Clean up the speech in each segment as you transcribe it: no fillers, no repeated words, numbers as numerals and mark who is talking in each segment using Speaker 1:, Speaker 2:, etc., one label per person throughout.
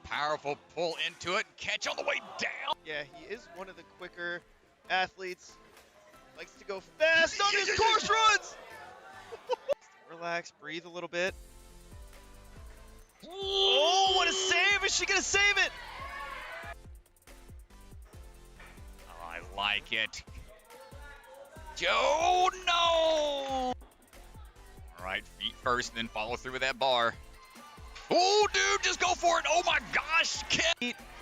Speaker 1: Powerful pull into it, catch on the way down.
Speaker 2: Yeah, he is one of the quicker athletes. Likes to go fast on his course runs. Relax, breathe a little bit. Oh, what a save! Is she gonna save it?
Speaker 1: Oh, I like it. Joe, no! All right, feet first, then follow through with that bar. Oh, dude, just go for it. Oh, my gosh.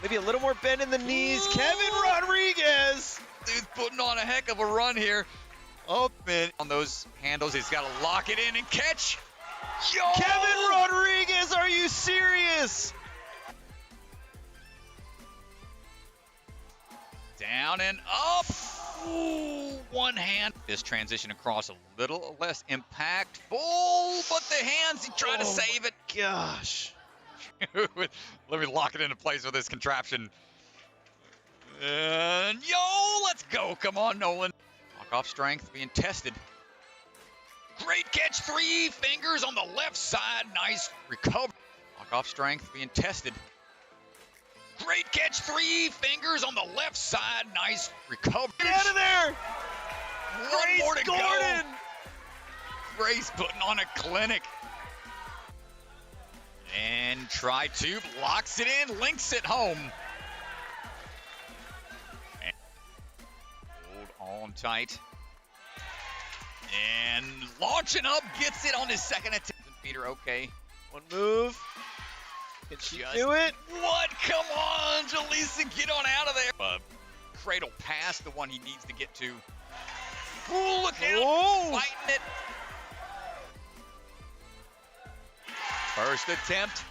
Speaker 2: Maybe a little more bend in the knees. Kevin Rodriguez.
Speaker 1: Dude's putting on a heck of a run here. Oh, man. On those handles, he's got to lock it in and catch. Yo!
Speaker 2: Kevin Rodriguez, are you serious?
Speaker 1: Down and up. Ooh, one hand. This transition across a little less impactful, but the hands, he tried to save it.
Speaker 2: Gosh.
Speaker 1: Let me lock it into place with this contraption. And yo, let's go. Come on, Nolan. Knock off strength being tested. Great catch, 3 fingers on the left side. Nice recovery. Knock off strength being tested. Great catch, 3 fingers on the left side. Nice recovery.
Speaker 2: Get out of there!
Speaker 1: One more to
Speaker 2: Gordon!
Speaker 1: go. Grace putting on a clinic. And tri-tube locks it in, links it home. And hold on tight. And launching up, gets it on his second attempt. Peter, okay.
Speaker 2: One move. Can she do it?
Speaker 1: What? Come on, Jalisa, get on out of there. Cradle pass, the one he needs to get to. Ooh, look out, fighting it. First attempt,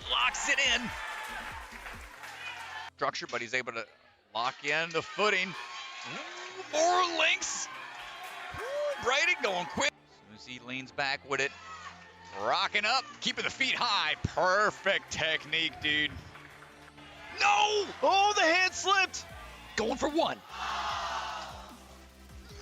Speaker 1: locks it in. Structure, but he's able to lock in the footing. Ooh, more links. Ooh, Brady going quick. As soon as he leans back with it. Rocking up, keeping the feet high. Perfect technique, dude. No!
Speaker 2: Oh, the hand slipped.
Speaker 1: Going for one.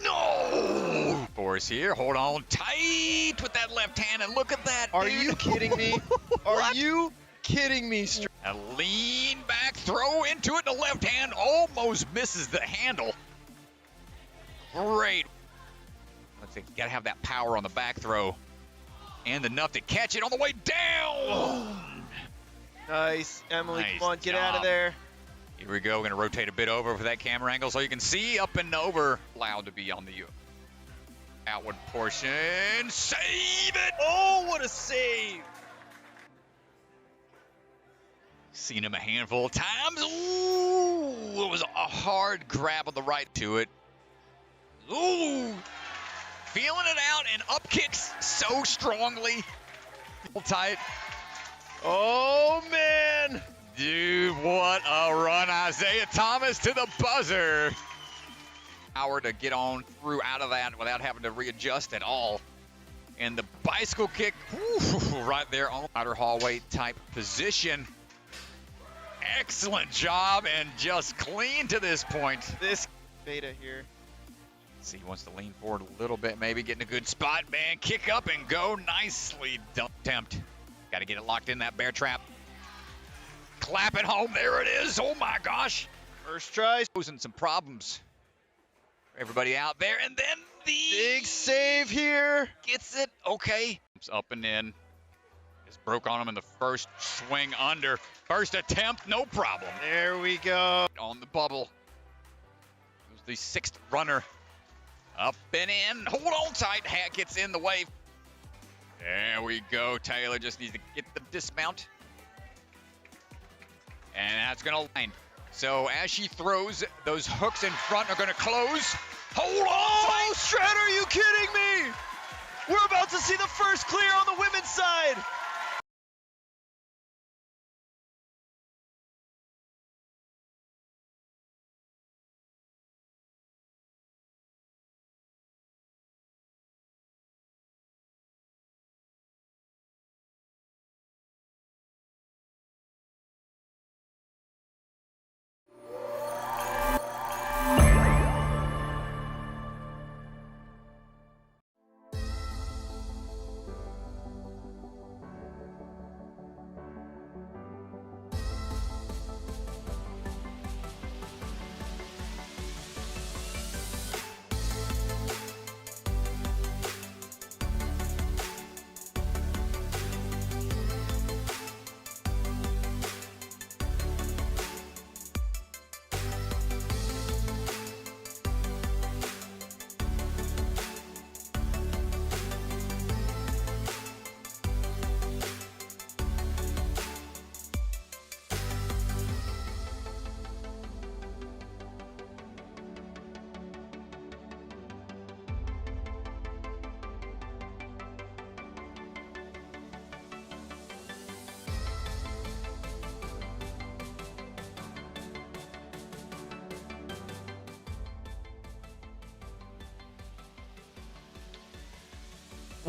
Speaker 1: No! Force here, hold on tight with that left hand, and look at that,
Speaker 2: Are
Speaker 1: dude.
Speaker 2: you kidding me? Are you kidding me?
Speaker 1: A lean back throw into it, the left hand almost misses the handle. Great. Let's see, gotta have that power on the back throw. And enough to catch it on the way down.
Speaker 2: Nice, Emily,
Speaker 1: Nice
Speaker 2: come on, get
Speaker 1: job.
Speaker 2: out of there.
Speaker 1: Here we go, we're gonna rotate a bit over for that camera angle so you can see up and over. Allowed to be on the outward portion. Save it!
Speaker 2: Oh, what a save!
Speaker 1: Seen him a handful of times. Ooh, it was a hard grab on the right to it. Ooh, feeling it out and up kicks so strongly. Tight.
Speaker 2: Oh, man.
Speaker 1: Dude, what a run. Isaiah Thomas to the buzzer. Power to get on through out of that without having to readjust at all. And the bicycle kick, whew, right there on outer hallway type position. Excellent job and just clean to this point.
Speaker 2: This beta here.
Speaker 1: See, he wants to lean forward a little bit, maybe getting a good spot, man. Kick up and go. Nicely done. Attempt. Got to get it locked in that bear trap. Clap it home. There it is. Oh my gosh.
Speaker 2: First try.
Speaker 1: Posing some problems for everybody out there. And then the
Speaker 2: big save here.
Speaker 1: Gets it. Okay. It's up and in. Just broke on him in the first swing under. First attempt, no problem.
Speaker 2: There we go.
Speaker 1: On the bubble. It was the 6th runner. Up and in. Hold on tight. Hat gets in the way. There we go. Taylor just needs to get the dismount. And that's going to line. So as she throws, those hooks in front are going to close. Hold on.
Speaker 2: Oh, Shred, are you kidding me? We're about to see the first clear on the women's side.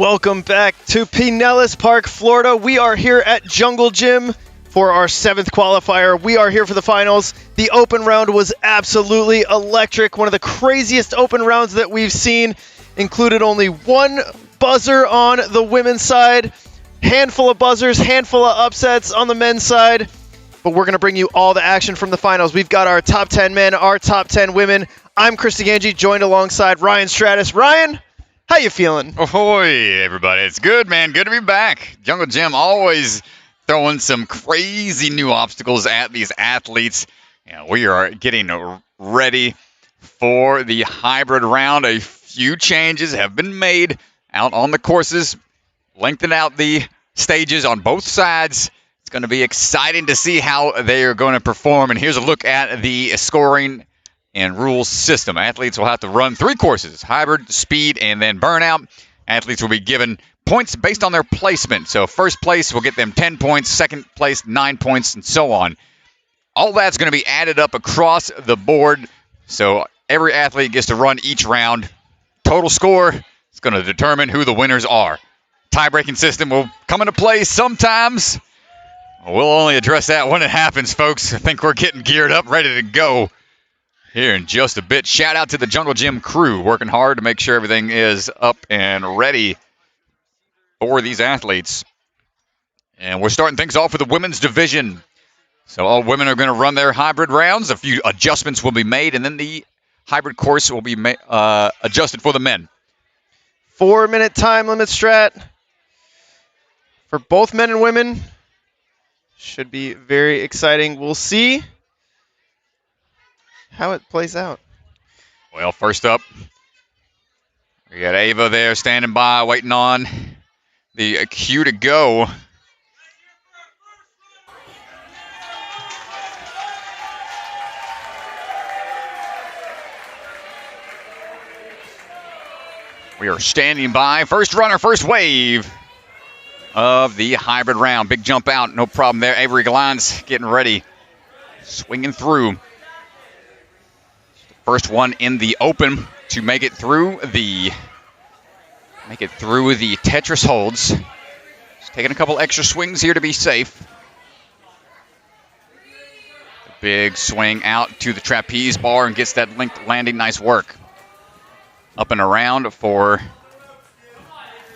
Speaker 2: Welcome back to Pinellas Park, Florida. We are here at Jungle Gym for our 7th qualifier. We are here for the finals. The open round was absolutely electric. One of the craziest open rounds that we've seen. Included only one buzzer on the women's side. Handful of buzzers, handful of upsets on the men's side. But we're going to bring you all the action from the finals. We've got our top 10 men, our top 10 women. I'm Christy Ganji, joined alongside Ryan Stratus. Ryan, how you feeling?
Speaker 1: Ahoy, everybody. It's good, man. Good to be back. Jungle Gym always throwing some crazy new obstacles at these athletes. We are getting ready for the hybrid round. A few changes have been made out on the courses, lengthened out the stages on both sides. It's going to be exciting to see how they are going to perform. And here's a look at the scoring and rules system. Athletes will have to run 3 courses: hybrid, speed, and then burnout. Athletes will be given points based on their placement. So first place will get them 10 points, second place 9 points, and so on. All that's going to be added up across the board. So every athlete gets to run each round. Total score is going to determine who the winners are. Tie-breaking system will come into play sometimes. We'll only address that when it happens, folks. I think we're getting geared up, ready to go here in just a bit. Shout out to the Jungle Gym crew, working hard to make sure everything is up and ready for these athletes. And we're starting things off with the women's division. So all women are going to run their hybrid rounds. A few adjustments will be made, and then the hybrid course will be adjusted for the men.
Speaker 2: 4-minute time limit strat for both men and women. Should be very exciting. We'll see how it plays out.
Speaker 1: Well, first up, we got Ava there standing by, waiting on the cue to go. We are standing by. First runner, first wave of the hybrid round. Big jump out, no problem there. Avery Glanz getting ready, swinging through. First one in the open to make it through the Tetris holds. Just taking a couple extra swings here to be safe. Big swing out to the trapeze bar and gets that linked landing. Nice work. Up and around for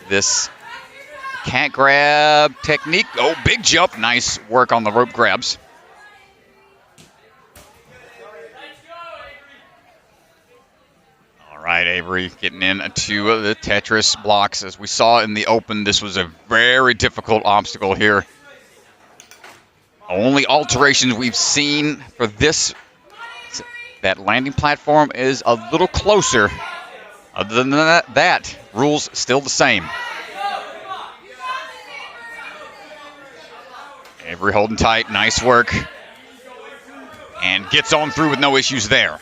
Speaker 1: this cat grab technique. Oh, big jump. Nice work on the rope grabs. All right, Avery getting into the Tetris blocks. As we saw in the open, this was a very difficult obstacle here. Only alterations we've seen for this, that landing platform is a little closer. Other than that, rules still the same. Avery holding tight, nice work. And gets on through with no issues there.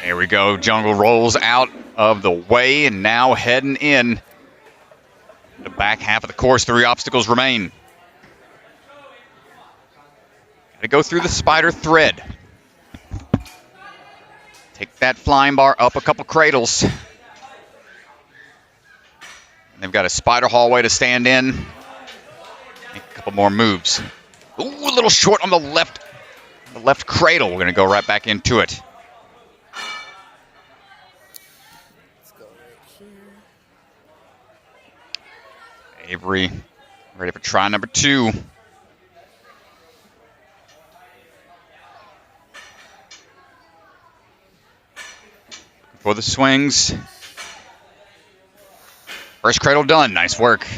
Speaker 1: There we go, Jungle rolls out of the way and now heading in. The back half of the course, 3 obstacles remain. Gotta go through the spider thread. Take that flying bar up a couple cradles. And they've got a spider hallway to stand in. Make a couple more moves. Ooh, a little short on the left cradle. We're going to go right back into it. Avery ready for try number 2. For the swings. First cradle done. Nice work.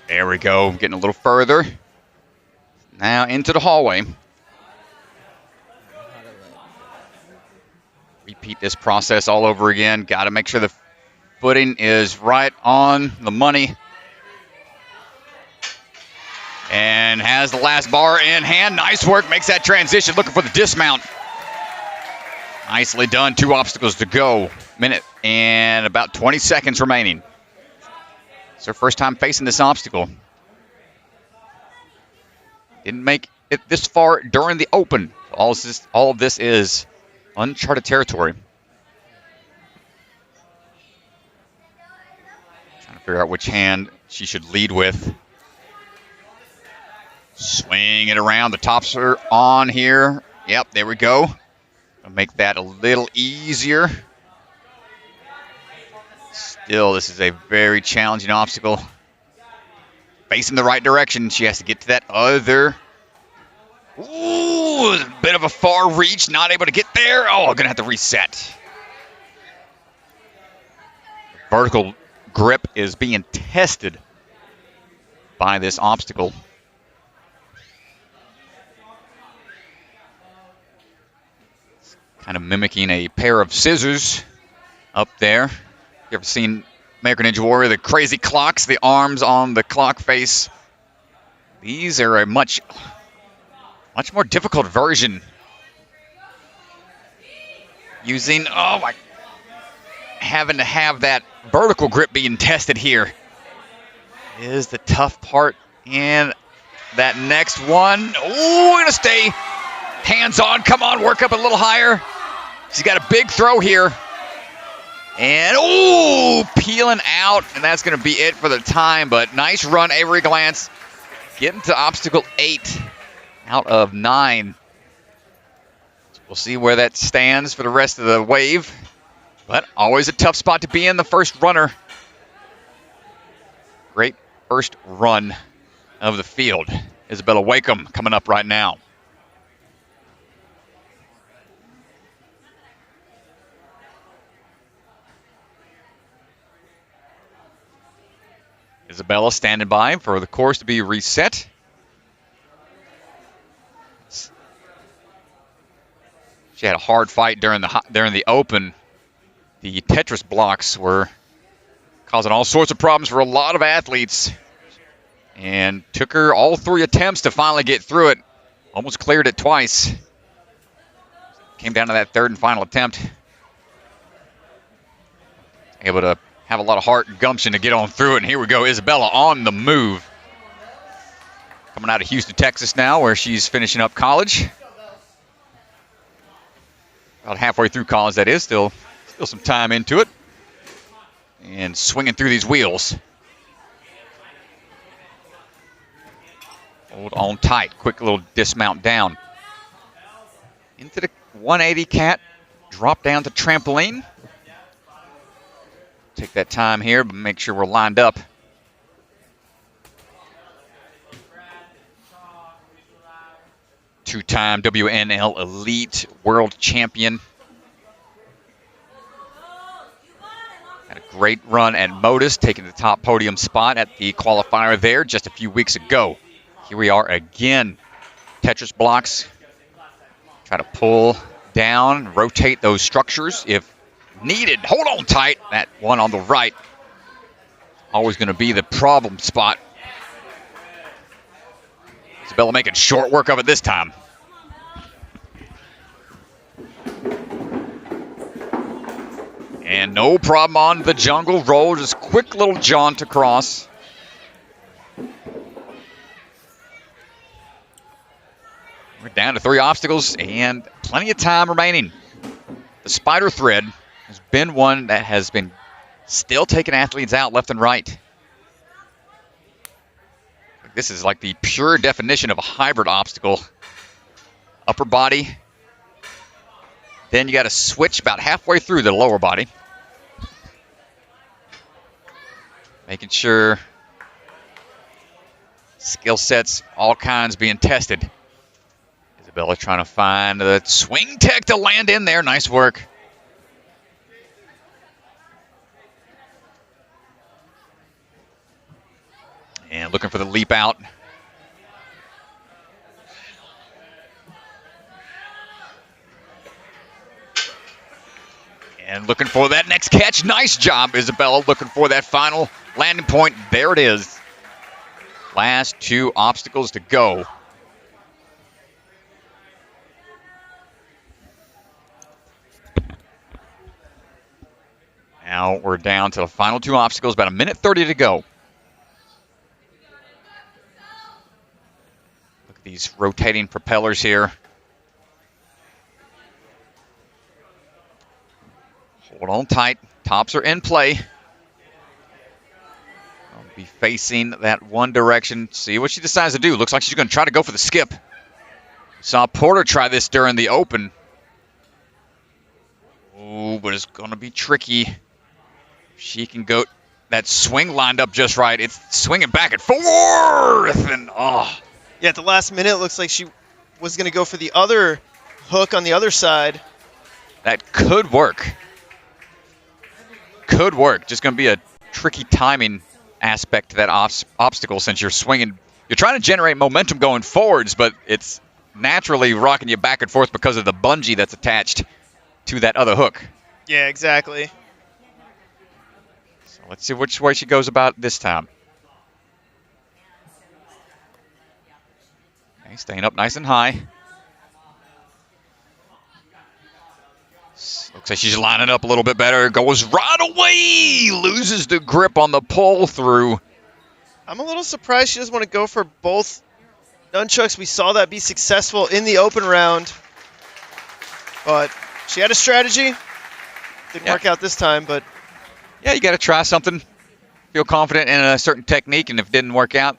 Speaker 1: There we go. Getting a little further. Now into the hallway. Repeat this process all over again. Got to make sure the footing is right on the money. And has the last bar in hand. Nice work. Makes that transition. Looking for the dismount. Nicely done. 2 obstacles to go. Minute and about 20 seconds remaining. It's her first time facing this obstacle. Didn't make it this far during the Open. All of this is uncharted territory. Trying to figure out which hand she should lead with. Swing it around. The tops are on here. Yep, there we go. I'll make that a little easier. Still, this is a very challenging obstacle. Facing the right direction. She has to get to that other. Ooh, a bit of a far reach. Not able to get there. Oh, going to have to reset. Vertical grip is being tested by this obstacle. It's kind of mimicking a pair of scissors up there. You ever seen American Ninja Warrior, the crazy clocks, the arms on the clock face? These are a much more difficult version. Having to have that vertical grip being tested here is the tough part. And that next one, oh, gonna stay hands on. Come on, work up a little higher. She's got a big throw here. And, oh, peeling out, and that's going to be it for the time. But nice run, Avery Glanz, getting to obstacle 8 out of 9. We'll see where that stands for the rest of the wave. But always a tough spot to be in, the first runner. Great first run of the field. Isabella Wake coming up right now. Isabella standing by for the course to be reset. She had a hard fight during the Open. The Tetris blocks were causing all sorts of problems for a lot of athletes. And took her all 3 attempts to finally get through it. Almost cleared it twice. Came down to that 3rd and final attempt. Able to have a lot of heart and gumption to get on through it. And here we go, Isabella on the move. Coming out of Houston, Texas now, where she's finishing up college. About halfway through college, that is. Still some time into it. And swinging through these wheels. Hold on tight. Quick little dismount down. Into the 180 cat. Drop down to trampoline. Take that time here, but make sure we're lined up. Two-time WNL Elite World Champion. Had a great run at Modus, taking the top podium spot at the qualifier there just a few weeks ago. Here we are again. Tetris blocks. Try to pull down, rotate those structures if needed. Hold on tight. That one on the right. Always going to be the problem spot. Isabella making short work of it this time. And no problem on the jungle roll. Just quick little jaunt across. We're down to 3 obstacles and plenty of time remaining. The spider thread has been one that has been still taking athletes out left and right. This is like the pure definition of a hybrid obstacle. Upper body. Then you got to switch about halfway through the lower body. Making sure skill sets, all kinds being tested. Isabella trying to find the swing tech to land in there. Nice work. And looking for the leap out. And looking for that next catch. Nice job, Isabella. Looking for that final landing point. There it is. Last 2 obstacles to go. Now we're down to the final 2 obstacles. About 1:30 to go. these rotating propellers here. Hold on tight. Tops are in play. I'll be facing that one direction. See what she decides to do. Looks like she's going to try to go for the skip. Saw Porter try this during the open. Oh, but it's going to be tricky. She can go. That swing lined up just right. It's swinging back and forth. And, oh.
Speaker 2: Yeah, at the last minute, it looks like she was going to go for the other hook on the other side.
Speaker 1: That could work. Could work. Just going to be a tricky timing aspect to that obstacle since you're swinging. You're trying to generate momentum going forwards, but it's naturally rocking you back and forth because of the bungee that's attached to that other hook.
Speaker 2: Yeah, exactly.
Speaker 1: So let's see which way she goes about this time. Okay, staying up nice and high. Looks like she's lining up a little bit better. Goes right away. Loses the grip on the pull through.
Speaker 2: I'm a little surprised she doesn't want to go for both nunchucks. We saw that be successful in the open round. But she had a strategy. Didn't work out this time, but...
Speaker 1: Yeah, you got to try something. Feel confident in a certain technique, and if it didn't work out,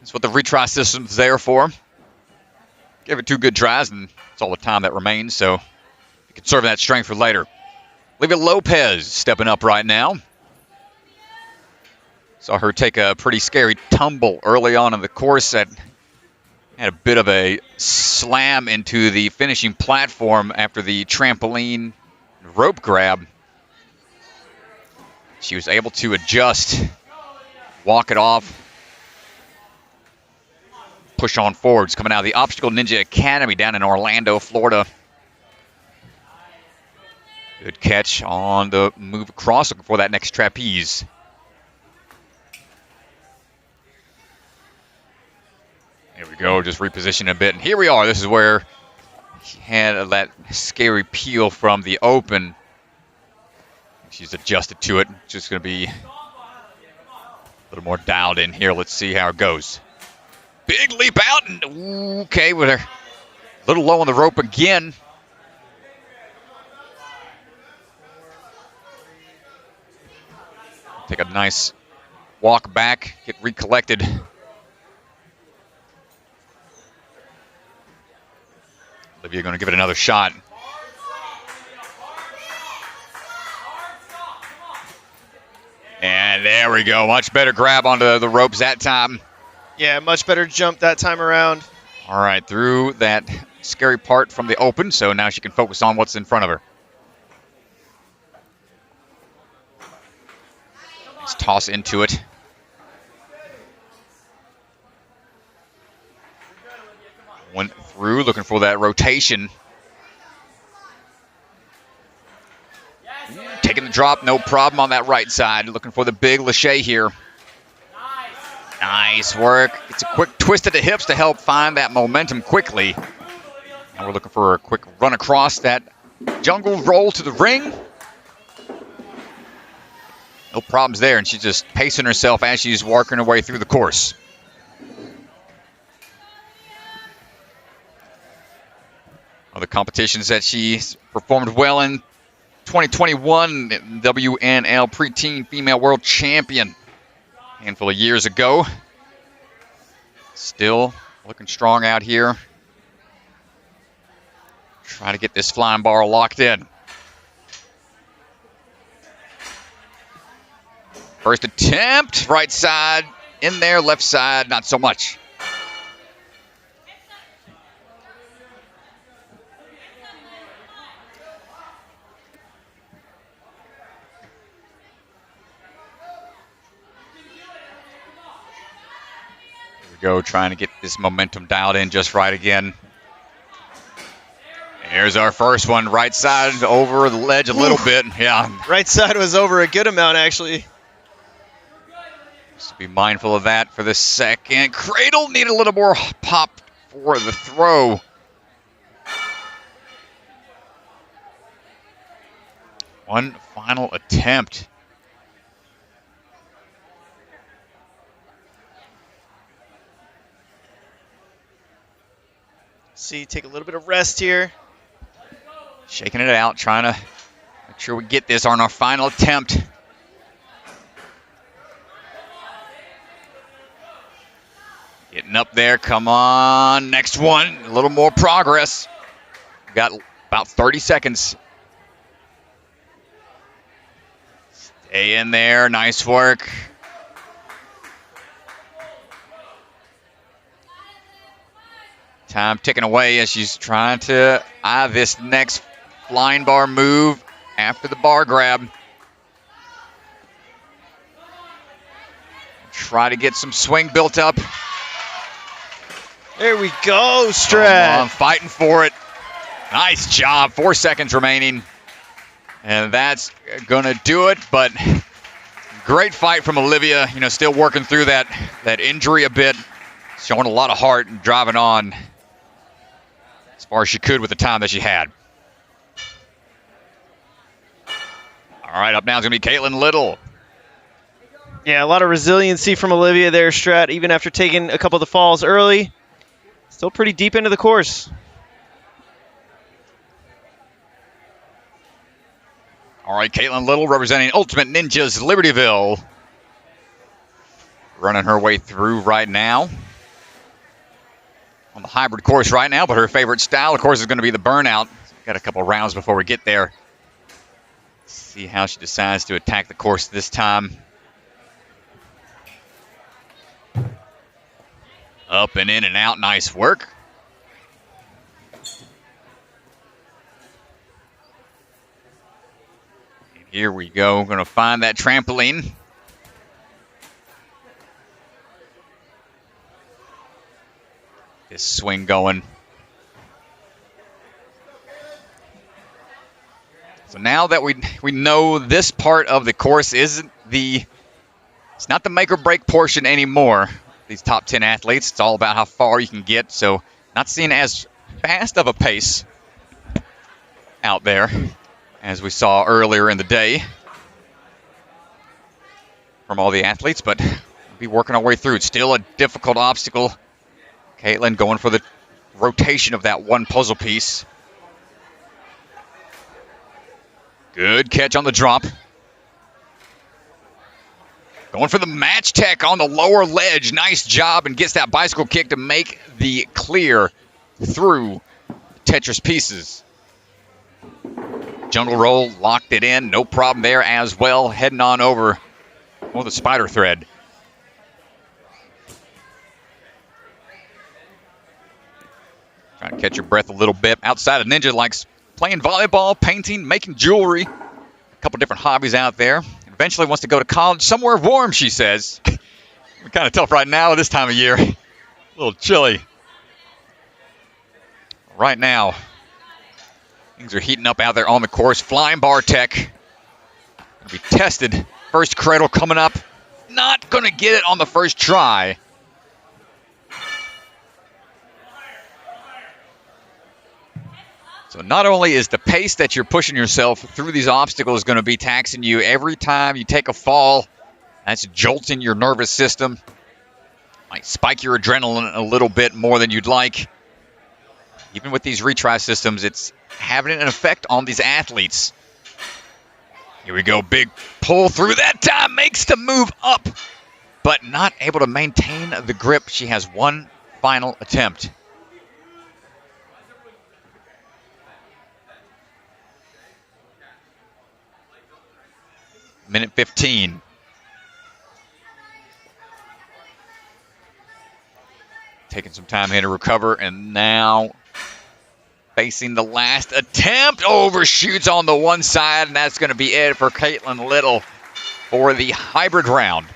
Speaker 1: that's what the retry system's there for. Give it 2 good tries, and it's all the time that remains, so you can conserve that strength for later. Olivia Lopez stepping up right now. Saw her take a pretty scary tumble early on in the course that had a bit of a slam into the finishing platform after the trampoline rope grab. She was able to adjust, walk it off, push on forwards. Coming out of the Obstacle Ninja Academy down in Orlando, Florida. Good catch on the move across, looking for that next trapeze. There we go, just reposition a bit. And here we are. This is where she had that scary peel from the open. She's adjusted to it. Just going to be a little more dialed in here. Let's see how it goes. Big leap out. And okay, with her a little low on the rope again. Take a nice walk back, get recollected. Olivia going to give it another shot. And there we go. Much better grab onto the ropes that time.
Speaker 2: Yeah, much better jump that time around.
Speaker 1: All right, through that scary part from the open, so now she can focus on what's in front of her. Let's toss into it. Went through, looking for that rotation. Taking the drop, no problem on that right side. Looking for the big lâché here. Nice work. It's a quick twist at the hips to help find that momentum quickly. And we're looking for a quick run across that jungle roll to the ring. No problems there, and she's just pacing herself as she's working her way through the course. Other competitions that she performed well in. 2021 WNL Preteen Female World Champion a handful of years ago. Still looking strong out here. Trying to get this flying bar locked in. First attempt, right side in there, left side, not so much. Go trying to get this momentum dialed in just right again. Here's our first one, right side over the ledge a little bit. Yeah.
Speaker 2: Right side was over a good amount, actually.
Speaker 1: Just be mindful of that for the second. Cradle need a little more pop for the throw. One final attempt.
Speaker 2: See, take a little bit of rest here.
Speaker 1: Shaking it out, trying to make sure we get this on our final attempt. Getting up there, come on, next one, a little more progress. Got about 30 seconds. Stay in there, nice work. Time ticking away as she's trying to eye this next flying bar move after the bar grab. Try to get some swing built up.
Speaker 2: There we go, Strat.
Speaker 1: I'm fighting for it. Nice job, 4 seconds remaining. And that's gonna do it, but great fight from Olivia. You know, still working through that injury a bit. Showing a lot of heart and driving on as far as she could with the time that she had. All right, up now is gonna be Caitlyn Little.
Speaker 2: Yeah, a lot of resiliency from Olivia there, Strat, even after taking a couple of the falls early. Still pretty deep into the course.
Speaker 1: All right, Caitlyn Little representing Ultimate Ninjas Libertyville. Running her way through right now. On the hybrid course right now, but her favorite style, of course, is going to be the Burnout. Got a couple rounds before we get there. See how she decides to attack the course this time. Up and in and out, nice work. And here we go, going to find that trampoline. This swing going. So now that we know this part of the course isn't it's not the make or break portion anymore. These top 10 athletes, it's all about how far you can get. So not seeing as fast of a pace out there as we saw earlier in the day from all the athletes, but we'll be working our way through. It's still a difficult obstacle. Caitlyn going for the rotation of that one puzzle piece. Good catch on the drop. Going for the match tech on the lower ledge. Nice job, and gets that bicycle kick to make the clear through Tetris pieces. Jungle roll, locked it in. No problem there as well. Heading on over for the spider thread. Trying to catch your breath a little bit. Outside of Ninja likes playing volleyball, painting, making jewelry. A couple different hobbies out there. Eventually wants to go to college somewhere warm, she says. Kind of tough right now this time of year. A little chilly. Right now, things are heating up out there on the course. Flying bar tech. Gonna be tested. First cradle coming up. Not going to get it on the first try. So not only is the pace that you're pushing yourself through these obstacles going to be taxing you every time you take a fall, that's jolting your nervous system. Might spike your adrenaline a little bit more than you'd like. Even with these retry systems, it's having an effect on these athletes. Here we go, big pull through that time, makes the move up, but not able to maintain the grip. She has one final attempt. Minute 15. Taking some time here to recover, and now facing the last attempt. Overshoots on the one side, and that's going to be it for Caitlyn Little for the hybrid round.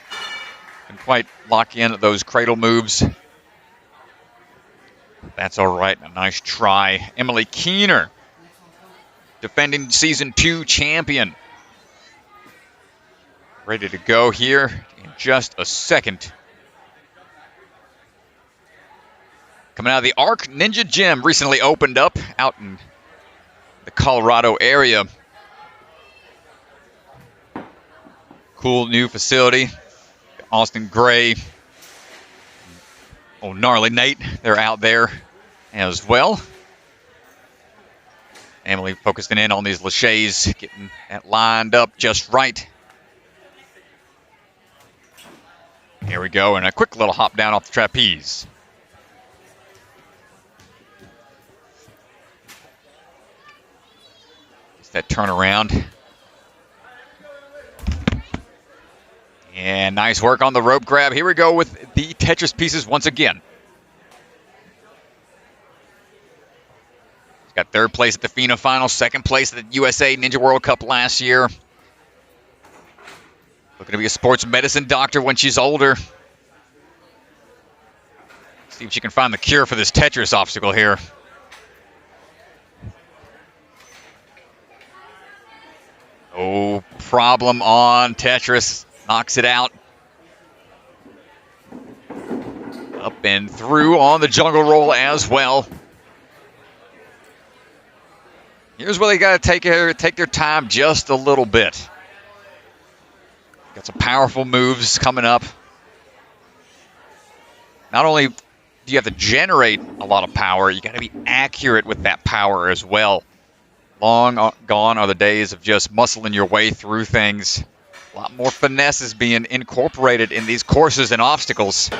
Speaker 1: Didn't quite lock in those cradle moves. That's all right. A nice try. Emily Keener, defending Season 2 champion. Ready to go here in just a second. Coming out of the Arc Ninja Gym, recently opened up out in the Colorado area. Cool new facility. Austin Gray. Oh, gnarly Nate, they're out there as well. Emily focusing in on these laches, getting that lined up just right. Here we go, and a quick little hop down off the trapeze. It's that turnaround. And nice work on the rope grab. Here we go with the Tetris pieces once again. She's got third place at the FINA final, second place at the USA Ninja World Cup last year. Looking to be a sports medicine doctor when she's older. See if she can find the cure for this Tetris obstacle here. No problem on Tetris. Knocks it out. Up and through on the jungle roll as well. Here's where they got to take their time just a little bit. Got some powerful moves coming up. Not only do you have to generate a lot of power, you got to be accurate with that power as well. Long gone are the days of just muscling your way through things. A lot more finesse is being incorporated in these courses and obstacles.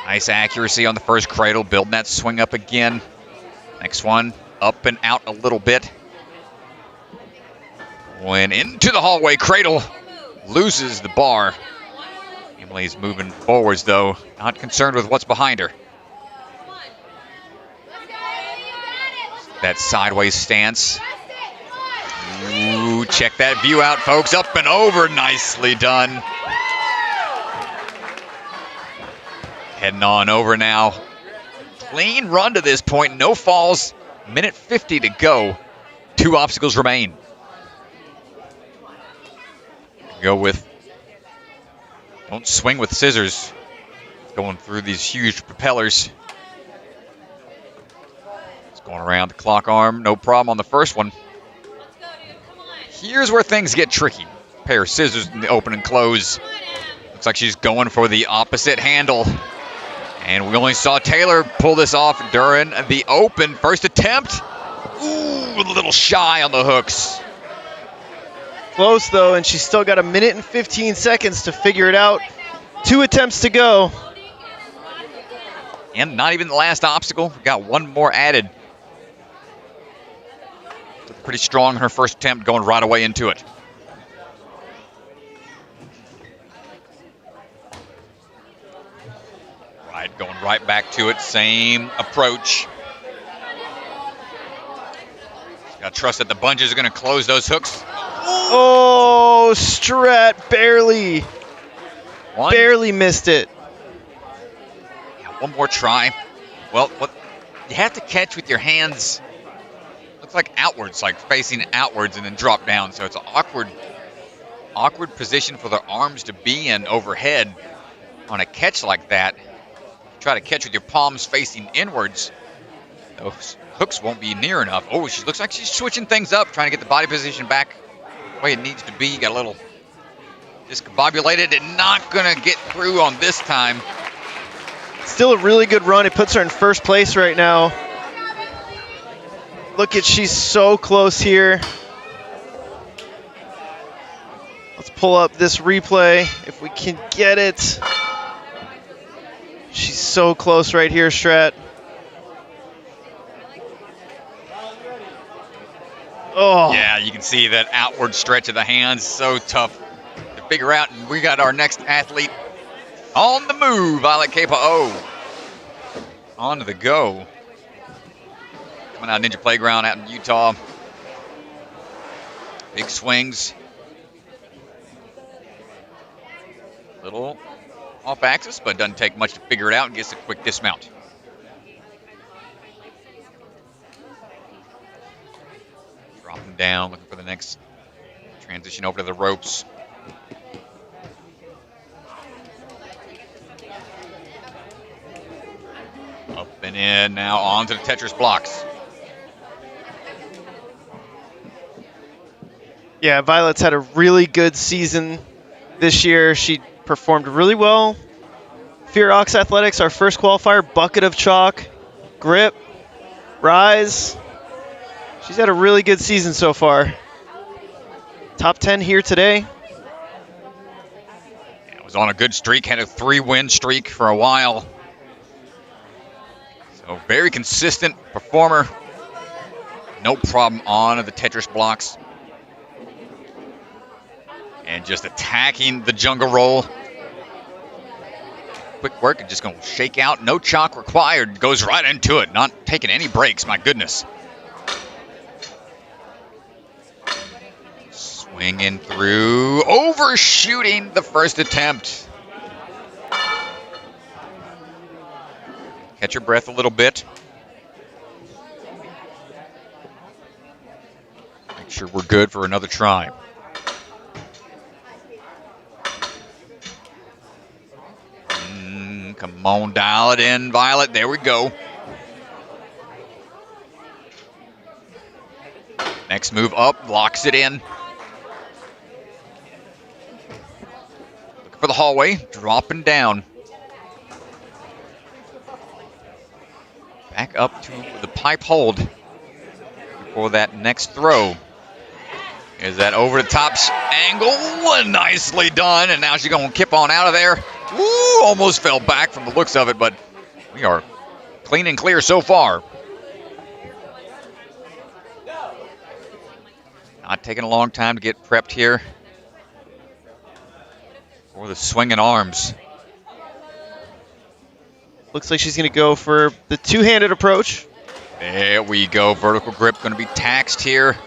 Speaker 1: Nice accuracy on the first cradle, building that swing up again. Next one, up and out a little bit. Went into the hallway cradle, loses the bar. Emily's moving forwards though, not concerned with what's behind her. That sideways stance. Ooh, check that view out, folks. Up and over, nicely done. Heading on over now. Clean run to this point, no falls. Minute 50 to go. 2 obstacles remain. Go with, don't swing with scissors. Going through these huge propellers. It's going around the clock arm, no problem on the first one. Here's where things get tricky. Pair of scissors in the open and close. Looks like she's going for the opposite handle. And we only saw Taylor pull this off during the open. First attempt. Ooh, a little shy on the hooks.
Speaker 2: Close though, and she's still got a minute and 15 seconds to figure it out. 2 attempts to go.
Speaker 1: And not even the last obstacle. We've got one more added. Pretty strong in her first attempt, going right away into it. Right, going right back to it. Same approach. Got to trust that the bungees are going to close those hooks.
Speaker 2: Oh, Strat barely. Barely missed it.
Speaker 1: Yeah, one more try. Well, what you have to catch with your hands. Looks like outwards, like facing outwards and then drop down. So it's an awkward position for the arms to be in overhead on a catch like that. Try to catch with your palms facing inwards. Those hooks won't be near enough. Oh, she looks like she's switching things up, trying to get the body position back the way it needs to be. Got a little discombobulated and not going to get through on this time.
Speaker 2: Still a really good run. It puts her in first place right now. Look at, she's so close here. Let's pull up this replay if we can get it. She's so close right here, Strat. Oh.
Speaker 1: Yeah, you can see that outward stretch of the hands. So tough to figure out. And we got our next athlete on the move. Violet Capoo on to the go. Coming out of Ninja Playground out in Utah. Big swings. Little off axis, but doesn't take much to figure it out and gets a quick dismount. Dropping down, looking for the next transition over to the ropes. Up and in, now onto the Tetris blocks.
Speaker 2: Yeah, Violet's had a really good season this year. She performed really well Fearox Athletics, our first qualifier, bucket of chalk, grip, rise. She's had a really good season so far. Top 10 here today.
Speaker 1: Yeah, was on a good streak, had a 3-win streak for a while. So very consistent performer. No problem on the Tetris blocks. And just attacking the jungle roll. Quick work and just going to shake out. No chalk required. Goes right into it. Not taking any breaks. My goodness. Swinging through. Overshooting the first attempt. Catch your breath a little bit. Make sure we're good for another try. Come on, dial it in, Violet. There we go. Next move up, locks it in. Looking for the hallway, dropping down. Back up to the pipe hold before that next throw. Is that over the top angle? Nicely done, and now she's going to kip on out of there. Ooh, almost fell back from the looks of it, but we are clean and clear so far. Not taking a long time to get prepped here for the swinging arms.
Speaker 2: Looks like she's going to go for the two-handed approach.
Speaker 1: There we go. Vertical grip going to be taxed here.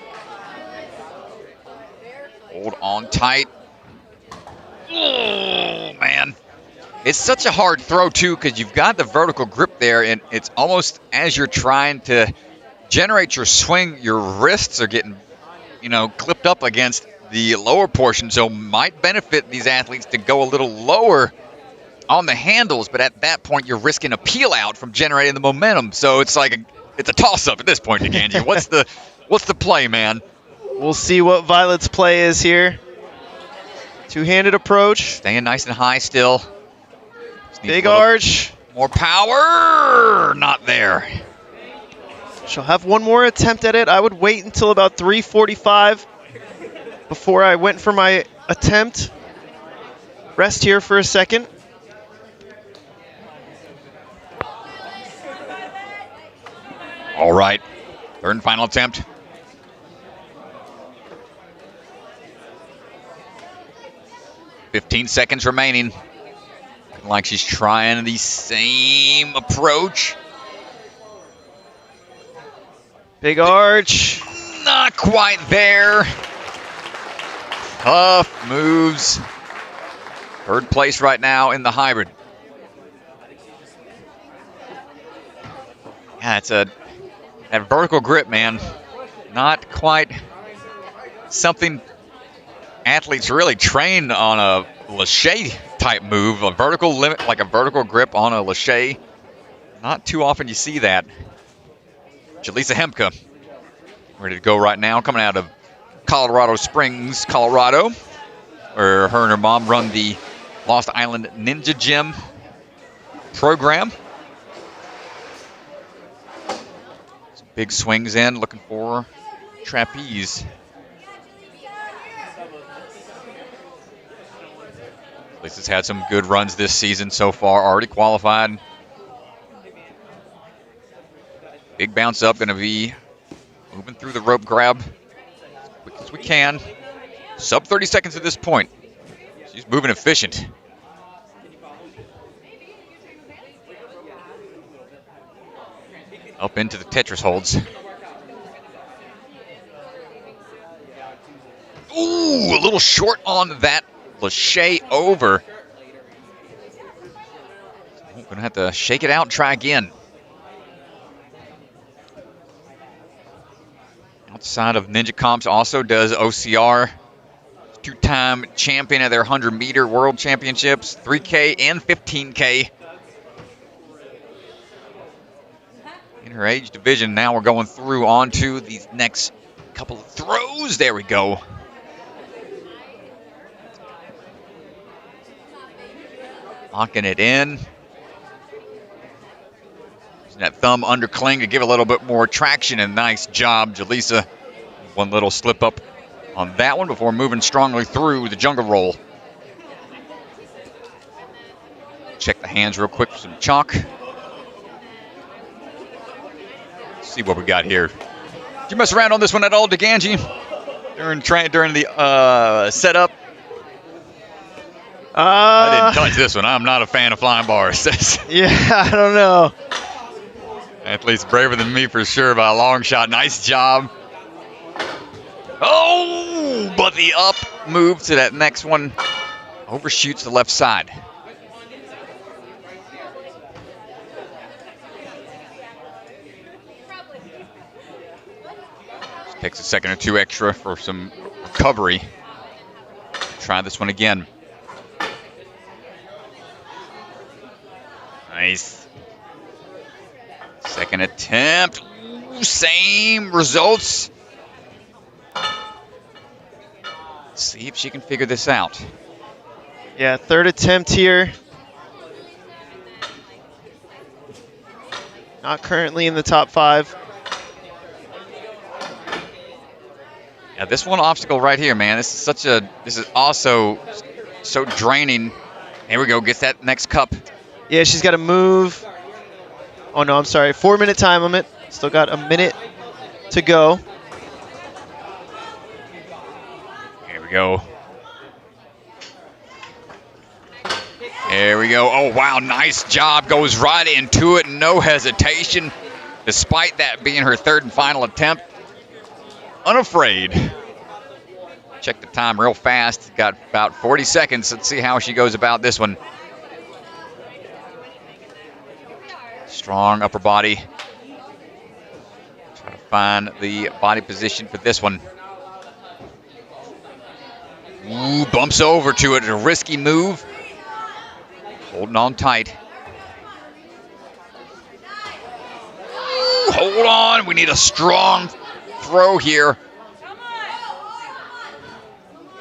Speaker 1: Hold on tight. Oh, man. It's such a hard throw, too, because you've got the vertical grip there, and it's almost as you're trying to generate your swing, your wrists are getting, clipped up against the lower portion, so might benefit these athletes to go a little lower on the handles, but at that point, you're risking a peel out from generating the momentum, so it's like it's a toss-up at this point, Niganji. What's the play, man?
Speaker 2: We'll see what Violet's play is here. Two-handed approach.
Speaker 1: Staying nice and high still.
Speaker 2: Big arch.
Speaker 1: More power. Not there.
Speaker 2: She'll have one more attempt at it. I would wait until about 3:45 before I went for my attempt. Rest here for a second.
Speaker 1: All right. Third and final attempt. $15 seconds remaining. Like she's trying the same approach.
Speaker 2: Big arch.
Speaker 1: Not quite there. Tough moves. Third place right now in the hybrid. Yeah, it's that vertical grip, man. Not quite something athletes really train on a lâché type move, a vertical limit, like a vertical grip on a lâché. Not too often you see that. Jalisa Hempa, ready to go right now, coming out of Colorado Springs, Colorado, where her and her mom run the Lost Island Ninja Gym program. Some big swings in, looking for trapeze. Lisa's had some good runs this season so far, already qualified. Big bounce up, going to be moving through the rope grab as quick as we can. Sub 30 seconds at this point. She's moving efficient. Up into the Tetris holds. Ooh, a little short on that lâché over. So going to have to shake it out and try again. Outside of Ninja Comps also does OCR. Two-time champion of their 100-meter world championships, 3K and 15K. In her age division, now we're going through onto these next couple of throws. There we go. Locking it in. Using that thumb undercling to give a little bit more traction, and nice job, Jalisa. One little slip up on that one before moving strongly through the jungle roll. Check the hands real quick for some chalk. Let's see what we got here. Did you mess around on this one at all, DeGangi? During the setup? I didn't touch this one. I'm not a fan of flying bars.
Speaker 2: Yeah, I don't know.
Speaker 1: Athlete's braver than me for sure by a long shot. Nice job. Oh, but the up move to that next one overshoots the left side. Just takes a second or two extra for some recovery. Try this one again. Nice. Second attempt. Ooh, same results. Let's see if she can figure this out.
Speaker 2: Yeah, third attempt here. Not currently in the top 5.
Speaker 1: Yeah, this one obstacle right here, man. This is also so draining. Here we go. Gets that next cup.
Speaker 2: Yeah, she's got to move. Oh, no, I'm sorry. 4-minute time limit. Still got a minute to go.
Speaker 1: Here we go. There we go. Oh, wow. Nice job. Goes right into it. No hesitation. Despite that being her third and final attempt. Unafraid. Check the time real fast. Got about 40 seconds. Let's see how she goes about this one. Strong upper body. Try to find the body position for this one. Ooh, bumps over to it. A risky move. Holding on tight. Ooh, hold on. We need a strong throw here.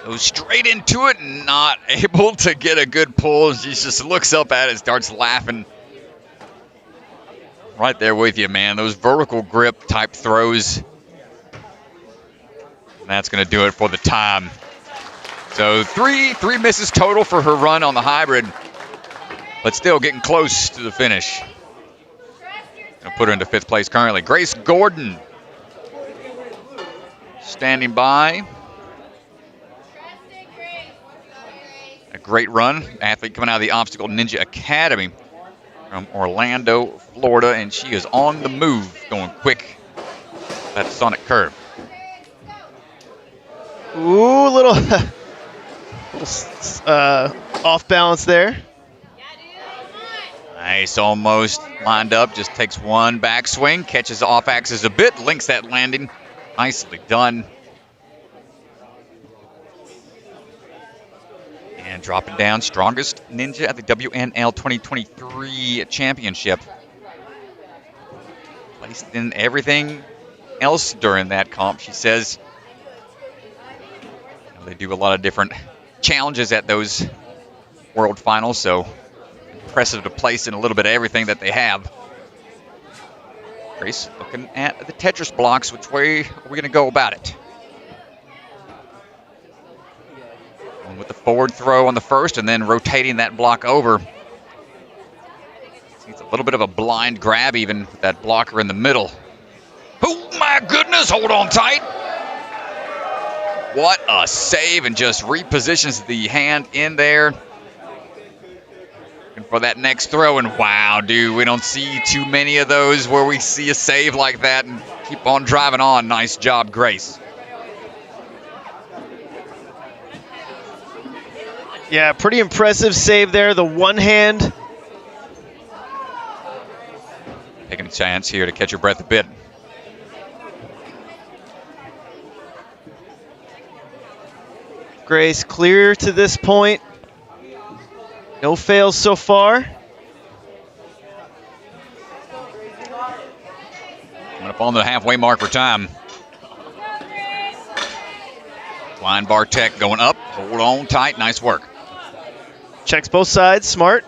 Speaker 1: Goes straight into it. Not able to get a good pull. She just looks up at it and starts laughing. Right there with you, man. Those vertical grip type throws. And that's going to do it for the time. So three misses total for her run on the hybrid, but still getting close to the finish. Gonna put her into 5th place currently. Grace Gordon standing by. A great run. Athlete coming out of the Obstacle Ninja Academy from Orlando, Florida, and she is on the move, going quick. That sonic curve.
Speaker 2: Ooh, little off balance there.
Speaker 1: Nice, almost lined up. Just takes one backswing, catches off axis a bit, links that landing. Nicely done. And dropping down, strongest ninja at the WNL 2023 championship. Placed in everything else during that comp, she says. They do a lot of different challenges at those world finals, so impressive to place in a little bit of everything that they have. Grace looking at the Tetris blocks. Which way are we going to go about it? Going with the forward throw on the first and then rotating that block over. It's a little bit of a blind grab even with that blocker in the middle. Oh my goodness, hold on tight. What a save, and just repositions the hand in there. And for that next throw, and wow, dude, we don't see too many of those where we see a save like that and keep on driving on. Nice job, Grace.
Speaker 2: Yeah, pretty impressive save there. The one hand.
Speaker 1: Taking a chance here to catch your breath a bit.
Speaker 2: Grace clear to this point. No fails so far.
Speaker 1: Coming up on the halfway mark for time. Blind bar tech going up. Hold on tight. Nice work.
Speaker 2: Checks both sides. Smart.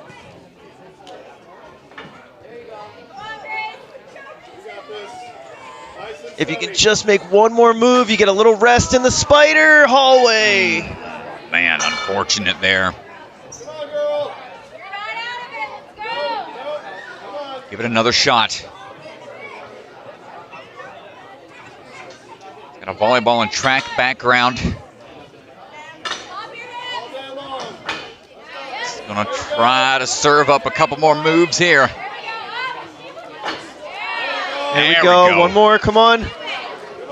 Speaker 2: If you can just make one more move, you get a little rest in the spider hallway.
Speaker 1: Man, unfortunate there. Give it another shot. Got a volleyball and track background. He's gonna try to serve up a couple more moves here.
Speaker 2: There we go. One more, come on. You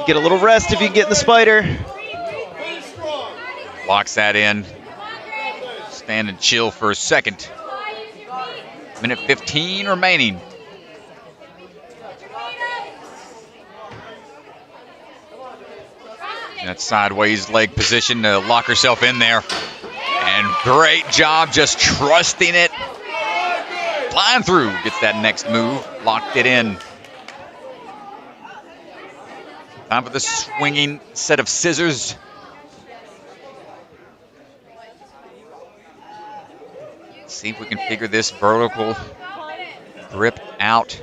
Speaker 2: get a little rest if you can get in the spider.
Speaker 1: Locks that in. Stand and chill for a second. Minute 15 remaining. That sideways leg position to lock herself in there. And great job just trusting it. Flying through. Gets that next move. Locked it in. Time for the swinging set of scissors. See if we can figure this vertical grip out.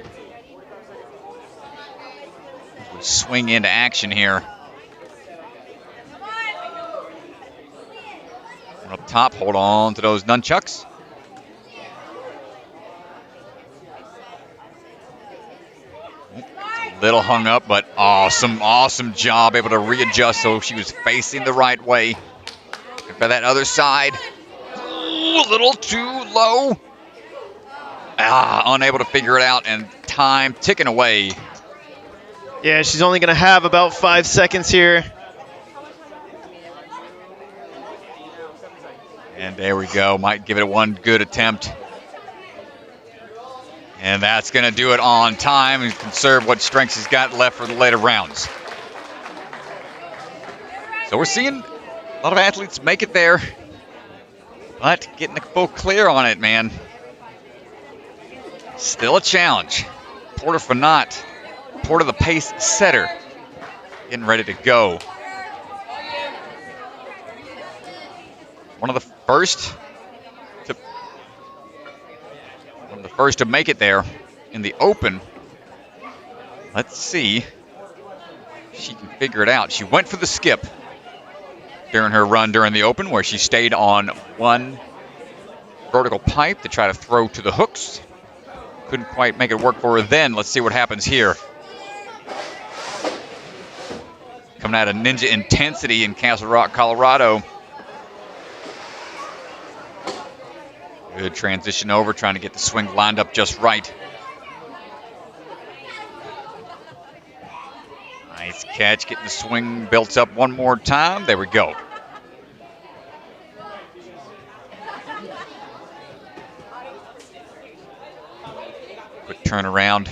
Speaker 1: We swing into action here. Up top, hold on to those nunchucks. Little hung up, but awesome job. Able to readjust so she was facing the right way. And for that other side, a little too low. Unable to figure it out, and time ticking away.
Speaker 2: Yeah, she's only going to have about 5 seconds here.
Speaker 1: And there we go. Might give it one good attempt. And that's going to do it on time and conserve what strengths he's got left for the later rounds. So we're seeing a lot of athletes make it there, but getting the full clear on it, man. Still a challenge. Porter Fanat, Porter the pace setter, getting ready to go. One of the first to make it there in the open. Let's see if she can figure it out. She went for the skip during her run during the open, where she stayed on one vertical pipe to try to throw to the hooks. Couldn't quite make it work for her then. Let's see what happens here. Coming out of Ninja Intensity in Castle Rock, Colorado. Good transition over, trying to get the swing lined up just right. Nice catch, getting the swing built up one more time. There we go. Quick turnaround.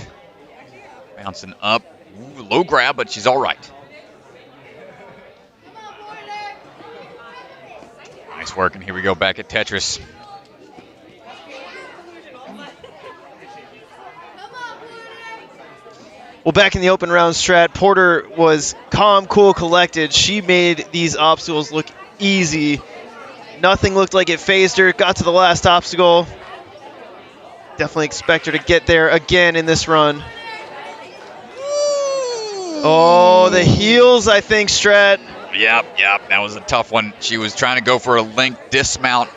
Speaker 1: Bouncing up. Ooh, low grab, but she's all right. Nice work, and here we go back at Tetris.
Speaker 2: Well, back in the open round strat, Porter was calm, cool, collected. She made these obstacles look easy. Nothing looked like it phased her. Got to the last obstacle. Definitely expect her to get there again in this run. Oh, the heels, I think, strat.
Speaker 1: Yep, that was a tough one. She was trying to go for a link dismount.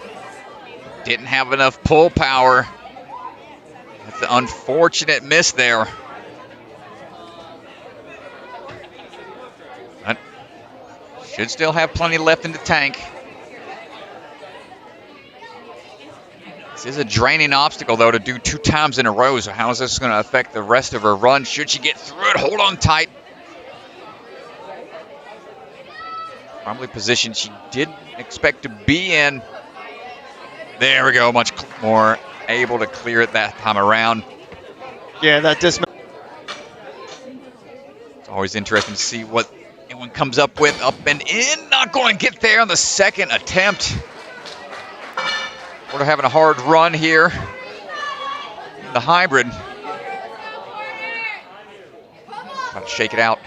Speaker 1: Didn't have enough pull power. That's an unfortunate miss there. But should still have plenty left in the tank. This is a draining obstacle, though, to do 2 times in a row. So how is this going to affect the rest of her run? Should she get through it? Hold on tight. Probably position she didn't expect to be in. There we go. Much more able to clear it that time around.
Speaker 2: Yeah, that dismount.
Speaker 1: It's always interesting to see what anyone comes up with. Up and in. Not going to get there on the second attempt. We're having a hard run here in the hybrid. Trying to shake it out.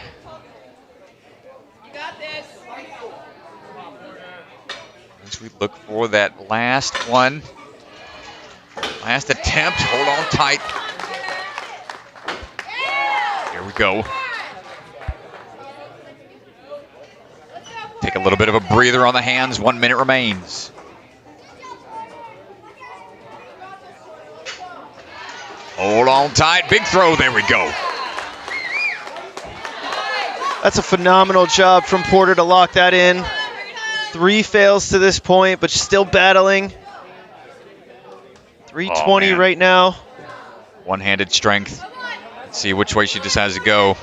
Speaker 1: As we look for that last one. Last attempt. Hold on tight. Here we go. little bit of a breather on the hands. 1 minute remains. Hold on tight. Big throw. There we go.
Speaker 2: That's a phenomenal job from Porter to lock that in. 3 fails to this point, but still battling. 320 right now.
Speaker 1: One-handed strength. Let's see which way she decides to go.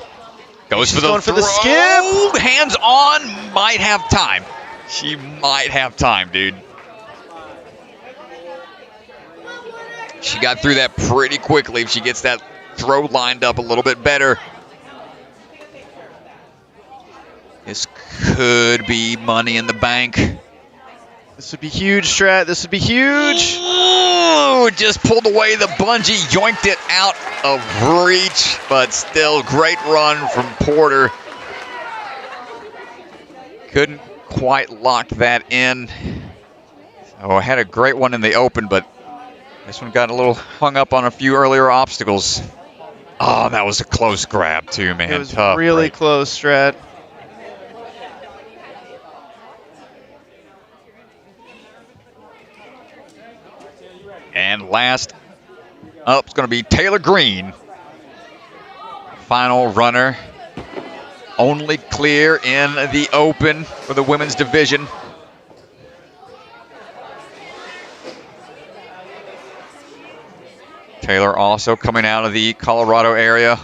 Speaker 1: Goes for the
Speaker 2: skip.
Speaker 1: Hands on. Might have time. She might have time, dude. She got through that pretty quickly if she gets that throw lined up a little bit better. This could be money in the bank.
Speaker 2: This would be huge, Strat. This would be huge.
Speaker 1: Ooh, just pulled away the bungee, yoinked it out of reach, but still great run from Porter. Couldn't quite lock that in. So I had a great one in the open, but this one got a little hung up on a few earlier obstacles. Oh, that was a close grab too, man.
Speaker 2: It was
Speaker 1: tough,
Speaker 2: really
Speaker 1: right?
Speaker 2: close, Strat.
Speaker 1: And last up is going to be Taylor Green. Final runner. Only clear in the open for the women's division. Taylor also coming out of the Colorado area.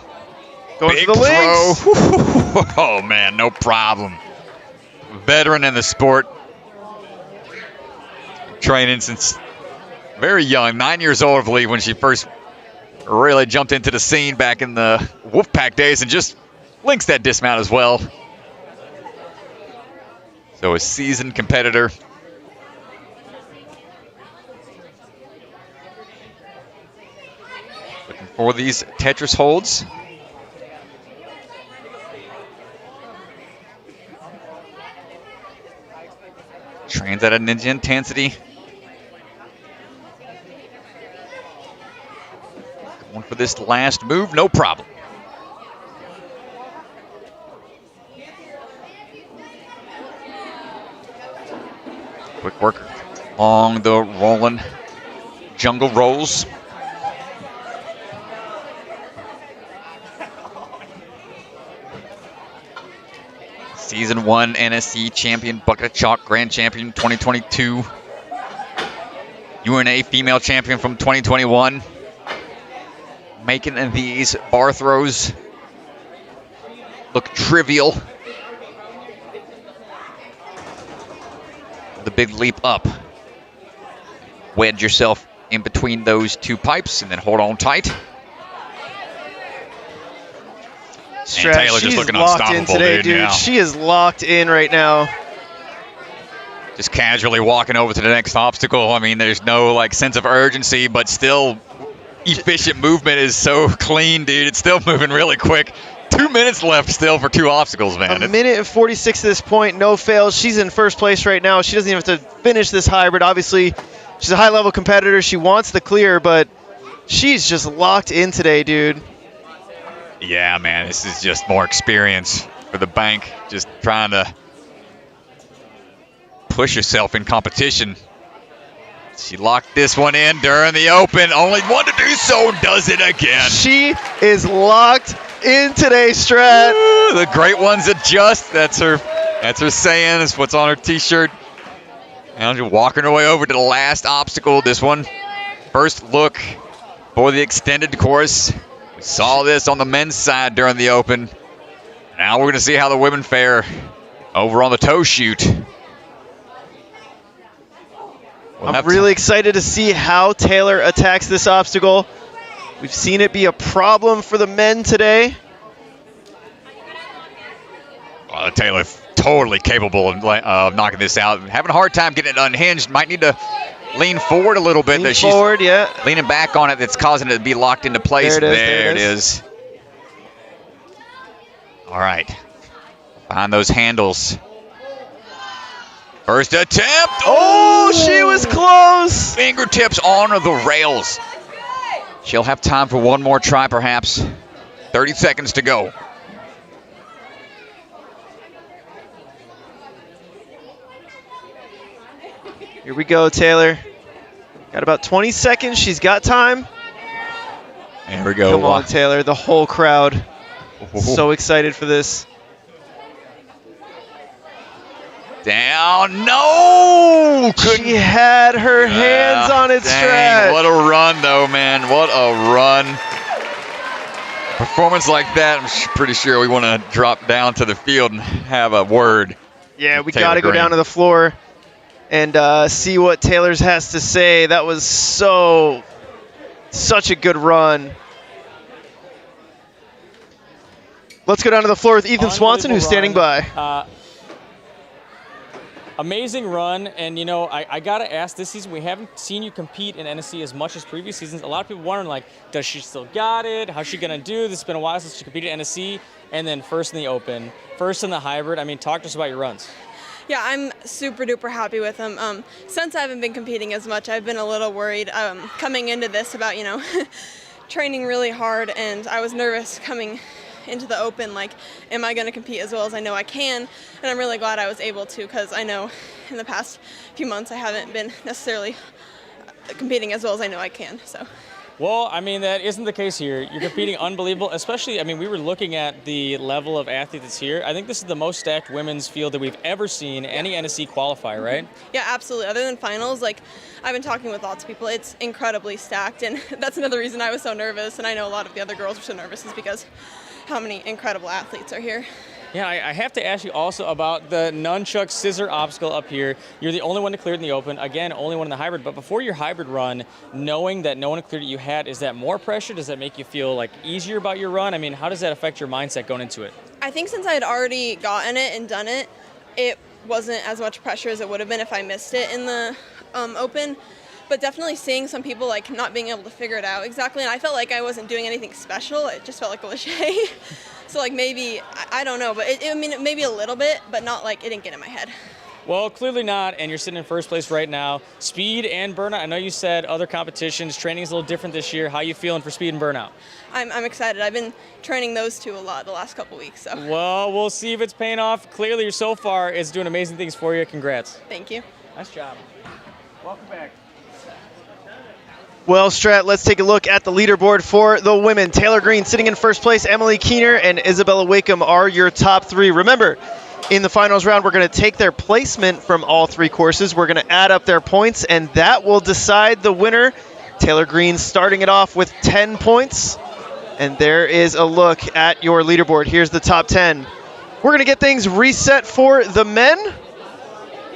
Speaker 2: Going
Speaker 1: Big
Speaker 2: for the links.
Speaker 1: Oh, man, no problem. Veteran in the sport. Training since very young, 9 years old, I believe, when she first really jumped into the scene back in the Wolfpack days, and just links that dismount as well. So a seasoned competitor. Looking for these Tetris holds. Trains at a ninja intensity. Going for this last move, no problem. Quick work along the rolling jungle rolls. Season 1 NSC champion, bucket of chalk grand champion 2022. UNA female champion from 2021. Making these bar throws look trivial. The big leap up. Wedge yourself in between those two pipes and then hold on tight. And Taylor just looking unstoppable,
Speaker 2: today, dude.
Speaker 1: Yeah.
Speaker 2: She is locked in right now.
Speaker 1: Just casually walking over to the next obstacle. I mean, there's no like sense of urgency, but still efficient movement is so clean, dude. It's still moving really quick. 2 minutes left still for 2 obstacles, man.
Speaker 2: A minute and 46 at this point, no fails. She's in first place right now. She doesn't even have to finish this hybrid. Obviously, she's a high-level competitor. She wants the clear, but she's just locked in today, dude.
Speaker 1: Yeah, man, this is just more experience for the bank. Just trying to push yourself in competition. She locked this one in during the open. Only one to do so, does it again.
Speaker 2: She is locked in today, Strat.
Speaker 1: Ooh, the great ones adjust. That's her saying. That's what's on her t-shirt. Now she's walking her way over to the last obstacle. This one, first look for the extended course. We saw this on the men's side during the open. Now we're going to see how the women fare over on the toe shoot.
Speaker 2: I'm really excited to see how Taylor attacks this obstacle. We've seen it be a problem for the men today.
Speaker 1: Taylor totally capable of knocking this out. Having a hard time getting it unhinged. Might need to lean forward a little bit.
Speaker 2: Lean forward, yeah.
Speaker 1: Leaning back on it, that's causing it to be locked into place. There it is. All right. Behind those handles. First attempt.
Speaker 2: Oh, she was close.
Speaker 1: Fingertips on the rails. She'll have time for one more try, perhaps. 30 seconds to go.
Speaker 2: Here we go, Taylor. Got about 20 seconds. She's got time.
Speaker 1: There we go.
Speaker 2: Come on, Taylor. The whole crowd so excited for this.
Speaker 1: Down. No!
Speaker 2: She had her hands on it, Strat.
Speaker 1: What a run, though, man. What a run. Performance like that, I'm pretty sure we want to drop down to the field and have a word.
Speaker 2: Yeah, we got to go down to the floor and see what Taylor's has to say. That was such a good run. Let's go down to the floor with Ethan Swanson, who's standing by.
Speaker 3: Amazing run, and you know, I gotta ask, this season we haven't seen you compete in NSC as much as previous seasons. A lot of people wondering, like, does she still got it? How's she gonna do? This has been a while since she competed in NSC, and then first in the Open, first in the hybrid. I mean, talk to us about your runs.
Speaker 4: Yeah, I'm super duper happy with them. Since I haven't been competing as much, I've been a little worried coming into this about, you know, training really hard, and I was nervous coming into the Open, like, am I going to compete as well as I know I can? And I'm really glad I was able to, because I know in the past few months I haven't been necessarily competing as well as I know I can. So.
Speaker 3: Well, I mean, that isn't the case here. You're competing unbelievable, especially, I mean, we were looking at the level of athletes that's here. I think this is the most stacked women's field that we've ever seen, any NSC qualifier, right?
Speaker 4: Yeah, absolutely. Other than finals, like, I've been talking with lots of people. It's incredibly stacked, and that's another reason I was so nervous, and I know a lot of the other girls were so nervous, is because how many incredible athletes are here.
Speaker 3: Yeah, I have to ask you also about the nunchuck scissor obstacle up here. You're the only one to clear it in the Open. Again, only one in the hybrid. But before your hybrid run, knowing that no one cleared it you had, is that more pressure? Does that make you feel like easier about your run? I mean, how does that affect your mindset going into it?
Speaker 4: I think since I had already gotten it and done it, it wasn't as much pressure as it would have been if I missed it in the Open. But definitely seeing some people like not being able to figure it out exactly, and I felt like I wasn't doing anything special. It just felt like a cliche. So like maybe, I don't know, but I mean, maybe a little bit, but not like it didn't get in my head.
Speaker 3: Well, clearly not, and you're sitting in first place right now. Speed and Burnout, I know you said other competitions, training is a little different this year. How are you feeling for Speed and Burnout?
Speaker 4: I'm excited. I've been training those two a lot the last couple weeks. So.
Speaker 3: Well, we'll see if it's paying off. Clearly, so far, it's doing amazing things for you. Congrats.
Speaker 4: Thank you.
Speaker 3: Nice job. Welcome back.
Speaker 2: Well, Strat, let's take a look at the leaderboard for the women. Taylor Green sitting in first place. Emily Keener and Isabella Wake are your top three. Remember, in the finals round, we're going to take their placement from all three courses. We're going to add up their points, and that will decide the winner. Taylor Green starting it off with 10 points. And there is a look at your leaderboard. Here's the top 10. We're going to get things reset for the men,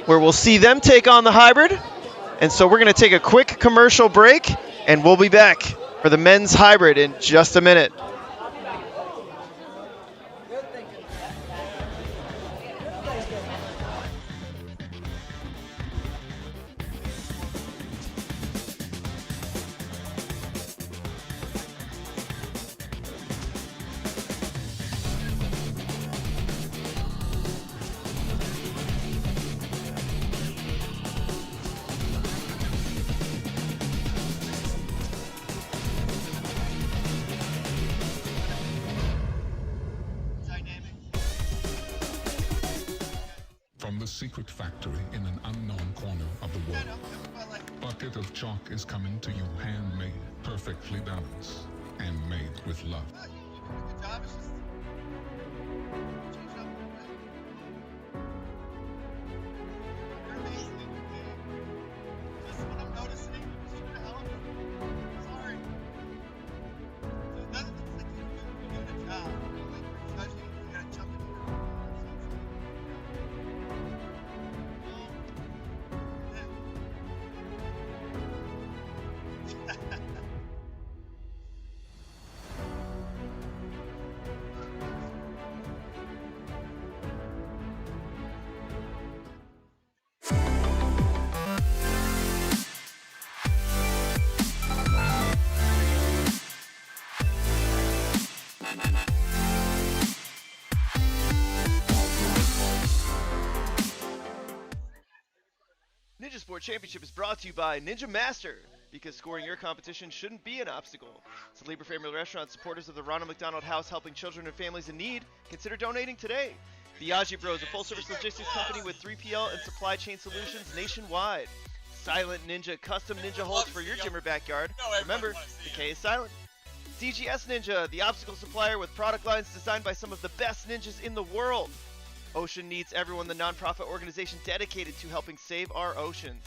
Speaker 2: where we'll see them take on the hybrid. And so we're going to take a quick commercial break, and we'll be back for the men's hybrid in just a minute.
Speaker 5: From the secret factory in an unknown corner of the world, bucket of chalk is coming to you handmade, perfectly balanced, and made with love.
Speaker 2: Ninja Sport Championship is brought to you by Ninja Master, because scoring your competition shouldn't be an obstacle. It's a Labor Family Restaurant, supporters of the Ronald McDonald House, helping children and families in need. Consider donating today. The Yaji Bros, a full-service logistics company with 3PL and supply chain solutions nationwide. silent ninja custom ninja holds for your gym or backyard. Remember, the K is silent. CGS Ninja, the obstacle supplier with product lines designed by some of the best ninjas in the world. Ocean Needs Everyone, the nonprofit organization dedicated to helping save our oceans.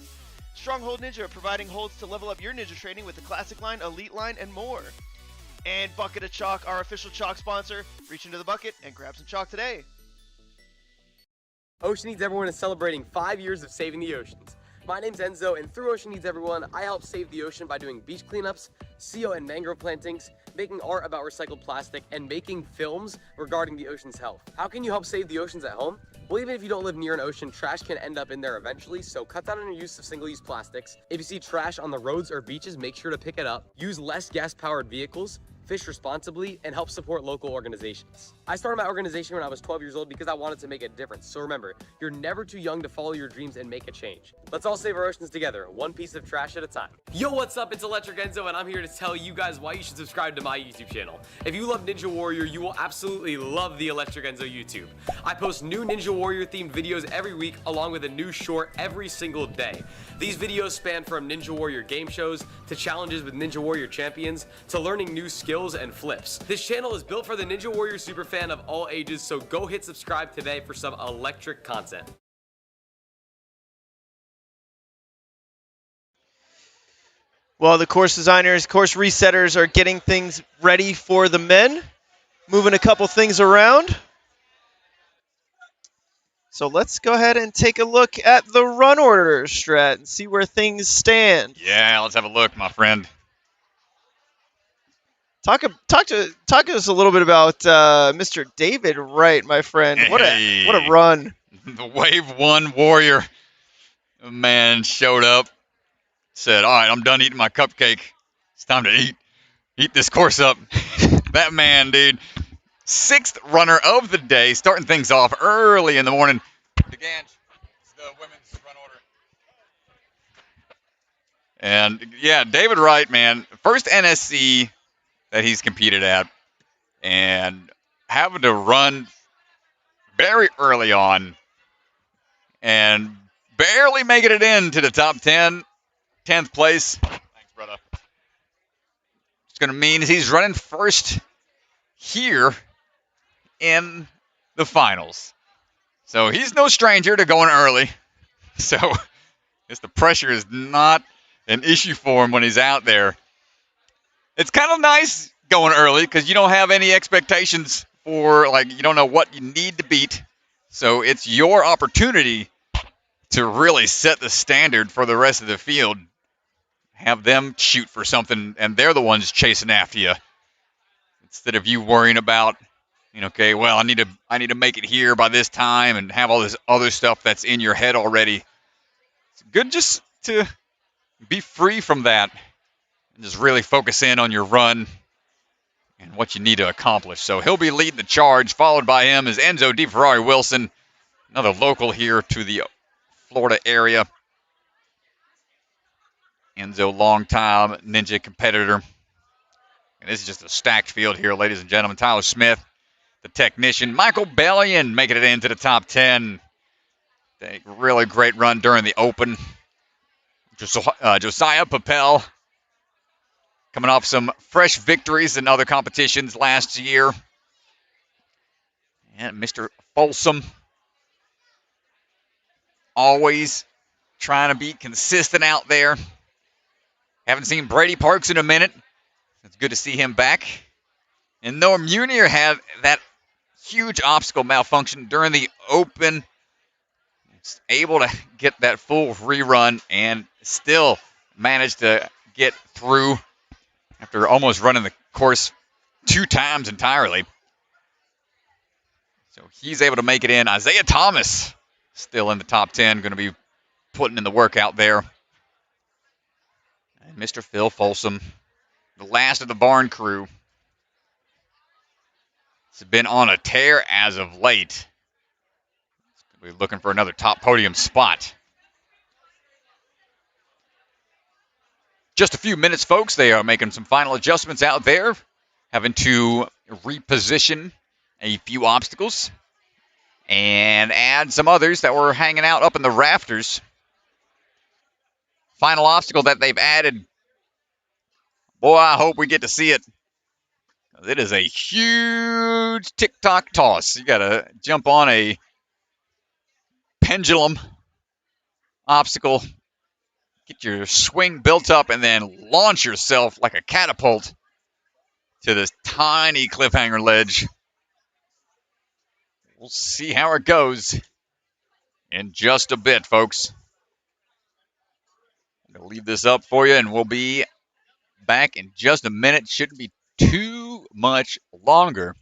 Speaker 2: Stronghold Ninja, providing holds to level up your ninja training with the Classic Line, Elite Line, and more. And Bucket of Chalk, our official chalk sponsor. Reach into the bucket and grab some chalk today.
Speaker 6: Ocean Needs Everyone is celebrating 5 years of saving the oceans. My name's Enzo, and through Ocean Needs Everyone, I help save the ocean by doing beach cleanups, seal and mangrove plantings, making art about recycled plastic, and making films regarding the ocean's health. How can you help save the oceans at home? Well, even if you don't live near an ocean, trash can end up in there eventually, so cut down on your use of single-use plastics. If you see trash on the roads or beaches, make sure to pick it up. Use less gas-powered vehicles, fish responsibly, and help support local organizations. I started my organization when I was 12 years old because I wanted to make a difference. So remember, you're never too young to follow your dreams and make a change. Let's all save our oceans together, one piece of trash at a time. Yo, what's up? It's Electric Enzo, and I'm here to tell you guys why you should subscribe to my YouTube channel. If you love Ninja Warrior, you will absolutely love the Electric Enzo YouTube. I post new Ninja Warrior themed videos every week, along with a new short every single day. These videos span from Ninja Warrior game shows, to challenges with Ninja Warrior champions, to learning new skills and flips. This channel is built for the Ninja Warrior superfan of all ages, so go hit subscribe today for some electric content.
Speaker 2: Well, the course designers, course resetters are getting things ready for the men, moving a couple things around. So let's go ahead and take a look at the run order, Strat, and see where things stand.
Speaker 1: Yeah, let's have a look, my friend.
Speaker 2: Talk to us a little bit about Mr. David Wright, my friend. What a run!
Speaker 1: The Wave 1 Warrior man showed up, said, "All right, I'm done eating my cupcake. It's time to eat this course up." That man, dude, 6th runner of the day, starting things off early in the morning. The women's run order. And yeah, David Wright, man, first NSC that he's competed at, and having to run very early on and barely making it into the top 10, 10th place. Thanks, brother. It's going to mean he's running first here in the finals. So he's no stranger to going early. So I guess the pressure is not an issue for him when he's out there. It's kind of nice going early because you don't have any expectations for, like, you don't know what you need to beat. So it's your opportunity to really set the standard for the rest of the field. Have them shoot for something, and they're the ones chasing after you. Instead of you worrying about, okay, well, I need to make it here by this time and have all this other stuff that's in your head already. It's good just to be free from that. And just really focus in on your run and what you need to accomplish. So he'll be leading the charge. Followed by him is Enzo Ferrari Wilson, another local here to the Florida area. Enzo, longtime Ninja competitor. And this is just a stacked field here, ladies and gentlemen. Tyler Smith, the technician. Michael Bellion making it into the top 10. A really great run during the Open. Josiah Pel, coming off some fresh victories in other competitions last year. And Mr. Folsom, always trying to be consistent out there. Haven't seen Brady Parks in a minute. It's good to see him back. And Noah Muner had that huge obstacle malfunction during the Open. He's able to get that full rerun and still managed to get through after almost running the course 2 times entirely. So he's able to make it in. Isaiah Thomas still in the top 10, going to be putting in the work out there. And Mr. Phil Folsom, the last of the barn crew, has been on a tear as of late. He's looking for another top podium spot. Just a few minutes, folks. They are making some final adjustments out there, having to reposition a few obstacles and add some others that were hanging out up in the rafters. final obstacle that they've added. Boy, I hope we get to see it. It is a huge TikTok toss. You got to jump on a pendulum obstacle, get your swing built up, and then launch yourself like a catapult to this tiny cliffhanger ledge. We'll see how it goes in just a bit, folks. I'm going to leave this up for you, and we'll be back in just a minute. Shouldn't be too much longer.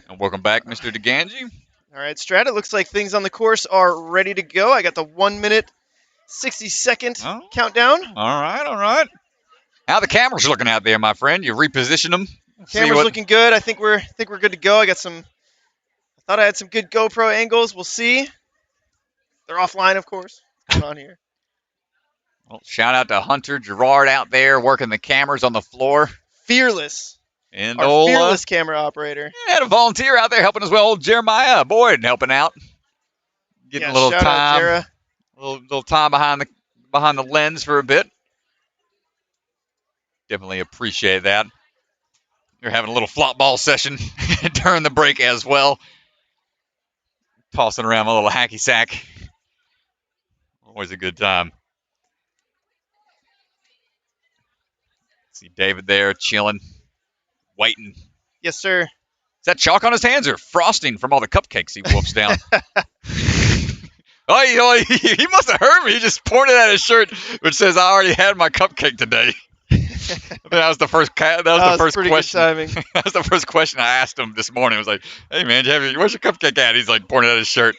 Speaker 1: And welcome back, Mr. DeGangi.
Speaker 2: All right, Strat, it looks like things on the course are ready to go. I got the 1 minute, 60-second countdown.
Speaker 1: All right. How the cameras looking out there, my friend? You reposition them?
Speaker 2: Camera's looking good. I think we're good to go. I thought I had some good GoPro angles. We'll see. They're offline, of course. What's going on here?
Speaker 1: Well, shout out to Hunter Gerard out there working the cameras on the floor.
Speaker 2: Fearless.
Speaker 1: And
Speaker 2: our fearless camera operator.
Speaker 1: Had a volunteer out there helping as well. Old Jeremiah Boyd helping out. Getting a little time. Little time behind the lens for a bit. Definitely appreciate that. You're having a little flop ball session during the break as well. Tossing around a little hacky sack. Always a good time. See David there chilling, waiting.
Speaker 2: Yes, sir.
Speaker 1: Is that chalk on his hands or frosting from all the cupcakes he wolfs down? Oh, he must have heard me. He just pointed at his shirt, which says, "I already had my cupcake today." That was the first. That was the first question.
Speaker 2: Good timing.
Speaker 1: That was the first question I asked him this morning. I was like, "Hey man, where's your cupcake at?" He's like pointing at his shirt.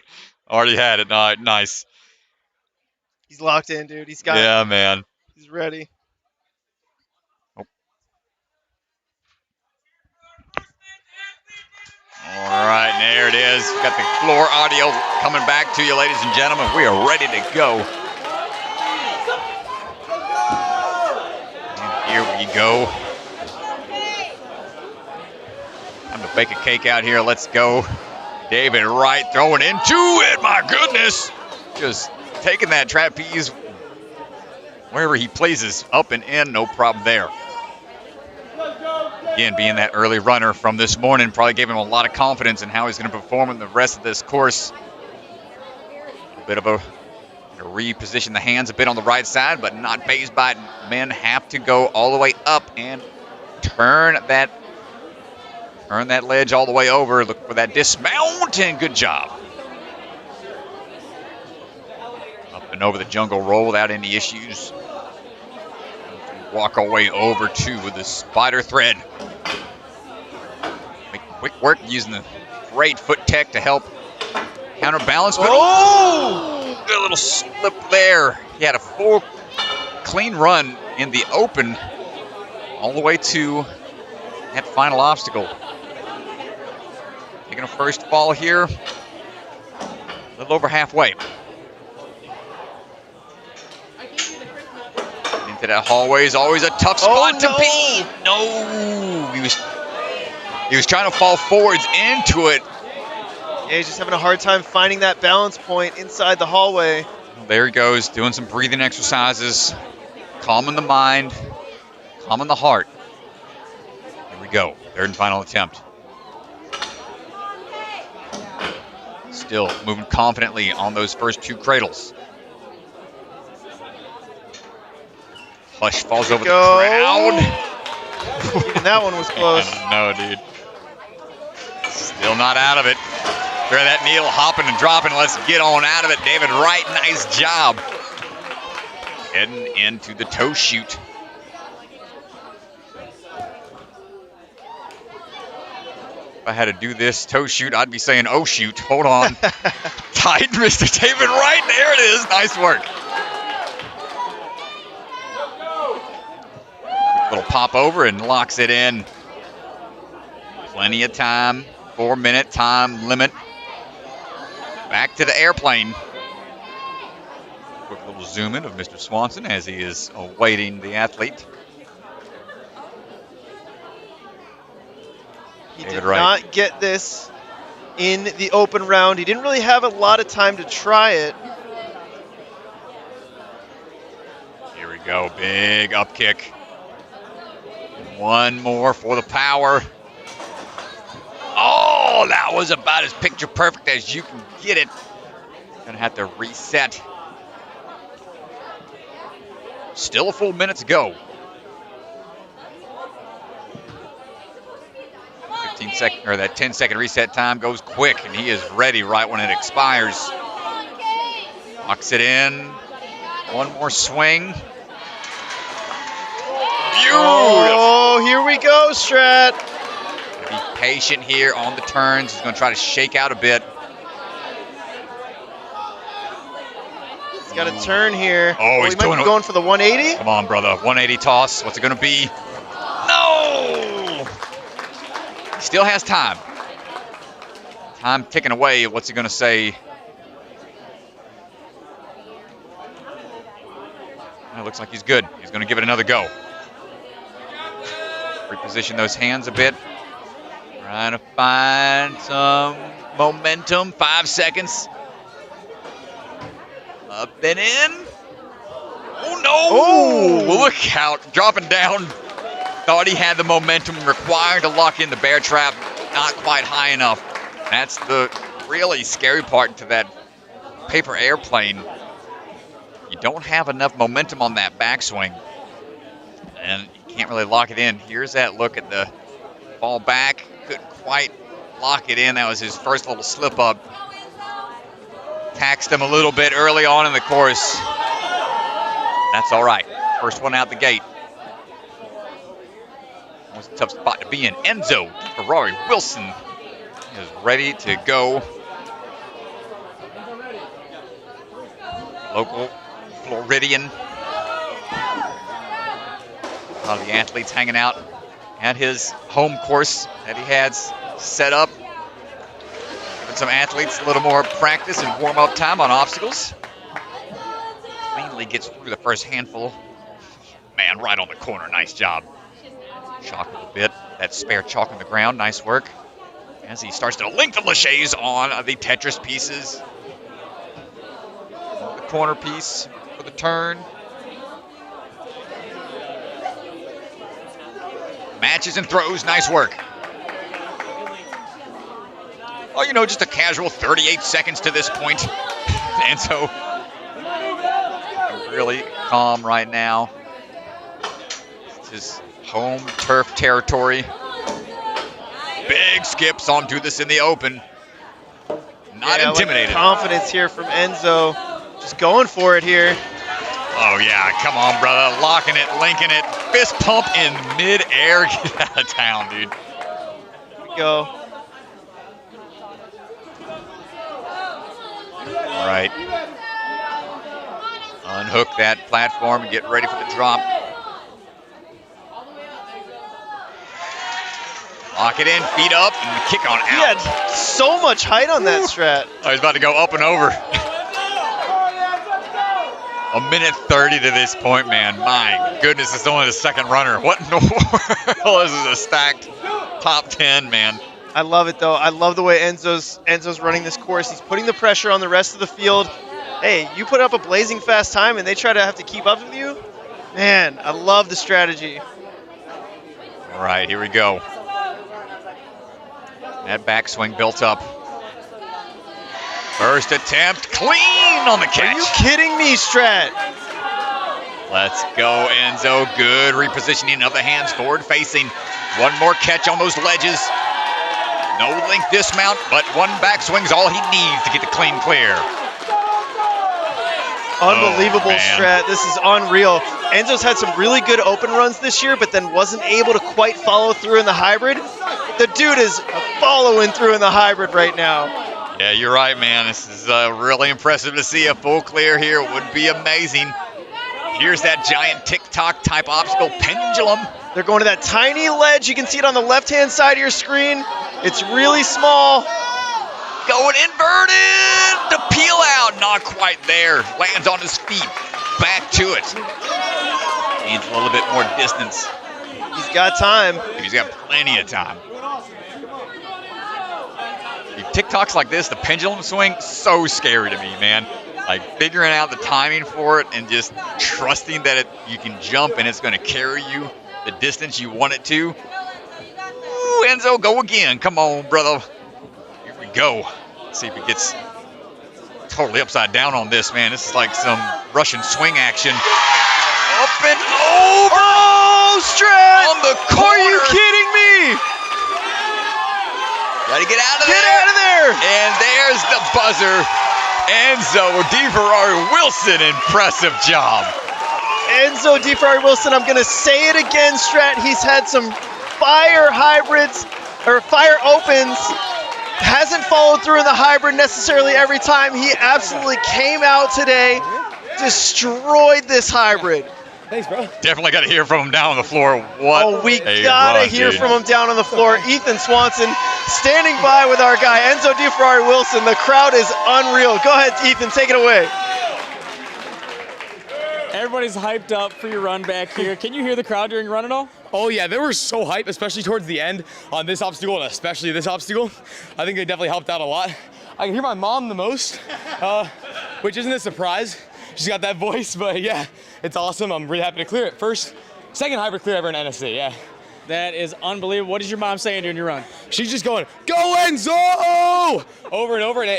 Speaker 1: Already had it. All right, nice.
Speaker 2: He's locked in, dude. He's got it.
Speaker 1: Yeah, man.
Speaker 2: He's ready.
Speaker 1: All right, and there it is. Got the floor audio coming back to you, ladies and gentlemen. We are ready to go. And here we go. Time to bake a cake out here. Let's go. David Wright throwing into it. My goodness. Just taking that trapeze wherever he pleases. Up and in, no problem there. Again, being that early runner from this morning probably gave him a lot of confidence in how he's going to perform in the rest of this course. A bit of a reposition the hands a bit on the right side, but not phased by it. Men have to go all the way up and turn that ledge all the way over. Look for that dismount, and good job. Up and over the jungle roll without any issues. Walk our way over to the spider thread. Make quick work using the great foot tech to help counterbalance. But a little slip there. He had a full clean run in the open all the way to that final obstacle. Taking a first fall here, a little over halfway. Into that hallway is always a tough spot to be. No, he was trying to fall forwards into it.
Speaker 2: Yeah, he's just having a hard time finding that balance point inside the hallway.
Speaker 1: Well, there he goes, doing some breathing exercises, calming the mind, calming the heart. Here we go, third and final attempt. Still moving confidently on those first two cradles. Hush falls over the crowd.
Speaker 2: Even that one was close.
Speaker 1: No, dude. Still not out of it. Throw that kneel hopping and dropping. Let's get on out of it. David Wright, nice job. Heading into the toe shoot. If I had to do this toe shoot, I'd be saying, oh shoot. Hold on. Tight, Mr. David Wright. There it is. Nice work. Little pop over and locks it in. Plenty of time. 4-minute time limit. Back to the airplane. Quick little zoom in of Mr. Swanson as he is awaiting the athlete.
Speaker 2: He did not get this in the open round. He didn't really have a lot of time to try it.
Speaker 1: Here we go, big up kick. One more for the power. Oh, that was about as picture perfect as you can get it. Gonna have to reset. Still a full minute to go. that 10-second reset time goes quick, and he is ready right when it expires. Locks it in. One more swing. Beautiful.
Speaker 2: Oh, here we go, Strat.
Speaker 1: Be patient here on the turns. He's going to try to shake out a bit.
Speaker 2: He's got a turn here.
Speaker 1: Oh, he's
Speaker 2: he might be going for the 180.
Speaker 1: Come on, brother. 180 toss. What's it going to be? No! He still has time. Time ticking away. What's he going to say? It looks like he's good. He's going to give it another go. Reposition those hands a bit. Trying to find some momentum. 5 seconds. Up and in. Oh, no. Oh, look out. Dropping down. Thought he had the momentum required to lock in the bear trap. Not quite high enough. That's the really scary part to that paper airplane. You don't have enough momentum on that backswing, and you can't really lock it in. Here's that look at the ball back. Couldn't quite lock it in. That was his first little slip up. Taxed him a little bit early on in the course. That's all right. First one out the gate. That was a tough spot to be in. Enzo Ferrari Wilson is ready to go. Local Floridian. A lot of the athletes hanging out at his home course that he had set up. Giving some athletes a little more practice and warm-up time on obstacles. Cleanly gets through the first handful. Man, right on the corner. Nice job. Chalk a bit. That spare chalk on the ground. Nice work. As he starts to link the laches on the Tetris pieces. The corner piece for the turn. Matches and throws. Nice work. Oh, you know, just a casual 38 seconds to this point. And so, really calm right now. It's his home turf territory. Big skips onto this in the open. Not intimidated.
Speaker 2: Like confidence here from Enzo. Just going for it here.
Speaker 1: Oh, yeah. Come on, brother. Locking it, linking it. Fist pump in midair. Get out of town, dude.
Speaker 2: Here we go.
Speaker 1: All right. Unhook that platform and get ready for the drop. Lock it in, feet up, and the kick on out.
Speaker 2: He had so much height on that strat.
Speaker 1: Oh, he's about to go up and over. A minute 30 to this point, man. My goodness, it's only the second runner. What in the world? This is a stacked top 10, man.
Speaker 2: I love it, though. I love the way Enzo's running this course. He's putting the pressure on the rest of the field. Hey, you put up a blazing fast time, and they try to have to keep up with you? Man, I love the strategy.
Speaker 1: All right, here we go. That backswing built up. First attempt, clean on the catch.
Speaker 2: Are you kidding me, Strat?
Speaker 1: Let's go, Enzo. Good repositioning of the hands forward facing. One more catch on those ledges. No link dismount, but one backswing's all he needs to get the clean clear.
Speaker 2: Unbelievable, Strat. This is unreal. Enzo's had some really good open runs this year, but then wasn't able to quite follow through in the hybrid. The dude is following through in the hybrid right now.
Speaker 1: Yeah, you're right, man. This is really impressive to see a full clear here. It would be amazing. Here's that giant TikTok type obstacle pendulum.
Speaker 2: They're going to that tiny ledge. You can see it on the left-hand side of your screen. It's really small.
Speaker 1: Going inverted to peel out. Not quite there. Lands on his feet. Back to it. Needs a little bit more distance.
Speaker 2: He's got time.
Speaker 1: He's got plenty of time. TikToks like this, the pendulum swing, so scary to me, man. Like figuring out the timing for it and just trusting that you can jump and it's going to carry you the distance you want it to. Ooh, Enzo, go again. Come on, brother. Here we go. Let's see if he gets totally upside down on this, man. This is like some Russian swing action. Up and over.
Speaker 2: Oh, Strat!
Speaker 1: On the corner.
Speaker 2: Are you kidding me?
Speaker 1: Gotta get out of
Speaker 2: Get
Speaker 1: there.
Speaker 2: out of there.
Speaker 1: And there's the buzzer. Enzo Ferrari Wilson, impressive job.
Speaker 2: Enzo Ferrari Wilson, I'm going to say it again, Strat. He's had some fire hybrids, or fire opens. Hasn't followed through in the hybrid necessarily every time. He absolutely came out today, destroyed this hybrid.
Speaker 6: Thanks, bro.
Speaker 1: Definitely got to hear from him down on the floor. What
Speaker 2: We
Speaker 1: a
Speaker 2: gotta
Speaker 1: run,
Speaker 2: hear
Speaker 1: dude.
Speaker 2: from him down on the floor. Ethan Swanson standing by with our guy, Enzo Ferrari Wilson. The crowd is unreal. Go ahead, Ethan, take it away.
Speaker 3: Everybody's hyped up for your run back here. Can you hear the crowd during your run at all?
Speaker 6: Oh yeah, they were so hyped, especially towards the end on this obstacle and especially this obstacle. I think they definitely helped out a lot. I can hear my mom the most, which isn't a surprise. She's got that voice, but yeah, it's awesome. I'm really happy to clear it. Second hybrid clear ever in NSC, yeah.
Speaker 3: That is unbelievable. What is your mom saying during your run?
Speaker 6: She's just going, go Enzo! Over and over, and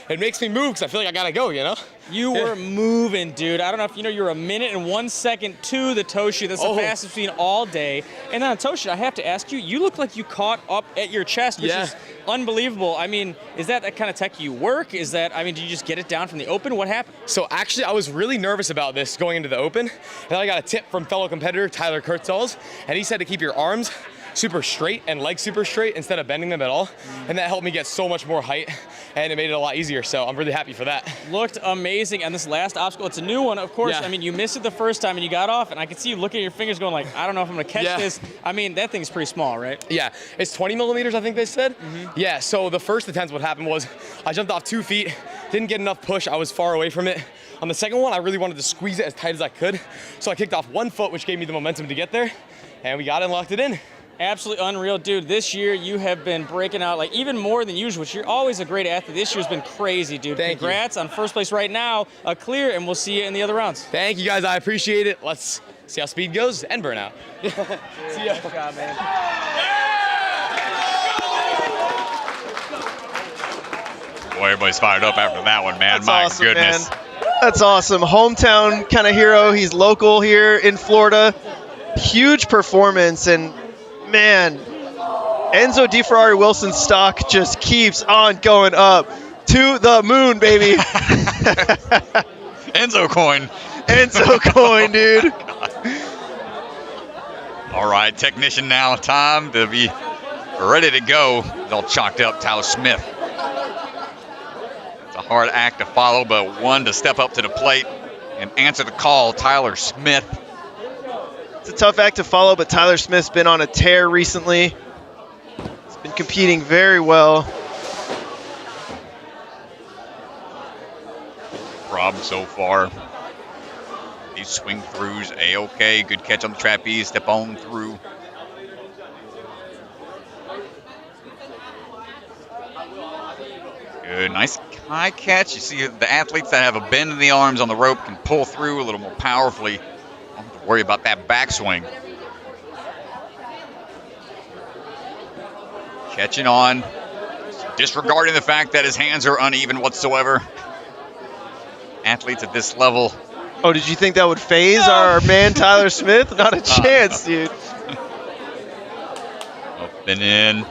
Speaker 6: it makes me move because I feel like I gotta go, you know?
Speaker 3: You were moving, dude. I don't know if you know, you're a minute and 1 second to the toe shoot. That's the fastest we've seen all day. And on a toe shoot, I have to ask you, you look like you caught up at your chest, which is unbelievable. I mean, is that the kind of tech you work? Is that, I mean, did you just get it down from the open? What happened?
Speaker 6: So actually, I was really nervous about this going into the open. And then I got a tip from fellow competitor, Tyler Kurtzels, and he said to keep your arms super straight and legs super straight instead of bending them at all. And that helped me get so much more height, and it made it a lot easier. So I'm really happy for that.
Speaker 3: Looked amazing. And this last obstacle, it's a new one, of course.
Speaker 6: Yeah.
Speaker 3: I mean, you missed it the first time and you got off, and I could see you looking at your fingers going like, I don't know if I'm gonna catch this. I mean, that thing's pretty small, right?
Speaker 6: Yeah, it's 20 millimeters, I think they said. Yeah, so the first attempt, what happened was I jumped off 2 feet, didn't get enough push, I was far away from it. On the second one, I really wanted to squeeze it as tight as I could. So I kicked off 1 foot, which gave me the momentum to get there, and we got it and locked it in.
Speaker 3: Absolutely unreal, dude. This year you have been breaking out like even more than usual, which you're always a great athlete. This year's been crazy, dude.
Speaker 6: Thank you.
Speaker 3: Congrats on first place right now, a clear, and we'll see you in the other rounds.
Speaker 6: Thank you guys, I appreciate it. Let's see how speed goes and burnout. See ya.
Speaker 3: Good job, man.
Speaker 1: Boy, everybody's fired up after that one, man.
Speaker 2: That's
Speaker 1: My
Speaker 2: awesome,
Speaker 1: goodness.
Speaker 2: man. That's awesome. Hometown kind of hero. He's local here in Florida. Huge performance, and man, Enzo Ferrari Wilson's stock just keeps on going up to the moon, baby.
Speaker 1: Enzo coin.
Speaker 2: Enzo coin, dude.
Speaker 1: All right, technician now. Time to be ready to go. It's all chalked up. Tyler Smith. It's a hard act to follow, but one to step up to the plate and answer the call. Tyler Smith.
Speaker 2: It's a tough act to follow, but Tyler Smith's been on a tear recently. He's been competing very well.
Speaker 1: Problem so far. These swing throughs, A-okay. Good catch on the trapeze. Step on through. Good, nice high catch. You see the athletes that have a bend in the arms on the rope can pull through a little more powerfully. Don't have to worry about that backswing. Catching on. Disregarding the fact that his hands are uneven whatsoever. Athletes at this level.
Speaker 2: Oh, did you think that would phase our man Tyler Smith? Not a chance, dude.
Speaker 1: Up and in.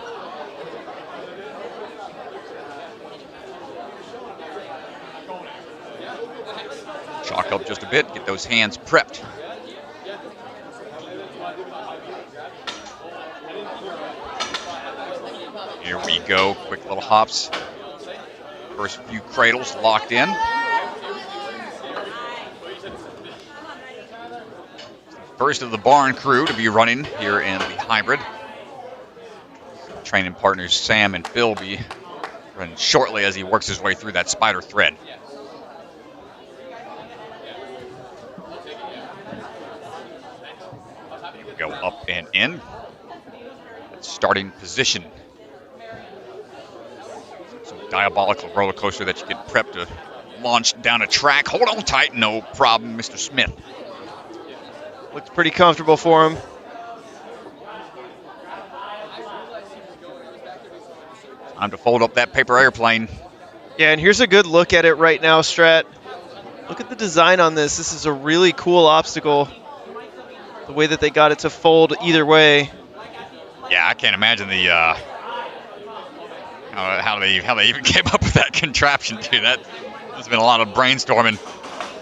Speaker 1: Chalk up just a bit, get those hands prepped. Here we go, quick little hops. First few cradles locked in. First of the barn crew to be running here in the hybrid. Training partners Sam and Phil will be running shortly as he works his way through that spider thread. Go up and in. That's starting position. diabolical roller coaster that you get prepped to launch down a track. Hold on tight, no problem, Mr. Smith.
Speaker 2: Looked pretty comfortable for him.
Speaker 1: Time to fold up that paper airplane.
Speaker 2: Yeah, and here's a good look at it right now, Strat. Look at the design on this. This is a really cool obstacle. The way that they got it to fold either way.
Speaker 1: Yeah, I can't imagine the how they even came up with that contraption, dude. There's been a lot of brainstorming.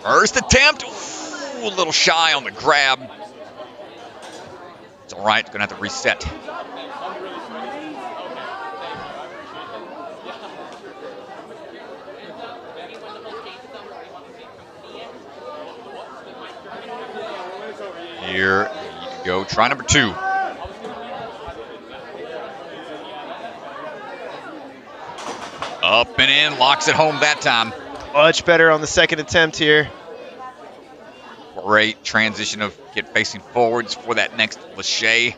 Speaker 1: First attempt, ooh, a little shy on the grab. It's all right, gonna have to reset. Here you go, try number 2. Up and in, locks it home that time.
Speaker 2: Much better on the second attempt here.
Speaker 1: Great transition of get facing forwards for that next lache.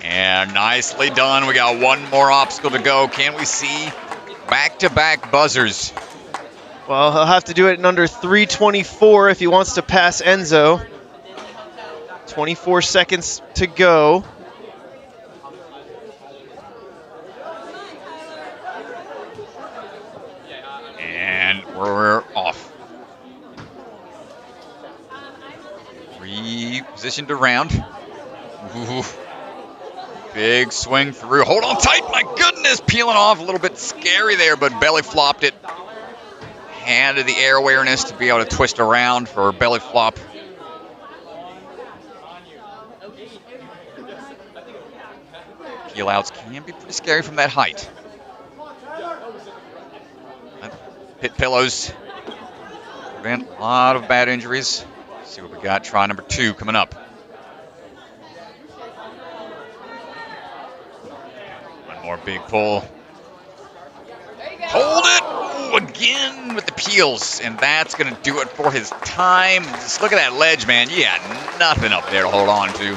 Speaker 1: And nicely done. We got one more obstacle to go. Can we see back-to-back buzzers?
Speaker 2: Well, he'll have to do it in under 3:24 if he wants to pass Enzo. 24 seconds to go.
Speaker 1: And we're off. Repositioned around. Ooh. Big swing through. Hold on tight. My goodness. Peeling off. A little bit scary there, but belly flopped it. Handed the air awareness to be able to twist around for belly flop. Peel outs can be pretty scary from that height. Pit pillows prevent a lot of bad injuries. Let's see what we got. Try number 2 coming up. One more big pull. Hold it! Ooh, again with the peels, and that's going to do it for his time. Just look at that ledge, man. You got nothing up there to hold on to.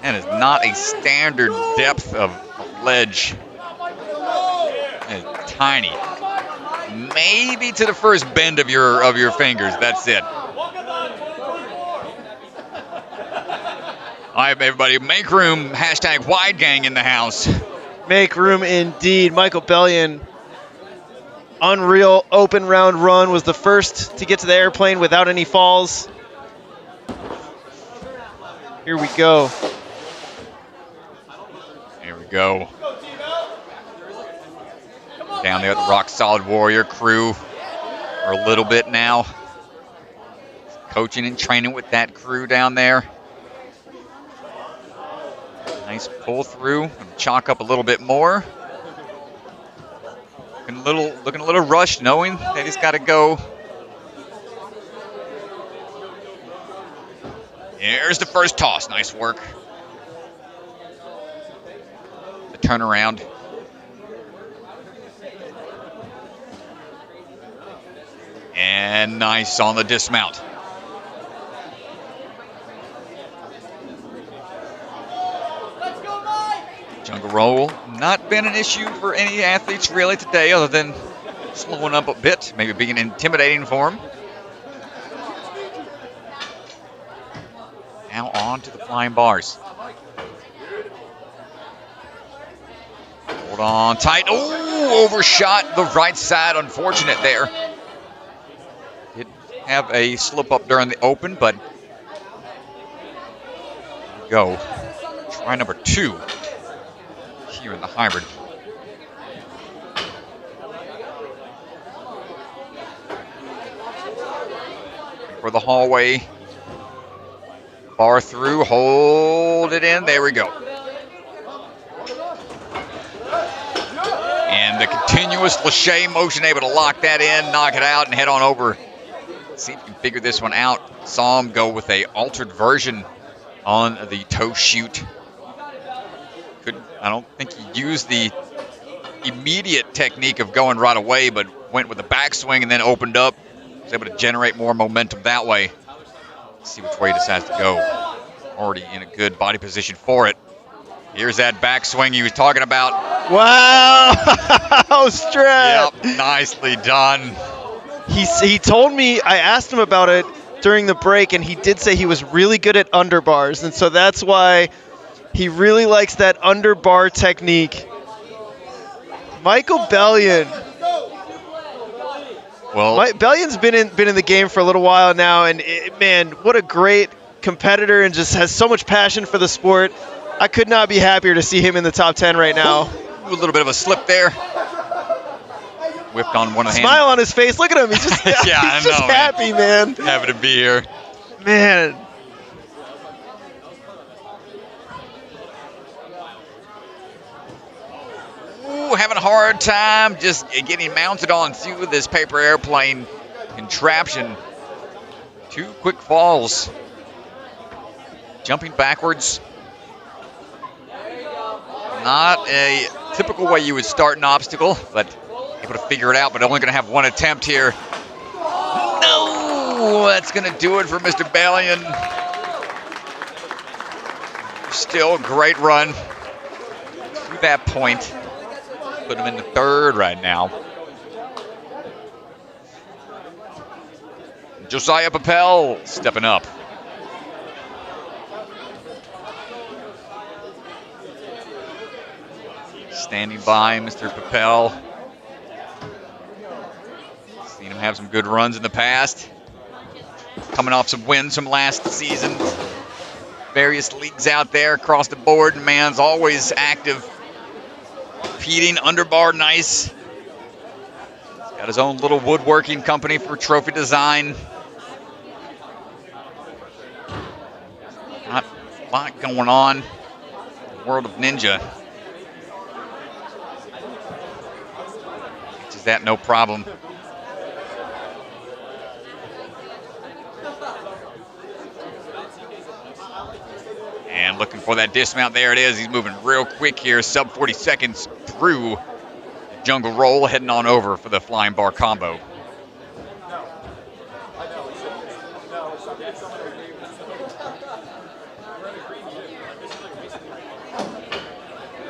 Speaker 1: That is not a standard depth of ledge. That is tiny. Maybe to the first bend of your fingers. That's it. All right, everybody, make room. Hashtag wide gang in the house.
Speaker 2: Make room indeed. Michael Bellion, unreal open round run, was the first to get to the airplane without any falls. Here we go.
Speaker 1: Here we go. Down there at the Rock Solid Warrior crew for a little bit now. Coaching and training with that crew down there. Nice pull through. Chalk up a little bit more. Looking a little rushed, knowing that he's got to go. Here's the first toss. Nice work. The turnaround. And nice on the dismount. Jungle roll, not been an issue for any athletes really today, other than slowing up a bit, maybe being intimidating for them. Now on to the flying bars. Hold on tight. Oh, overshot the right side. Unfortunate there. Did have a slip up during the open, but go. Try number 2. Here in the hybrid. For the hallway. Bar through, hold it in, there we go. And the continuous lache motion, able to lock that in, knock it out, and head on over. See if you can figure this one out. Saw him go with a altered version on the toe shoot. I don't think he used the immediate technique of going right away, but went with a backswing and then opened up. Was able to generate more momentum that way. Let's see which way he decides to go. Already in a good body position for it. Here's that backswing he was talking about.
Speaker 2: Wow, Strap.
Speaker 1: Yep, nicely done.
Speaker 2: He told me, I asked him about it during the break, and he did say he was really good at underbars, and so that's why he really likes that underbar technique. Michael Bellion.
Speaker 1: Well,
Speaker 2: Bellion's been in the game for a little while now, and man, what a great competitor, and just has so much passion for the sport. I could not be happier to see him in the top 10 right now.
Speaker 1: a little bit of a slip there. Whipped on one of the
Speaker 2: Smile on his face. Look at him. He's just,
Speaker 1: yeah,
Speaker 2: he's just happy, man.
Speaker 1: Happy to be here.
Speaker 2: Man.
Speaker 1: Ooh, having a hard time just getting mounted on through this paper airplane contraption. 2 quick falls. Jumping backwards. Not a typical way you would start an obstacle, but able to figure it out, but only going to have 1 attempt here. No! That's going to do it for Mr. Bellion. Still a great run to that point. Put him in the 3rd right now. Josiah Pel stepping up. Standing by Mr. Pel. Seen him have some good runs in the past. Coming off some wins from last season. Various leagues out there across the board. Man's always active. Competing, underbar nice. He's got his own little woodworking company for trophy design. Not a lot going on in the world of Ninja. Is that no problem? And looking for that dismount. There it is. He's moving real quick here. Sub 40 seconds through the jungle roll, heading on over for the flying bar combo.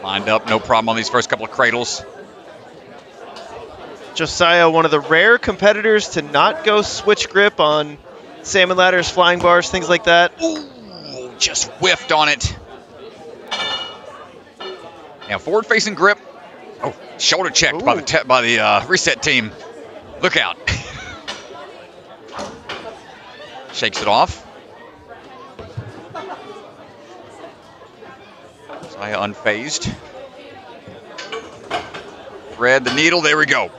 Speaker 1: Lined up, no problem on these first couple of cradles.
Speaker 2: Josiah, one of the rare competitors to not go switch grip on salmon ladders, flying bars, things like that.
Speaker 1: Ooh, just whiffed on it. Now forward-facing grip. Oh, shoulder checked by the reset team. Look out. Shakes it off. Josiah unfazed. Thread the needle. There we go.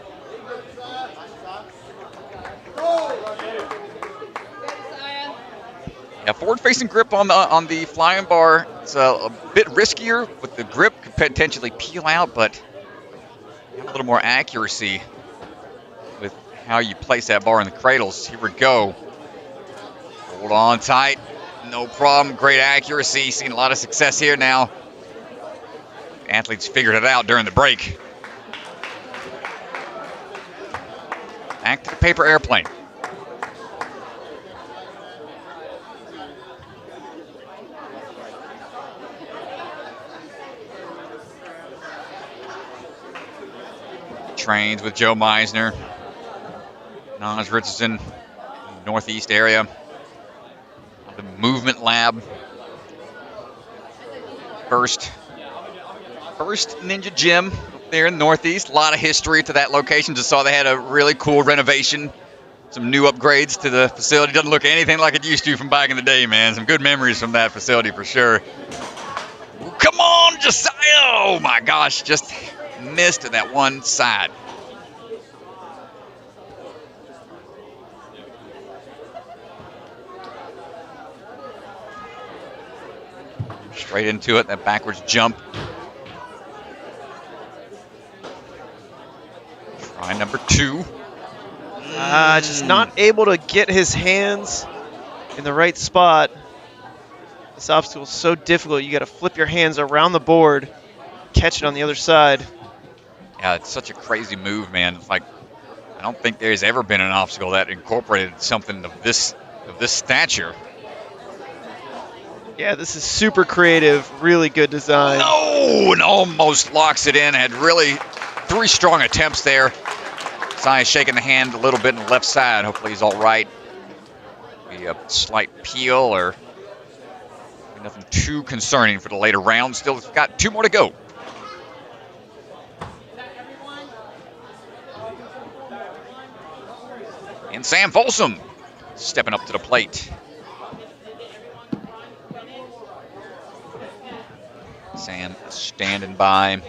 Speaker 1: Yeah, forward-facing grip on the flying bar. It's a bit riskier with the grip, could potentially peel out, but you have a little more accuracy with how you place that bar in the cradles. Here we go. Hold on tight. No problem. Great accuracy. Seeing a lot of success here now. Athletes figured it out during the break. Back to the paper airplane. Trains with Joe Meisner, Naj Richardson, Northeast area, the Movement Lab. First Ninja Gym there in the Northeast. A lot of history to that location. Just saw they had a really cool renovation, some new upgrades to the facility. Doesn't look anything like it used to from back in the day, man. Some good memories from that facility for sure. Come on, Josiah! Oh my gosh, just missed that one side. Straight into it, that backwards jump. Try number 2.
Speaker 2: Just not able to get his hands in the right spot. This obstacle is so difficult. You got to flip your hands around the board, catch it on the other side.
Speaker 1: Yeah, it's such a crazy move, man. It's like, I don't think there's ever been an obstacle that incorporated something of this stature.
Speaker 2: Yeah, this is super creative, really good design.
Speaker 1: No, and almost locks it in. Had really 3 strong attempts there. Josiah shaking the hand a little bit on the left side. Hopefully he's all right. Be a slight peel or nothing too concerning for the later round. Still got 2 more to go. And Sam Folsom stepping up to the plate. Sam standing by.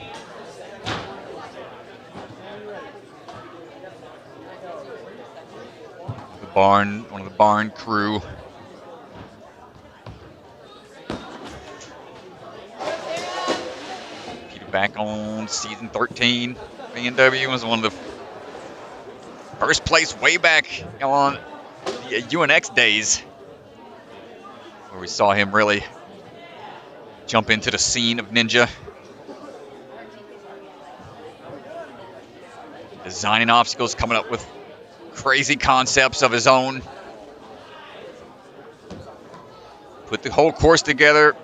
Speaker 1: One of the barn crew. Peter back on season 13. B&W was one of the first place way back on the UNX days, where we saw him really jump into the scene of Ninja. Designing obstacles, coming up with crazy concepts of his own. Put the whole course together.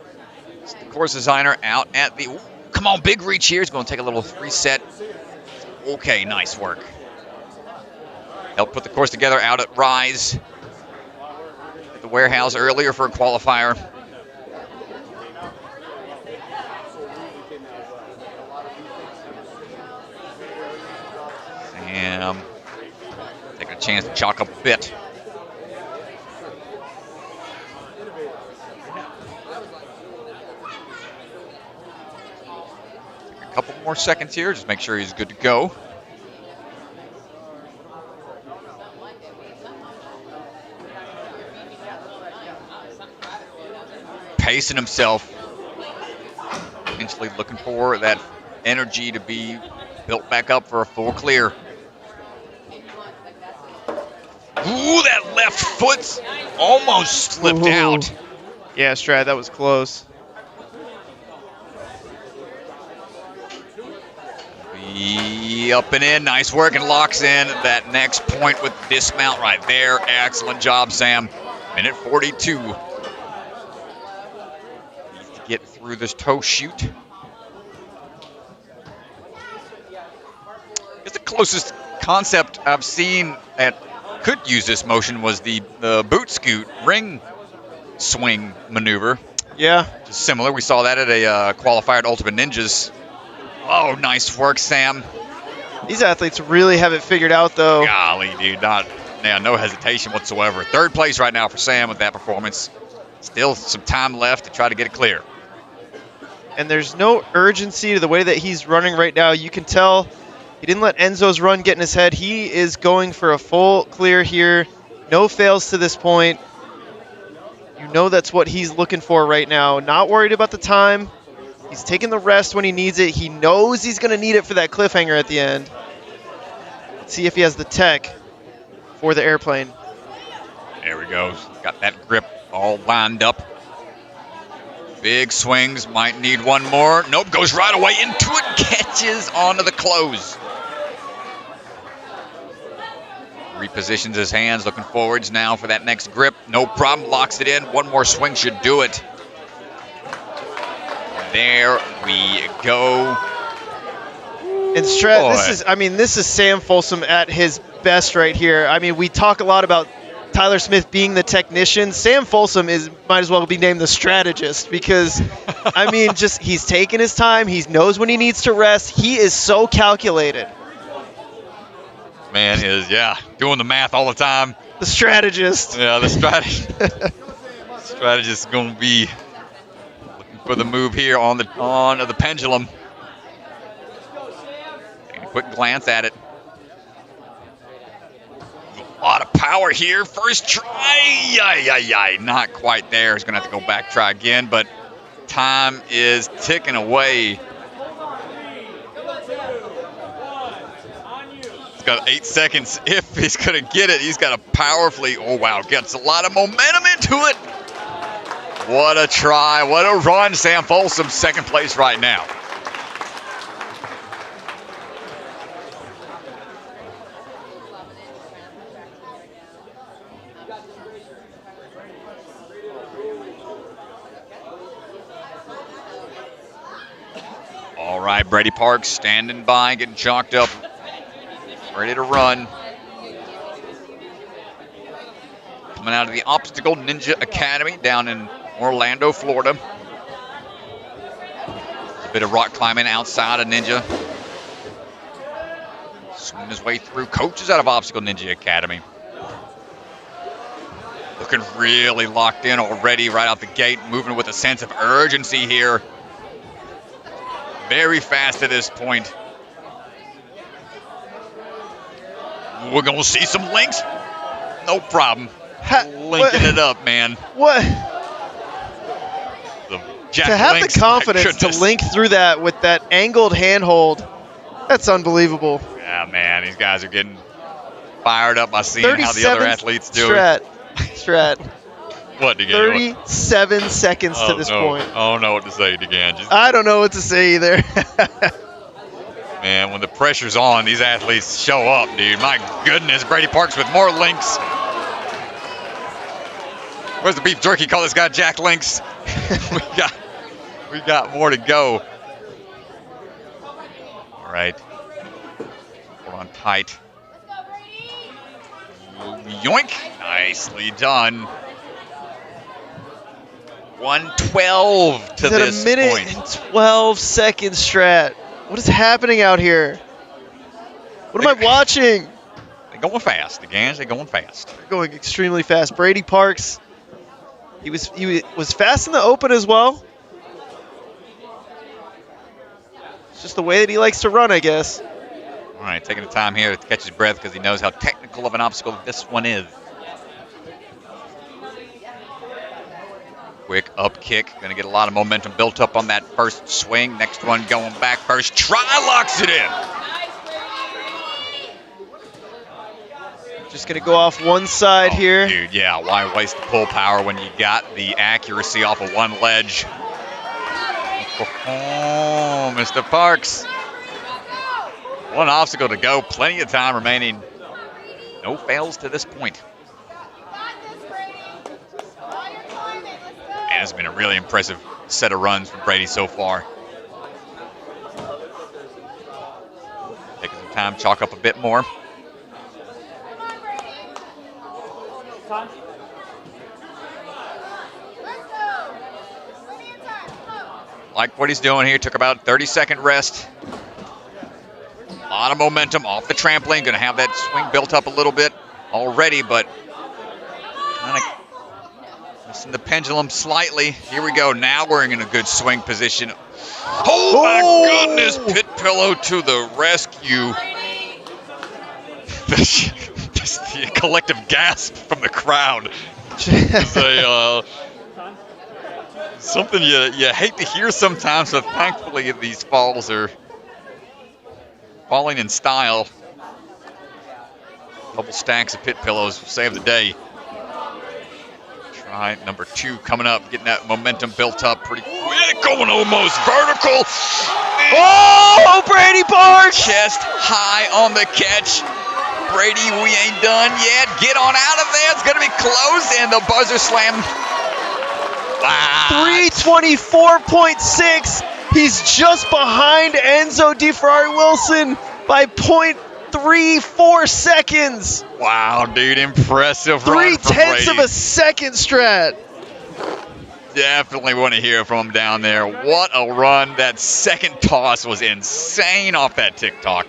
Speaker 1: It's the course designer out at the, ooh, come on, big reach here. He's going to take a little reset. Okay, nice work. Helped put the course together out at Rise. At the warehouse earlier for a qualifier. Sam taking a chance to chalk up a bit. A couple more seconds here, just make sure he's good to go. Pacing himself, potentially looking for that energy to be built back up for a full clear. Ooh, that left foot almost slipped out.
Speaker 2: Yeah, Strat, that was close.
Speaker 1: Up and in, nice work, and locks in that next point with dismount right there. Excellent job, Sam. Minute 42. Needs to get through this toe shoot. It's the closest concept I've seen that could use this motion was the boot scoot ring swing maneuver.
Speaker 2: Yeah.
Speaker 1: Just similar. We saw that at a qualifier at Ultimate Ninjas. Oh, nice work, Sam.
Speaker 2: These athletes really have it figured out, though.
Speaker 1: Golly, dude, no hesitation whatsoever. 3rd place right now for Sam with that performance. Still some time left to try to get it clear.
Speaker 2: And there's no urgency to the way that he's running right now. You can tell he didn't let Enzo's run get in his head. He is going for a full clear here. No fails to this point. You know that's what he's looking for right now. Not worried about the time. He's taking the rest when he needs it. He knows he's going to need it for that cliffhanger at the end. Let's see if he has the tech for the airplane.
Speaker 1: There we go. Got that grip all lined up. Big swings. Might need one more. Nope, goes right away into it. Catches onto the close. Repositions his hands, looking forwards now for that next grip. No problem, locks it in. One more swing should do it. There we go.
Speaker 2: And Strat, this is Sam Folsom at his best right here. I mean, we talk a lot about Tyler Smith being the technician. Sam Folsom might as well be named the strategist because, he's taking his time. He knows when he needs to rest. He is so calculated.
Speaker 1: Man is, doing the math all the time.
Speaker 2: The strategist.
Speaker 1: Yeah, the strategist. Strategist is going to be looking for the move here on the pendulum. Taking a quick glance at it. A lot of power here. First try. Not quite there. He's going to have to go back, try again, but time is ticking away. He's got 8 seconds. If he's going to get it, he's got to powerfully, gets a lot of momentum into it. What a try. What a run. Sam Folsom, 2nd place right now. All right, Brady Parks standing by, getting chalked up, ready to run. Coming out of the Obstacle Ninja Academy down in Orlando, Florida. A bit of rock climbing outside of Ninja. Swinging his way through. Coaches out of Obstacle Ninja Academy. Looking really locked in already right out the gate, moving with a sense of urgency here. Very fast at this point. We're going to see some links. No problem. Linking it up, man.
Speaker 2: What?
Speaker 1: Jack
Speaker 2: to have
Speaker 1: links,
Speaker 2: the confidence to link through that with that angled handhold, that's unbelievable.
Speaker 1: Yeah, man, these guys are getting fired up by seeing how the other athletes do it.
Speaker 2: Strat.
Speaker 1: What, DeGan?
Speaker 2: 37 seconds to this point.
Speaker 1: I don't know what to say, DeGan.
Speaker 2: I don't know what to say either.
Speaker 1: Man, when the pressure's on, these athletes show up, dude. My goodness, Brady Parks with more links. Where's the beef jerky? Call this guy Jack Links. we got more to go. All right. Hold on tight. Yoink. Nicely done. 1:12 to this point.
Speaker 2: 1 minute and 12 seconds, Strat. What is happening out here? What am I watching?
Speaker 1: They're going fast. The Gans, they're going fast.
Speaker 2: They're going extremely fast. Brady Parks, he was fast in the open as well. It's just the way that he likes to run, I guess.
Speaker 1: All right, taking the time here to catch his breath because he knows how technical of an obstacle this one is. Quick up kick. Going to get a lot of momentum built up on that first swing. Next one going back. First try, locks it in.
Speaker 2: Just going to go off one side here.
Speaker 1: Dude, yeah, why waste the pull power when you got the accuracy off of one ledge? Oh, Mr. Parks. One obstacle to go. Plenty of time remaining. No fails to this point. Man, it's been a really impressive set of runs from Brady so far. Taking some time, chalk up a bit more. Like what he's doing here. Took about a 30-second rest. A lot of momentum off the trampoline. Going to have that swing built up a little bit already, but kind of missing the pendulum slightly. Here we go. Now we're in a good swing position. Oh, my goodness. Pit pillow to the rescue. The collective gasp from the crowd. Something you hate to hear sometimes, but thankfully these falls are falling in style. Couple stacks of pit pillows will save the day. Try number 2 coming up, getting that momentum built up pretty quick, going almost vertical.
Speaker 2: Oh, Brady Parks!
Speaker 1: Chest high on the catch. Brady, we ain't done yet. Get on out of there. It's going to be close, and the buzzer slam.
Speaker 2: 324.6. He's just behind Enzo Ferrari Wilson by 0.34 seconds.
Speaker 1: Wow, dude, impressive run from Brady.
Speaker 2: 0.3 of a second, Strat.
Speaker 1: Definitely want to hear from him down there. What a run. That second toss was insane off that TikTok.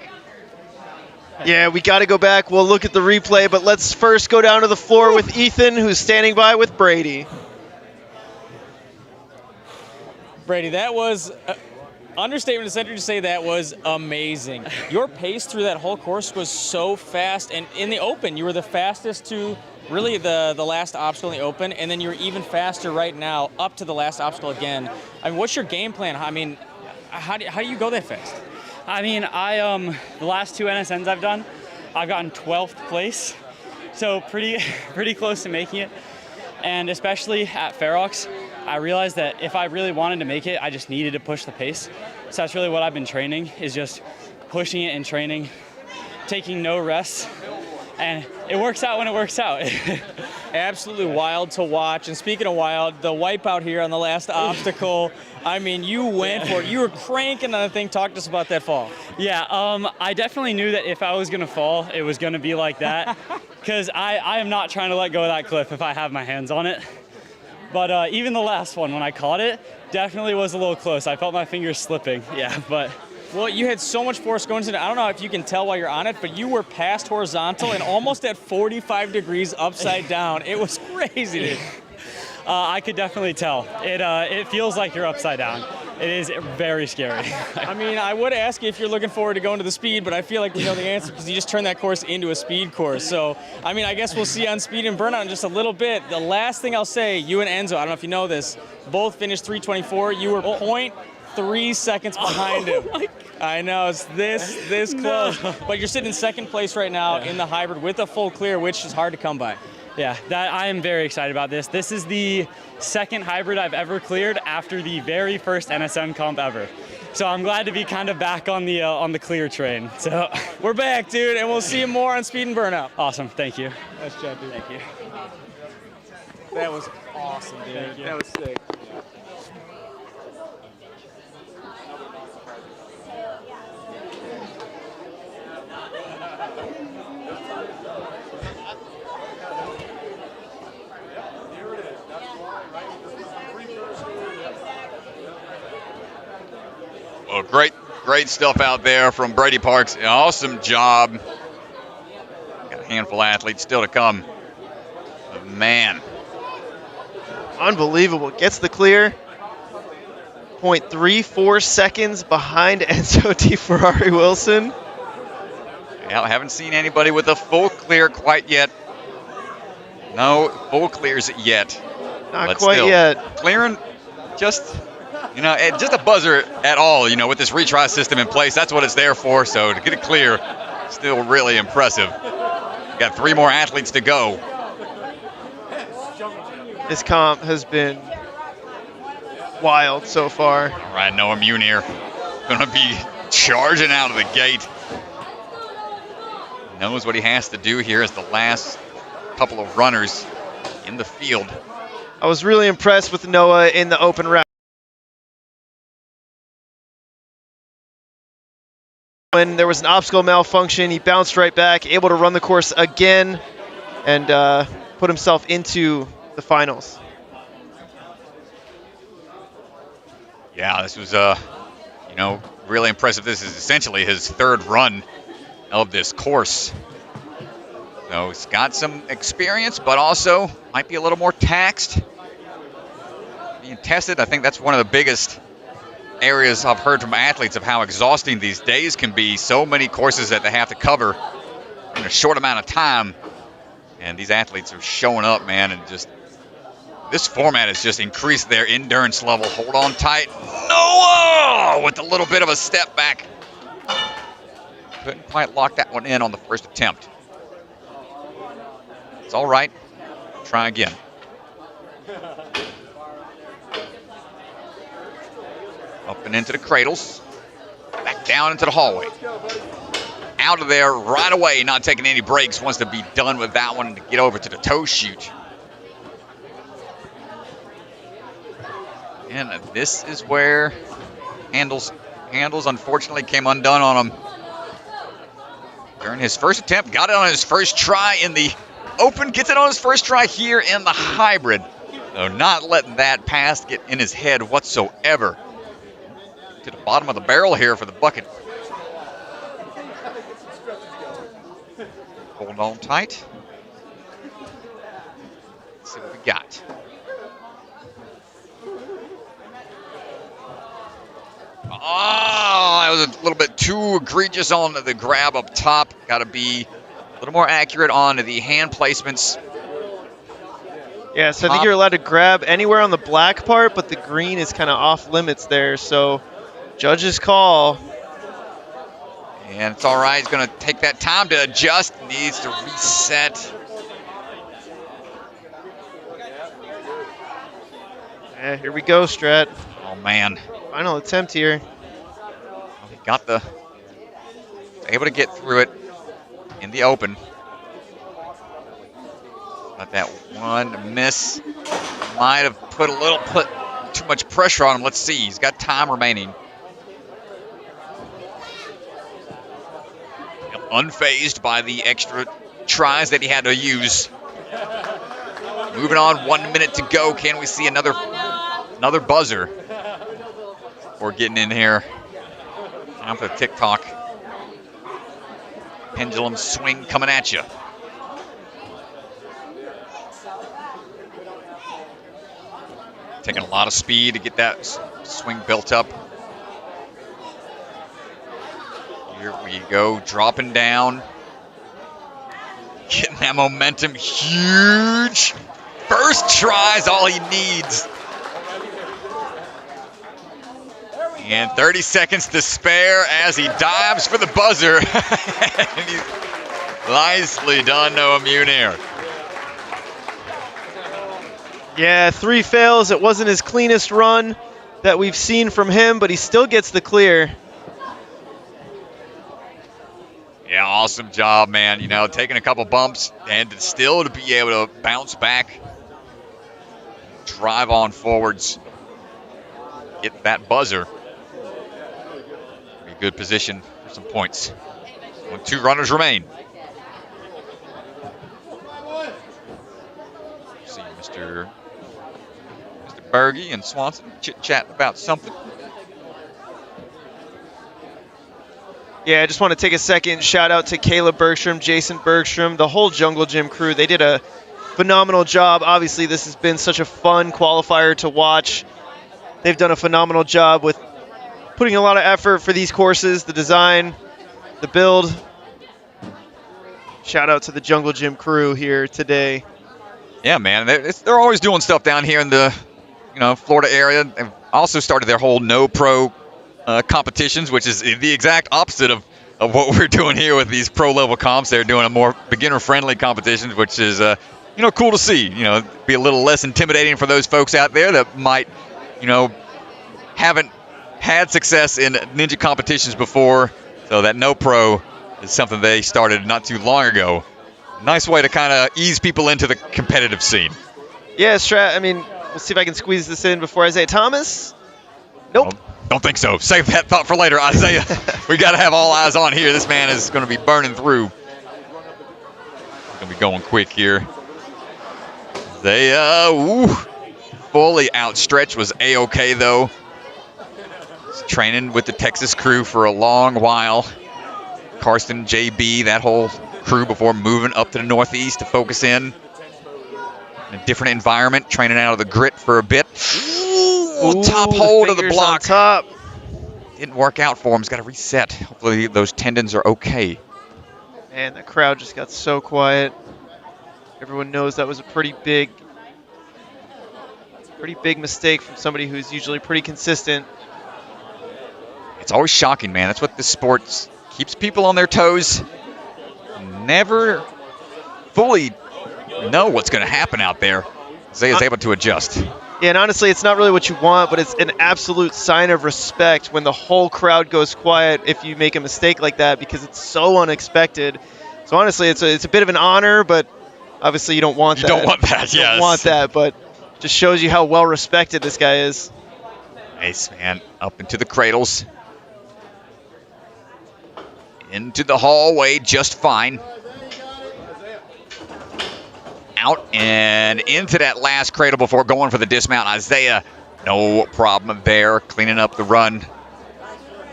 Speaker 2: Yeah, we got to go back. We'll look at the replay, but let's first go down to the floor with Ethan, who's standing by with Brady.
Speaker 3: Brady, that was understatement of the century to say that was amazing. Your pace through that whole course was so fast, and in the open, you were the fastest to really the last obstacle in the open, and then you're even faster right now up to the last obstacle again. I mean, what's your game plan? I mean, how do you go that fast?
Speaker 7: I mean, the last 2 NSNs I've done, I've gotten 12th place, so pretty close to making it. And especially at Fair Oaks, I realized that if I really wanted to make it, I just needed to push the pace. So that's really what I've been training, is just pushing it and training, taking no rests, and it works out when it works out.
Speaker 3: absolutely wild to watch. And speaking of wild, the wipeout here on the last obstacle, I mean, you went for it. You were cranking on the thing. Talk to us about that fall.
Speaker 7: Yeah, I definitely knew that if I was going to fall, it was going to be like that. Because I am not trying to let go of that cliff if I have my hands on it. But even the last one, when I caught it, definitely was a little close. I felt my fingers slipping. Yeah, but...
Speaker 3: Well, you had so much force going into it. I don't know if you can tell while you're on it, but you were past horizontal and almost at 45 degrees upside down. It was crazy, dude.
Speaker 7: I could definitely tell. It feels like you're upside down. It is very scary.
Speaker 3: I mean, I would ask you if you're looking forward to going to the speed, but I feel like we know the answer because you just turned that course into a speed course. So, I mean, I guess we'll see on speed and burnout in just a little bit. The last thing I'll say, you and Enzo, I don't know if you know this, both finished 3:24. You were 0.3 seconds behind him. I know, it's this close. But you're sitting in second place right now in the hybrid with a full clear, which is hard to come by.
Speaker 7: Yeah, I am very excited about this. This is the second hybrid I've ever cleared after the very first NSN comp ever. So I'm glad to be kind of back on the clear train. So
Speaker 3: we're back, dude, and we'll see you more on speed and burnout.
Speaker 7: Awesome, thank you.
Speaker 3: Nice job, dude.
Speaker 7: Thank you.
Speaker 3: That was awesome, dude.
Speaker 7: Thank you.
Speaker 3: That was sick.
Speaker 1: Well, great stuff out there from Brady Parks. Awesome job. Got a handful of athletes still to come. But man.
Speaker 2: Unbelievable. Gets the clear. 0.34 seconds behind Enzo Ferrari Wilson.
Speaker 1: Yeah, I haven't seen anybody with a full clear quite yet. No full clears yet.
Speaker 2: Not quite yet.
Speaker 1: Clearing just... just a buzzer at all, with this retry system in place. That's what it's there for. So to get it clear, still really impressive. Got 3 more athletes to go.
Speaker 2: This comp has been wild so far.
Speaker 1: All right, Noah Muner going to be charging out of the gate. Knows what he has to do here as the last couple of runners in the field.
Speaker 2: I was really impressed with Noah in the open round. When there was an obstacle malfunction, he bounced right back, able to run the course again and put himself into the finals.
Speaker 1: Yeah, this was, really impressive. This is essentially his 3rd run of this course. So he's got some experience, but also might be a little more taxed. Being tested, I think that's one of the biggest areas I've heard from athletes of how exhausting these days can be. So many courses that they have to cover in a short amount of time. And these athletes are showing up, man, and just this format has just increased their endurance level. Hold on tight. Noah with a little bit of a step back. Couldn't quite lock that one in on the first attempt. It's all right. Try again. Up and into the cradles. Back down into the hallway. Out of there right away, not taking any breaks. Wants to be done with that one to get over to the toe shoot. And this is where handles unfortunately came undone on him. During his first attempt, got it on his first try in the open, gets it on his first try here in the hybrid. So not letting that pass get in his head whatsoever. To the bottom of the barrel here for the bucket. Hold on tight. Let's see what we got. Oh, that was a little bit too egregious on the grab up top. Got to be a little more accurate on the hand placements.
Speaker 2: Yeah, so I think you're allowed to grab anywhere on the black part, but the green is kind of off limits there. So judge's call.
Speaker 1: And it's all right. He's going to take that time to adjust. Needs to reset.
Speaker 2: Yeah, here we go, Strat.
Speaker 1: Oh, man.
Speaker 2: Final attempt here.
Speaker 1: Well, he got able to get through it in the open. But that one miss might have put too much pressure on him. Let's see. He's got time remaining. Unfazed by the extra tries that he had to use. Moving on, 1 minute to go. Can we see another buzzer? We're getting in here. Time for the tick-tock. Pendulum swing coming at you. Taking a lot of speed to get that swing built up. Here we go, dropping down. Getting that momentum, huge. First try is all he needs. And 30 seconds to spare as he dives for the buzzer. And he's nicely done, Noah Muner.
Speaker 2: Yeah, 3 fails. It wasn't his cleanest run that we've seen from him, but he still gets the clear.
Speaker 1: Yeah, awesome job, man. You know, taking a couple bumps and still to be able to bounce back, drive on forwards, get that buzzer. Be a good position for some points. When 2 runners remain. See Mr. Berge and Swanson chit-chat about something.
Speaker 2: Yeah, I just want to take a second. Shout out to Caleb Bergstrom, Jason Bergstrom, the whole Jungle Gym crew. They did a phenomenal job. Obviously, this has been such a fun qualifier to watch. They've done a phenomenal job with putting a lot of effort for these courses, the design, the build. Shout out to the Jungle Gym crew here today.
Speaker 1: Yeah, man, they're always doing stuff down here in the Florida area. They've also started their whole no pro competitions, which is the exact opposite of what we're doing here with these pro level comps. They're doing a more beginner friendly competitions, which is cool to see. Be a little less intimidating for those folks out there that might haven't had success in ninja competitions before. So that no pro is something they started not too long ago. Nice way to kind of ease people into the competitive scene.
Speaker 2: Yeah, Strat, I mean, we'll see if I can squeeze this in before Isaiah Thomas. Nope.
Speaker 1: Don't think so. Save that thought for later, Isaiah. We got to have all eyes on here. This man is going to be burning through. He's going to be going quick here. Isaiah, fully outstretched, was A-okay, though. He's training with the Texas crew for a long while. Karsten, JB, that whole crew before moving up to the Northeast to focus in a different environment, training out of the grit for a bit. Ooh, top hold of the block.
Speaker 2: Top.
Speaker 1: Didn't work out for him. He's got to reset. Hopefully those tendons are okay.
Speaker 2: Man, the crowd just got so quiet. Everyone knows that was a pretty big mistake from somebody who's usually pretty consistent.
Speaker 1: It's always shocking, man. That's what this sport keeps people on their toes. Never fully know what's going to happen out there. Isaiah's able to adjust.
Speaker 2: Yeah, and honestly, it's not really what you want, but it's an absolute sign of respect when the whole crowd goes quiet if you make a mistake like that, because it's so unexpected. So honestly, it's a bit of an honor, but obviously you don't want that.
Speaker 1: You don't want that, yes.
Speaker 2: You don't want that, but just shows you how well respected this guy is.
Speaker 1: Nice, man. Up into the cradles. Into the hallway just fine. Out and into that last cradle before going for the dismount. Isaiah, no problem there, cleaning up the run.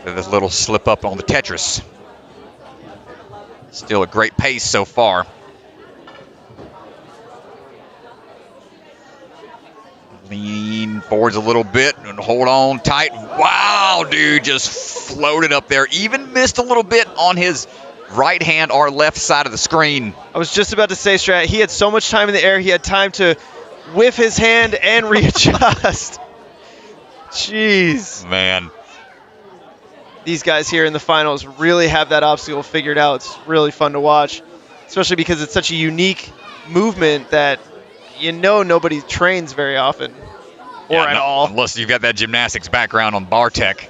Speaker 1: This little slip up on the Tetris. Still a great pace so far. Lean forwards a little bit and hold on tight. Wow, dude, just floated up there. Even missed a little bit on his right hand or left side of the screen.
Speaker 2: I was just about to say, Strat, he had so much time in the air, he had time to whiff his hand and readjust. Jeez.
Speaker 1: Man.
Speaker 2: These guys here in the finals really have that obstacle figured out. It's really fun to watch, especially because it's such a unique movement that nobody trains very often or at all.
Speaker 1: Unless you've got that gymnastics background on bar tech.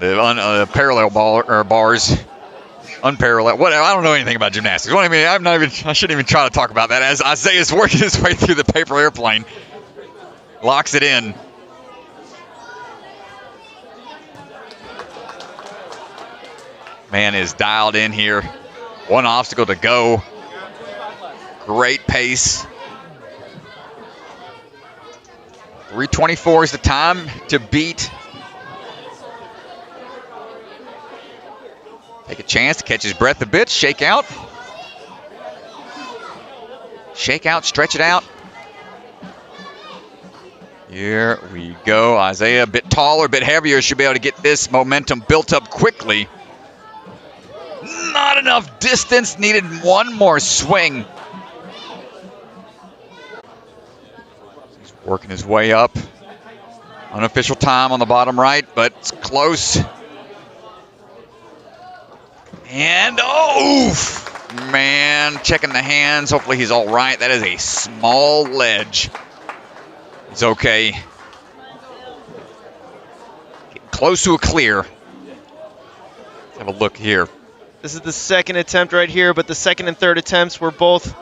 Speaker 1: The parallel bars unparalleled. Whatever. I don't know anything about gymnastics. What I mean, I shouldn't even try to talk about that. As Isaiah's working his way through the paper airplane, locks it in. Man is dialed in here. One obstacle to go. Great pace. 3:24 is the time to beat. Take a chance to catch his breath a bit. Shake out. Shake out, stretch it out. Here we go. Isaiah, a bit taller, a bit heavier, should be able to get this momentum built up quickly. Not enough distance, needed one more swing. He's working his way up. Unofficial time on the bottom right, but it's close. And, oh, man, checking the hands. Hopefully he's all right. That is a small ledge. It's okay. Getting close to a clear. Let's have a look here.
Speaker 2: This is the second attempt right here, but the second and third attempts were both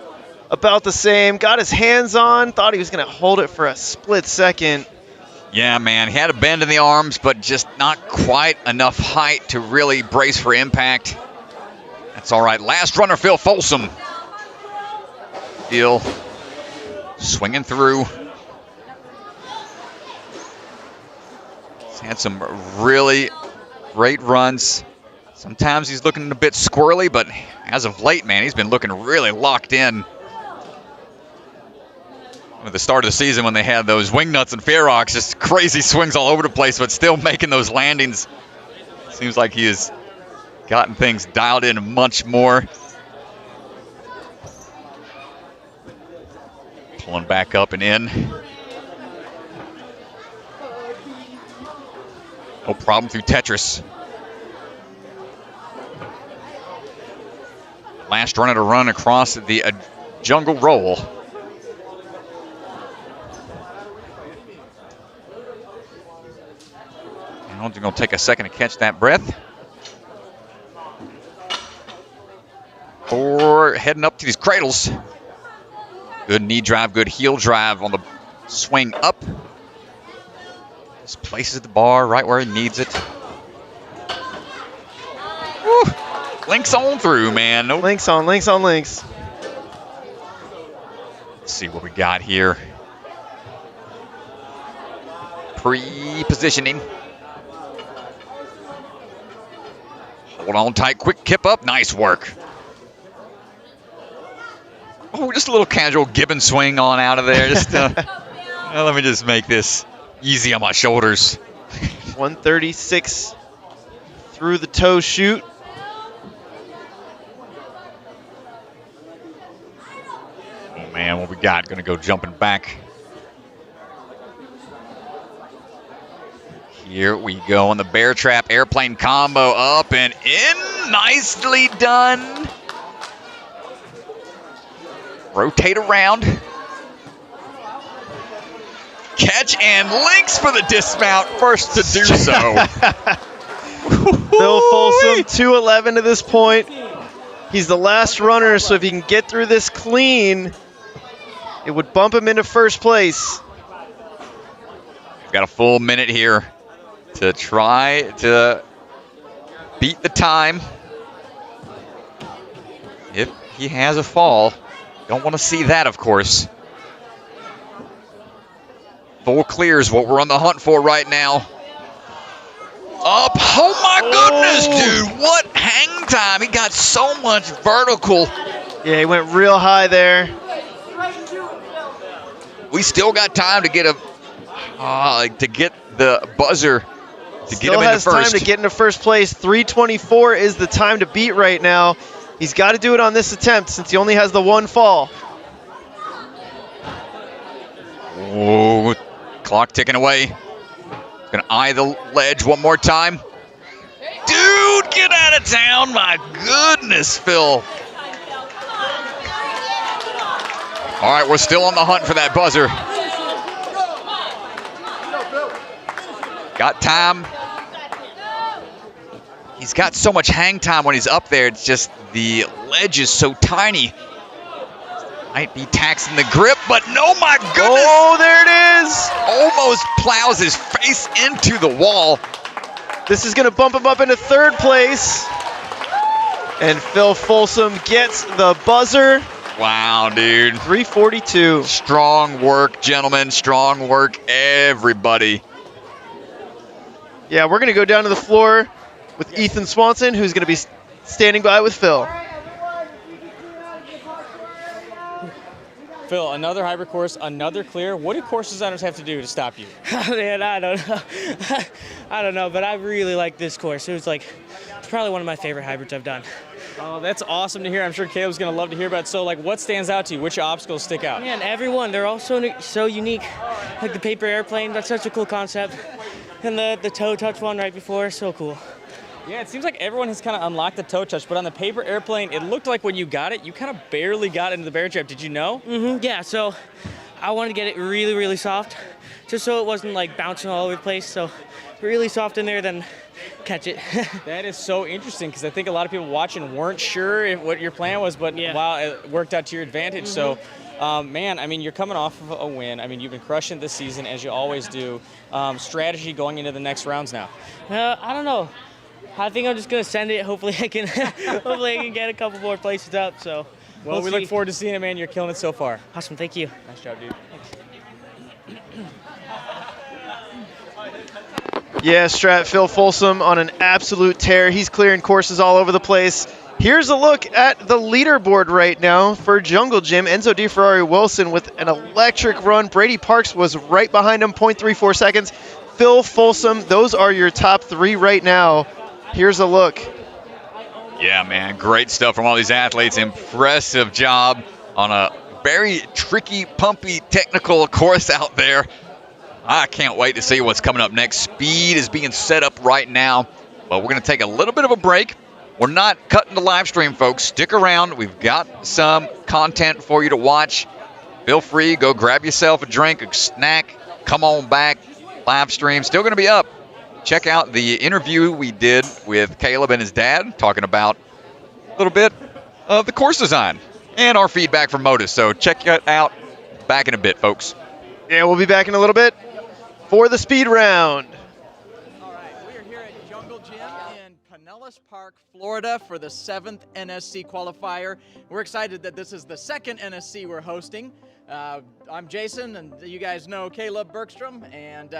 Speaker 2: about the same. Got his hands on, thought he was going to hold it for a split second.
Speaker 1: Yeah, man, he had a bend in the arms, but just not quite enough height to really brace for impact. That's all right. Last runner, Phil Folsom. Phil swinging through. He's had some really great runs. Sometimes he's looking a bit squirrely, but as of late, man, he's been looking really locked in. At the start of the season when they had those wing nuts and Ferox, just crazy swings all over the place, but still making those landings. Seems like he has gotten things dialed in much more. Pulling back up and in. No problem through Tetris. Last runner to run across the jungle roll. I don't think it'll take a second to catch that breath. Or heading up to these cradles. Good knee drive, good heel drive on the swing up. Just places the bar right where he needs it. Woo. Links on through, man. Nope.
Speaker 2: Links on, links on, links.
Speaker 1: Let's see what we got here. Pre-positioning. Hold on tight, quick kip up, nice work. Oh, just a little casual Gibbon swing on out of there. Just let me just make this easy on my shoulders.
Speaker 2: 136 through the toe shoot.
Speaker 1: Oh man, what we got? Gonna go jumping back. Here we go on the bear trap airplane combo, up and in, nicely done. Rotate around. Catch and links for the dismount, first to do so.
Speaker 2: Phil Folsom, 2:11 to this point. He's the last runner, so if he can get through this clean, it would bump him into first place.
Speaker 1: We've got a full minute here to try to beat the time. If he has a fall. Don't want to see that, of course. Full clear is what we're on the hunt for right now. Up. Oh, my goodness, dude. What hang time. He got so much vertical.
Speaker 2: Yeah, he went real high there.
Speaker 1: We still got time to get the buzzer to get him into first.
Speaker 2: Still has time to get into first place. 3:24 is the time to beat right now. He's got to do it on this attempt since he only has the one fall.
Speaker 1: Oh, clock ticking away. Gonna eye the ledge one more time. Dude, get out of town. My goodness, Phil. All right, we're still on the hunt for that buzzer. Got time. he's got so much hang time when he's up there. It's just the ledge is so tiny. Might be taxing the grip, but no, my goodness.
Speaker 2: Oh, there it is.
Speaker 1: Almost plows his face into the wall.
Speaker 2: This is going to bump him up into third place. And Phil Folsom gets the buzzer.
Speaker 1: Wow, dude.
Speaker 2: 342.
Speaker 1: Strong work, gentlemen. Strong work, everybody.
Speaker 2: Yeah, we're going to go down to the floor with Ethan Swanson, who's going to be standing by with Phil.
Speaker 3: Phil, another hybrid course, another clear. What do course designers have to do to stop you?
Speaker 8: Man, I don't know. I don't know, but I really like this course. It's probably one of my favorite hybrids I've done.
Speaker 3: Oh, that's awesome to hear. I'm sure Caleb's going to love to hear about it. So, what stands out to you? Which obstacles stick out?
Speaker 8: Man, everyone, they're all so unique. Like the paper airplane, that's such a cool concept. And the toe touch one right before, so cool.
Speaker 3: Yeah, it seems like everyone has kind of unlocked the toe touch, but on the paper airplane, it looked like when you got it, you kind of barely got into the bear trap. Did you know?
Speaker 8: Yeah, so I wanted to get it really, really soft, just so it wasn't bouncing all over the place. So really soft in there, then catch it.
Speaker 3: That is so interesting because I think a lot of people watching weren't sure what your plan was, but wow, it worked out to your advantage. So, man, I mean, you're coming off of a win. I mean, you've been crushing this season as you always do. Strategy going into the next rounds now?
Speaker 8: I don't know. I think I'm just gonna send it. Hopefully I can get a couple more places up. So,
Speaker 3: well, we look forward to seeing it, man. You're killing it so far.
Speaker 8: Awesome, thank you.
Speaker 3: Nice job, dude.
Speaker 2: Yeah, Strat, Phil Folsom on an absolute tear. He's clearing courses all over the place. Here's a look at the leaderboard right now for Jungle Gym. Enzo Ferrari Wilson with an electric run. Brady Parks was right behind him, 0.34 seconds. Phil Folsom, those are your top three right now. Here's a look.
Speaker 1: Yeah, man, great stuff from all these athletes. Impressive job on a very tricky, pumpy, technical course out there. I can't wait to see what's coming up next. Speed is being set up right now, but we're going to take a little bit of a break. We're not cutting the live stream, folks. Stick around. We've got some content for you to watch. Feel free, go grab yourself a drink, a snack, come on back. Live stream still going to be up. Check out the interview we did with Caleb and his dad, talking about a little bit of the course design and our feedback from Modus. So check it out. Back in a bit, folks.
Speaker 2: Yeah, we'll be back in a little bit for the speed round.
Speaker 9: All right, we are here at Jungle Gym in Pinellas Park, Florida for the 7th NSC qualifier. We're excited that this is the second NSC we're hosting. I'm Jason, and you guys know Caleb Bergstrom, and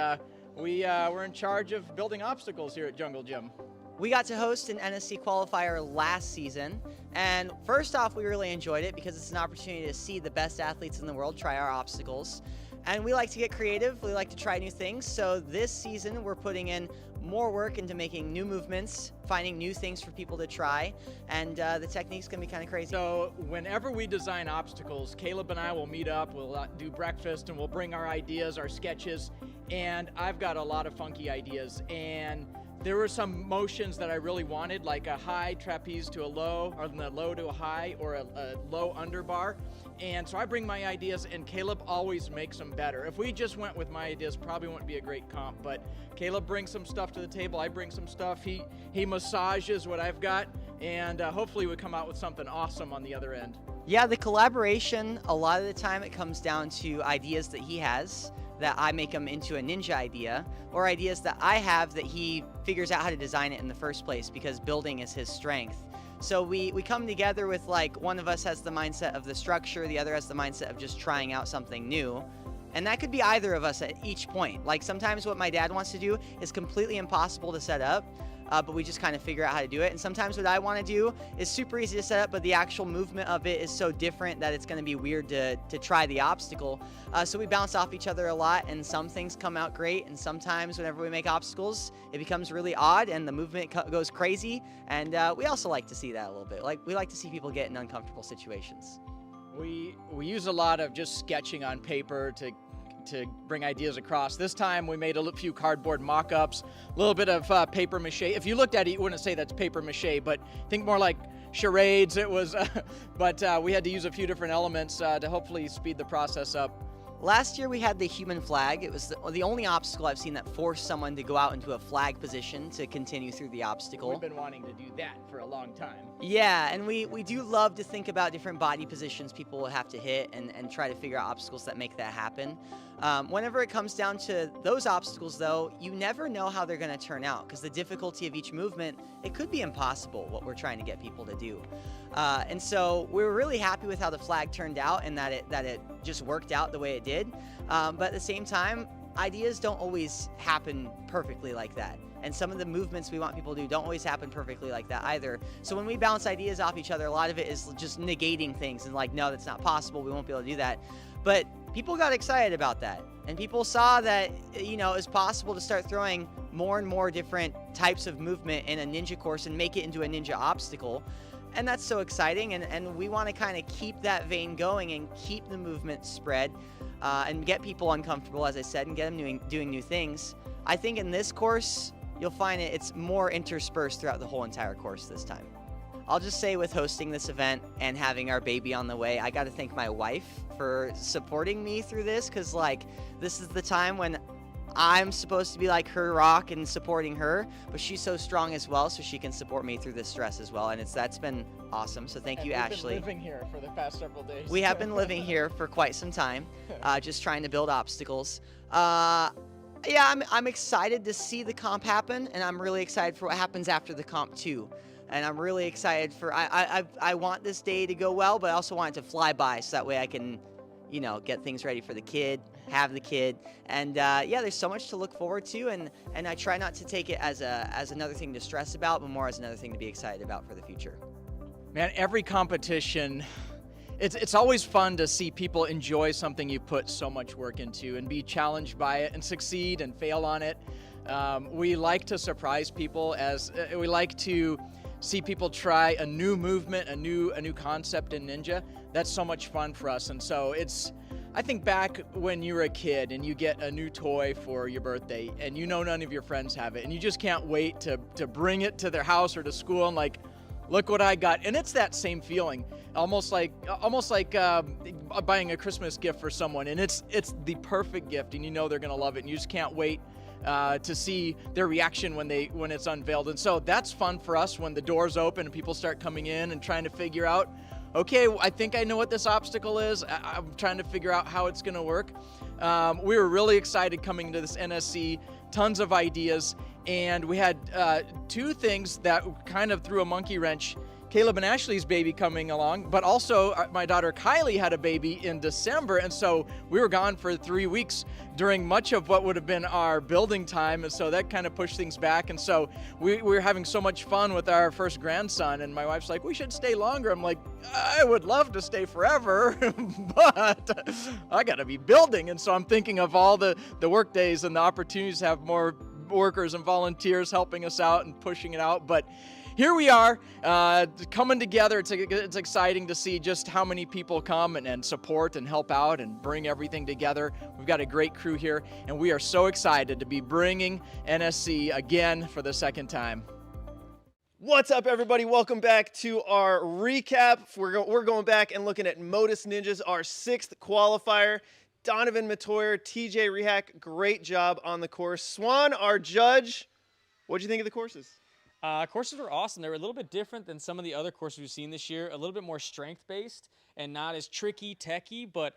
Speaker 9: we're in charge of building obstacles here at Jungle Gym.
Speaker 10: We got to host an NSC qualifier last season, and first off, we really enjoyed it because it's an opportunity to see the best athletes in the world try our obstacles. And we like to get creative, we like to try new things, so this season we're putting in more work into making new movements, finding new things for people to try, and the technique's gonna be kind of crazy.
Speaker 9: So whenever we design obstacles, Caleb and I will meet up, we'll do breakfast, and we'll bring our ideas, our sketches, and I've got a lot of funky ideas, and there were some motions that I really wanted, like a high trapeze to a low, or a low to a high, or a low underbar. And so I bring my ideas, and Caleb always makes them better. If we just went with my ideas, probably wouldn't be a great comp, but Caleb brings some stuff to the table, I bring some stuff, he massages what I've got, and hopefully we come out with something awesome on the other end.
Speaker 10: Yeah, the collaboration, a lot of the time it comes down to ideas that he has, that I make them into a ninja idea, or ideas that I have that he figures out how to design it in the first place, because building is his strength. So we come together with, like, one of us has the mindset of the structure, the other has the mindset of just trying out something new. And that could be either of us at each point. Like, sometimes what my dad wants to do is completely impossible to set up, but we just kind of figure out how to do it. And sometimes what I want to do is super easy to set up, but the actual movement of it is so different that it's going to be weird to try the obstacle. So we bounce off each other a lot, and some things come out great, and sometimes whenever we make obstacles, it becomes really odd and the movement goes crazy. And we also like to see that a little bit. Like, we like to see people get in uncomfortable situations.
Speaker 9: We use a lot of just sketching on paper to bring ideas across. This time we made a few cardboard mock-ups, a little bit of paper mache. If you looked at it, you wouldn't say that's paper mache, but think more like charades. It was, but we had to use a few different elements to hopefully speed the process up.
Speaker 10: Last year we had the human flag. It was the only obstacle I've seen that forced someone to go out into a flag position to continue through the obstacle.
Speaker 9: We've been wanting to do that for a long time.
Speaker 10: Yeah, and we do love to think about different body positions people will have to hit and try to figure out obstacles that make that happen. Whenever it comes down to those obstacles, though, you never know how they're going to turn out because the difficulty of each movement, it could be impossible what we're trying to get people to do. And so we were really happy with how the flag turned out and that it just worked out the way it did. But at the same time, ideas don't always happen perfectly like that. And some of the movements we want people to do don't always happen perfectly like that either. So when we bounce ideas off each other, a lot of it is just negating things and like, no, that's not possible. We won't be able to do that. But people got excited about that. And people saw that, you know, it's possible to start throwing more and more different types of movement in a ninja course and make it into a ninja obstacle. And that's so exciting. And we want to kind of keep that vein going and keep the movement spread and get people uncomfortable, as I said, and get them doing new things. I think in this course, you'll find it's more interspersed throughout the whole entire course this time. I'll just say with hosting this event and having our baby on the way, I got to thank my wife for supporting me through this because, like, this is the time when I'm supposed to be like her rock and supporting her, but she's so strong as well, so she can support me through this stress as well, and that's been awesome. So thank you, Ashley.
Speaker 9: We've been living here for the past several days.
Speaker 10: We have been living here for quite some time, just trying to build obstacles. Yeah, I'm excited to see the comp happen, and I'm really excited for what happens after the comp too. And I'm really excited for, I want this day to go well, but I also want it to fly by so that way I can, you know, get things ready for the kid, have the kid. And yeah, there's so much to look forward to, and I try not to take it as another thing to stress about, but more as another thing to be excited about for the future.
Speaker 9: Man, every competition, it's always fun to see people enjoy something you put so much work into and be challenged by it and succeed and fail on it. We like to surprise people we like to see people try a new movement, a new concept in Ninja. That's so much fun for us. And so I think back when you were a kid and you get a new toy for your birthday and you know none of your friends have it and you just can't wait to bring it to their house or to school and like, look what I got. And it's that same feeling, almost like buying a Christmas gift for someone, and it's the perfect gift and you know they're gonna love it and you just can't wait to see their reaction when it's unveiled. And so that's fun for us when the doors open and people start coming in and trying to figure out, okay, I think I know what this obstacle is. I'm trying to figure out how it's gonna work. We were really excited coming into this NSC, tons of ideas, and we had two things that kind of threw a monkey wrench. Caleb and Ashley's baby coming along, but also my daughter Kylie had a baby in December, and so we were gone for 3 weeks during much of what would have been our building time, and so that kind of pushed things back. And so we were having so much fun with our first grandson, and my wife's like, we should stay longer. I'm like, I would love to stay forever, but I gotta be building. And so I'm thinking of all the work days and the opportunities to have more workers and volunteers helping us out and pushing it out. But here we are, coming together. It's exciting to see just how many people come and support and help out and bring everything together. We've got a great crew here, and we are so excited to be bringing NSC again for the second time.
Speaker 2: What's up, everybody? Welcome back to our recap. We're going back and looking at Modus Ninjas, our 6th qualifier. Donovan Matoyer, TJ Rehack, great job on the course. Swan, our judge, what'd you think of the courses?
Speaker 3: Courses were awesome. They were a little bit different than some of the other courses we've seen this year. A little bit more strength-based and not as tricky, techy, but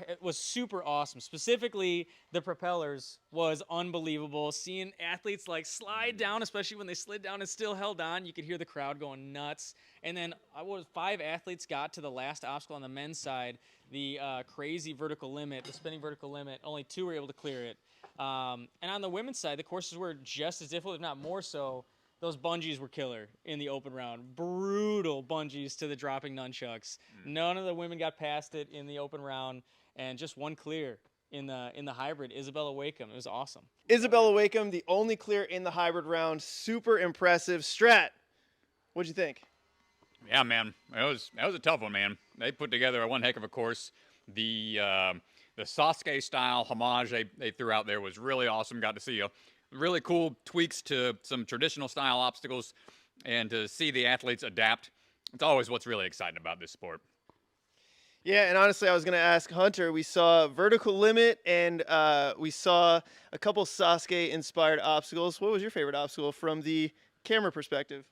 Speaker 3: it was super awesome. Specifically, the propellers was unbelievable. Seeing athletes like slide down, especially when they slid down and still held on, you could hear the crowd going nuts. And then 5 athletes got to the last obstacle on the men's side, the crazy vertical limit, the spinning vertical limit. Only 2 were able to clear it. And on the women's side, the courses were just as difficult, if not more so. Those bungees were killer in the open round. Brutal bungees to the dropping nunchucks. None of the women got past it in the open round, and just 1 clear in the hybrid. Isabella Wake. It was awesome.
Speaker 2: Isabella Wake, the only clear in the hybrid round. Super impressive. Strat, what'd you think?
Speaker 1: Yeah, man, that was a tough one, man. They put together one heck of a course. The Sasuke style homage they threw out there was really awesome. Got to see really cool tweaks to some traditional style obstacles and to see the athletes adapt. It's always what's really exciting about this sport.
Speaker 2: Yeah, and honestly, I was going to ask Hunter. We saw vertical limit, and we saw a couple Sasuke-inspired obstacles. What was your favorite obstacle from the camera perspective?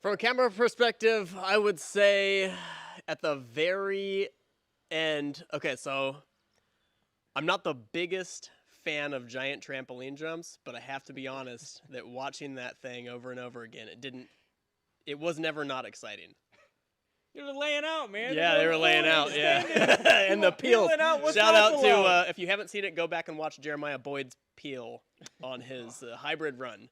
Speaker 11: From a camera perspective, I would say at the very end. Okay, so I'm not the biggest fan of giant trampoline jumps, but I have to be honest that watching that thing over and over again, it was never not exciting.
Speaker 3: They were laying out, man.
Speaker 11: Yeah, they were laying out, yeah. And the peel. Shout out to, if you haven't seen it, go back and watch Jeremiah Boyd's peel on his hybrid run.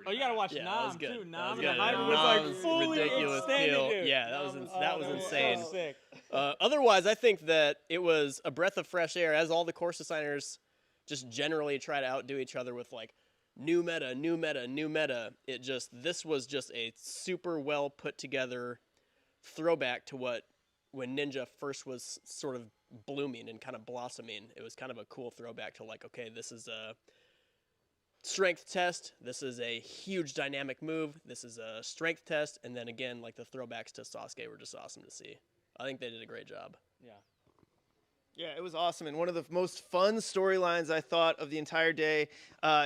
Speaker 3: Oh, you got to watch
Speaker 11: Yeah,
Speaker 3: Nam, too. Nam
Speaker 11: good.
Speaker 3: and the hybrid was like fully
Speaker 11: ridiculous
Speaker 3: extended,
Speaker 11: peel.
Speaker 3: dude.
Speaker 11: Yeah, that was insane.
Speaker 3: So sick.
Speaker 11: Otherwise, I think that it was a breath of fresh air as all the course designers just generally try to outdo each other with like new meta, new meta, new meta. This was just a super well put together throwback to when Ninja first was sort of blooming and kind of blossoming. It was kind of a cool throwback to like, okay, this is a strength test. This is a huge dynamic move. This is a strength test. And then again, like the throwbacks to Sasuke were just awesome to see. I think they did a great job.
Speaker 3: Yeah.
Speaker 2: Yeah, it was awesome. And one of the most fun storylines I thought of the entire day,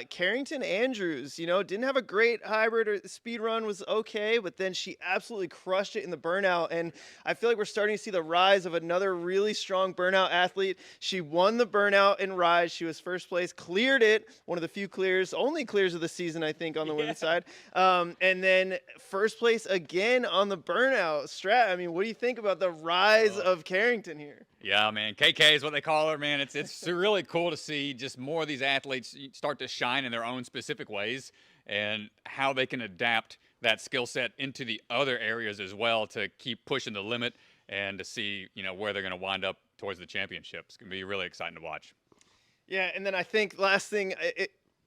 Speaker 2: Carrington Andrews, didn't have a great hybrid or speed run, was okay, but then she absolutely crushed it in the Burnout. And I feel like we're starting to see the rise of another really strong Burnout athlete. She won the Burnout in Rise. She was first place, cleared it, one of the few clears, only clears of the season, I think, on the women's side. And then first place again on the Burnout. Strat, I mean, what do you think about the rise of Carrington here?
Speaker 1: Yeah, man. KK is what they call her, man. It's really cool to see just more of these athletes start to shine in their own specific ways and how they can adapt that skill set into the other areas as well to keep pushing the limit and to see, where they're going to wind up towards the championship. It's going to be really exciting to watch.
Speaker 2: Yeah, and then I think last thing,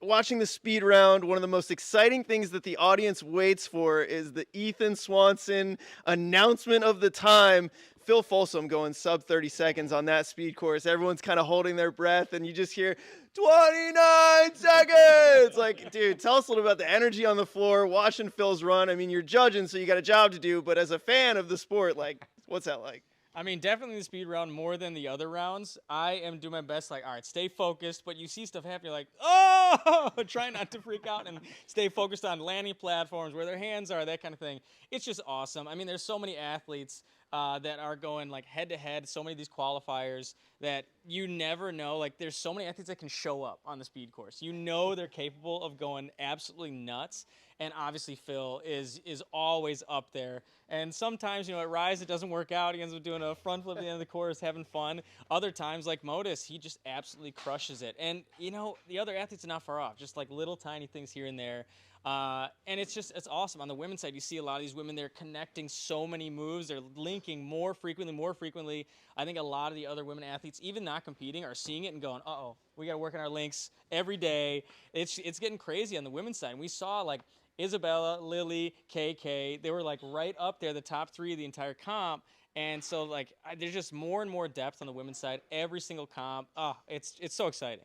Speaker 2: watching the speed round, one of the most exciting things that the audience waits for is the Ethan Swanson announcement of the time. Phil Folsom going sub 30 seconds on that speed course. Everyone's kind of holding their breath, and you just hear 29 seconds. Like, dude, tell us a little about the energy on the floor, watching Phil's run. I mean, you're judging, so you got a job to do, but as a fan of the sport, like, what's that like?
Speaker 3: I mean, definitely the speed round more than the other rounds. I am doing my best, like, all right, stay focused, but you see stuff happen, you're like, oh, try not to freak out and stay focused on landing platforms, where their hands are, that kind of thing. It's just awesome. I mean, there's so many athletes that are going like head-to-head, so many of these qualifiers that you never know. Like, there's so many athletes that can show up on the speed course. They're capable of going absolutely nuts. And obviously Phil is always up there. And sometimes, at Rise, it doesn't work out. He ends up doing a front flip at the end of the course, having fun. Other times, like Modus, he just absolutely crushes it. And, the other athletes are not far off, just like little tiny things here and there. And it's awesome. On the women's side, you see a lot of these women, they're connecting so many moves. They're linking more frequently. I think a lot of the other women athletes, even not competing, are seeing it and going, uh-oh, we got to work on our links every day. It's getting crazy on the women's side. And we saw, like, Isabella, Lily, KK, they were, like, right up there, the top three of the entire comp. And so, like, there's just more and more depth on the women's side every single comp. It's so exciting.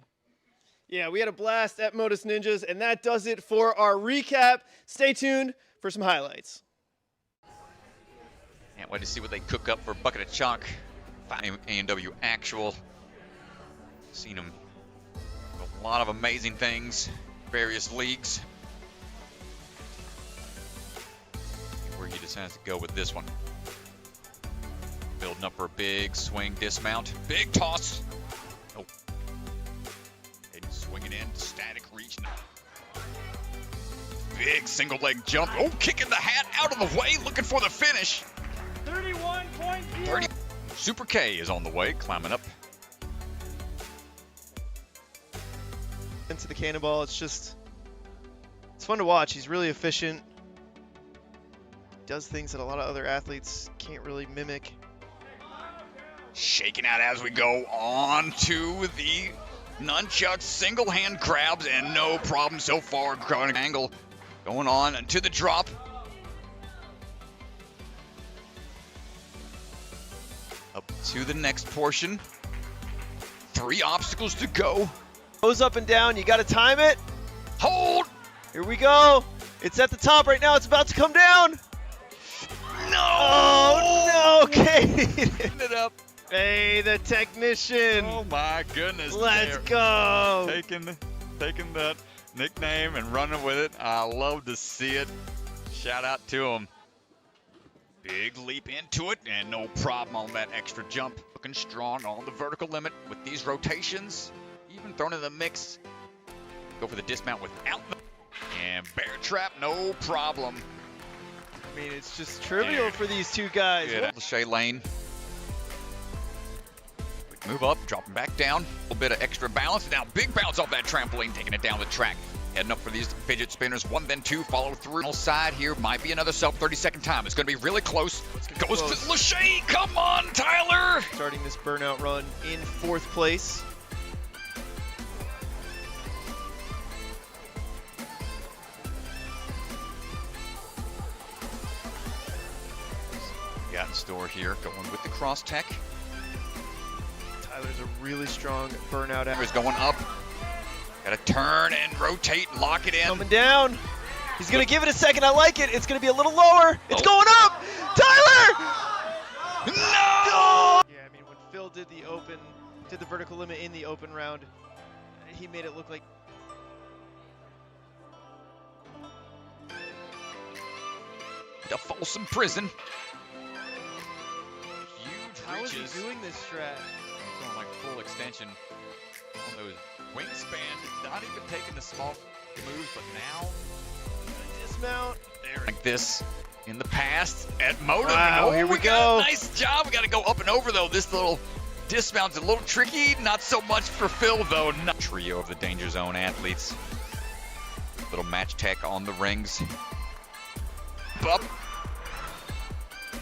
Speaker 2: Yeah, we had a blast at Modus Ninjas, and that does it for our recap. Stay tuned for some highlights.
Speaker 1: Can't wait to see what they cook up for Bucket of Chalk. A&W Actual. Seen them do a lot of amazing things, various leagues. Where he decides to go with this one. Building up for a big swing dismount. Big toss. Oh. And swinging in, static reach. Big single leg jump. Oh, kicking the hat out of the way, looking for the finish.
Speaker 3: 31.0.
Speaker 1: Super K is on the way, climbing up.
Speaker 2: Into the cannonball, it's fun to watch. He's really efficient. Does things that a lot of other athletes can't really mimic.
Speaker 1: Shaking out as we go on to the nunchuck single hand grabs, and no problem so far. Growing angle going on to the drop. Up to the next portion. 3 obstacles to go.
Speaker 2: Goes up and down. You got to time it.
Speaker 1: Hold.
Speaker 2: Here we go. It's at the top right now. It's about to come down.
Speaker 1: No!
Speaker 2: Oh, no. Okay.
Speaker 1: it up.
Speaker 2: Hey, the technician.
Speaker 1: Oh my goodness.
Speaker 2: Let's
Speaker 1: They're
Speaker 2: go.
Speaker 1: Taking that nickname and running with it. I love to see it. Shout out to him. Big leap into it and no problem on that extra jump. Looking strong on the vertical limit with these rotations. Even thrown in the mix. Go for the dismount without the... And bear trap, no problem.
Speaker 2: I mean, it's just trivial for these two guys.
Speaker 1: Good. Lachey Lane. Quick move up, dropping back down. A little bit of extra balance. Now big bounce off that trampoline, taking it down the track. Heading up for these fidget spinners. 1, then 2, follow through. On side here, might be another sub 30-second time. It's going to be really close. Goes to Lachey. Come on, Tyler.
Speaker 2: Starting this burnout run in 4th place.
Speaker 1: Got in store here, going with the cross tech.
Speaker 2: Tyler's a really strong burnout actor.
Speaker 1: Is going up. Got to turn and rotate, lock it in.
Speaker 2: Coming down. He's going to give it a second. I like it. It's going to be a little lower. It's going up. Tyler!
Speaker 1: No!
Speaker 2: Yeah, I mean, when Phil did the vertical limit in the open round, he made it look like...
Speaker 1: The Folsom prison. Huge
Speaker 2: How is
Speaker 1: reaches.
Speaker 2: he doing this strat?
Speaker 1: He's going like full extension on those wingspan. Not even taking the small moves, but now
Speaker 2: Dismount.
Speaker 1: there. Like this in the past at Moto.
Speaker 2: Wow, here we go.
Speaker 1: Nice job. We got to go up and over though. This little dismount's a little tricky. Not so much for Phil though. Trio of the danger zone athletes. Little match tech on the rings. Up.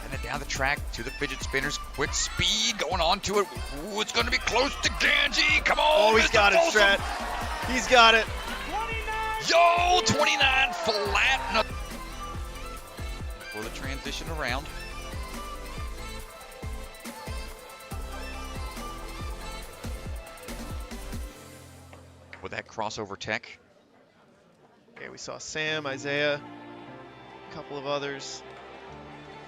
Speaker 1: And then down the track to the fidget spinners. Quick speed going on to it. Ooh, it's going to be close to Ganji. Come on.
Speaker 2: Oh, he's got it, Strat. He's got it.
Speaker 1: Yo, 29 flat. For the transition around. With that crossover tech.
Speaker 2: Okay, we saw Sam, Isaiah, a couple of others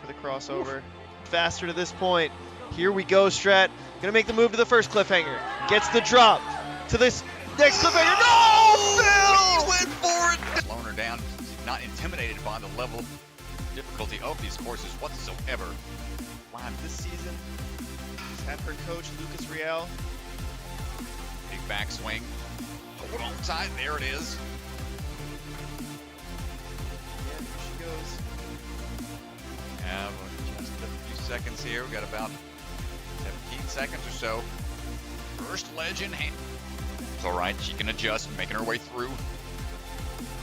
Speaker 2: for the crossover. Faster to this point. Here we go, Strat. Gonna make the move to the first cliffhanger. Gets the drop to this next cliffhanger. No, Phil!
Speaker 1: He went for it. Slowing her down. Not intimidated by the level of difficulty of these courses whatsoever.
Speaker 2: Line this season. She's had her coach, Lucas Rial.
Speaker 1: Big backswing. Hold on tight. There it is.
Speaker 2: Yeah, here she goes.
Speaker 1: Yeah, just a few seconds here. We got about 17 seconds or so. First ledge in hand. It's all right. She can adjust, making her way through.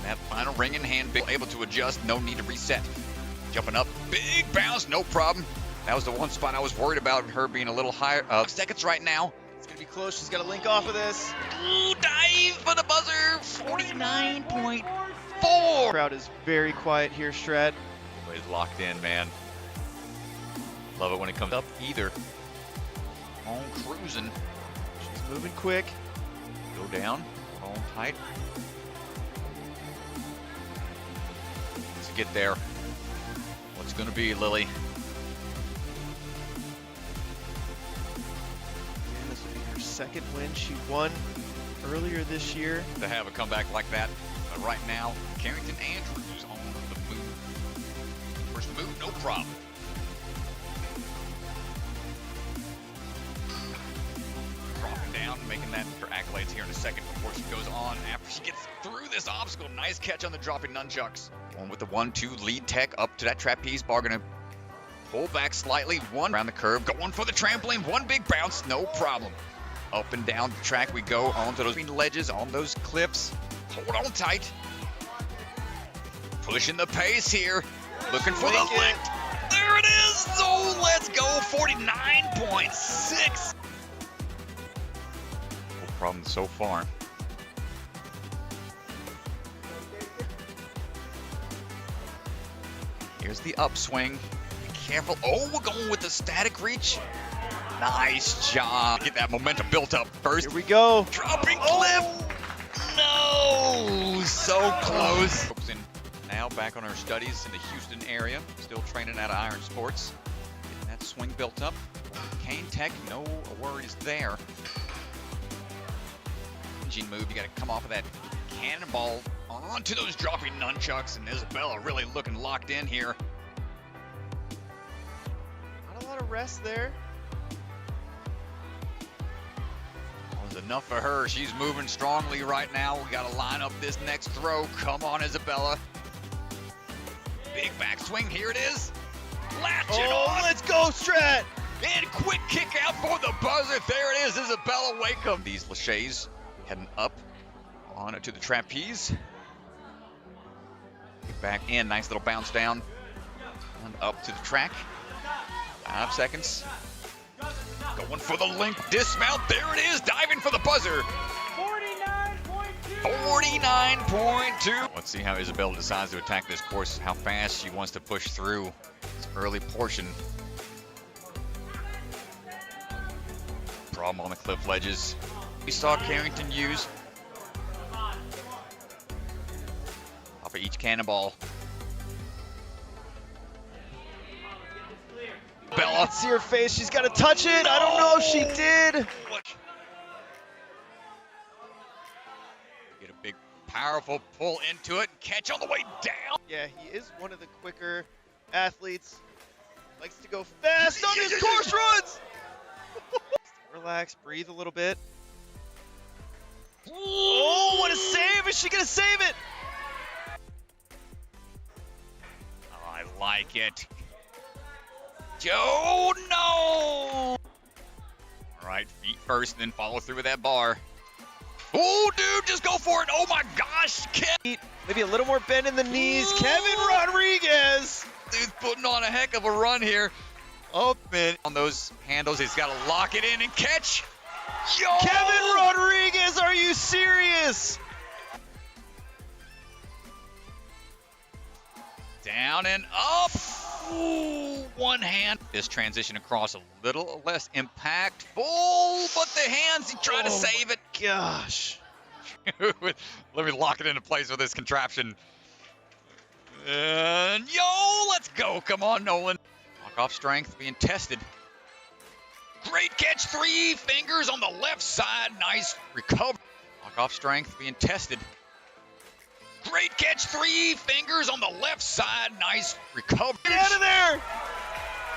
Speaker 1: That final ring in hand, able to adjust. No need to reset. Jumping up, big bounce, no problem. That was the one spot I was worried about her being a little higher. Seconds right now.
Speaker 2: It's gonna be close. She's got to link off of this.
Speaker 1: Ooh, dive for the buzzer. 49.4.
Speaker 2: Crowd is very quiet here, Strat.
Speaker 1: Everybody's locked in, man. Love it when it comes up either. On cruising.
Speaker 2: She's moving quick.
Speaker 1: Go down. Hold on tight. Let's get there. What's going to be, Lily?
Speaker 2: And this will be her second win. She won earlier this year.
Speaker 1: To have a comeback like that. But right now, Carrington Andrews on the move. First move, no problem. Dropping down, making that her accolades here in a second before she goes on. After she gets through this obstacle, nice catch on the dropping nunchucks. Going with the 1-2 lead tech up to that trapeze bar. Gonna pull back slightly. One around the curve. Going for the trampoline. One big bounce. No problem. Up and down the track we go onto those ledges, on those cliffs. Hold on tight. Pushing the pace here. Looking for the lift. There it is. Oh, let's go. 49.6. No problem so far. Here's the upswing. Be careful. Oh, we're going with the static reach. Nice job. Get that momentum built up first.
Speaker 2: Here we go.
Speaker 1: Dropping cliff. No, so close. Now back on her studies in the Houston area. Still training out of Iron Sports. Getting that swing built up. Kane Tech, no worries there. Engine move, you got to come off of that cannonball onto those dropping nunchucks, and Isabella really looking locked in here.
Speaker 2: Not a lot of rest there.
Speaker 1: Well, enough for her. She's moving strongly right now. We got to line up this next throw. Come on, Isabella. Big backswing. Here it is. Latch it on.
Speaker 2: Let's go, Strat.
Speaker 1: And quick kick out for the buzzer. There it is, Isabella Wake. These Lachey's heading up on to the trapeze. Get back in. Nice little bounce down. And up to the track. 5 seconds. Going for the link dismount. There it is. Diving for the buzzer. 49.2. Let's see how Isabella decides to attack this course, how fast she wants to push through this early portion. Problem on the cliff ledges. We saw Carrington use. Off of each cannonball. Bella.
Speaker 2: Let's see her face. She's got to touch it. I don't know if she did.
Speaker 1: Get a big, powerful pull into it. Catch on the way down.
Speaker 2: Yeah, he is one of the quicker athletes. Likes to go fast on his course runs. Relax, breathe a little bit. Oh, what a save! Is she gonna save it?
Speaker 1: Oh, I like it. Joe, no! All right, feet first, then follow through with that bar. Oh, dude, just go for it. Oh, my gosh.
Speaker 2: Maybe a little more bend in the knees. Kevin Rodriguez.
Speaker 1: Dude's putting on a heck of a run here. Up and on those handles, he's got to lock it in and catch. Yo!
Speaker 2: Kevin Rodriguez, are you serious?
Speaker 1: Down and up. Ooh, one hand. This transition across a little less impactful, but the hands, he tried to save it.
Speaker 2: Gosh.
Speaker 1: Let me lock it into place with this contraption. And yo, let's go. Come on, Nolan. Knock off strength being tested. Great catch. 3 fingers on the left side. Nice recovery. Knock off strength being tested. Great catch. 3 fingers on the left side. Nice recovery.
Speaker 2: Get out of there.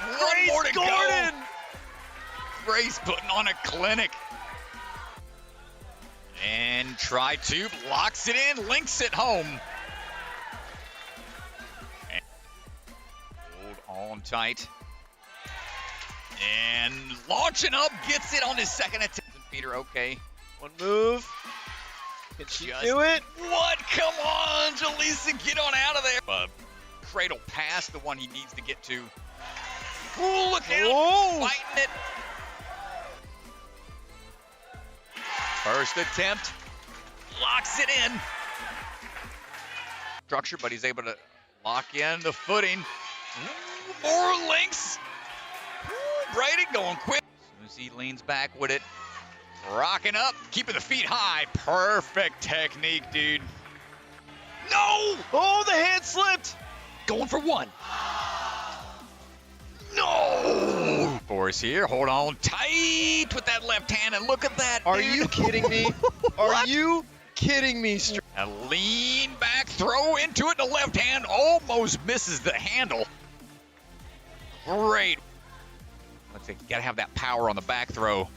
Speaker 1: One more to
Speaker 2: Gordon.
Speaker 1: go. Grace putting on a clinic. And tri-tube locks it in, links it home. And hold on tight. And launching up, gets it on his second attempt. Feet are okay.
Speaker 2: One move. Can she
Speaker 1: Just
Speaker 2: do it?
Speaker 1: What? Come on, Jalisa, get on out of there. Cradle past the one he needs to get to. Ooh, look out, fighting it. First attempt, locks it in. Structure, but he's able to lock in the footing. Ooh, more links. Ooh, Brady going quick. As soon as he leans back with it, rocking up, keeping the feet high. Perfect technique, dude. No!
Speaker 2: Oh, the hand slipped.
Speaker 1: Going for one. No! Force here. Hold on tight with that left hand, and look at that.
Speaker 2: Are
Speaker 1: dude.
Speaker 2: you kidding me? Are you kidding me?
Speaker 1: A lean back throw into it. The left hand almost misses the handle. Great. Let's see. Got to have that power on the back throw.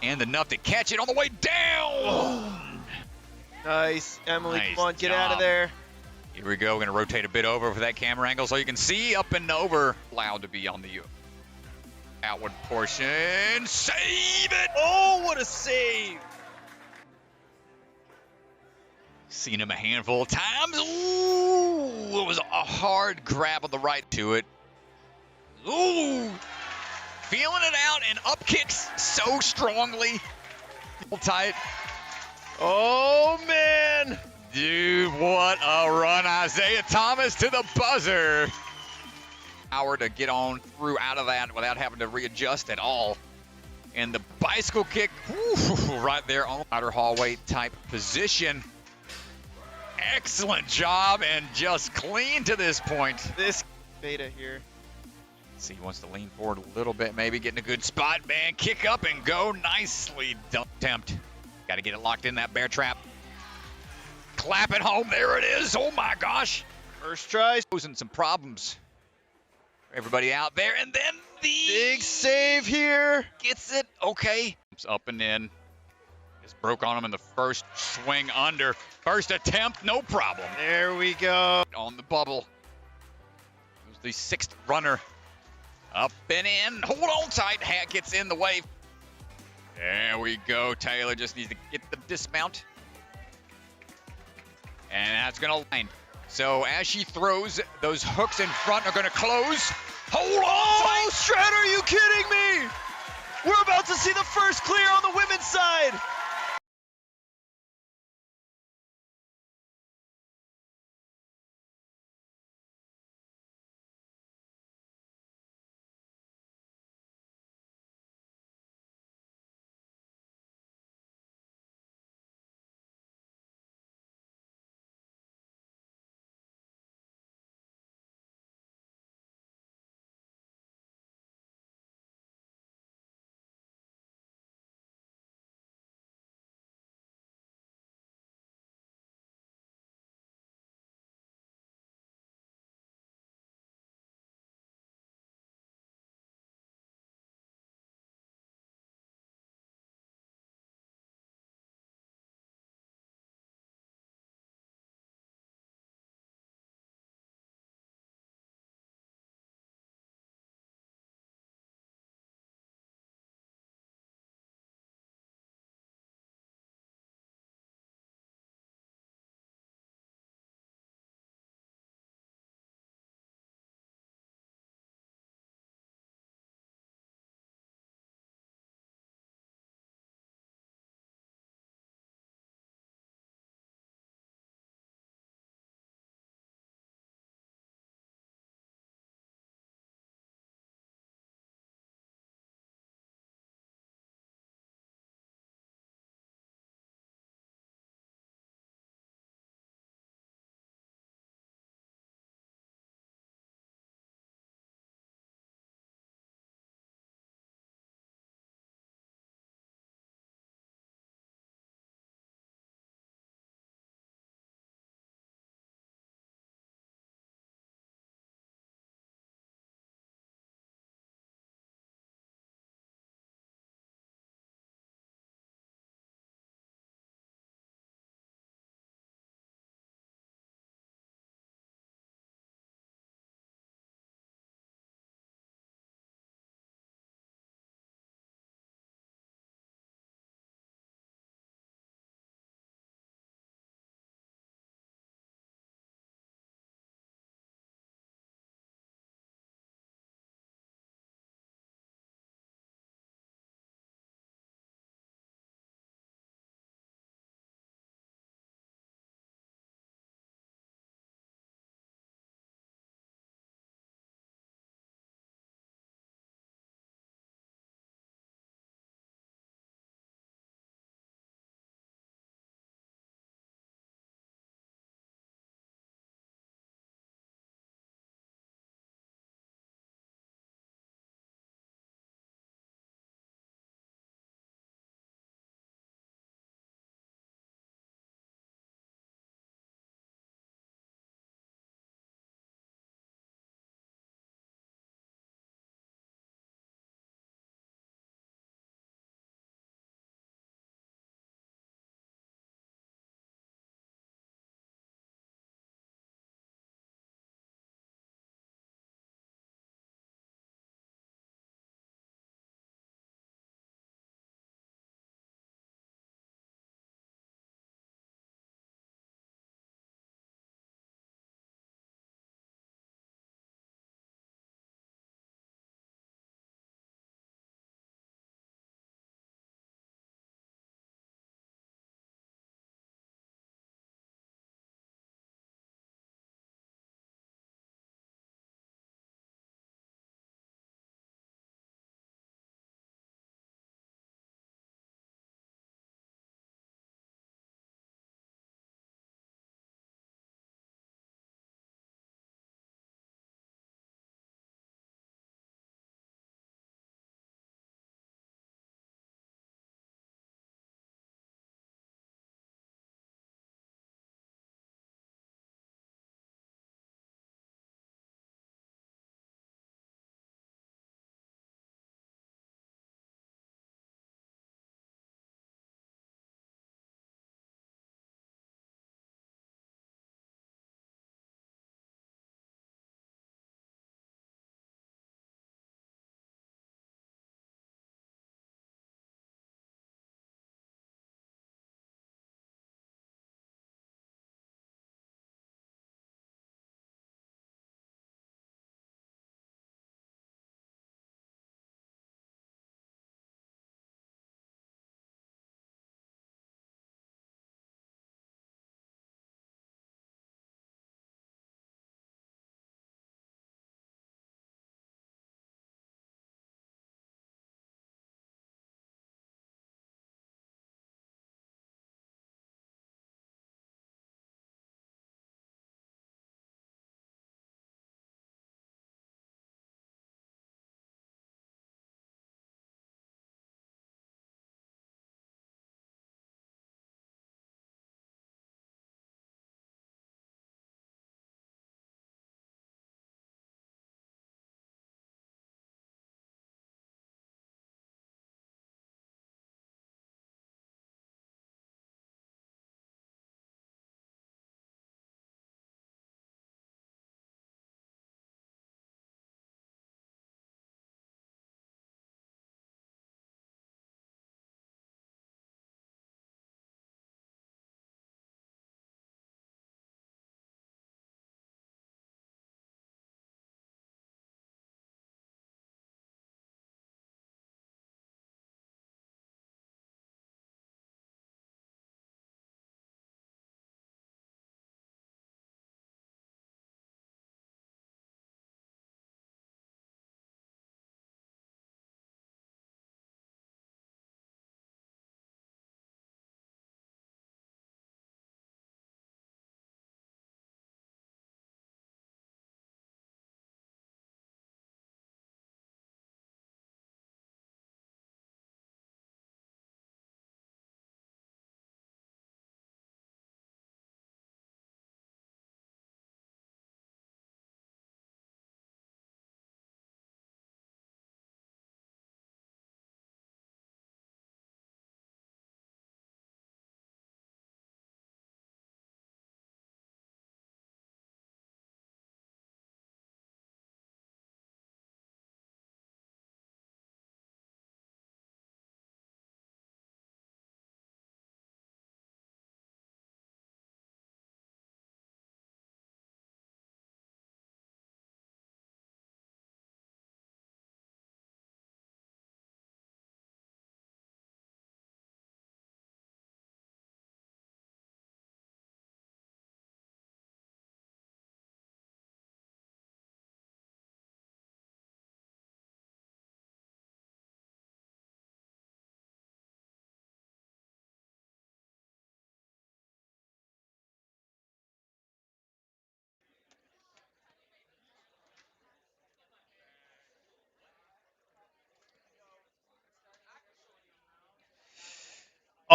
Speaker 1: And enough to catch it on the way down.
Speaker 2: Nice. Emily,
Speaker 1: Nice
Speaker 2: come on, get
Speaker 1: job.
Speaker 2: out of there.
Speaker 1: Here we go. We're going to rotate a bit over for that camera angle so you can see up and over. Allowed to be on the outward portion. Save it.
Speaker 2: Oh, what a save.
Speaker 1: Seen him a handful of times. Ooh, it was a hard grab on the right to it. Ooh, feeling it out and up kicks so strongly. Hold tight.
Speaker 2: Oh, man.
Speaker 1: Dude, what a run. Isaiah Thomas to the buzzer. Power to get on through out of that without having to readjust at all. And the bicycle kick, whew, right there on outer hallway type position. Excellent job and just clean to this point.
Speaker 2: This beta here.
Speaker 1: See, he wants to lean forward a little bit, maybe getting a good spot, man. Kick up and go. Nicely done. Attempt. Got to get it locked in that bear trap. Clap it home. There it is. Oh my gosh.
Speaker 2: First try.
Speaker 1: Posing some problems. Everybody out there, and then the
Speaker 2: Big save here.
Speaker 1: gets it. Okay. It's up and in. Just broke on him in the first swing under. First attempt, no problem.
Speaker 2: There we go.
Speaker 1: On the bubble. It was the sixth runner. Up and in. Hold on tight. Hat gets in the way. There we go. Taylor just needs to get the dismount. And that's going to line. So as she throws, those hooks in front are going to close. Hold on.
Speaker 2: Oh, Shred, are you kidding me? We're about to see the first clear on the women's side.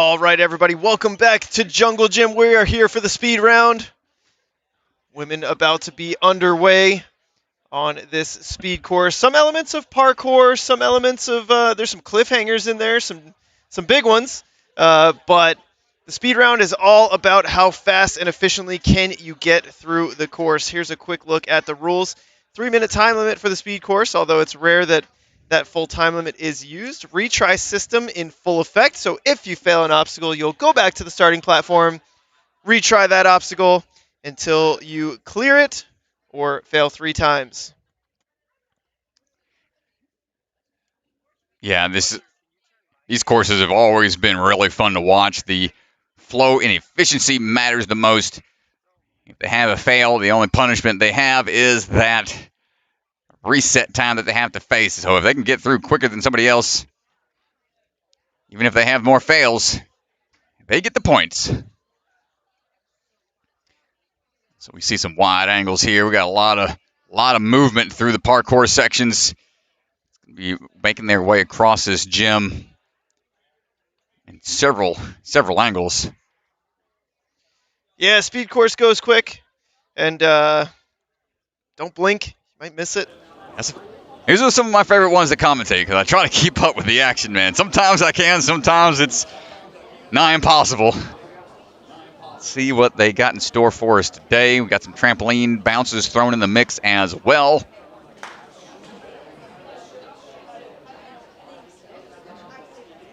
Speaker 2: All right, everybody, welcome back to Jungle Gym. We are here for the speed round. Women about to be underway on this speed course. Some elements of parkour, some elements of, there's some cliffhangers in there, some big ones. But the speed round is all about how fast and efficiently can you get through the course. Here's a quick look at the rules. 3-minute time limit for the speed course, although it's rare that full time limit is used. Retry system in full effect. So if you fail an obstacle, you'll go back to the starting platform, retry that obstacle until you clear it or fail 3 times.
Speaker 1: Yeah, these courses have always been really fun to watch. The flow and efficiency matters the most. If they have a fail, the only punishment they have is that reset time that they have to face. So if they can get through quicker than somebody else, even if they have more fails, they get the points. So we see some wide angles here. We got a lot of movement through the parkour sections. Be making their way across this gym in several angles.
Speaker 2: Yeah, speed course goes quick, and don't blink, you might miss it.
Speaker 1: These are some of my favorite ones to commentate because I try to keep up with the action, man. Sometimes I can, sometimes it's nigh impossible. Let's see what they got in store for us today. We got some trampoline bounces thrown in the mix as well.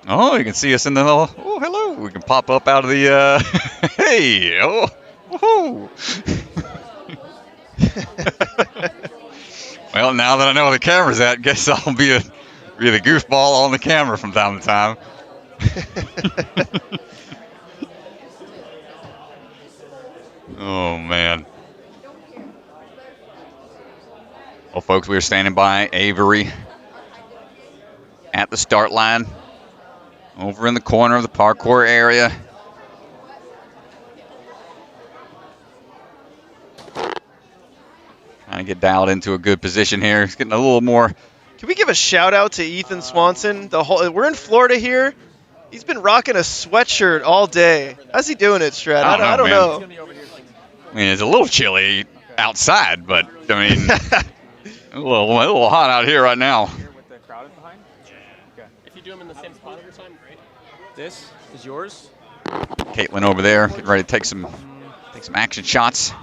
Speaker 1: Oh, you can see us in the little, oh, hello. We can pop up out of the, hey, oh, woohoo. Well, now that I know where the camera's at, guess I'll be the goofball on the camera from time to time. Oh, man. Well, folks, we are standing by Avery at the start line over in the corner of the parkour area. Trying to get dialed into a good position here. He's getting a little more.
Speaker 2: Can we give a shout out to Ethan Swanson? We're in Florida here. He's been rocking a sweatshirt all day. How's he doing it, Strat? I don't know.
Speaker 1: I mean, it's a little chilly outside, but I mean, a little hot out here right now.
Speaker 3: With the crowd behind?
Speaker 11: Okay. If you do them in the same spot every time, great.
Speaker 3: This is yours.
Speaker 1: Caitlyn over there, getting ready to take some action shots.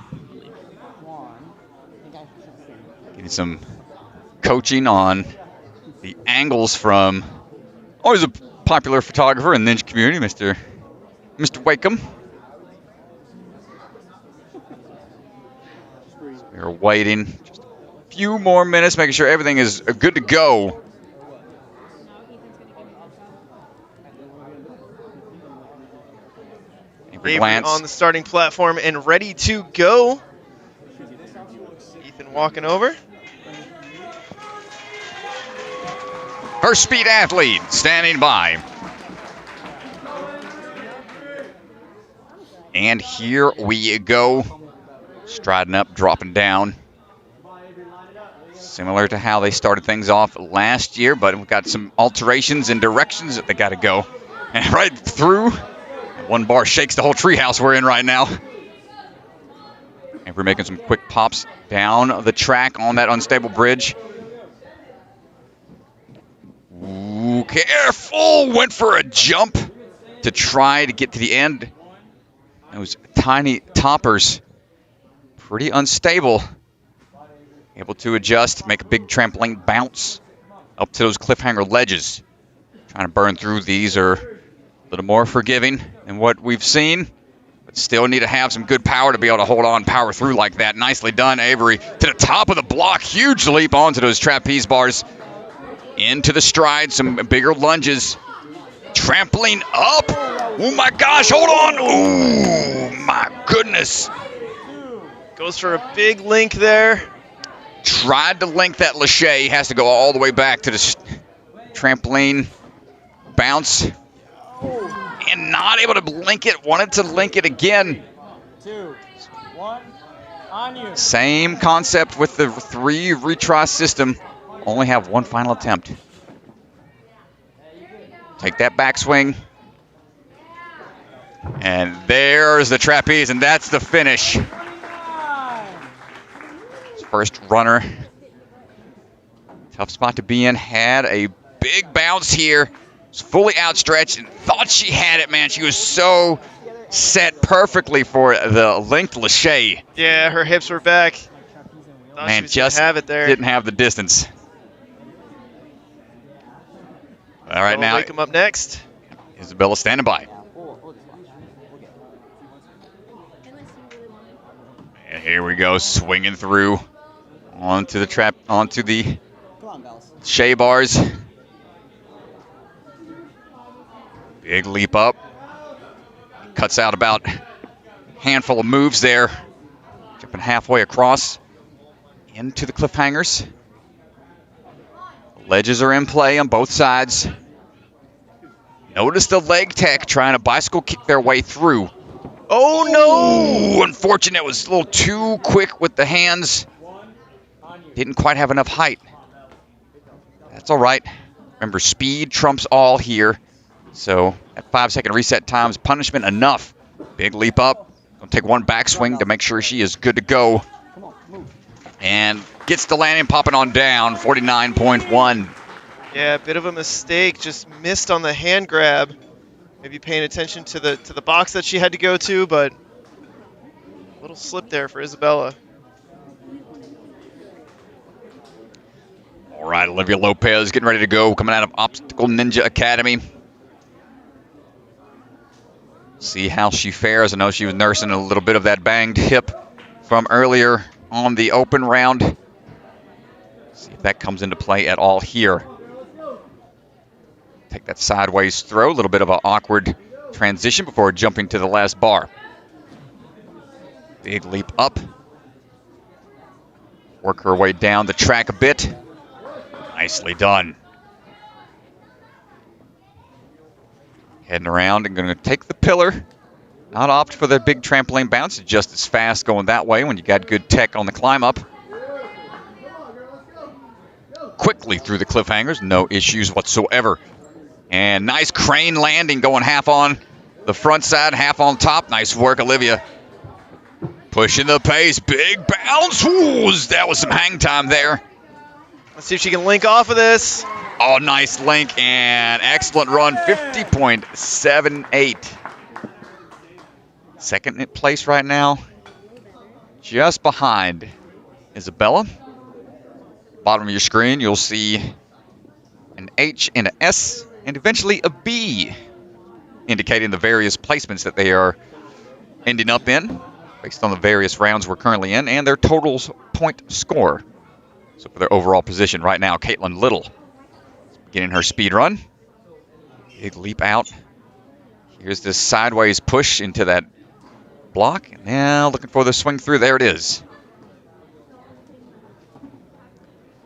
Speaker 1: Getting some coaching on the angles from always a popular photographer in the ninja community, Mr. Wakeham. We're waiting just a few more minutes, making sure everything is good to go.
Speaker 2: Avery on the starting platform and ready to go. Ethan walking over.
Speaker 1: First speed athlete standing by. And here we go. Striding up, dropping down. Similar to how they started things off last year, but we've got some alterations and directions that they got to go. And right through. One bar shakes the whole treehouse we're in right now. And we're making some quick pops down the track on that unstable bridge. Ooh, careful! Went for a jump to try to get to the end. Those tiny toppers, pretty unstable. Able to adjust, make a big trampoline bounce up to those cliffhanger ledges. Trying to burn through these are a little more forgiving than what we've seen, but still need to have some good power to be able to hold on, power through like that. Nicely done, Avery. To the top of the block, huge leap onto those trapeze bars. Into the stride, some bigger lunges. Trampling up. Oh my gosh, hold on. Oh my goodness.
Speaker 2: Goes for a big link there.
Speaker 1: Tried to link that lache. Has to go all the way back to the trampoline bounce. And not able to link it. Wanted to link it again.
Speaker 3: 2, 1, on you.
Speaker 1: Same concept with the 3 retry system. Only have one final attempt. Take that backswing. And there's the trapeze, and that's the finish. First runner. Tough spot to be in. Had a big bounce here. Was fully outstretched and thought she had it, man. She was so set perfectly for the linked lachey.
Speaker 2: Yeah, her hips were back.
Speaker 1: Man, just
Speaker 2: have it there.
Speaker 1: Didn't have the distance. All right, now
Speaker 2: Wake him up next.
Speaker 1: Isabella standing by. And here we go, swinging through onto the shea bars. Big leap up. Cuts out about a handful of moves there. Jumping halfway across into the cliffhangers. Ledges are in play on both sides. Notice the leg tech trying to bicycle kick their way through.
Speaker 2: Oh no!
Speaker 1: Ooh, unfortunate, it was a little too quick with the hands. Didn't quite have enough height. That's all right. Remember, speed trumps all here. So at 5-second reset times, punishment enough. Big leap up. Gonna take one backswing to make sure she is good to go. And gets the landing, popping on down, 49.1.
Speaker 2: Yeah, a bit of a mistake. Just missed on the hand grab. Maybe paying attention to the box that she had to go to, but a little slip there for Isabella.
Speaker 1: All right, Olivia Lopez getting ready to go, coming out of Obstacle Ninja Academy. See how she fares. I know she was nursing a little bit of that banged hip from earlier on the open round. See if that comes into play at all here. Take that sideways throw, a little bit of an awkward transition before jumping to the last bar. Big leap up. Work her way down the track a bit. Nicely done. Heading around and going to take the pillar. Not opt for the big trampoline bounce. It's just as fast going that way when you got good tech on the climb up. Quickly through the cliffhangers, no issues whatsoever. And nice crane landing, going half on the front side, half on top. Nice work, Olivia. Pushing the pace, big bounce. Ooh, that was some hang time there.
Speaker 2: Let's see if she can link off of this.
Speaker 1: Oh, nice link and excellent run, 50.78. Second in place right now, just behind Isabella. Bottom of your screen, you'll see an H and an S and eventually a B, indicating the various placements that they are ending up in based on the various rounds we're currently in and their total point score. So for their overall position right now, Caitlyn Little getting her speed run. Big leap out. Here's this sideways push into that block. And now looking for the swing through. There it is.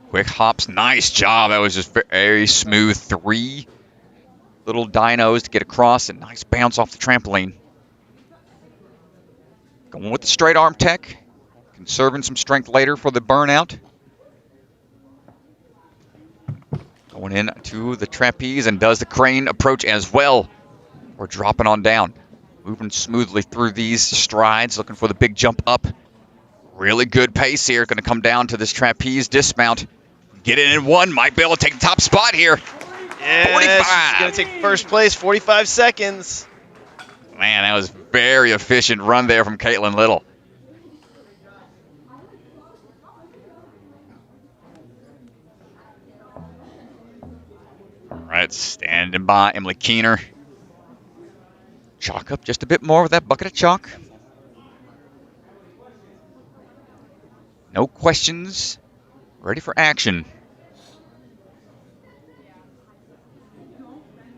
Speaker 1: Quick hops. Nice job. That was just very smooth. 3 little dinos to get across. And nice bounce off the trampoline. Going with the straight arm tech. Conserving some strength later for the burnout. Going in to the trapeze and does the crane approach as well. We're dropping on down. Moving smoothly through these strides, looking for the big jump up. Really good pace here. Going to come down to this trapeze dismount. Get it in one. Might be able to take the top spot here.
Speaker 2: Yeah,
Speaker 1: 45.
Speaker 2: She's going to take first place, 45 seconds.
Speaker 1: Man, that was very efficient run there from Caitlyn Little. All right, standing by Emily Keener. Chalk up just a bit more with that bucket of chalk. No questions. Ready for action.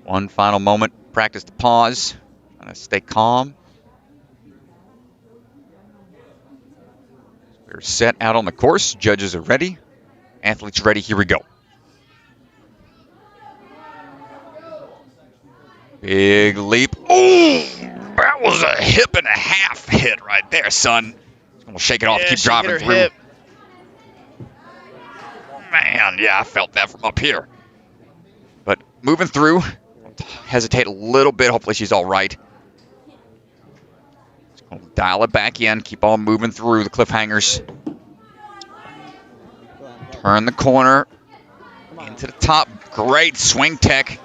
Speaker 1: One final moment. Practice to pause. Trying to stay calm. We're set out on the course. Judges are ready. Athletes ready. Here we go. Big leap. Oh, that was a hip and a half hit right there, son. We'll shake it off, keep driving through.
Speaker 2: Hip.
Speaker 1: Man, yeah, I felt that from up here. But moving through, hesitate a little bit. Hopefully she's all right. We'll dial it back in. Keep on moving through the cliffhangers. Turn the corner. Into the top. Great swing tech.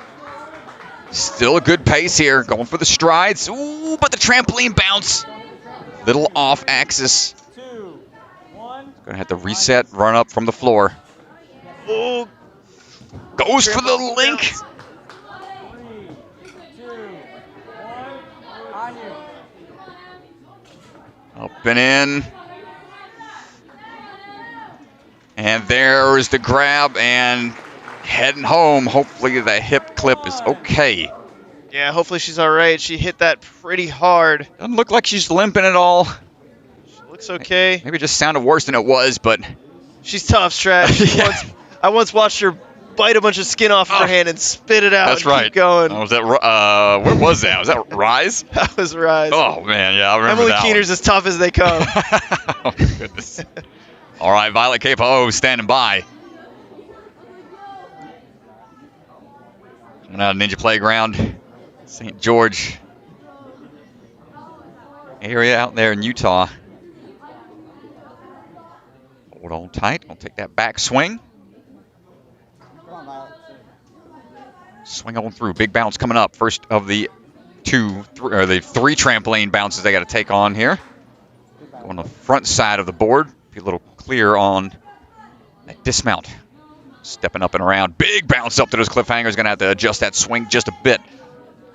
Speaker 1: Still a good pace here. Going for the strides. Ooh, but the trampoline bounce. Little off axis. Gonna have to reset, run up from the floor.
Speaker 2: Oh,
Speaker 1: goes for the link. Up and in. And there's the grab and heading home. Hopefully the hip clip is okay.
Speaker 2: Yeah, hopefully she's all right. She hit that pretty hard.
Speaker 1: Doesn't look like she's limping at all.
Speaker 2: She looks okay.
Speaker 1: Maybe it just sounded worse than it was, but...
Speaker 2: She's tough, Strat.
Speaker 1: Yeah.
Speaker 2: I once watched her bite a bunch of skin off her hand and spit it out.
Speaker 1: That's
Speaker 2: and
Speaker 1: right.
Speaker 2: Keep going.
Speaker 1: Oh, was that, where was that? Was that Rise?
Speaker 2: That was Rise.
Speaker 1: Oh, man, yeah, I remember
Speaker 2: Emily
Speaker 1: that
Speaker 2: Keener's as tough as they come.
Speaker 1: Oh, goodness. All right, Violet Capoo standing by. Coming out of Ninja Playground, St. George area out there in Utah. Hold on tight. I'll take that back swing. Swing on through. Big bounce coming up. First of the three trampoline bounces they got to take on here. On the front side of the board. Be a little clear on that dismount. Stepping up and around. Big bounce up to those cliffhangers. Going to have to adjust that swing just a bit.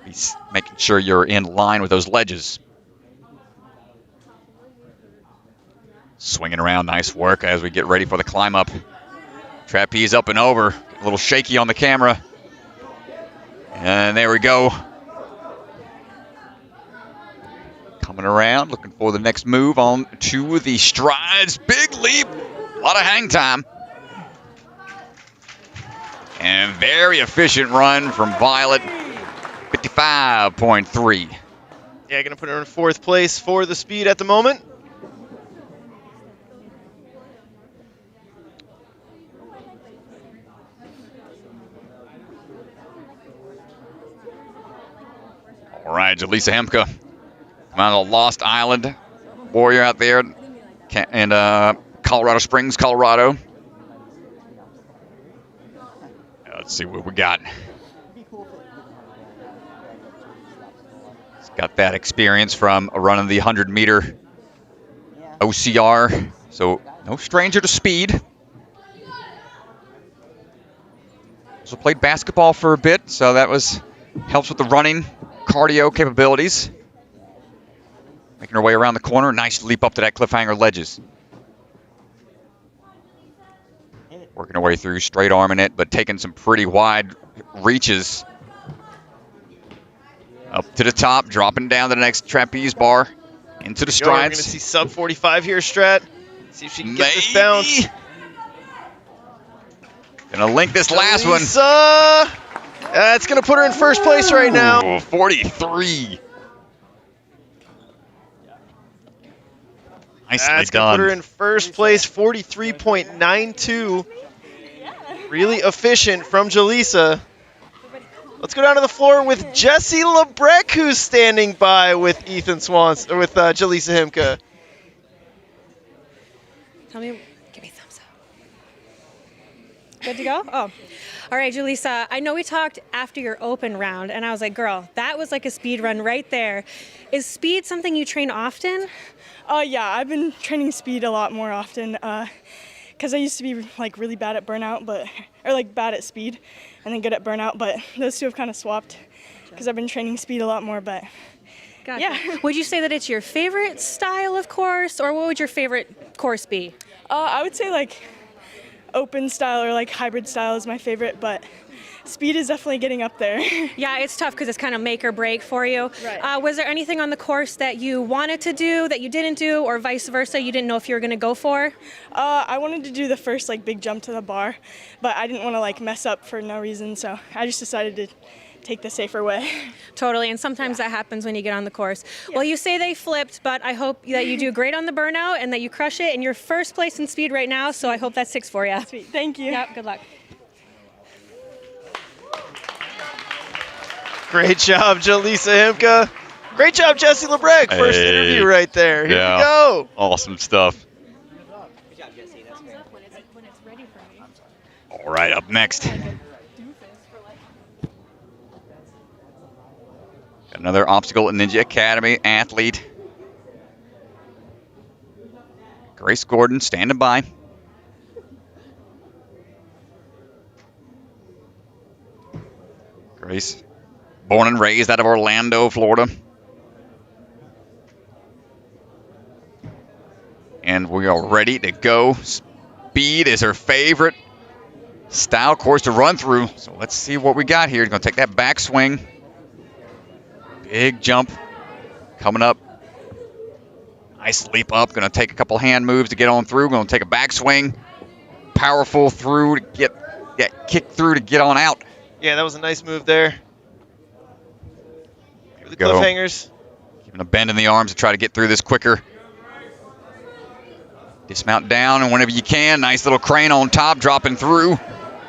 Speaker 1: He's making sure you're in line with those ledges. Swinging around. Nice work as we get ready for the climb up. Trapeze up and over. A little shaky on the camera. And there we go. Coming around, looking for the next move on to the strides. Big leap. A lot of hang time. And very efficient run from Violet. 55.3.
Speaker 2: Yeah, going to put her in fourth place for the speed at the moment.
Speaker 1: All right, Jalisa Hempa. Come out of the Lost Island Warrior out there in Colorado Springs, Colorado. Let's see what we got. He's got that experience from running the 100-meter OCR, so no stranger to speed. Also played basketball for a bit, so that helps with the running cardio capabilities. Making her way around the corner. Nice leap up to that cliffhanger ledges. Working her way through, straight arming it, but taking some pretty wide reaches. Up to the top, dropping down to the next trapeze bar. Into the strides.
Speaker 2: We're going to see sub 45 here, Strat. See if she can get this bounce.
Speaker 1: Gonna link this last one.
Speaker 2: That's going to put her in first place right now.
Speaker 1: 43. Nicely
Speaker 2: That's
Speaker 1: done.
Speaker 2: going to put her in first place, 43.92. Really efficient from Jalisa. Let's go down to the floor with Jessie Lebreck, who's standing by with Ethan Swans, or with Jalisa Hempa.
Speaker 12: Give me a thumbs up. Good to go? Oh. All right, Jalisa, I know we talked after your open round, and I was like, girl, that was like a speed run right there. Is speed something you train often?
Speaker 13: Yeah, I've been training speed a lot more often because I used to be like really bad at burnout, or like bad at speed and then good at burnout, but those two have kind of swapped because I've been training speed a lot more, but
Speaker 12: Gotcha.
Speaker 13: yeah.
Speaker 12: Would you say that it's your favorite style of course, or what would your favorite course be?
Speaker 13: I would say like open style or like hybrid style is my favorite, but speed is definitely getting up there.
Speaker 12: Yeah, it's tough because it's kind of make or break for you.
Speaker 13: Right.
Speaker 12: Was there anything on the course that you wanted to do that you didn't do, or vice versa, you didn't know if you were going to go for?
Speaker 13: I wanted to do the first like big jump to the bar, but I didn't want to like mess up for no reason, so I just decided to take the safer way.
Speaker 12: Totally, and sometimes that happens when you get on the course. Yeah. Well, you say they flipped, but I hope that you do great on the burnout and that you crush it, and you're first place in speed right now, so I hope that sticks for you.
Speaker 13: Sweet, thank you.
Speaker 12: Yep, good luck.
Speaker 2: Great job, Jalisa Hempa. Great job, Jessie Lebrecq. First interview right there. Here we go.
Speaker 1: Awesome stuff.
Speaker 10: Good job, Jesse. That's great.
Speaker 1: All right, up next. Another Obstacle Ninja Academy athlete. Grace Gordon standing by. Grace, born and raised out of Orlando, Florida. And we are ready to go. Speed is her favorite style course to run through. So let's see what we got here. She's going to take that back swing. Big jump coming up. Nice leap up. Going to take a couple hand moves to get on through. Going to take a back swing. Powerful through to get kick through to get on out.
Speaker 2: Yeah, that was a nice move there.
Speaker 1: Here
Speaker 2: the cliffhangers.
Speaker 1: Giving a bend in the arms to try to get through this quicker. Dismount down, and whenever you can, nice little crane on top, dropping through.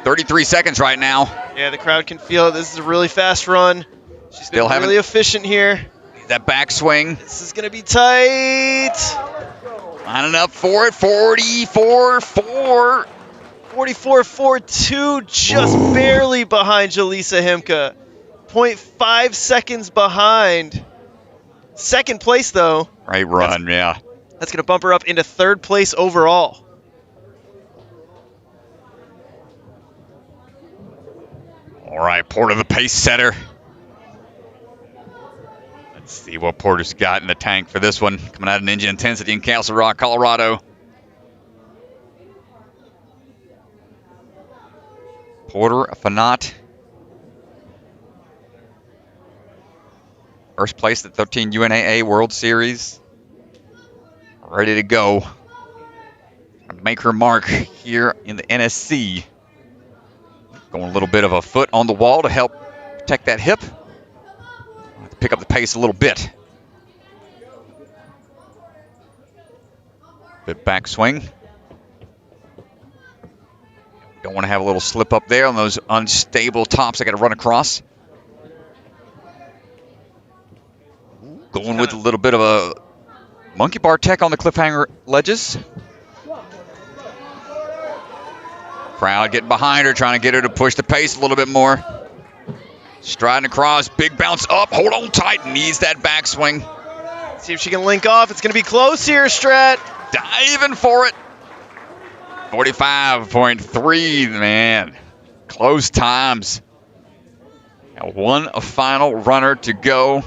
Speaker 1: 33 seconds right now.
Speaker 2: Yeah, the crowd can feel it. This is a really fast run. She's still really efficient here.
Speaker 1: That backswing.
Speaker 2: This is going to be tight.
Speaker 1: Lining up for it. 44-4.
Speaker 2: 44-4-2, just barely behind Jalisa Hempa. 0.5 seconds behind. Second place, though.
Speaker 1: Great run, yeah.
Speaker 2: That's going to bump her up into third place overall.
Speaker 1: All right, Porter, the pace setter. Let's see what Porter's got in the tank for this one. Coming out of Ninja Intensity in Castle Rock, Colorado. Porter, Fanat. First place at 13 UNAA World Series. Ready to go. Make her mark here in the NSC. Going a little bit of a foot on the wall to help protect that hip. I'll have to pick up the pace a little bit. Good backswing. Don't want to have a little slip up there on those unstable tops I got to run across. Going with a little bit of a monkey bar tech on the cliffhanger ledges. Crowd getting behind her, trying to get her to push the pace a little bit more. Striding across, big bounce up, hold on tight, needs that backswing.
Speaker 2: See if she can link off. It's going to be close here, Strat.
Speaker 1: Diving for it. 45.3, man. Close times. Now one final runner to go.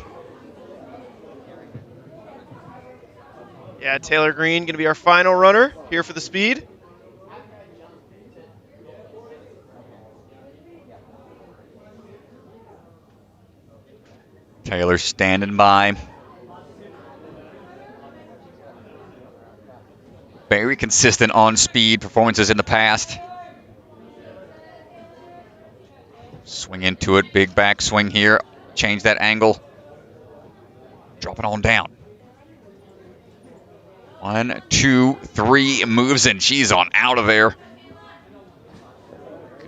Speaker 2: Yeah, Taylor Green going to be our final runner here for the speed.
Speaker 1: Taylor standing by. Very consistent on speed performances in the past. Swing into it, big back swing here. Change that angle. Drop it on down. 1, 2, 3 moves, and she's on out of there.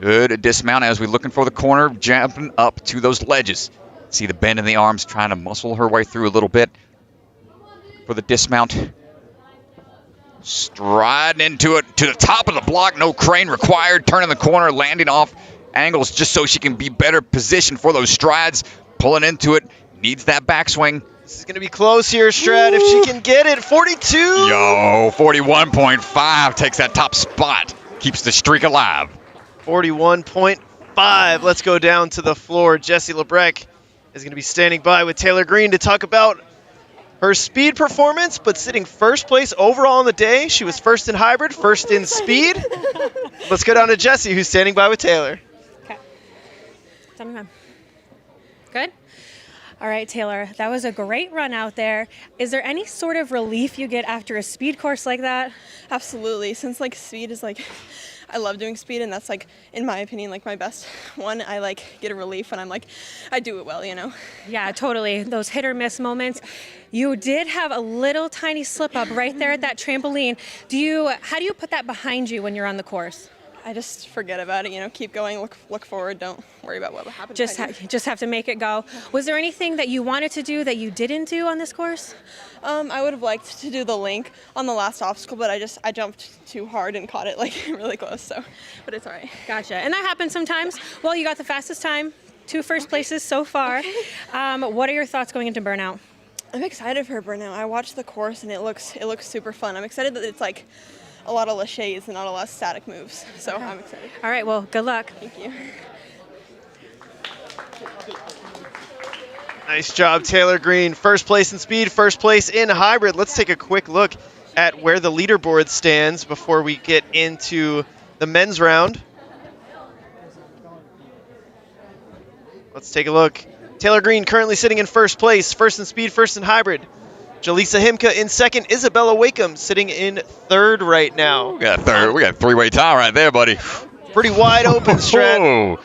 Speaker 1: Good dismount as we're looking for the corner, jumping up to those ledges. See the bend in the arms, trying to muscle her way through a little bit for the dismount. Striding into it to the top of the block, no crane required. Turning the corner, landing off angles just so she can be better positioned for those strides. Pulling into it, needs that backswing.
Speaker 2: This is going to be close here, Strat, if she can get it. 42.
Speaker 1: Yo, 41.5 takes that top spot. Keeps the streak alive.
Speaker 2: 41.5. Let's go down to the floor. Jessie Lebrecq is going to be standing by with Taylor Green to talk about her speed performance, but sitting first place overall on the day. She was first in hybrid, first in speed. Let's go down to Jessie, who's standing by with Taylor.
Speaker 12: Okay. Tell me when. Good? All right, Taylor, that was a great run out there. Is there any sort of relief you get after a speed course like that?
Speaker 4: Absolutely. Since speed is I love doing speed, and that's in my opinion my best one. I get a relief when I do it well, you know.
Speaker 12: Yeah, totally. Those hit or miss moments. You did have a little tiny slip up right there at that trampoline. How do you put that behind you when you're on the course?
Speaker 4: I just forget about it, keep going, look forward, don't worry about what happens.
Speaker 12: Just have to make it go. Was there anything that you wanted to do that you didn't do on this course?
Speaker 4: I would have liked to do the link on the last obstacle, but I jumped too hard and caught it really close, but it's all right.
Speaker 12: Gotcha. And that happens sometimes. Well, you got the fastest time, 2 first places so far. What are your thoughts going into Burnout?
Speaker 4: I'm excited for Burnout. I watched the course and it looks super fun. I'm excited that it's like a lot of laches and not a lot of static moves, so okay. I'm excited.
Speaker 12: All right, well, good luck.
Speaker 4: Thank you.
Speaker 2: Nice job, Taylor Green. First place in speed, first place in hybrid. Let's take a quick look at where the leaderboard stands before we get into the men's round. Let's take a look. Taylor Green currently sitting in first place, first in speed, first in hybrid. Jalisa Hempa in second. Isabella Wake sitting in third right now.
Speaker 1: We got third. We got a 3-way tie right there, buddy.
Speaker 2: Pretty wide open, Strat.
Speaker 1: Oh,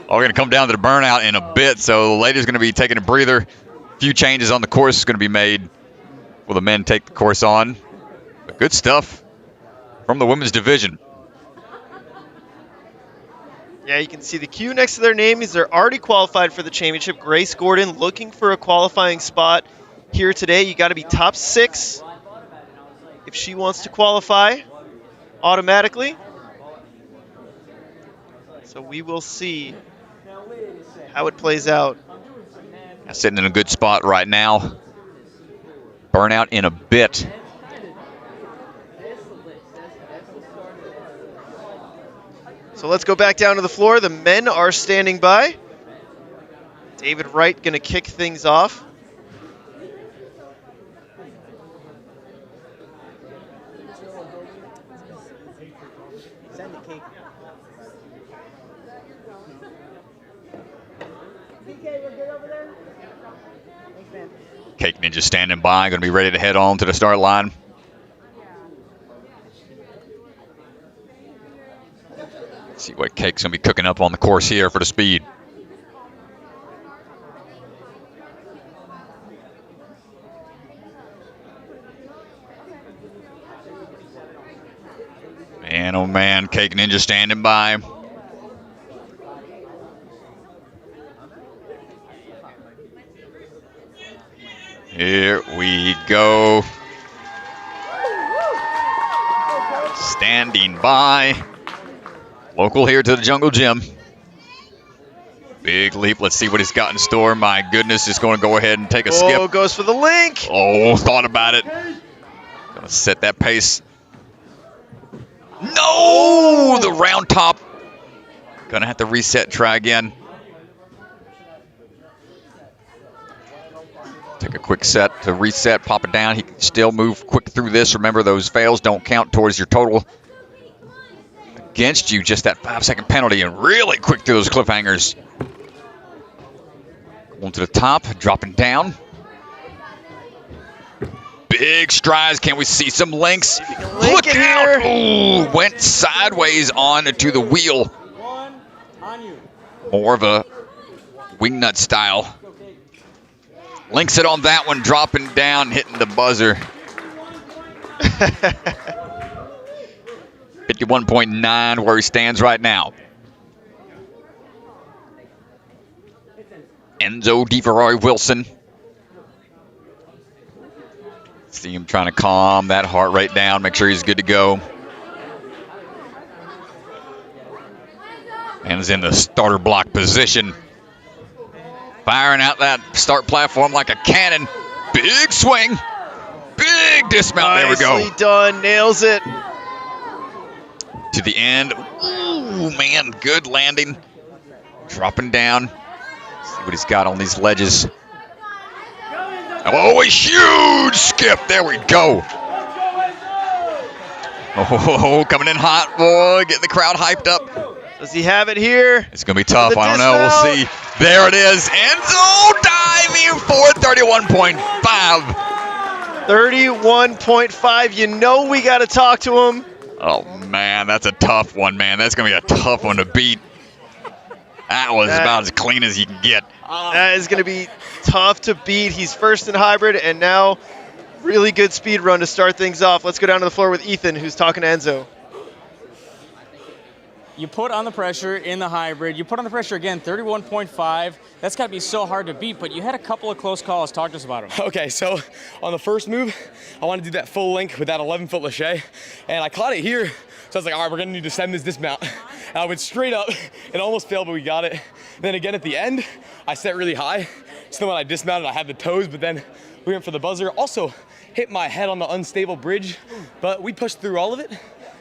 Speaker 1: we're going to come down to the Burnout in a bit, so the ladies going to be taking a breather. A few changes on the course going to be made. Will the men take the course on? But good stuff from the women's division.
Speaker 2: Yeah, you can see the Q next to their name means they're already qualified for the championship. Grace Gordon looking for a qualifying spot here today. You got to be top 6 if she wants to qualify automatically. So we will see how it plays out.
Speaker 1: Sitting in a good spot right now. Burnout in a bit.
Speaker 2: So let's go back down to the floor. The men are standing by. David Wright going to kick things off.
Speaker 1: Cake Ninja standing by, going to be ready to head on to the start line. Let's see what Cake's going to be cooking up on the course here for the speed. Man, oh man, Cake Ninja standing by. Here we go. Standing by. Local here to the Jungle Gym. Big leap. Let's see what he's got in store. My goodness, just going to go ahead and take a skip.
Speaker 2: Oh, goes for the link.
Speaker 1: Oh, thought about it. Going to set that pace. No! The round top. Going to have to reset, try again. Take a quick set to reset, pop it down. He can still move quick through this. Remember, those fails don't count towards your total. Against you, just that 5-second penalty, and really quick through those cliffhangers. Going to the top, dropping down. Big strides. Can we see some links? Look out! Ooh, went sideways onto the wheel. More of a wingnut style. Links it on that one, dropping down, hitting the buzzer. 51.9 where he stands right now. Enzo Ferrari Wilson. See him trying to calm that heart rate down, make sure he's good to go. And is in the starter block position. Firing out that start platform like a cannon. Big swing. Big dismount. There we go.
Speaker 2: Nicely done. Nails it.
Speaker 1: To the end. Ooh, man. Good landing. Dropping down. See what he's got on these ledges. Oh, a huge skip. There we go. Oh, coming in hot, boy. Getting the crowd hyped up.
Speaker 2: Does he have it here?
Speaker 1: It's going to be tough. I don't know. We'll see. There it is. Enzo diving for 31.5.
Speaker 2: 31.5. You know we got to talk to him.
Speaker 1: Oh, man. That's a tough one, man. That's going to be a tough one to beat. That was about as clean as you can get.
Speaker 2: That is going to be tough to beat. He's first in hybrid, and now really good speed run to start things off. Let's go down to the floor with Ethan, who's talking to Enzo.
Speaker 3: You put on the pressure in the hybrid. You put on the pressure again, 31.5. That's got to be so hard to beat, but you had a couple of close calls. Talk to us about them.
Speaker 6: Okay, so on the first move, I wanted to do that full link with that 11-foot lâché, and I caught it here. So I was like, all right, we're gonna need to send this dismount. And I went straight up. It almost failed, but we got it. Then again at the end, I set really high. So when I dismounted, I had the toes, but then we went for the buzzer. Also hit my head on the unstable bridge, but we pushed through all of it.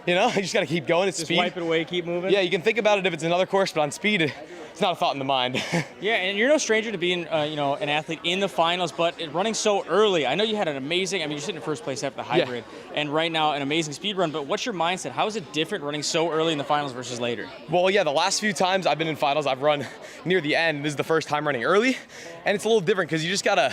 Speaker 6: You know, you just gotta keep going. It's
Speaker 3: Just
Speaker 6: speed.
Speaker 3: wipe it away, keep moving.
Speaker 6: Yeah, you can think about it if it's another course, but on speed, it's not a thought in the mind.
Speaker 3: Yeah, and you're no stranger to being, you know, an athlete in the finals, but running so early. I know you had an amazing, I mean, you're sitting in first place after the hybrid, and right now an amazing speed run, but what's your mindset? How is it different running so early in the finals versus later?
Speaker 6: Well, yeah, the last few times I've been in finals, I've run near the end. This is the first time running early, and it's a little different because you just gotta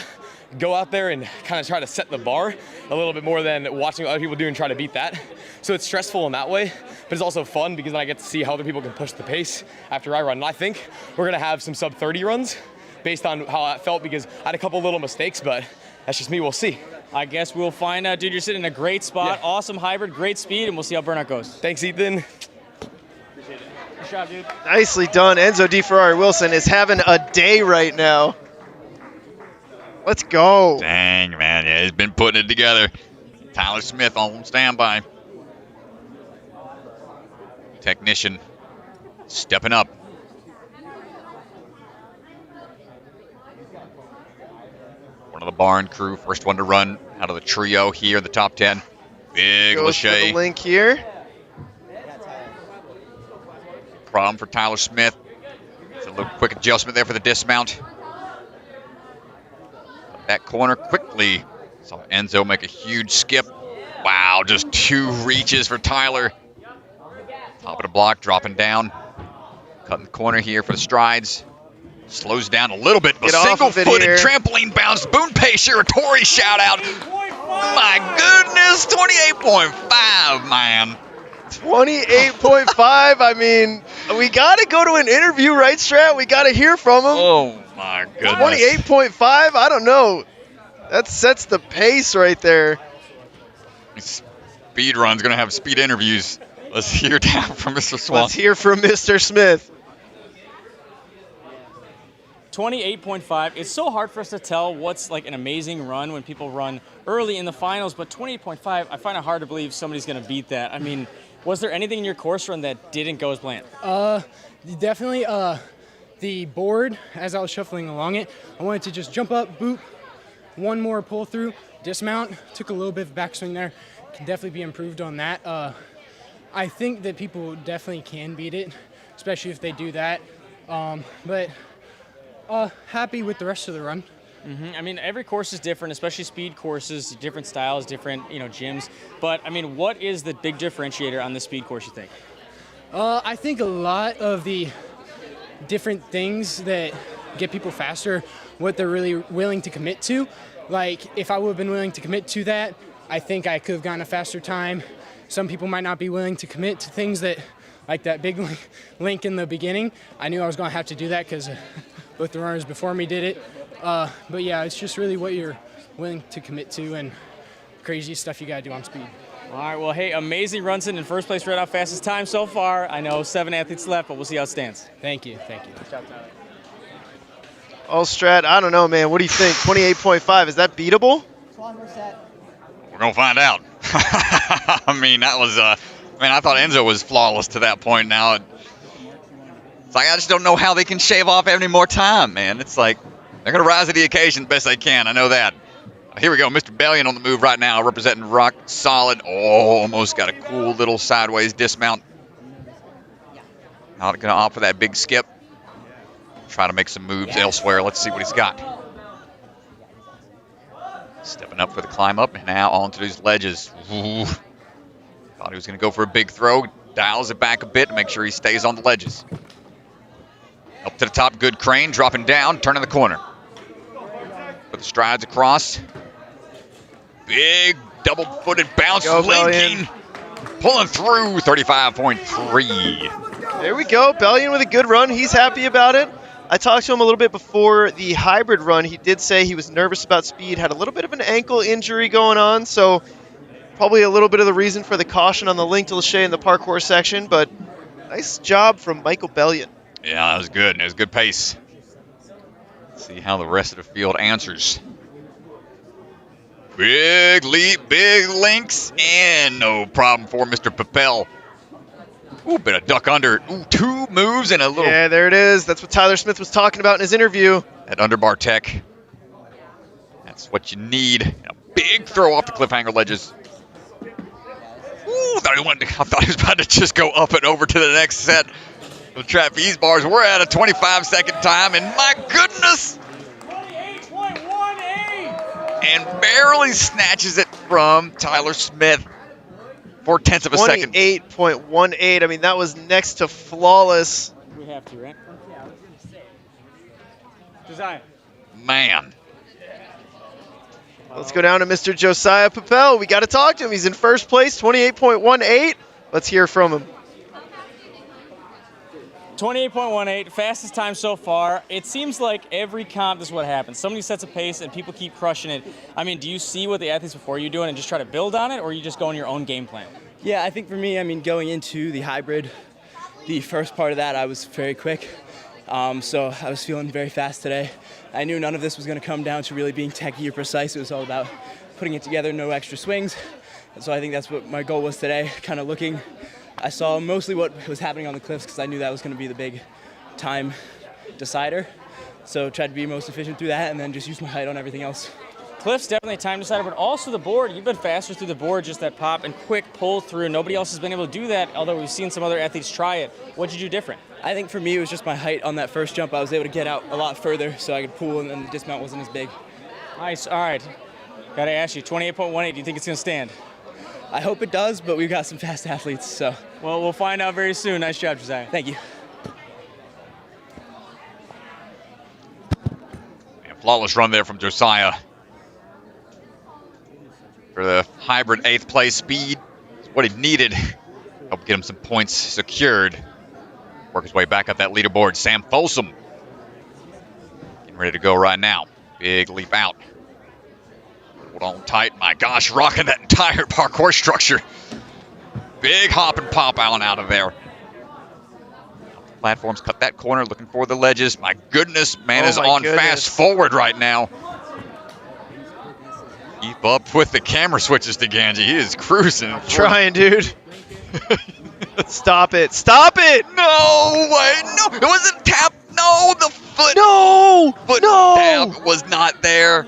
Speaker 6: go out there and kind of try to set the bar a little bit more than watching what other people do and try to beat that. So it's stressful in that way, but it's also fun because then I get to see how other people can push the pace after I run. And I think we're gonna have some sub 30 runs based on how that felt because I had a couple little mistakes, but that's just me, we'll see.
Speaker 3: I guess we'll find out, dude. You're sitting in a great spot, awesome hybrid, great speed, and we'll see how Burnout goes.
Speaker 6: Thanks, Ethan.
Speaker 3: Appreciate it. Good job, dude.
Speaker 2: Nicely done. Enzo Ferrari Wilson is having a day right now. Let's go.
Speaker 1: Dang, man. Yeah, he's been putting it together. Tyler Smith on standby. Technician stepping up. One of the barn crew, first one to run out of the trio here in the top 10. Big
Speaker 2: Goes for the
Speaker 1: lâché.
Speaker 2: link here.
Speaker 1: Problem for Tyler Smith. It's a little quick adjustment there for the dismount. That corner quickly. Saw Enzo make a huge skip. Wow, just 2 reaches for Tyler. Top of the block, dropping down. Cutting the corner here for the strides. Slows down a little bit. A single-footed trampoline bounce. Boonpei Shiratori shout out. My goodness, 28.5, man.
Speaker 2: 28.5. I mean, we got to go to an interview, right, Strat? We got to hear from him.
Speaker 1: Oh, my goodness.
Speaker 2: 28.5? I don't know. That sets the pace right there.
Speaker 1: Speed run's going to have speed interviews. Let's hear down from Mr. Swan.
Speaker 2: Let's hear from Mr. Smith.
Speaker 3: 28.5. It's so hard for us to tell what's like an amazing run when people run early in the finals, but 28.5, I find it hard to believe somebody's going to beat that. I mean, was there anything in your course run that didn't go as planned?
Speaker 14: Definitely the board, as I was shuffling along it, I wanted to just jump up, boop, one more pull through, dismount, took a little bit of backswing there. Can definitely be improved on that. I think that people definitely can beat it, especially if they do that. But happy with the rest of the run.
Speaker 3: I mean, every course is different, especially speed courses, different styles, different gyms. But I mean, what is the big differentiator on the speed course, you think?
Speaker 14: I think a lot of the different things that get people faster, what they're really willing to commit to. Like, if I would have been willing to commit to that, I think I could have gotten a faster time. Some people might not be willing to commit to things that, like that big link in the beginning. I knew I was going to have to do that because both the runners before me did it. But yeah, it's just really what you're willing to commit to and crazy stuff you got to do on speed.
Speaker 3: All right, well, hey, amazing runs in first place, right off fastest time so far. I know 7 athletes left, but we'll see how it stands.
Speaker 14: Thank you, thank you.
Speaker 3: Good job, Tyler.
Speaker 2: Oh, Strat, I don't know, man. What do you think? 28.5, is that beatable?
Speaker 1: We're going to find out. I mean, that was, I thought Enzo was flawless to that point. Now, it's like I just don't know how they can shave off any more time, man. It's like they're going to rise to the occasion the best they can. I know that. Here we go. Mr. Bellion on the move right now, representing rock solid. Oh, almost got a cool little sideways dismount. Not going to opt for that big skip. Try to make some moves elsewhere. Let's see what he's got. Stepping up for the climb up, and now onto these ledges. Ooh. Thought he was going to go for a big throw. Dials it back a bit to make sure he stays on the ledges. Up to the top, good crane, dropping down, turning the corner. Put the strides across. Big double-footed bounce, linking. Pulling through, 35.3.
Speaker 2: There we go. Bellion with a good run. He's happy about it. I talked to him a little bit before the hybrid run. He did say he was nervous about speed, had a little bit of an ankle injury going on, so probably a little bit of the reason for the caution on the link to lâché in the parkour section, but Nice job from Michael Bellion.
Speaker 1: Yeah, that was good. It was good pace. Let's see how the rest of the field answers. Big leap, big links, and no problem for Mr. Pel. Ooh, bit of duck under. Ooh, 2 moves and a little.
Speaker 2: Yeah, there it is. That's what Tyler Smith was talking about in his interview.
Speaker 1: That underbar tech. That's what you need. A big throw off the cliffhanger ledges. Ooh, I thought he was about to just go up and over to the next set of trapeze bars. We're at a 25-second time, and my goodness! And barely snatches it from Tyler Smith. 0.4 of a second.
Speaker 2: 28.18. I mean, that was next to flawless.
Speaker 3: We have to, right? Josiah.
Speaker 1: Man.
Speaker 2: Let's go down to Mr. Josiah Pel. We got to talk to him. He's in first place, 28.18. Let's hear from him.
Speaker 3: 28.18, fastest time so far. It seems like every comp, this is what happens. Somebody sets a pace and people keep crushing it. I mean, do you see what the athletes before you doing and just try to build on it, or you just go on your own game plan?
Speaker 15: Yeah, I think for me, I mean, going into the hybrid, the first part of that, I was very quick. So I was feeling very fast today. I knew none of this was going to come down to really being techy or precise. It was all about putting it together, no extra swings. And so I think that's what my goal was today, kind of looking. I saw mostly what was happening on the cliffs because I knew that was going to be the big time decider. So tried to be most efficient through that and then just use my height on everything else.
Speaker 3: Cliff's definitely a time decider, but also the board. You've been faster through the board, just that pop and quick pull through. Nobody else has been able to do that, although we've seen some other athletes try it. What did you do different?
Speaker 15: I think for me, it was just my height on that first jump. I was able to get out a lot further so I could pull and then the dismount wasn't as big.
Speaker 3: Nice, all right. Got to ask you, 28.18, do you think it's going to stand?
Speaker 15: I hope it does, but we've got some fast athletes, so.
Speaker 3: Well, we'll find out very soon. Nice job, Josiah.
Speaker 15: Thank you.
Speaker 1: And flawless run there from Josiah. For the hybrid 8th place speed, what he needed. Help get him some points secured. Work his way back up that leaderboard. Sam Folsom getting ready to go right now. Big leap out. Hold on tight. My gosh, rocking that entire parkour structure. Big hop and pop out of there. Platforms, cut that corner, looking for the ledges. My goodness, man is on fast forward right now. Keep up with the camera switches to Ganji. He is cruising.
Speaker 2: I'm trying, dude. Stop it. Stop it.
Speaker 1: No way. No, it wasn't tap. No, the foot.
Speaker 2: No.
Speaker 1: Foot tap was not there.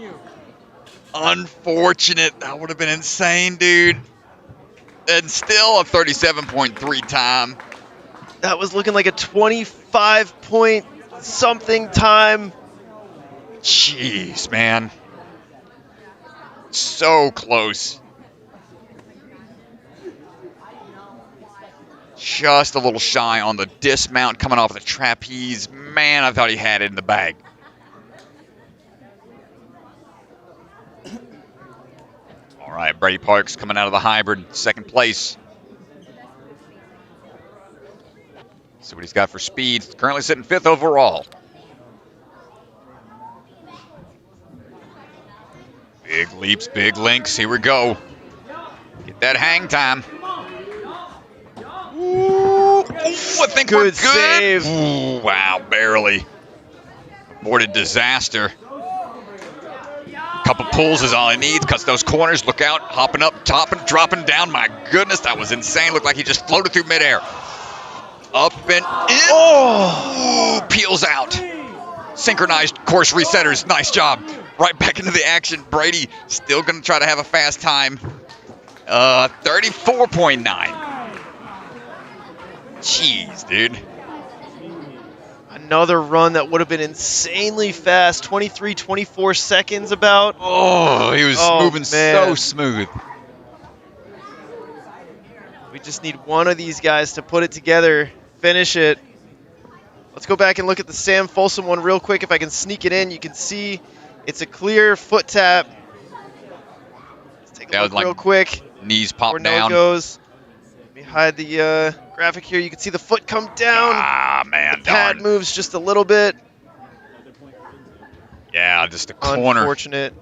Speaker 1: Unfortunate. That would have been insane, dude. And still a 37.3 time.
Speaker 2: That was looking like a 25 point something time.
Speaker 1: Jeez, man. So close. Just a little shy on the dismount coming off the trapeze. Man, I thought he had it in the bag. All right, Brady Parks coming out of the hybrid, 2nd place. See what he's got for speed. Currently sitting 5th overall. Big leaps, big links. Here we go. Get that hang time. Ooh, I think we're good.
Speaker 2: Save.
Speaker 1: Ooh, wow, barely. Aborted disaster. Couple pulls is all he needs. Cuts those corners. Look out. Hopping up, topping, dropping down. My goodness, that was insane. Looked like he just floated through midair. Up and in. Oh! Ooh, peels out. Synchronized course resetters. Nice job. Right back into the action. Brady still going to try to have a fast time. 34.9. Jeez, dude.
Speaker 2: Another run that would have been insanely fast. 24 seconds about.
Speaker 1: Oh, he was moving so smooth.
Speaker 2: We just need one of these guys to put it together, finish it. Let's go back and look at the Sam Folsom one real quick. If I can sneak it in, you can see it's a clear foot tap. Let's take a look real quick.
Speaker 1: Knees pop
Speaker 2: where
Speaker 1: down.
Speaker 2: Noah goes. Let me hide the graphic here. You can see the foot come down.
Speaker 1: Ah, man,
Speaker 2: the pad moves just a little bit.
Speaker 1: Yeah, just a corner.
Speaker 2: Unfortunate.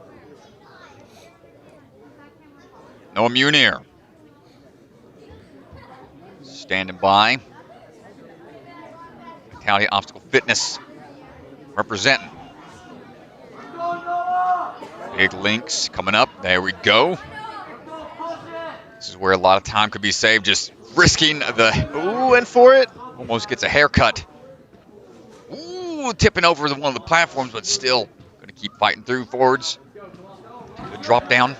Speaker 1: Noah Muner. Standing by. County Obstacle Fitness representing. Big links coming up. There we go. This is where a lot of time could be saved, just risking the...
Speaker 2: Ooh, and for it.
Speaker 1: Almost gets a haircut. Ooh, tipping over one of the platforms, but still going to keep fighting through forwards. Good drop down.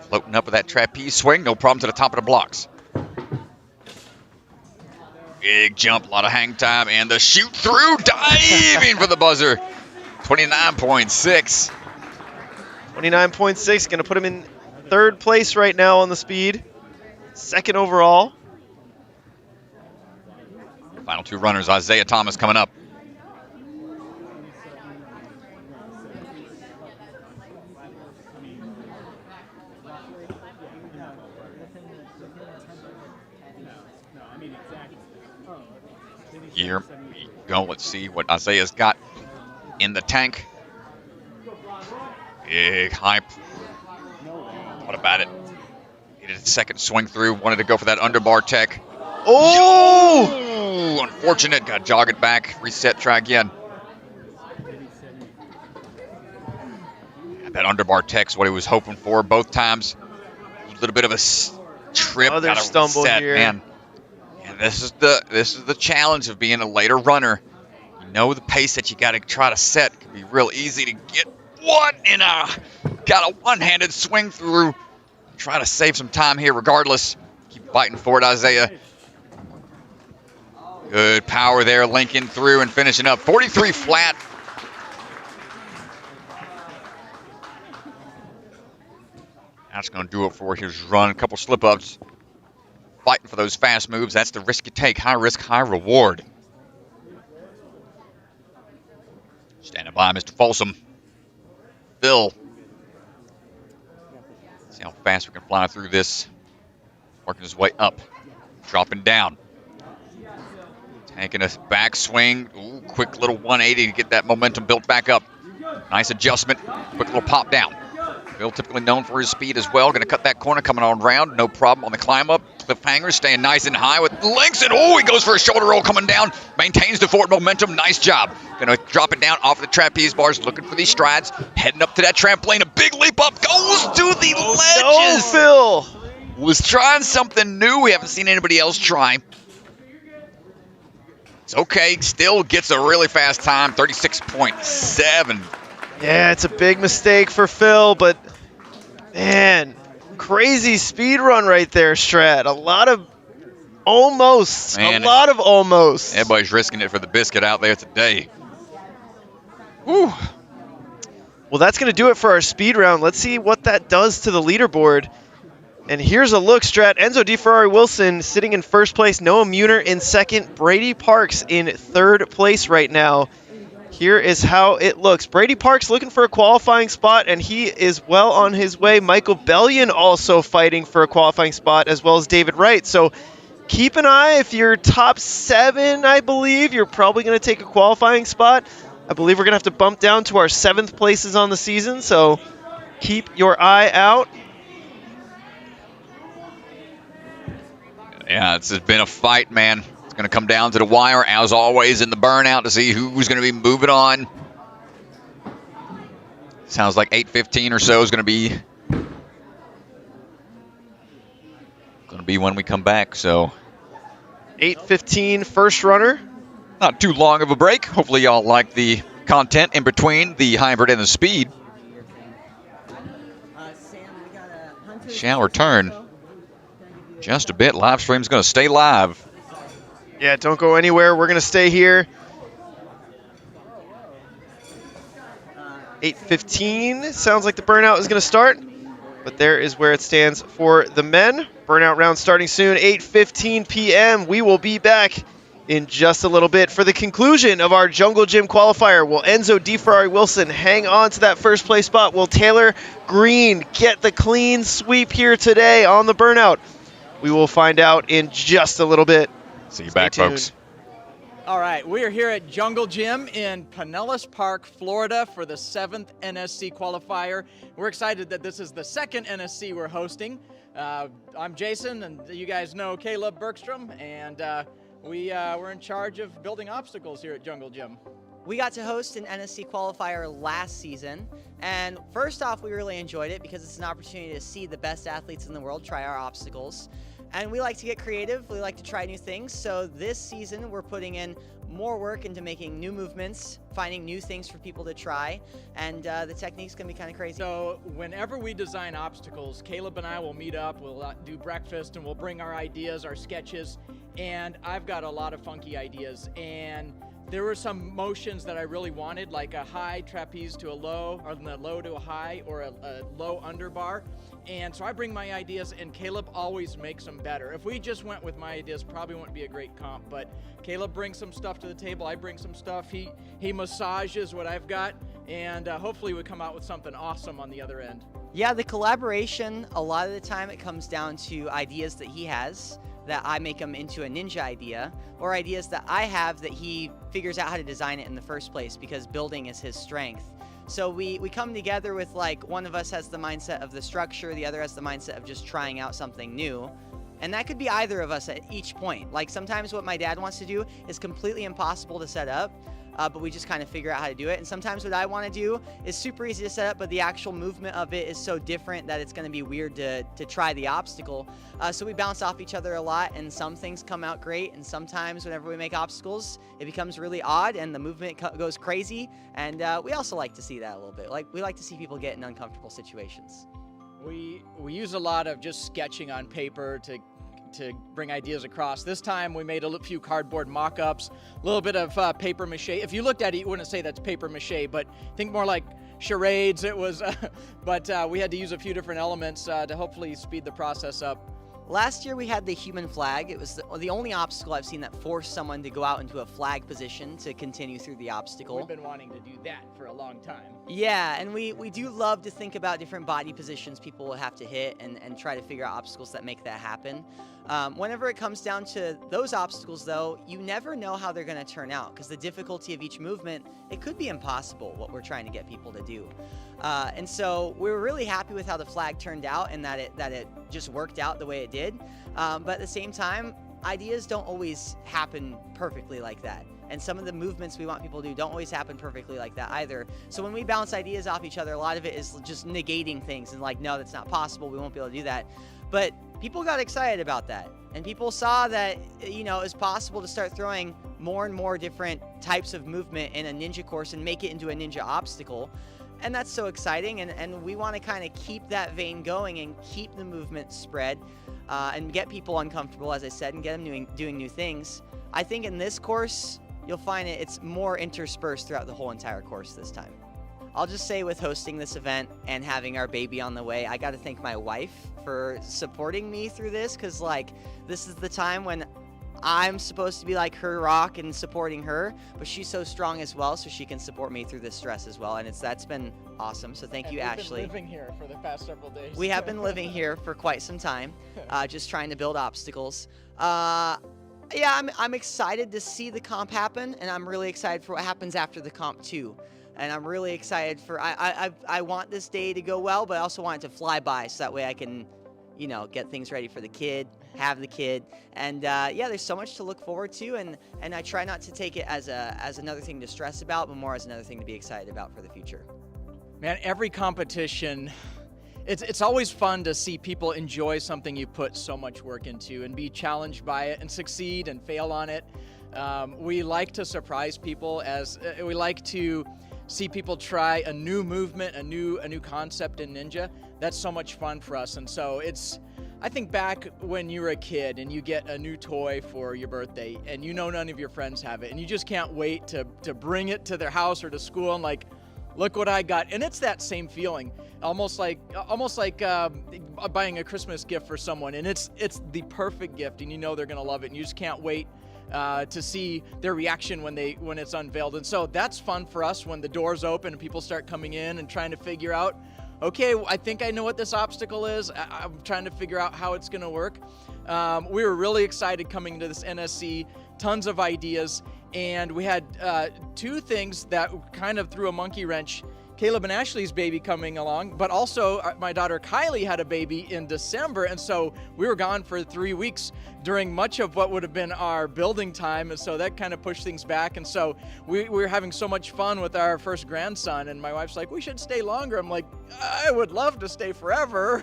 Speaker 1: Floating up with that trapeze swing. No problem to the top of the blocks. Big jump, a lot of hang time, and the shoot through, diving for the buzzer. 29.6.
Speaker 2: 29.6, going to put him in third place right now on the speed. Second overall.
Speaker 1: Final two runners, Isaiah Thomas coming up. Here we go. Let's see what Isaiah's got in the tank. Big hype. What about it? Needed a second swing through. Wanted to go for that underbar tech.
Speaker 2: Oh!
Speaker 1: Unfortunate. Got to jog it back. Reset, try again. That underbar tech's what he was hoping for both times. A little bit of a trip.
Speaker 2: Another stumble
Speaker 1: reset,
Speaker 2: here.
Speaker 1: Man. This is the challenge of being a later runner. You know the pace that you got to try to set. It can be real easy to get one in got a one-handed swing through. Try to save some time here regardless. Keep fighting for it, Isaiah. Good power there, linking through and finishing up 43 flat. That's going to do it for his run. A couple slip-ups. Fighting for those fast moves. That's the risk you take. High risk, high reward. Standing by, Mr. Folsom. Phil. See how fast we can fly through this. Working his way up. Dropping down. Taking a backswing. Ooh, quick little 180 to get that momentum built back up. Nice adjustment. Quick little pop down. Phil typically known for his speed as well. Going to cut that corner coming on round. No problem on the climb up. Cliffhanger staying nice and high with links. And oh, he goes for a shoulder roll coming down. Maintains the forward momentum. Nice job. Going to drop it down off the trapeze bars. Looking for these strides. Heading up to that trampoline. A big leap up. Goes to the ledges.
Speaker 2: No, Phil.
Speaker 1: Was trying something new. We haven't seen anybody else try. It's okay. Still gets a really fast time. 36.7.
Speaker 2: Yeah, it's a big mistake for Phil, but man, crazy speed run right there, Strat. A lot of almost.
Speaker 1: Man,
Speaker 2: a lot of almost.
Speaker 1: Everybody's risking it for the biscuit out there today. Whew.
Speaker 2: Well, that's going to do it for our speed round. Let's see what that does to the leaderboard. And here's a look, Strat. Enzo Ferrari Wilson sitting in first place. Noah Muner in second. Brady Parks in third place right now. Here is how it looks. Brady Parks looking for a qualifying spot, and he is well on his way. Michael Bellion also fighting for a qualifying spot, as well as David Wright. So keep an eye. If you're top 7, I believe, you're probably going to take a qualifying spot. I believe we're going to have to bump down to our 7th places on the season, so keep your eye out.
Speaker 1: Yeah, it's been a fight, man. It's going to come down to the wire, as always, in the burnout to see who's going to be moving on. Sounds like 8:15 or so is going to be when we come back. So
Speaker 2: 8:15 first runner.
Speaker 1: Not too long of a break. Hopefully y'all like the content in between the hybrid and the speed. Shall return just a bit. Live stream's going to stay live.
Speaker 2: Yeah, don't go anywhere. We're going to stay here. 8:15 sounds like the burnout is going to start, but there is where it stands for the men. Burnout round starting soon, 8:15 p.m. We will be back in just a little bit for the conclusion of our Jungle Gym qualifier. Will Enzo Ferrari Wilson hang on to that first place spot? Will Taylor Green get the clean sweep here today on the burnout? We will find out in just a little bit.
Speaker 1: See you back, folks.
Speaker 9: All right, we are here at Jungle Gym in Pinellas Park, Florida for the 7th NSC qualifier. We're excited that this is the 2nd NSC we're hosting. I'm Jason, and you guys know Caleb Bergstrom, and We're in charge of building obstacles here at Jungle Gym.
Speaker 10: We got to host an NSC qualifier last season, and first off, we really enjoyed it because it's an opportunity to see the best athletes in the world try our obstacles. And we like to get creative, we like to try new things, so this season we're putting in more work into making new movements, finding new things for people to try, and the technique's gonna be kind of crazy.
Speaker 9: So whenever we design obstacles, Caleb and I will meet up, we'll do breakfast, and we'll bring our ideas, our sketches, and I've got a lot of funky ideas, and there were some motions that I really wanted, like a high trapeze to a low, or a low to a high, or a low underbar. And so I bring my ideas, and Caleb always makes them better. If we just went with my ideas, probably wouldn't be a great comp, but Caleb brings some stuff to the table, I bring some stuff, he massages what I've got, and hopefully we come out with something awesome on the other end.
Speaker 10: Yeah, the collaboration, a lot of the time it comes down to ideas that he has, that I make them into a ninja idea, or ideas that I have that he figures out how to design it in the first place, because building is his strength. So we come together with, like, one of us has the mindset of the structure, the other has the mindset of just trying out something new. And that could be either of us at each point. Like, sometimes what my dad wants to do is completely impossible to set up, but we just kind of figure out how to do it. And sometimes what I want to do is super easy to set up, but the actual movement of it is so different that it's going to be weird to try the obstacle. So we bounce off each other a lot, and some things come out great, and sometimes whenever we make obstacles, it becomes really odd and the movement goes crazy. And we also like to see that a little bit. Like, we like to see people get in uncomfortable situations.
Speaker 9: We use a lot of just sketching on paper to bring ideas across. This time we made a few cardboard mock-ups, a little bit of paper mache. If you looked at it, you wouldn't say that's paper mache, but think more like charades. It was, but we had to use a few different elements to hopefully speed the process up.
Speaker 10: Last year we had the human flag. It was the only obstacle I've seen that forced someone to go out into a flag position to continue through the obstacle.
Speaker 9: We've been wanting to do that for a long time.
Speaker 10: Yeah, and we do love to think about different body positions people will have to hit and try to figure out obstacles that make that happen. Whenever it comes down to those obstacles, though, you never know how they're going to turn out, because the difficulty of each movement, it could be impossible what we're trying to get people to do. And so we were really happy with how the flag turned out, and that it just worked out the way it did. But at the same time, ideas don't always happen perfectly like that. And some of the movements we want people to do don't always happen perfectly like that either. So when we bounce ideas off each other, a lot of it is just negating things and like, no, that's not possible. We won't be able to do that. But people got excited about that. And people saw that, you know, it's possible to start throwing more and more different types of movement in a ninja course and make it into a ninja obstacle. And that's so exciting. And we want to kind of keep that vein going and keep the movement spread and get people uncomfortable, as I said, and get them doing new things. I think in this course, you'll find it's more interspersed throughout the whole entire course this time. I'll just say, with hosting this event and having our baby on the way, I got to thank my wife for supporting me through this, because like this is the time when I'm supposed to be like her rock and supporting her, but she's so strong as well, so she can support me through this stress as well, and that's been awesome. So thank you, Ashley.
Speaker 9: We've been living here for the past several days.
Speaker 10: We have been living here for quite some time, just trying to build obstacles. Yeah, I'm excited to see the comp happen, and I'm really excited for what happens after the comp too. And I'm really excited for, I want this day to go well, but I also want it to fly by, so that way I can, you know, get things ready for the kid, have the kid. And yeah, there's so much to look forward to, and I try not to take it as another thing to stress about, but more as another thing to be excited about for the future.
Speaker 9: Man, every competition, it's always fun to see people enjoy something you put so much work into and be challenged by it and succeed and fail on it. We like to surprise people, as we like to see people try a new movement, a new concept in Ninja. That's so much fun for us. And so I think back when you were a kid and you get a new toy for your birthday and you know none of your friends have it and you just can't wait to bring it to their house or to school and like, look what I got. And it's that same feeling, almost like buying a Christmas gift for someone, and it's the perfect gift, and you know they're gonna love it, and you just can't wait to see their reaction when it's unveiled. And so that's fun for us when the doors open and people start coming in and trying to figure out, okay, I think I know what this obstacle is. I'm trying to figure out how it's gonna work. We were really excited coming into this NSC, tons of ideas, and we had two things that kind of threw a monkey wrench Caleb and Ashley's baby coming along, but also my daughter Kylie had a baby in December, and so we were gone for 3 weeks during much of what would have been our building time, and so that kind of pushed things back. And so we were having so much fun with our first grandson, and my wife's like, we should stay longer. I'm like, I would love to stay forever,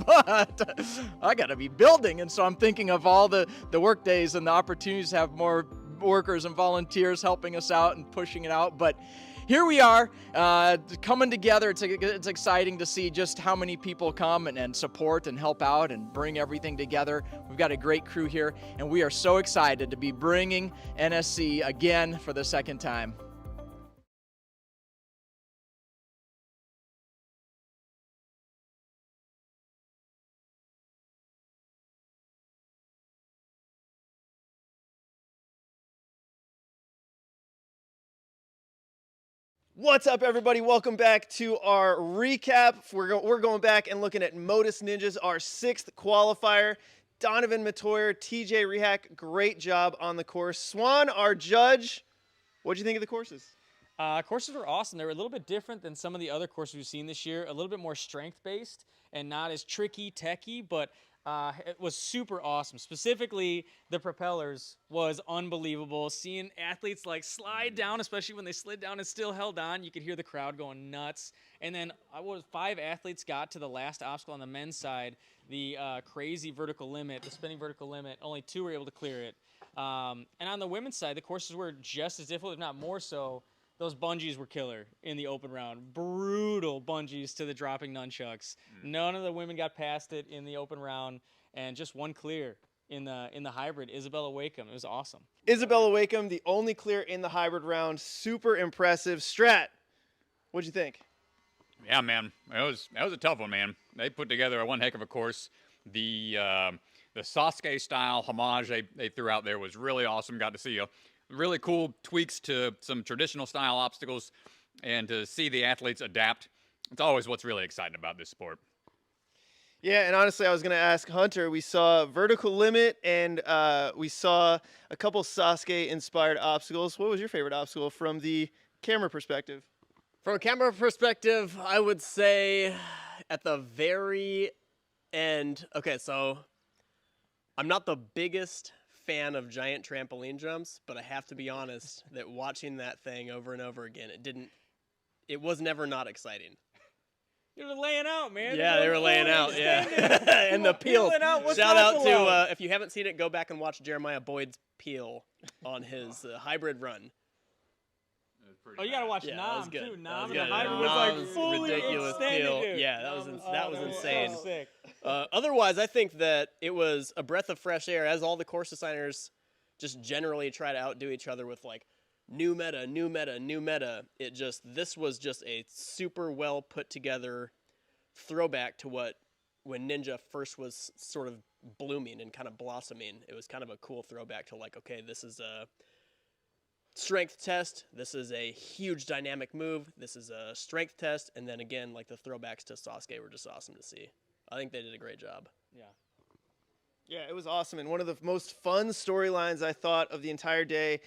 Speaker 9: but I gotta be building. And so I'm thinking of all the work days and the opportunities to have more workers and volunteers helping us out and pushing it out. But here we are, coming together. It's exciting to see just how many people come and support and help out and bring everything together. We've got a great crew here, and we are so excited to be bringing NSC again for the second time.
Speaker 2: What's up, everybody? Welcome back to our recap. We're going back and looking at Modus Ninjas, our 6th qualifier. Donovan Matoyer, TJ Rehack, great job on the course. Swan, our judge, what'd you think of the courses?
Speaker 3: Courses were awesome. They were a little bit different than some of the other courses we've seen this year. A little bit more strength-based and not as tricky, techy, but it was super awesome. Specifically, the propellers was unbelievable. Seeing athletes like slide down, especially when they slid down and still held on, you could hear the crowd going nuts. And then 5 athletes got to the last obstacle on the men's side, the crazy vertical limit, the spinning vertical limit. Only 2 were able to clear it. And on the women's side, the courses were just as difficult, if not more so. Those bungees were killer in the open round. Brutal bungees to the dropping nunchucks. None of the women got past it in the open round, and just one clear in the hybrid. Isabella Wake. It was awesome.
Speaker 2: Isabella Wake, the only clear in the hybrid round. Super impressive. Strat, what'd you think?
Speaker 1: Yeah, man, that was a tough one, man. They put together one heck of a course. The Sasuke style homage they threw out there was really awesome. Got to see really cool tweaks to some traditional style obstacles, and to see the athletes adapt. It's always what's really exciting about this sport.
Speaker 2: Yeah, and honestly, I was going to ask Hunter, we saw vertical limit, and we saw a couple Sasuke-inspired obstacles. What was your favorite obstacle from the camera perspective?
Speaker 11: From a camera perspective, I would say at the very end, okay, so I'm not the biggest fan of giant trampoline jumps, but I have to be honest that watching that thing over and over again, it was never not exciting.
Speaker 3: They were laying out, man.
Speaker 11: Yeah, they were laying out, yeah. And the peel. Shout out to, if you haven't seen it, go back and watch Jeremiah Boyd's peel on his hybrid run.
Speaker 3: Oh, you gotta watch Nam too. Nam and the
Speaker 11: hybrid
Speaker 3: was like fully
Speaker 11: ridiculous peel.
Speaker 3: dude.
Speaker 11: Yeah, that was insane.
Speaker 3: So sick.
Speaker 11: Otherwise, I think that it was a breath of fresh air as all the course designers just generally try to outdo each other with like new meta, new meta, new meta. This was just a super well put together throwback to when Ninja first was sort of blooming and kind of blossoming. It was kind of a cool throwback to like, okay, this is a strength test. This is a huge dynamic move. This is a strength test. And then again, like the throwbacks to Sasuke were just awesome to see. I think they did a great job.
Speaker 3: Yeah.
Speaker 2: Yeah, it was awesome. And one of the most fun storylines I thought of the entire day,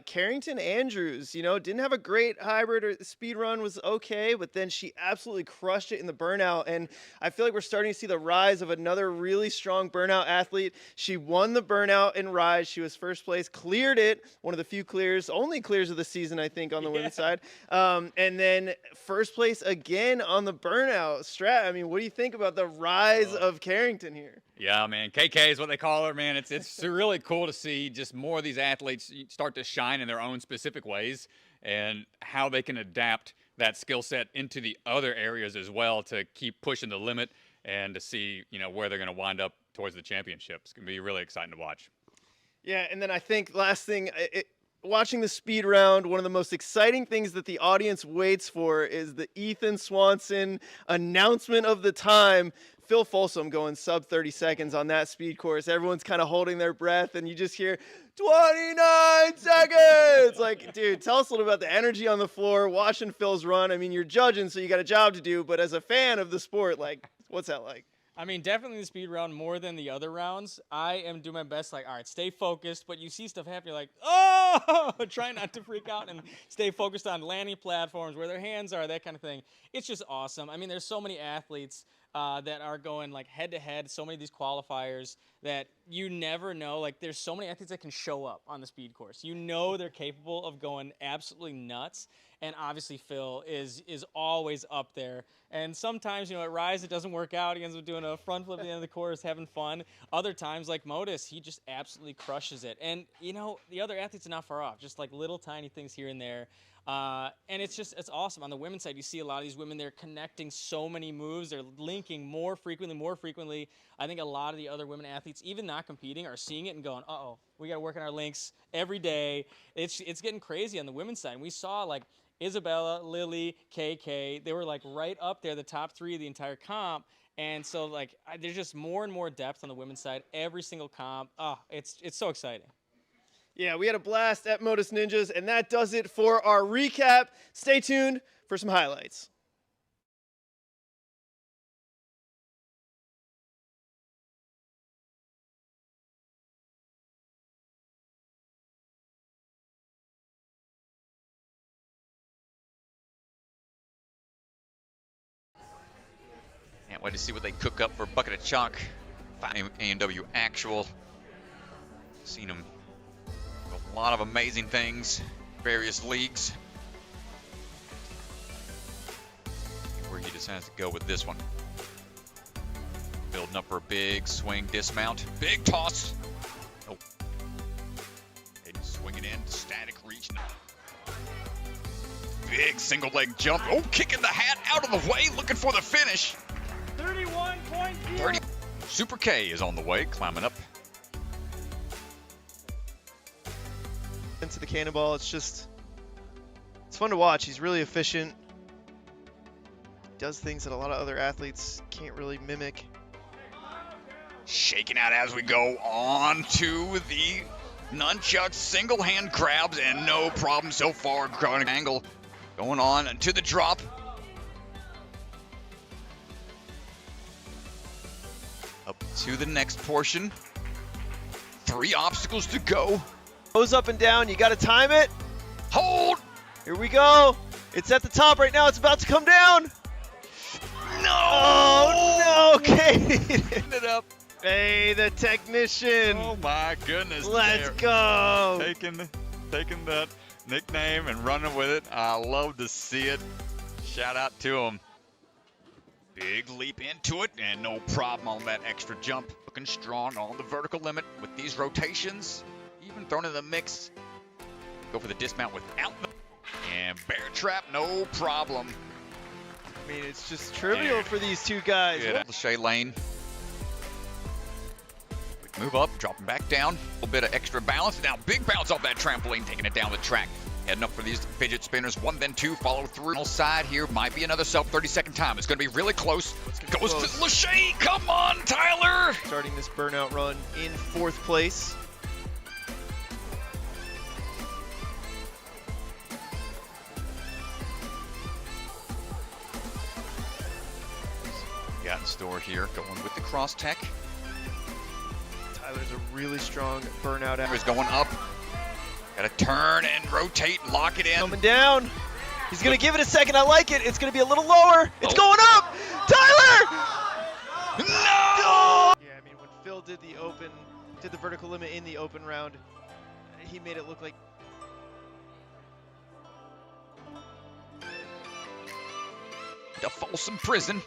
Speaker 2: Carrington Andrews, didn't have a great hybrid or speed run, was okay, but then she absolutely crushed it in the burnout. And I feel like we're starting to see the rise of another really strong burnout athlete. She won the burnout in Rise. She was first place, cleared it, one of the few clears, only clears of the season, I think, on the women's side. And then first place again on the burnout. Strat, I mean, what do you think about the rise of Carrington here?
Speaker 1: Yeah, man. KK is what they call her, man. It's really cool to see just more of these athletes start to shine in their own specific ways, and how they can adapt that skill set into the other areas as well to keep pushing the limit, and to see where they're going to wind up towards the championships. It's going to be really exciting to watch.
Speaker 2: Yeah, and then I think last thing, watching the speed round, one of the most exciting things that the audience waits for is the Ethan Swanson announcement of the time. Phil Folsom going sub 30 seconds on that speed course. Everyone's kind of holding their breath, and you just hear 29 seconds. Like, dude, tell us a little about the energy on the floor, watching Phil's run. I mean, you're judging, so you got a job to do, but as a fan of the sport, like, what's that like?
Speaker 3: I mean, definitely the speed round more than the other rounds. I am doing my best, like, all right, stay focused, but you see stuff happen, you're like, oh, try not to freak out and stay focused on landing platforms, where their hands are, that kind of thing. It's just awesome. I mean, there's so many athletes that are going, like, head-to-head, so many of these qualifiers that you never know. Like, there's so many athletes that can show up on the speed course. You know they're capable of going absolutely nuts. And obviously Phil is always up there. And sometimes, you know, at Rise it doesn't work out. He ends up doing a front flip at the end of the course, having fun. Other times, like Modus, he just absolutely crushes it. And, you know, the other athletes are not far off, just like little tiny things here and there. And it's awesome. On the women's side, you see a lot of these women, they're connecting so many moves. They're linking more frequently. I think a lot of the other women athletes, even not competing, are seeing it and going, uh-oh, we got to work on our links every day. It's getting crazy on the women's side. And we saw, like, Isabella, Lily, KK, they were like right up there, the top 3 of the entire comp. And so like there's just more and more depth on the women's side every single comp. It's so exciting.
Speaker 2: Yeah, we had a blast at Modus Ninjas, and that does it for our recap. Stay tuned for some highlights.
Speaker 1: Can't wait to see what they cook up for Bucket of Chalk. A&W Actual. Seen them do a lot of amazing things, various leagues. Where he decides to go with this one. Building up for a big swing dismount. Big toss. Oh. And swinging in, static reach. Big single leg jump. Oh, kicking the hat out of the way, looking for the finish.
Speaker 3: 31.0.
Speaker 1: Super K is on the way, climbing up.
Speaker 2: Into the cannonball, it's fun to watch. He's really efficient. Does things that a lot of other athletes can't really mimic.
Speaker 1: Shaking out as we go on to the nunchuck single hand grabs, and no problem so far. Growing angle going on to the drop. Up to the next portion. 3 obstacles to go.
Speaker 2: Goes up and down. You got to time it.
Speaker 1: Hold.
Speaker 2: Here we go. It's at the top right now. It's about to come down.
Speaker 1: No.
Speaker 2: Oh, no. Okay.
Speaker 1: it up.
Speaker 2: Hey, the technician.
Speaker 1: Oh, my goodness.
Speaker 2: Let's go.
Speaker 1: Taking that nickname and running with it. I love to see it. Shout out to him. Big leap into it, and no problem on that extra jump. Looking strong on the vertical limit with these rotations. Even thrown in the mix. Go for the dismount without the... And bear trap, no problem.
Speaker 2: I mean, it's just trivial for these two guys.
Speaker 1: Good. Lachey Lane. Quick move up, dropping back down. A little bit of extra balance. Now big bounce off that trampoline, taking it down the track. Heading up for these fidget spinners. 1, then 2, follow through. Side here might be another sub 30-second time. It's going to be really close. Goes to Lachey. Come on, Tyler.
Speaker 2: Starting this burnout run in 4th place.
Speaker 1: Got in store here, going with the cross tech.
Speaker 2: Tyler's a really strong burnout athlete.
Speaker 1: He's going up. Got to turn and rotate, lock it in.
Speaker 2: Coming down. He's going to give it a second. I like it. It's going to be a little lower. It's going up. Tyler!
Speaker 1: No!
Speaker 2: Yeah, I mean, when Phil did the vertical limit in the open round, he made it look like...
Speaker 1: The Folsom prison.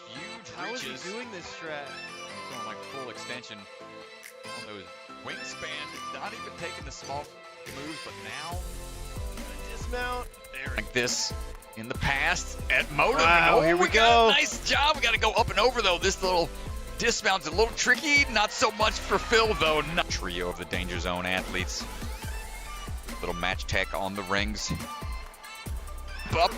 Speaker 1: Huge
Speaker 2: How is
Speaker 1: reaches.
Speaker 2: he doing this strat?
Speaker 1: Going like full extension on those wingspan. Not even taking the small moves, but now
Speaker 2: dismount.
Speaker 1: There, like this in the past at Moto.
Speaker 2: Wow, here we go.
Speaker 1: Nice job. We got to go up and over though. This little dismount's a little tricky. Not so much for Phil though. Trio of the danger zone athletes. Little match tech on the rings. Up.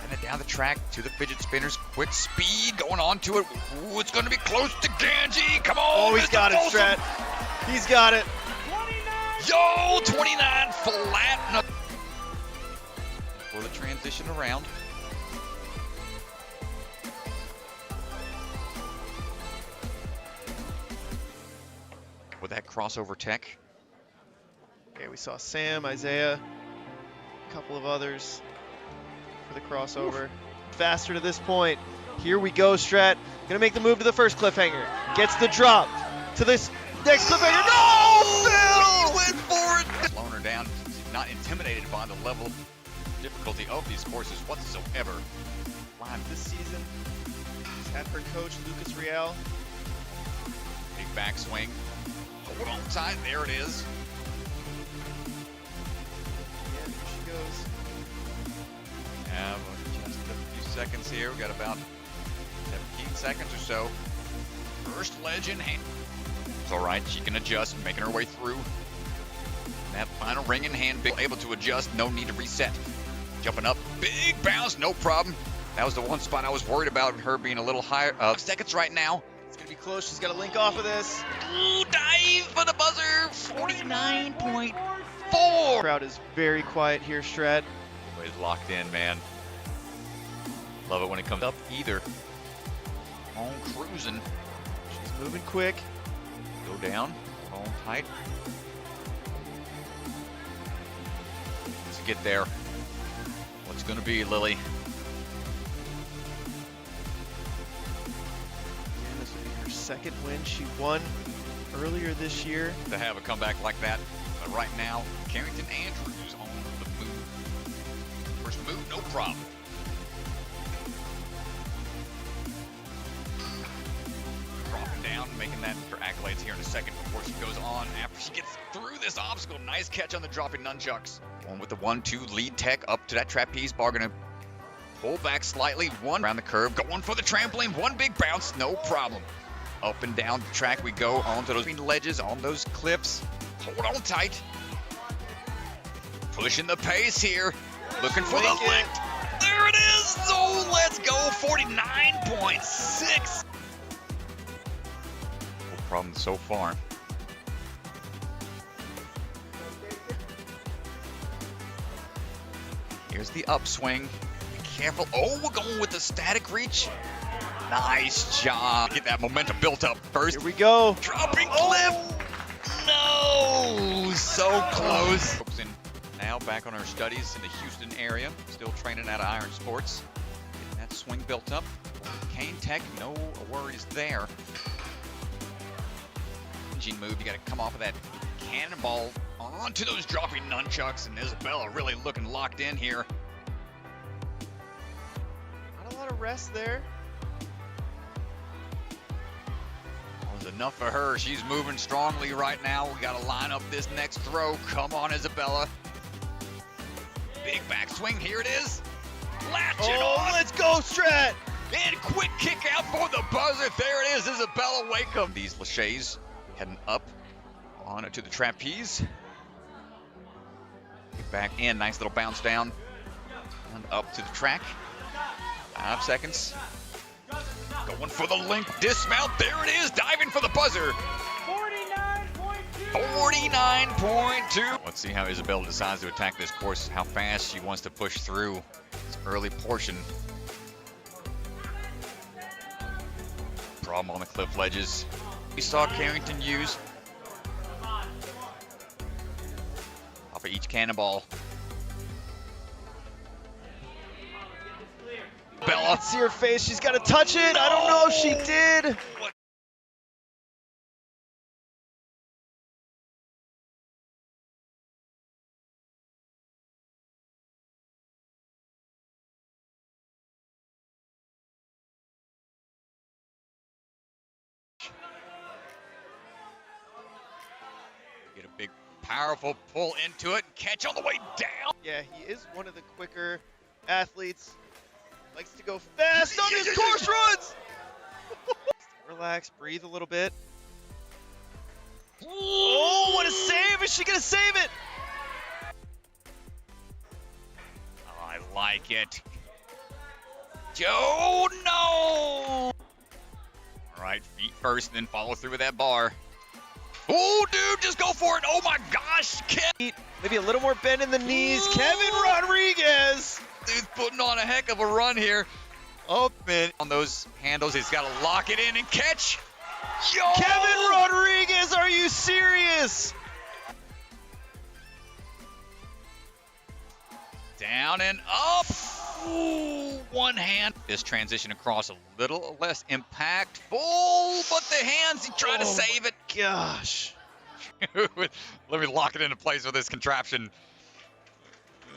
Speaker 1: And then down the track to the fidget spinners. Quick speed going on to it. Ooh, it's going to be close to Ganji. Come on.
Speaker 2: Oh, he's got it, Strat. He's got it.
Speaker 1: 29. Yo, 29 flat. For the transition around. with that crossover tech.
Speaker 2: Okay, we saw Sam, Isaiah, a couple of others for the crossover. Oof. Faster to this point. Here we go, Strat. Gonna make the move to the first cliffhanger. Gets the drop to this next cliffhanger. No! Phil!
Speaker 1: He went for it! Slowing her down. Not intimidated by the level of difficulty of these courses whatsoever.
Speaker 2: Live this season, she's had her coach, Lucas Real.
Speaker 1: Big backswing. Hold on tight. There it is.
Speaker 2: Yeah, there she goes.
Speaker 1: Have just a few seconds here. We got about 17 seconds or so. First ledge in hand. It's all right. She can adjust, making her way through. That final ring in hand, able to adjust. No need to reset. Jumping up, big bounce, no problem. That was the one spot I was worried about, her being a little higher. Seconds right now.
Speaker 2: It's gonna be close. She's got to link off of this.
Speaker 1: Ooh, dive for the buzzer. 49.4.
Speaker 2: Crowd is very quiet here, Strat.
Speaker 1: Everybody's locked in, man. Love it when it comes up either. On cruising.
Speaker 2: She's moving quick.
Speaker 1: Go down. Hold tight. Let's get there. What's gonna be, Lily?
Speaker 2: Yeah, this will be her second win. She won earlier this year.
Speaker 1: To have a comeback like that. But right now, Carrington Andrews on the move. First move, no problem. Dropping down, making that her accolades here in a second before she goes on. After she gets through this obstacle, nice catch on the dropping nunchucks. One with the 1-2 lead tech up to that trapeze bar, gonna pull back slightly, one around the curve, going for the trampoline, one big bounce, no problem. Up and down the track we go, onto those ledges, on those cliffs. Hold on tight. Pushing the pace here, looking for the link. There it is, oh, let's go, 49.6. No problem so far. Here's the upswing. Be careful. Oh, we're going with the static reach. Nice job. Get that momentum built up first.
Speaker 2: Here we go.
Speaker 1: Dropping cliff. No, so close. Focusing now back on her studies in the Houston area. Still training out of Iron Sports. Getting that swing built up. Cane Tech, no worries there. Engine move, you got to come off of that cannonball onto those dropping nunchucks, and Isabella really looking locked in here.
Speaker 2: Not a lot of rest there.
Speaker 1: That was enough for her. She's moving strongly right now. We got to line up this next throw. Come on, Isabella. Big backswing. Here it is. Latch it on.
Speaker 2: Let's go, Strat.
Speaker 1: And quick kick out for the buzzer. There it is, Isabella Wake. These laches heading up on to the trapeze. Get back in, nice little bounce down and up to the track. 5 seconds. Going for the link dismount. There it is, diving for the buzzer. 49.2. Let's see how Isabella decides to attack this course, how fast she wants to push through this early portion. Problem on the cliff ledges. We saw Carrington use. Off of each cannonball. Bella.
Speaker 2: Let's see her face. She's got to touch it. I don't know if she did.
Speaker 1: Get a big, powerful pull into it and catch on the way down.
Speaker 2: Yeah, he is one of the quicker athletes. Likes to go fast on his course runs. Relax, breathe a little bit. Oh, what a save! Is she gonna save it?
Speaker 1: Oh, I like it. Joe, no! All right, feet first, then follow through with that bar. Oh, dude, just go for it. Oh, my gosh.
Speaker 2: Maybe a little more bend in the knees. Ooh. Kevin Rodriguez.
Speaker 1: Dude's putting on a heck of a run here. Oh, man. On those handles, he's got to lock it in and catch. Yo!
Speaker 2: Kevin Rodriguez, are you you serious?
Speaker 1: Down and up. Ooh, one hand. This transition across a little less impactful, but the hands, he tried to save it.
Speaker 2: Gosh.
Speaker 1: Let me lock it into place with this contraption.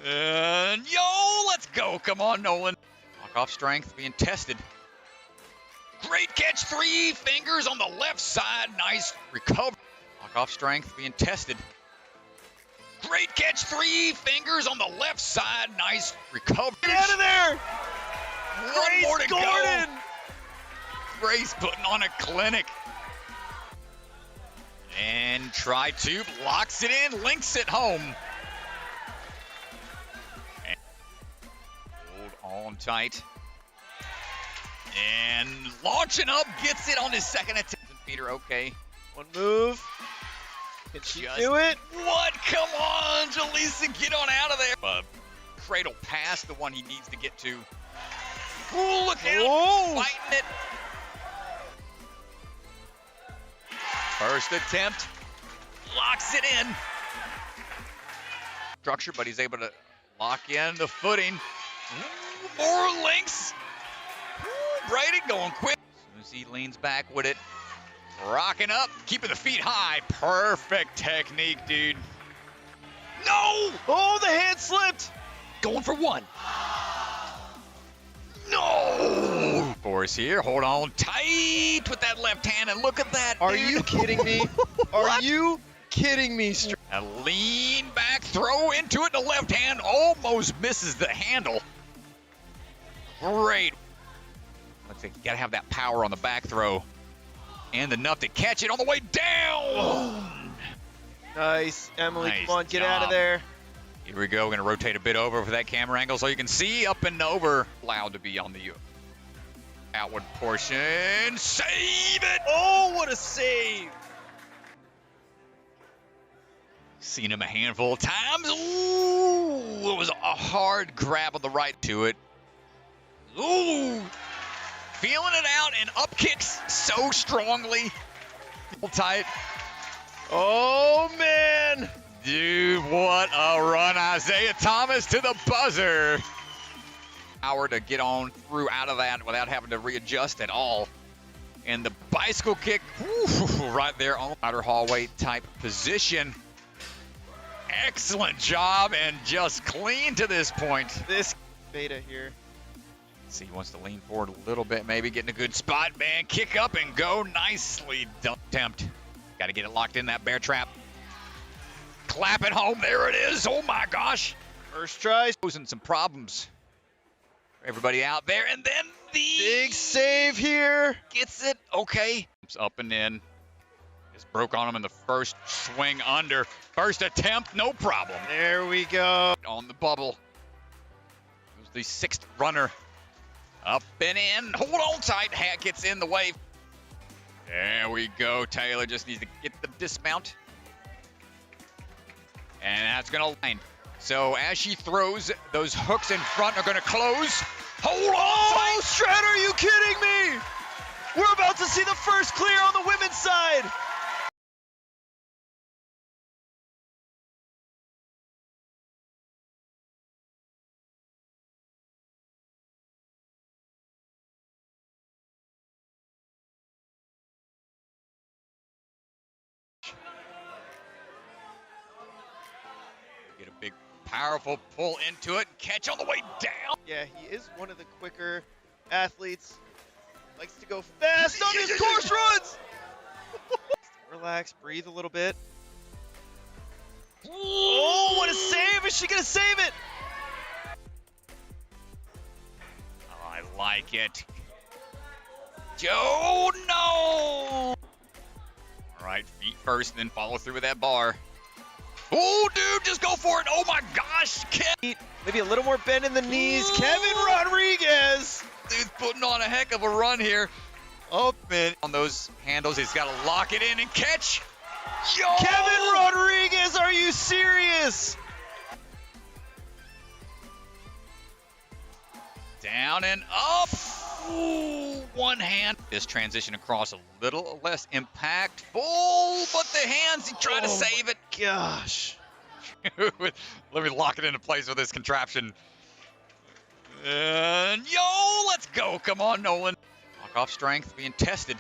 Speaker 1: And yo, let's go. Come on, Nolan. Knock off strength being tested. Great catch, 3 fingers on the left side. Nice recovery. Knock off strength being tested. Great catch, 3 fingers on the left side. Nice recovery.
Speaker 2: Get out of there!
Speaker 1: One more to
Speaker 2: Gordon!
Speaker 1: go. Grace putting on a clinic. And Tri-Tube locks it in, links it home. And hold on tight. And launching up, gets it on his second attempt. Peter, okay.
Speaker 2: One move. Can she do it?
Speaker 1: What? Come on, Jalisa, get on out of there. Cradle past the one he needs to get to. Ooh, look out. Fighting it. First attempt. Locks it in. Structure, but he's able to lock in the footing. Ooh, more links. Ooh, Brady going quick. As soon as he leans back with it. Rocking up, keeping the feet high. Perfect technique, dude. No!
Speaker 2: Oh, the hand slipped.
Speaker 1: Going for one. No! Force here. Hold on tight with that left hand, and look at that.
Speaker 2: Are
Speaker 1: dude.
Speaker 2: you kidding me? Are you kidding me?
Speaker 1: A lean back throw into it. The left hand almost misses the handle. Great. Let's see. Gotta have that power on the back throw. And enough to catch it on the way down.
Speaker 2: Nice. Emily,
Speaker 1: Nice
Speaker 2: come on, get
Speaker 1: job.
Speaker 2: out of there.
Speaker 1: Here we go. We're going to rotate a bit over for that camera angle so you can see up and over. Allowed to be on the outward portion. Save it.
Speaker 2: Oh, what a save.
Speaker 1: Seen him a handful of times. Ooh, it was a hard grab on the right to it. Ooh. Feeling it out and up kicks so strongly. Hold tight.
Speaker 2: Oh, man.
Speaker 1: Dude, what a run. Isaiah Thomas to the buzzer. Power to get on through out of that without having to readjust at all. And the bicycle kick, whew, right there on outer hallway type position. Excellent job and just clean to this point.
Speaker 2: This beta here.
Speaker 1: See, he wants to lean forward a little bit, maybe getting a good spot, man. Kick up and go. Nicely done. Attempt. Got to get it locked in that bear trap. Clap it home. There it is. Oh, my gosh.
Speaker 2: First try.
Speaker 1: Posing some problems for everybody out there. And then the
Speaker 2: big save here.
Speaker 1: Gets it. Okay. It's up and in. Just broke on him in the first swing under. First attempt. No problem.
Speaker 2: There we go.
Speaker 1: On the bubble. It was the 6th runner. Up and in. Hold on tight. Hat gets in the way. There we go. Taylor just needs to get the dismount. And that's going to line. So as she throws, those hooks in front are going to close. Hold on tight.
Speaker 2: Shred, are you kidding me? We're about to see the first clear on the women's side.
Speaker 1: Get a big, powerful pull into it and catch on the way down.
Speaker 2: Yeah, he is one of the quicker athletes. Likes to go fast on his course runs. Relax, breathe a little bit. Oh, what a save. Is she going to save it?
Speaker 1: Oh, I like it. Joe, no! All right, feet first, then follow through with that bar. Oh, dude, just go for it. Oh, my gosh.
Speaker 2: Maybe a little more bend in the knees. Kevin Rodriguez.
Speaker 1: Dude's putting on a heck of a run here. Oh, man. On those handles, he's got to lock it in and catch. Yo!
Speaker 2: Kevin Rodriguez, are you serious?
Speaker 1: Down and up. Ooh, one hand. This transition across a little less impactful, but the hands, he tried to save it.
Speaker 2: Gosh.
Speaker 1: Let me lock it into place with this contraption. And yo, let's go. Come on, Nolan. Walk-off strength being tested.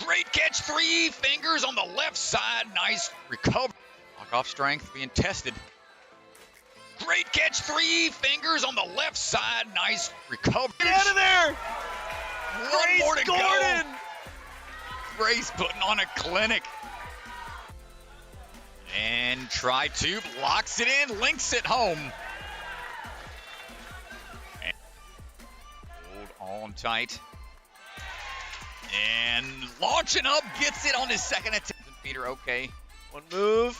Speaker 1: Great catch, 3 fingers on the left side. Nice recovery. Walk-off strength being tested. Great catch, 3 fingers on the left side. Nice recovery.
Speaker 2: Get out of there!
Speaker 1: One more to
Speaker 2: Gordon!
Speaker 1: go. Grace putting on a clinic. And Tri-Tube locks it in, links it home. And hold on tight. And launching up, gets it on his second attempt. Peter, okay.
Speaker 2: One move.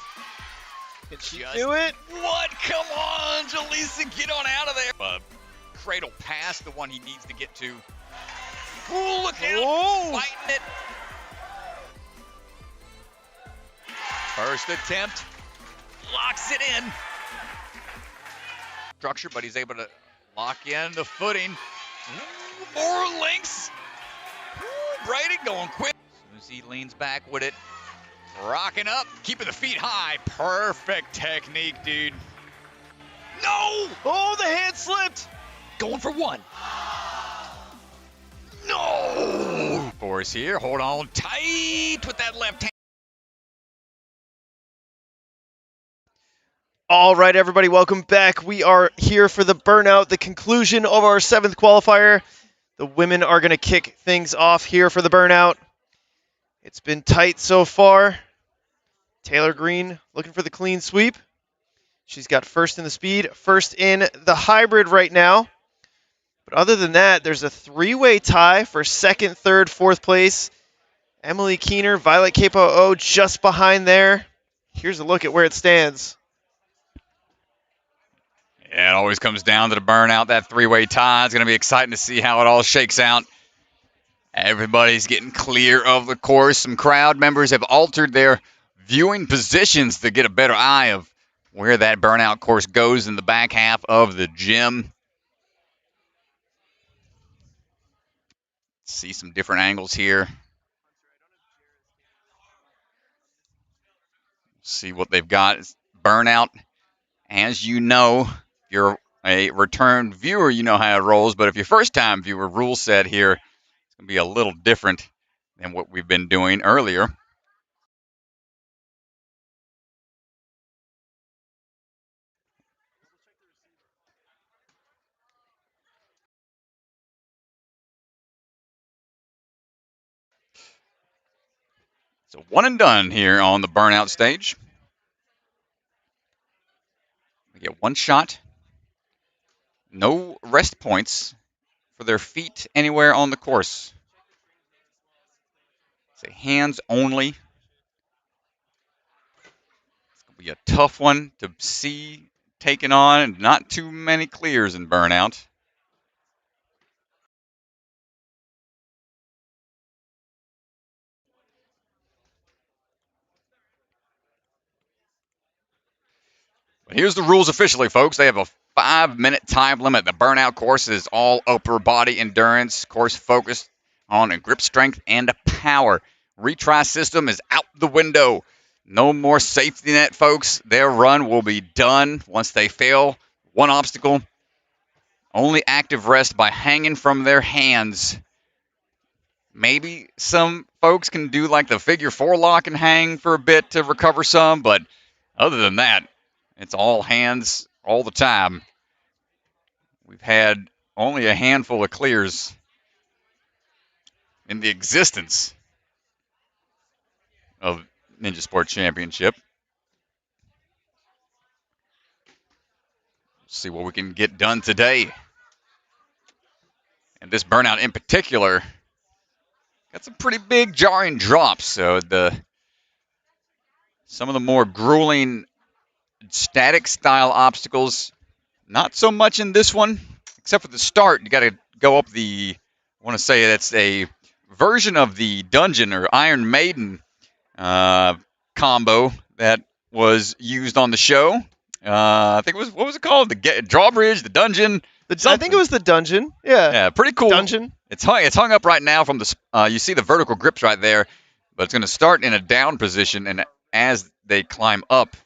Speaker 2: Can she do it?
Speaker 1: What? Come on, Jalisa, get on out of there. Cradle past the one he needs to get to. Ooh, look out. Fighting it. First attempt. Locks it in. Structure, but he's able to lock in the footing. Ooh, more links. Ooh, Brady going quick. As soon as he leans back with it. Rocking up, keeping the feet high. Perfect technique, dude. No!
Speaker 2: Oh, the hand slipped.
Speaker 1: Going for one. No! Force here. Hold on tight with that left hand.
Speaker 2: All right, everybody, welcome back. We are here for the Burnout, the conclusion of our 7th qualifier. The women are going to kick things off here for the Burnout. It's been tight so far. Taylor Green looking for the clean sweep. She's got first in the speed, first in the hybrid right now. But other than that, there's a 3-way tie for 2nd, 3rd, 4th place. Emily Keener, Violet Capoo just behind there. Here's a look at where it stands.
Speaker 1: Yeah, it always comes down to the Burnout. That 3-way tie. It's going to be exciting to see how it all shakes out. Everybody's getting clear of the course. Some crowd members have altered their viewing positions to get a better eye of where that Burnout course goes in the back half of the gym. See some different angles here. See what they've got. Burnout, as you know, if you're a return viewer, you know how it rolls. But if you're first-time viewer, rule set here, it's going to be a little different than what we've been doing earlier. So one and done here on the Burnout stage. We get one shot. No rest points for their feet anywhere on the course. Say hands only. It's going to be a tough one to see taken on, and not too many clears in Burnout. But here's the rules officially, folks. They have a 5-minute time limit. The Burnout course is all upper body endurance. Course focused on grip strength and power. Retry system is out the window. No more safety net, folks. Their run will be done once they fail one obstacle. Only active rest by hanging from their hands. Maybe some folks can do like the figure 4 lock and hang for a bit to recover some, but other than that, it's all hands all the time. We've had only a handful of clears in the existence of Ninja Sport Championship. See what we can get done today. And this Burnout in particular got some pretty big jarring drops. So some of the more grueling static style obstacles, not so much in this one, except for the start. You got to go up I want to say that's a version of the dungeon or Iron Maiden combo that was used on the show. I think it was, what was it called? The drawbridge, the dungeon.
Speaker 2: I think it was the dungeon. Yeah.
Speaker 1: Yeah, pretty cool.
Speaker 2: Dungeon.
Speaker 1: It's hung up right now from the. You see the vertical grips right there, but it's going to start in a down position, and as they climb up,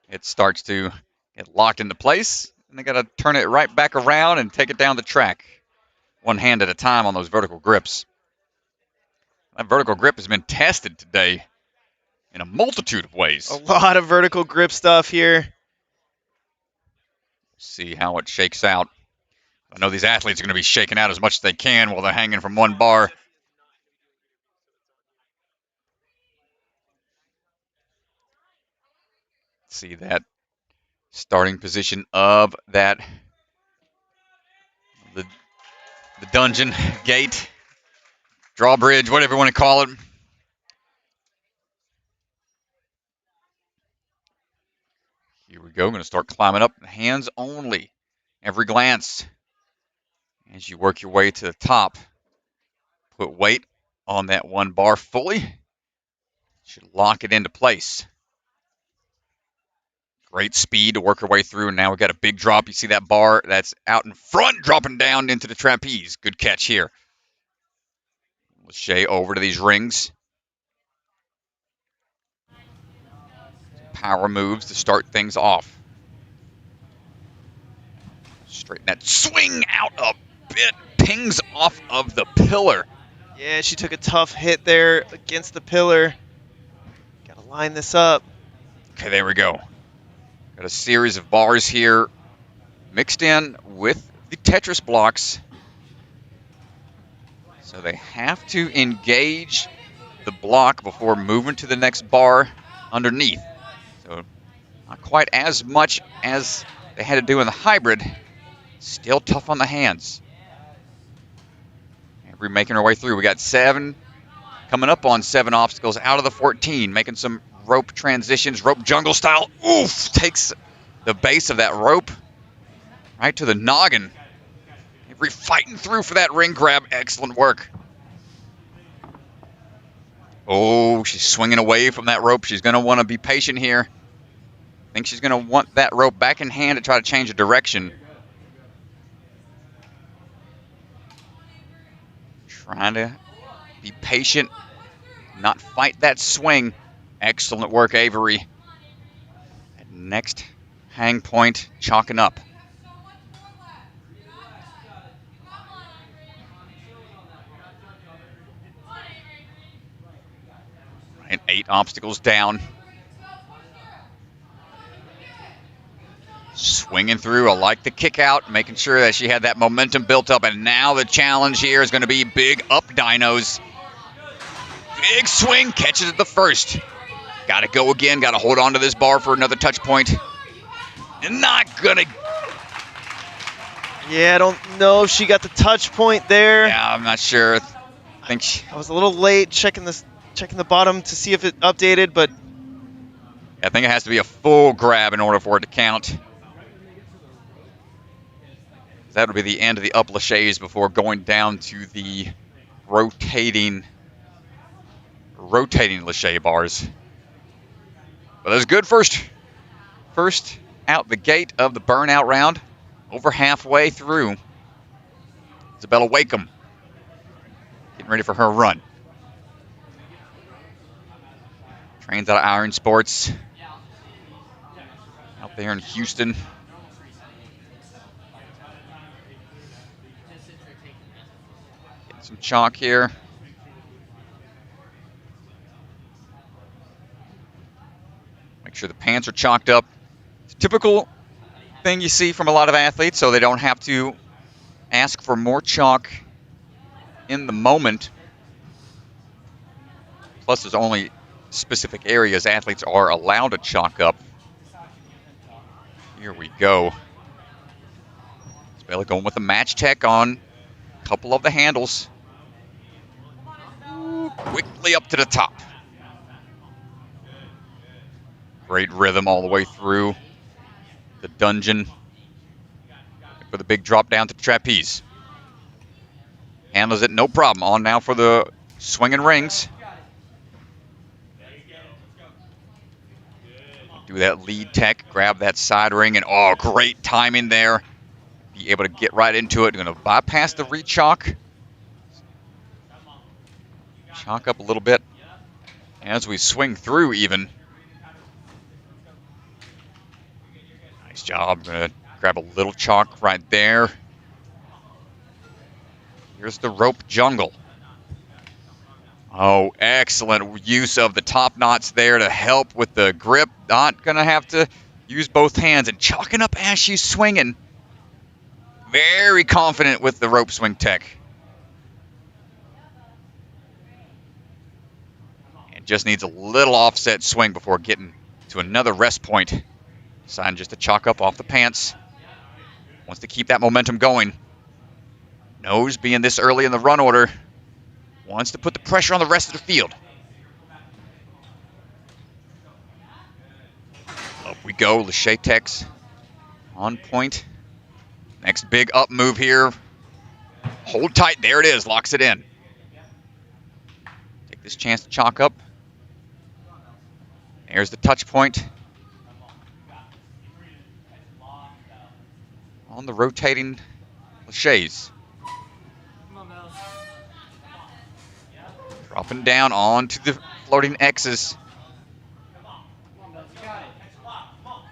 Speaker 1: it starts to get locked into place, and they got to turn it right back around and take it down the track, one hand at a time on those vertical grips. That vertical grip has been tested today in a multitude of ways.
Speaker 2: A lot of vertical grip stuff here.
Speaker 1: See how it shakes out. I know these athletes are going to be shaking out as much as they can while they're hanging from one bar. See that starting position of that the dungeon, gate, drawbridge, whatever you want to call it. Here we go. Going to start climbing up. Hands only. Avery Glanz. As you work your way to the top, put weight on that one bar fully. Should lock it into place. Great speed to work our way through, and now we've got a big drop. You see that bar that's out in front, dropping down into the trapeze. Good catch here. Lachey over to these rings. Power moves to start things off. Straighten that swing out a bit. Pings off of the pillar.
Speaker 2: Yeah, she took a tough hit there against the pillar. Got to line this up.
Speaker 1: Okay, there we go. Got a series of bars here mixed in with the Tetris blocks. So they have to engage the block before moving to the next bar underneath. So not quite as much as they had to do in the hybrid. Still tough on the hands. We're making our way through. We got 7, coming up on 7 obstacles out of the 14, making some rope transitions, rope jungle style. Oof! Takes the base of that rope right to the noggin. Avery fighting through for that ring grab. Excellent work. Oh, she's swinging away from that rope. She's going to want to be patient here. I think she's going to want that rope back in hand to try to change the direction. Trying to be patient, not fight that swing. Excellent work, Avery. That next hang point, chalking up. Right, 8 obstacles down. Swinging through. I like the kick out, making sure that she had that momentum built up. And now the challenge here is going to be big up dynos. Big swing, catches it the first. Got to go again. Got to hold on to this bar for another touch point. And not going to.
Speaker 2: Yeah, I don't know if she got the touch point there.
Speaker 1: Yeah, I'm not sure. I
Speaker 2: was a little late checking the bottom to see if it updated, but
Speaker 1: I think it has to be a full grab in order for it to count. That would be the end of the up laches before going down to the rotating lache bars. But that was good first out the gate of the burnout round. Over halfway through. Isabella Wake getting ready for her run. Trains out of Iron Sports. Out there in Houston. Some chalk here. Make sure the pants are chalked up. It's a typical thing you see from a lot of athletes, so they don't have to ask for more chalk in the moment. Plus, there's only specific areas athletes are allowed to chalk up. Here we go. Isabella going with a match tech on a couple of the handles. Quickly up to the top. Great rhythm all the way through the dungeon for the big drop down to the trapeze. Handles it, no problem. On now for the swinging rings. Do that lead tech, grab that side ring, and oh, great timing there. be able to get right into it. Going to bypass the re-chalk. Chalk up a little bit as we swing through even. Nice job. Going to grab a little chalk right there. Here's the rope jungle. Oh, excellent use of the top knots there to help with the grip. Not going to have to use both hands and chalking up as she's swinging. Very confident with the rope swing tech. And just needs a little offset swing before getting to another rest point. Deciding just to chalk up off the pants. Wants to keep that momentum going. Knows being this early in the run order, wants to put the pressure on the rest of the field. Up we go, Lachey Tex on point. Next big up move here. Hold tight, there it is, locks it in. Take this chance to chalk up. There's the touch point. On the rotating Lachey's. Dropping down onto the floating X's.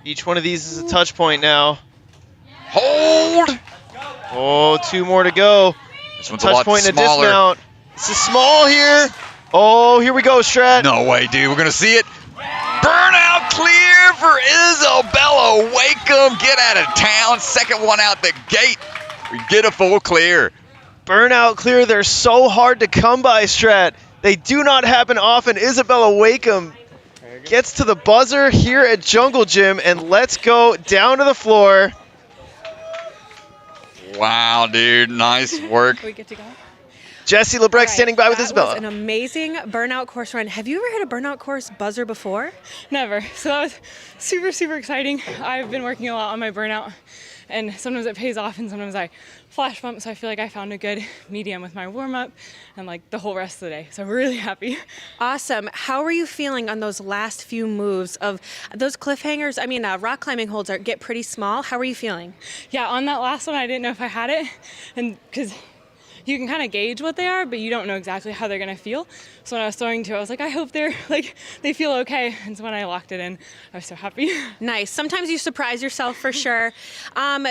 Speaker 2: Each one of these is a touch point now.
Speaker 1: Hold!
Speaker 2: Oh, 2 more to go.
Speaker 1: This one's
Speaker 2: touch
Speaker 1: a lot
Speaker 2: point and a
Speaker 1: smaller.
Speaker 2: dismount. This is small here. Oh, here we go, Strat.
Speaker 1: No way, dude. We're going to see it. Burnout clear for Isabella Wake. Get out of town. Second one out the gate. We get a full clear.
Speaker 2: Burnout clear. They're so hard to come by, Strat. They do not happen often. Isabella Wakeham gets to the buzzer here at Jungle Gym, and let's go down to the floor.
Speaker 1: Wow, dude. Nice work.
Speaker 12: We get to go.
Speaker 2: Jesse Lebrecht standing by with Isabella.
Speaker 12: That was an amazing Burnout course run. Have you ever hit a Burnout course buzzer before?
Speaker 13: Never. So that was super, super exciting. I've been working a lot on my Burnout, and sometimes it pays off and sometimes I flash bump, so I feel like I found a good medium with my warm-up and like the whole rest of the day. So really happy.
Speaker 12: Awesome. How are you feeling on those last few moves of those cliffhangers? I mean, rock climbing holds get pretty small. How are you feeling?
Speaker 13: Yeah, on that last one, I didn't know if I had it, and because you can kind of gauge what they are, but you don't know exactly how they're gonna feel. So when I was throwing to, I was like, I hope they feel okay. And so when I locked it in, I was so happy.
Speaker 12: Nice. Sometimes you surprise yourself for sure.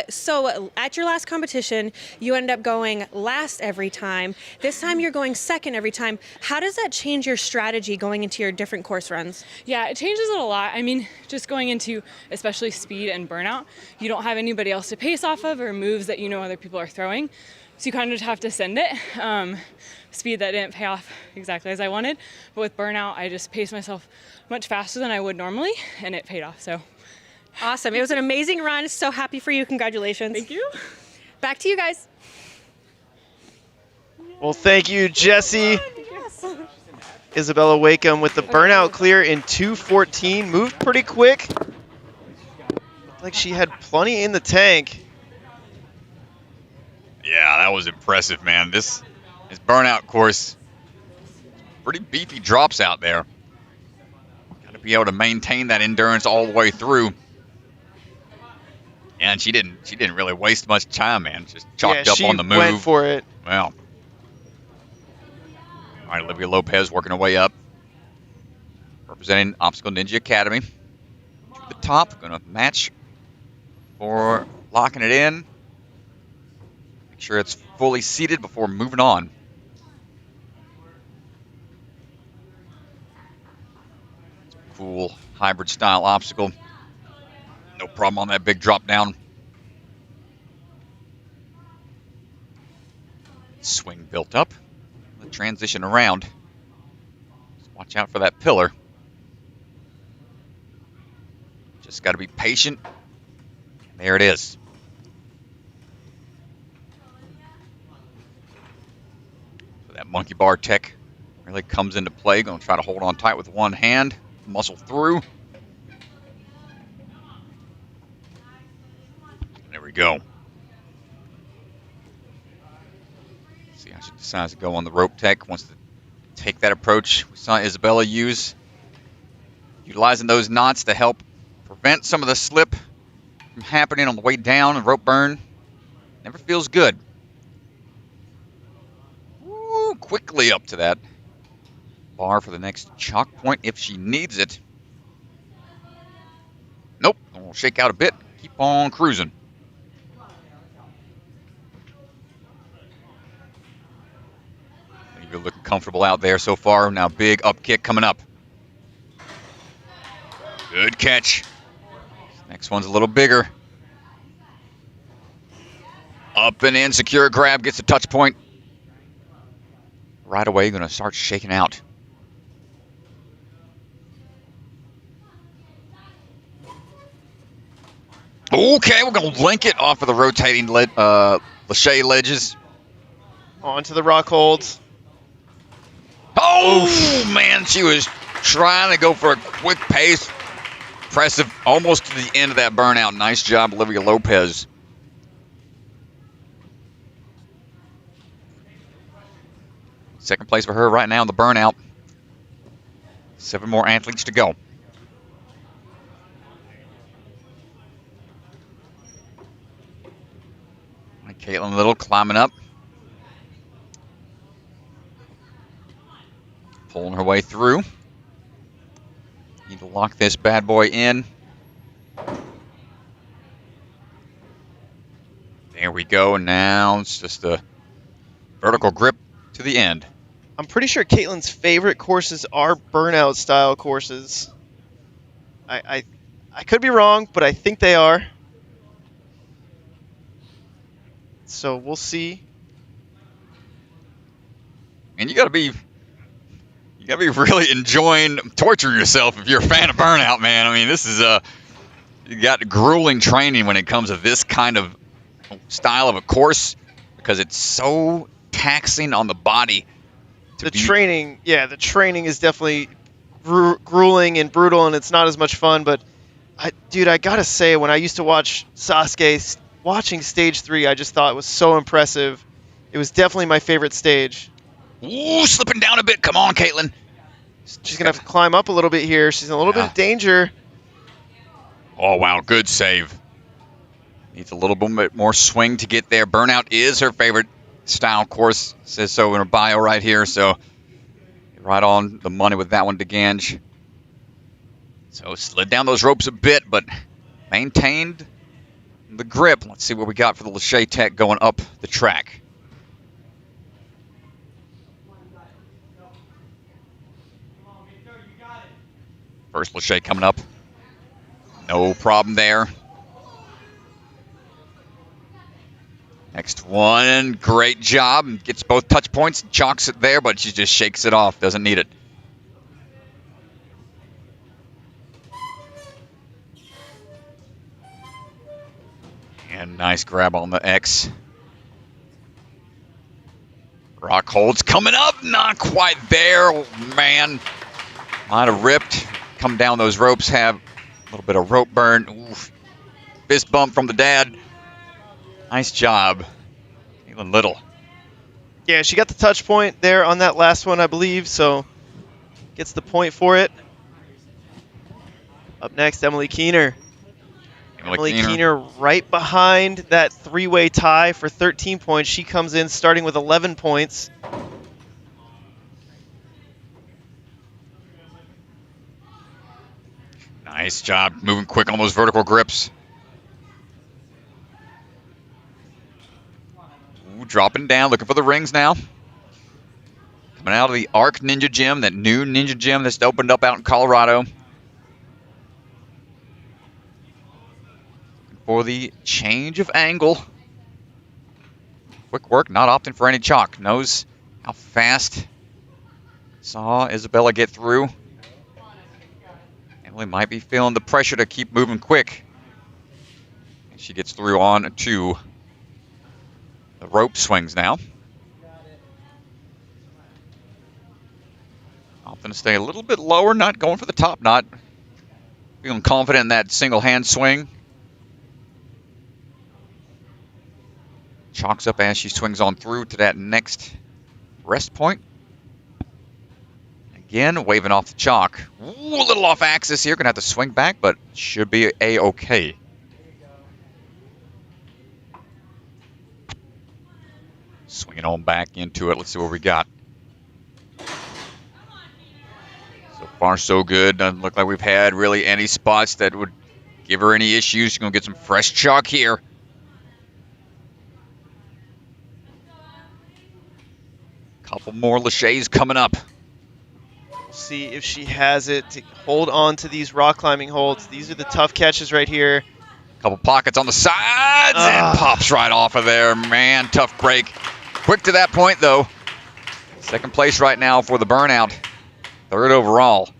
Speaker 12: So at your last competition, you end up going last every time. This time you're going second every time. How does that change your strategy going into your different course runs?
Speaker 13: Yeah, it changes it a lot. I mean, just going into especially speed and burnout, you don't have anybody else to pace off of or moves that you know other people are throwing. So you kind of just have to send it. Speed that didn't pay off exactly as I wanted. But with burnout, I just paced myself much faster than I would normally, and it paid off. So
Speaker 12: awesome. It was an amazing run. So happy for you. Congratulations.
Speaker 13: Thank you.
Speaker 12: Back to you guys.
Speaker 2: Well, thank you, Jesse. Isabella Wakeham with the Burnout clear in 2:14. Moved pretty quick. Looked like she had plenty in the tank.
Speaker 1: Yeah, that was impressive, man. This Burnout course, pretty beefy drops out there. Got to be able to maintain that endurance all the way through. And she didn't really waste much time, man. Just chalked up on the move.
Speaker 2: Went for it.
Speaker 1: Well. All right, Olivia Lopez working her way up. Representing Obstacle Ninja Academy. To the top, going to match for locking it in. Make sure it's fully seated before moving on. Cool hybrid style obstacle. No problem on that big drop down. Swing built up. The transition around. Just watch out for that pillar. Just got to be patient. And there it is. So that monkey bar tech really comes into play. Going to try to hold on tight with one hand. Muscle through. There we go. See how she decides to go on the rope tech. Wants to take that approach we saw Isabella use. Utilizing those knots to help prevent some of the slip from happening on the way down and rope burn. Never feels good. Ooh, quickly up to that bar for the next chalk point if she needs it. Nope, we'll shake out a bit. Keep on cruising. You're looking comfortable out there so far. Now big up kick coming up. Good catch. Next one's a little bigger. Up and in, secure grab, gets a touch point. Right away, gonna start shaking out. Okay, we're gonna link it off of the rotating Lachey ledges.
Speaker 2: Onto the rock holds.
Speaker 1: Oh, oof. Man, she was trying to go for a quick pace. Impressive, almost to the end of that burnout. Nice job, Olivia Lopez. Second place for her right now in the burnout. 7 more athletes to go. Caitlyn Little climbing up. Pulling her way through. Need to lock this bad boy in. There we go. And now it's just a vertical grip to the end.
Speaker 2: I'm pretty sure Caitlyn's favorite courses are burnout style courses. I could be wrong, but I think they are. So we'll see.
Speaker 1: And you gotta be really enjoying torturing yourself if you're a fan of burnout, man. I mean, this is you got grueling training when it comes to this kind of style of a course because it's so taxing on the body.
Speaker 2: The training is definitely grueling and brutal, and it's not as much fun. But, dude, I gotta say, when I used to watch Sasuke, watching stage 3, I just thought it was so impressive. It was definitely my favorite stage.
Speaker 1: Ooh, slipping down a bit. Come on, Caitlyn.
Speaker 2: She's gonna have to climb up a little bit here. She's in a little bit of danger.
Speaker 1: Oh, wow, good save. Needs a little bit more swing to get there. Burnout is her favorite style course. Says so in her bio right here. So right on the money with that one, DeGange. So slid down those ropes a bit, but maintained the grip. Let's see what we got for the Lachey Tech going up the track. First Lachey coming up. No problem there. Next one, great job. Gets both touch points, chalks it there, but she just shakes it off. Doesn't need it. And nice grab on the X. Rock holds coming up. Not quite there. Oh, man. Might have ripped. Come down those ropes. Have a little bit of rope burn. Oof. Fist bump from the dad. Nice job, Caitlyn Little.
Speaker 2: Yeah, she got the touch point there on that last one, I believe, so gets the point for it. Up next, Emily Keener. Emily Keener right behind that 3-way tie for 13 points. She comes in starting with 11 points.
Speaker 1: Nice job moving quick on those vertical grips. Ooh, dropping down, looking for the rings now. Coming out of the Arc Ninja Gym, that new Ninja Gym that's opened up out in Colorado. Looking for the change of angle. Quick work, not opting for any chalk. Knows how fast. Saw Isabella get through. Emily might be feeling the pressure to keep moving quick. And she gets through on to the rope swings now. Opting to stay a little bit lower, not going for the top knot. Feeling confident in that single hand swing. Chalks up as she swings on through to that next rest point. Again, waving off the chalk. Ooh, a little off axis here. Gonna have to swing back, but should be a-okay. Swinging on back into it. Let's see what we got. So far, so good. Doesn't look like we've had really any spots that would give her any issues. She's going to get some fresh chalk here. Couple more laches coming up.
Speaker 2: See if she has it to hold on to these rock climbing holds. These are the tough catches right here.
Speaker 1: Couple pockets on the sides and pops right off of there. Man, tough break. Quick to that point, though. Second place right now for the Burnout. Third overall.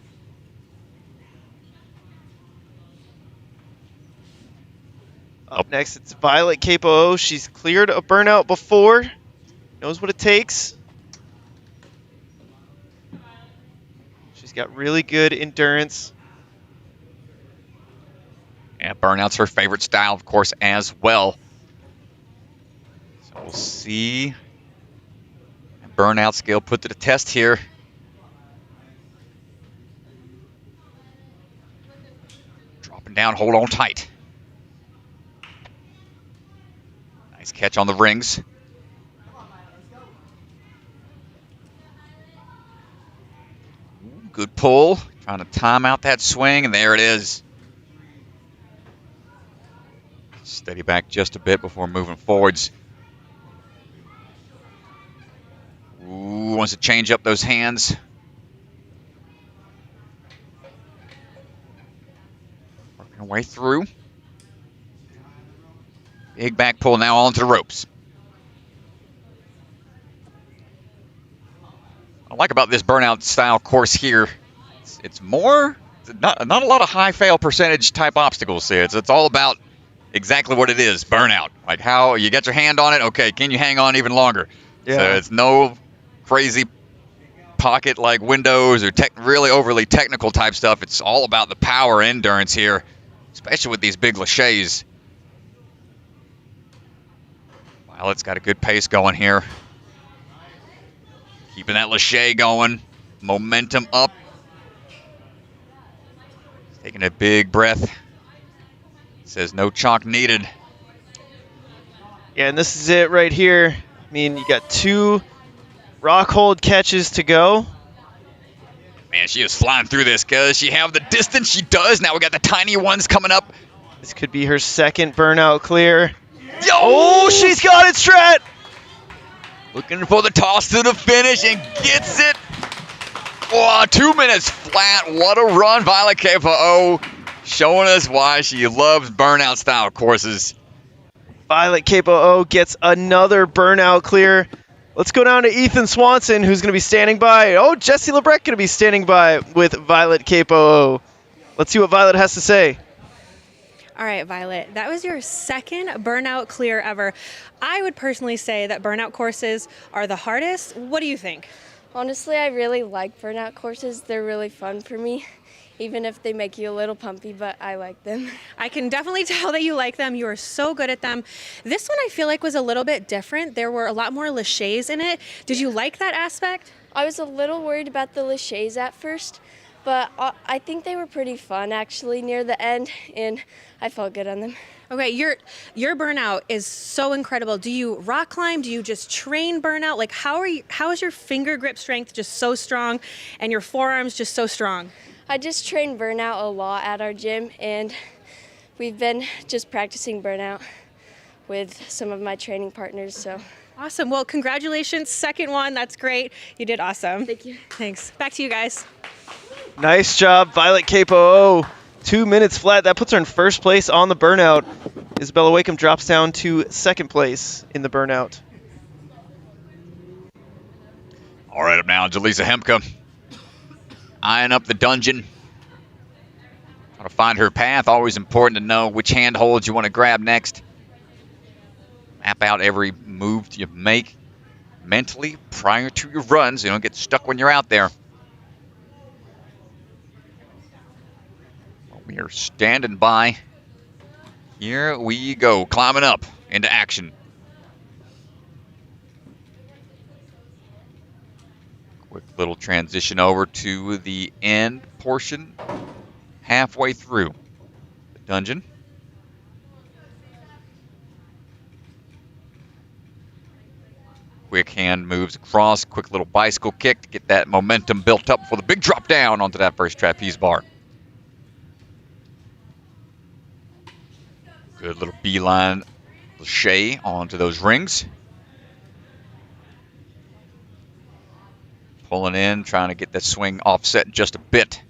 Speaker 2: Up next, it's Violet Capoo. She's cleared a Burnout before. Knows what it takes. She's got really good endurance.
Speaker 1: And Burnout's her favorite style, of course, as well. So we'll see. Burnout skill put to the test here. Dropping down, hold on tight. Nice catch on the rings. Good pull. Trying to time out that swing, and there it is. Steady back just a bit before moving forwards. Ooh, wants to change up those hands. Working her way through. Big back pull now onto the ropes. What I like about this Burnout style course here, it's more, not a lot of high fail percentage type obstacles here. It's all about exactly what it is, Burnout. Like how you get your hand on it, okay, can you hang on even longer?
Speaker 2: Yeah.
Speaker 1: So it's no crazy pocket like windows or really overly technical type stuff. It's all about the power and endurance here, especially with these big laches. Violet's got a good pace going here. Keeping that lache going. Momentum up. Taking a big breath. Says no chalk needed.
Speaker 2: Yeah, and this is it right here. I mean, you got 2 rock hold catches to go.
Speaker 1: Man, she is flying through this. Does she have the distance? She does. Now we got the tiny ones coming up.
Speaker 2: This could be her second Burnout clear.
Speaker 1: Yo!
Speaker 2: Oh, she's got it, Strat!
Speaker 1: Looking for the toss to the finish and gets it. Oh, 2 minutes flat. What a run, Violet Capoo. Showing us why she loves Burnout style courses.
Speaker 2: Violet Capoo gets another Burnout clear. Let's go down to Ethan Swanson, who's going to be standing by. Oh, Jesse Lebrecht going to be standing by with Violet Capoo. Let's see what Violet has to say.
Speaker 12: All right, Violet, that was your second Burnout clear ever. I would personally say that Burnout courses are the hardest. What do you think?
Speaker 16: Honestly, I really like Burnout courses. They're really fun for me, even if they make you a little pumpy, but I like them.
Speaker 12: I can definitely tell that you like them. You are so good at them. This one I feel like was a little bit different. There were a lot more laches in it. Did you like that aspect?
Speaker 16: I was a little worried about the laches at first, but I think they were pretty fun actually near the end, and I felt good on them.
Speaker 12: Okay, your Burnout is so incredible. Do you rock climb? Do you just train Burnout? Like how is your finger grip strength just so strong and your forearms just so strong?
Speaker 16: I just train Burnout a lot at our gym, and we've been just practicing Burnout with some of my training partners, so.
Speaker 12: Awesome. Well, congratulations. Second one. That's great. You did awesome.
Speaker 16: Thank you.
Speaker 12: Thanks. Back to you guys.
Speaker 2: Nice job, Violet Capoo. 2 minutes flat. That puts her in first place on the Burnout. Isabella Wake drops down to second place in the Burnout.
Speaker 1: All right, up now, Jalisa Hempa. Eyeing up the dungeon. Trying to find her path. Always important to know which handholds you want to grab next. Map out every move you make mentally prior to your runs. So you don't get stuck when you're out there. We are standing by. Here we go, climbing up into action. Quick little transition over to the end portion, halfway through the dungeon. quick hand moves across, quick little bicycle kick to get that momentum built up for the big drop down onto that first trapeze bar. Good little beeline lache onto those rings. Pulling in, trying to get that swing offset just a bit.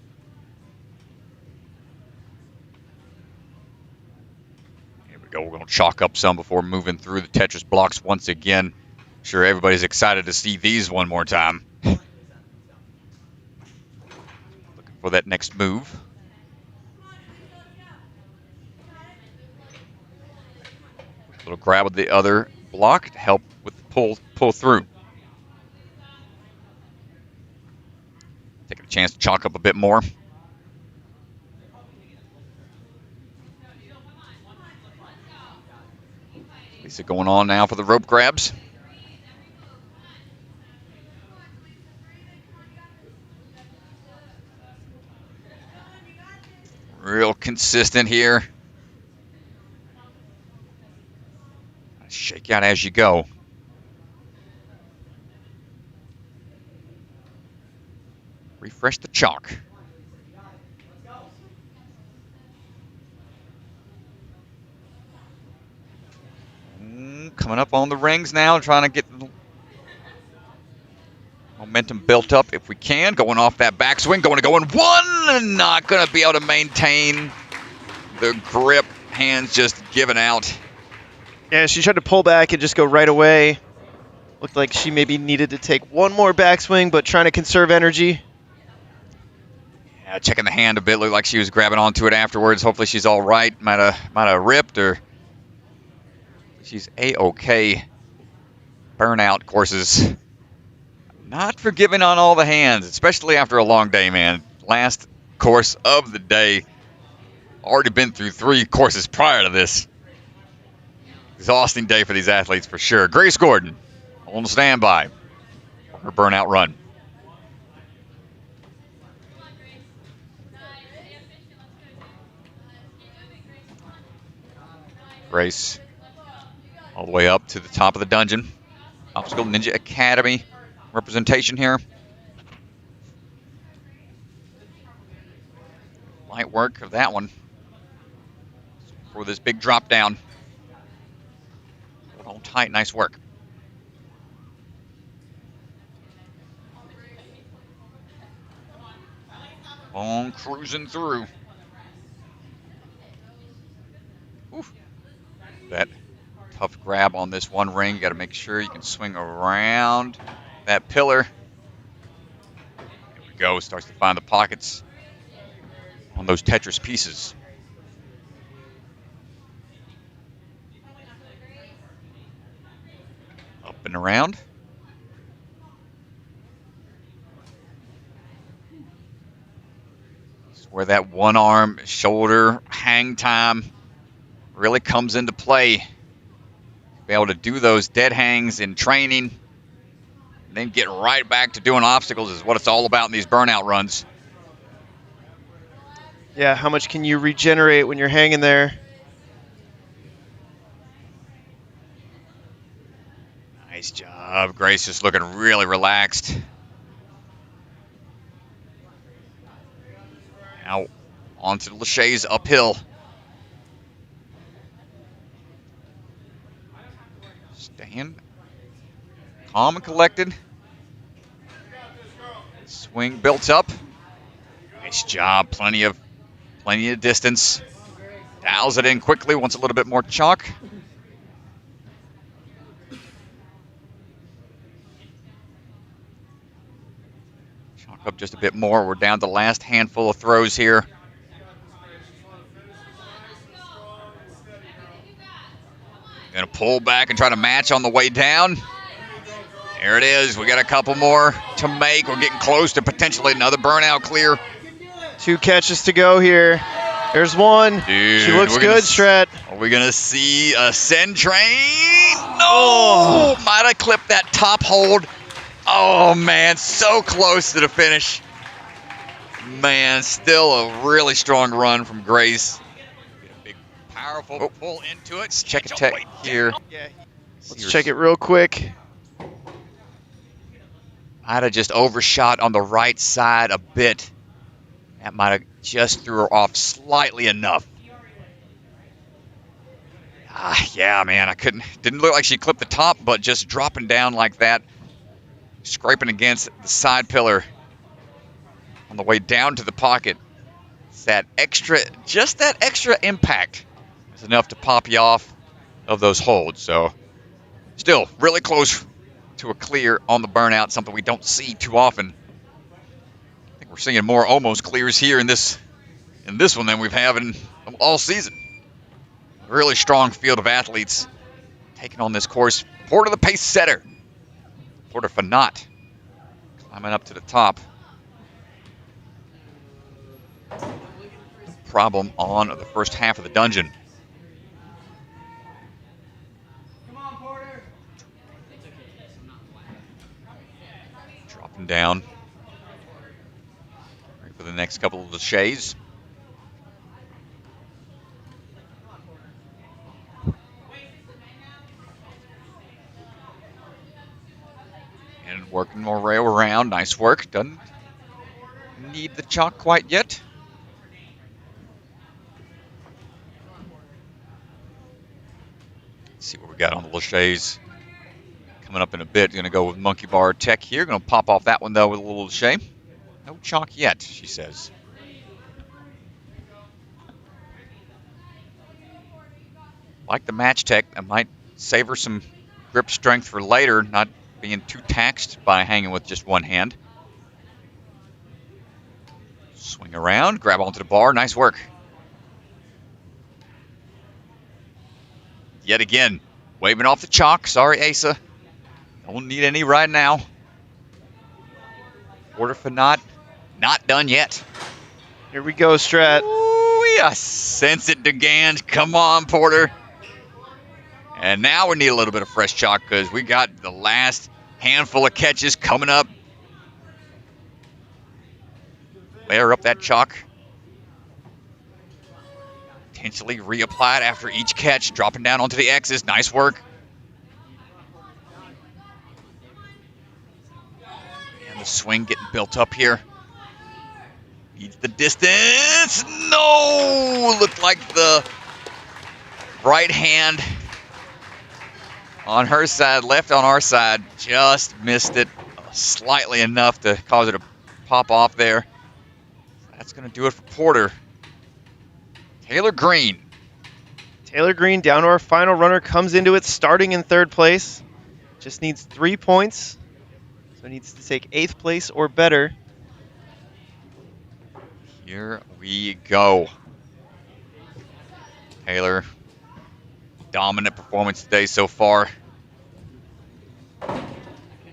Speaker 1: Here we go. We're going to chalk up some before moving through the Tetris blocks once again. Sure, everybody's excited to see these one more time. Looking for that next move. A little grab with the other block to help with the pull through. Taking a chance to chalk up a bit more. Lisa going on now for the rope grabs. Real consistent here. Shake out as you go. Refresh the chalk. Coming up on the rings now, trying to get momentum built up if we can. Going off that backswing, going one, and not going to be able to maintain the grip. Hands just giving out.
Speaker 2: Yeah, she tried to pull back and just go right away. Looked like she maybe needed to take one more backswing, but trying to conserve energy.
Speaker 1: Yeah, checking the hand a bit. Looked like she was grabbing onto it afterwards. Hopefully she's all right. Might have ripped, or she's A-okay. Burnout courses. Not forgiving on all the hands, especially after a long day, man. Last course of the day. Already been through 3 courses prior to this. Exhausting day for these athletes for sure. Grace Gordon on standby for her burnout run. Grace all the way up to the top of the dungeon. Obstacle Ninja Academy representation here. Light work of that one for this big drop down. Hold on tight, nice work. On cruising through. Oof. That tough grab on this one ring. You got to make sure you can swing around that pillar. There we go. Starts to find the pockets on those Tetris pieces. Up and around. This is where that one arm, shoulder, hang time really comes into play. Be able to do those dead hangs in training, and then get right back to doing obstacles is what it's all about in these burnout runs.
Speaker 2: Yeah, how much can you regenerate when you're hanging there?
Speaker 1: Nice job. Grace just looking really relaxed. Now onto the laches uphill. Staying calm and collected. Swing built up. Nice job. Plenty of distance. Dials it in quickly. Wants a little bit more chalk. Chalk up just a bit more. We're down to the last handful of throws here. Gonna pull back and try to match on the way down. There it is. We got a couple more to make. We're getting close to potentially another burnout clear.
Speaker 2: 2 catches to go here. There's one.
Speaker 1: Dude,
Speaker 2: she looks good, Strat.
Speaker 1: Are we gonna see a send train? No! Might have clipped that top hold. Oh man, so close to the finish. Man, still a really strong run from Grace. Big, powerful pull into it. Let's check a tech here.
Speaker 2: Let's check it real quick.
Speaker 1: Might have just overshot on the right side a bit. That might have just threw her off slightly enough. Yeah, man, didn't look like she clipped the top, but just dropping down like that, scraping against the side pillar on the way down to the pocket. It's that extra, just that extra impact is enough to pop you off of those holds. So still really close to a clear on the Burnout, something we don't see too often. I think we're seeing more almost clears here in this one than we've had in all season. A really strong field of athletes taking on this course. Porter, the pace setter. Porter Fanat climbing up to the top. No problem on the first half of the dungeon. Dropping down. Ready for the next couple of the shades. And working more rail around. Nice work. Doesn't need the chalk quite yet. Let's see what we got on the Lachey's. Coming up in a bit. Going to go with Monkey Bar Tech here. Going to pop off that one, though, with a little Lachey. No chalk yet, she says. Like the Match Tech, I might save her some grip strength for later, not being too taxed by hanging with just one hand. Swing around, grab onto the bar. Nice work. Yet again, waving off the chalk. Sorry, Asa. Don't need any right now. Porter Fanat, not done yet.
Speaker 2: Here we go, Strat.
Speaker 1: Ooh, I sense it, DeGans. Come on, Porter. And now we need a little bit of fresh chalk because we got the last handful of catches coming up. Layer up that chalk. Potentially reapplied after each catch, dropping down onto the X's. Nice work. And the swing getting built up here. Needs the distance. No! Looked like the right hand on her side, left on our side, just missed it slightly enough to cause it to pop off there. That's going to do it for Porter. Taylor Green.
Speaker 2: Taylor Green down to our final runner, comes into it starting in third place. Just needs 3 points. So needs to take 8th place or better.
Speaker 1: Here we go. Taylor, dominant performance today so far.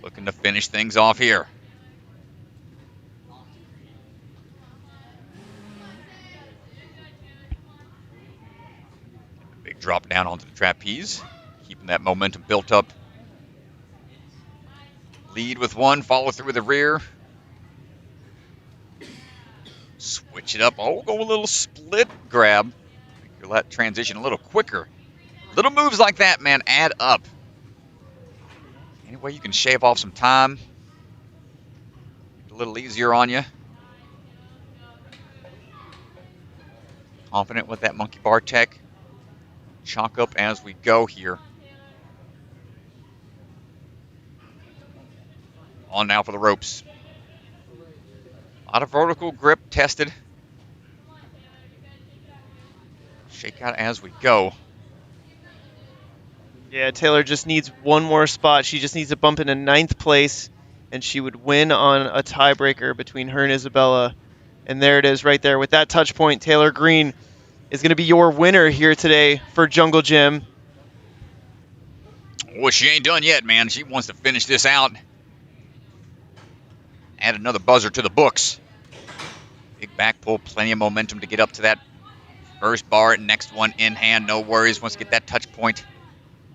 Speaker 1: Looking to finish things off here. Big drop down onto the trapeze, keeping that momentum built up. Lead with one, follow through with the rear. Switch it up. Oh, go a little split grab. Make that transition a little quicker. Little moves like that, man, add up. Any way you can shave off some time, a little easier on you. Confident with that Monkey Bar Tech. Chalk up as we go here. On now for the ropes. A lot of vertical grip tested. Shake out as we go.
Speaker 2: Yeah, Taylor just needs one more spot. She just needs to bump into 9th place, and she would win on a tiebreaker between her and Isabella. And there it is right there. With that touch point, Taylor Green is going to be your winner here today for Jungle Gym.
Speaker 1: Well, she ain't done yet, man. She wants to finish this out. Add another buzzer to the books. Big back pull, plenty of momentum to get up to that first bar. Next one in hand, no worries. Wants to get that touch point.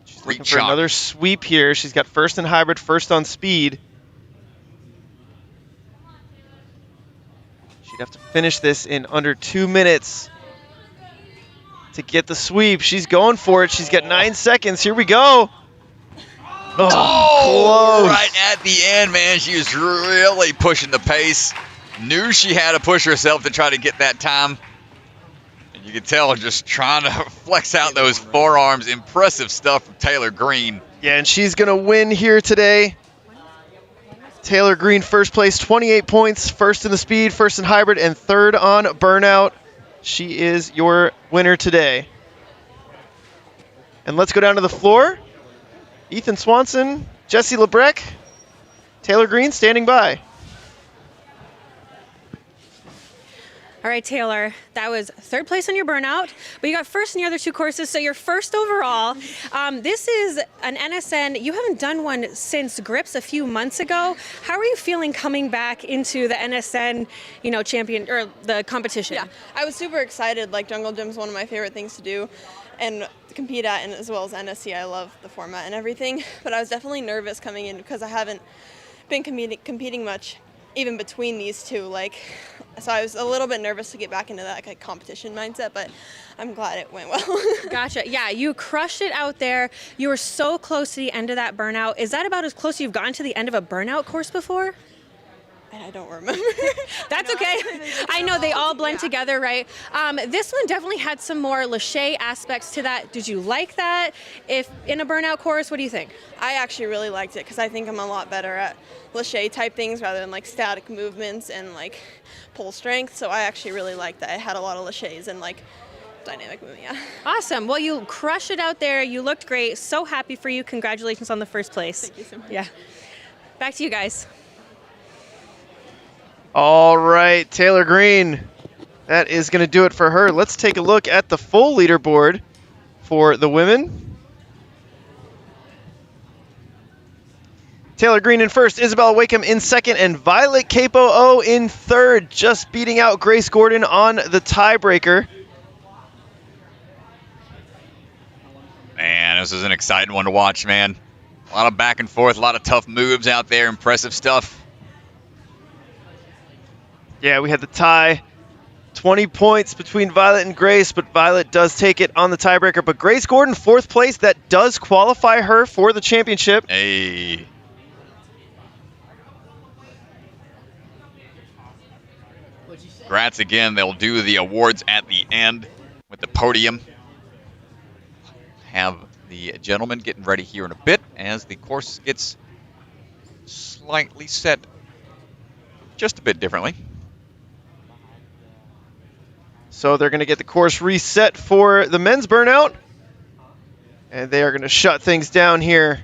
Speaker 2: She's looking for another sweep here. She's got first in hybrid, first on speed. She'd have to finish this in under 2 minutes to get the sweep. She's going for it. She's got 9 seconds. Here we go.
Speaker 1: Oh,
Speaker 2: close.
Speaker 1: right at the end, man. She was really pushing the pace. Knew she had to push herself to try to get that time. And you could tell just trying to flex out those forearms. Impressive stuff from Taylor Green.
Speaker 2: Yeah, and she's going to win here today. Taylor Green, first place, 28 points, first in the speed, first in hybrid, and third on Burnout. She is your winner today. And let's go down to the floor. Ethan Swanson, Jesse Lebrecq, Taylor Green standing by.
Speaker 12: All right, Taylor, that was third place on your Burnout, but you got first in the other two courses, so you're first overall. This is an NSN. You haven't done one since Grips a few months ago. How are you feeling coming back into the NSN, champion or the competition?
Speaker 4: Yeah, I was super excited. Like, Jungle Gym's one of my favorite things to do and compete at, and as well as NSC. I love the format and everything, but I was definitely nervous coming in because I haven't been competing much even between these two. So I was a little bit nervous to get back into that competition mindset, but I'm glad it went well.
Speaker 12: Gotcha. Yeah, you crushed it out there. You were so close to the end of that Burnout. Is that about as close as you've gotten to the end of a Burnout course before?
Speaker 4: I don't remember.
Speaker 12: That's okay. I know they all blend together, right? This one definitely had some more Lachey aspects to that. Did you like that? If in a Burnout course, what do you think?
Speaker 4: I actually really liked it because I think I'm a lot better at Lachey type things rather than static movements and pull strength. So I actually really liked that. I had a lot of Lacheys and dynamic movement. Yeah.
Speaker 12: Awesome. Well, you crushed it out there. You looked great. So happy for you. Congratulations on the first place.
Speaker 4: Thank you so much.
Speaker 12: Yeah. Back to you guys.
Speaker 2: All right, Taylor Green. That is going to do it for her. Let's take a look at the full leaderboard for the women. Taylor Green in first, Isabella Wake in second, and Violet Capoo in third, just beating out Grace Gordon on the tiebreaker.
Speaker 1: Man, this is an exciting one to watch, man. A lot of back and forth, a lot of tough moves out there, impressive stuff.
Speaker 2: Yeah, we had the tie. 20 points between Violet and Grace, but Violet does take it on the tiebreaker. But Grace Gordon, fourth place, that does qualify her for the championship.
Speaker 1: Hey. Congrats again. They'll do the awards at the end with the podium. Have the gentlemen getting ready here in a bit as the course gets slightly set just a bit differently.
Speaker 2: So they're going to get the course reset for the men's Burnout. And they are going to shut things down here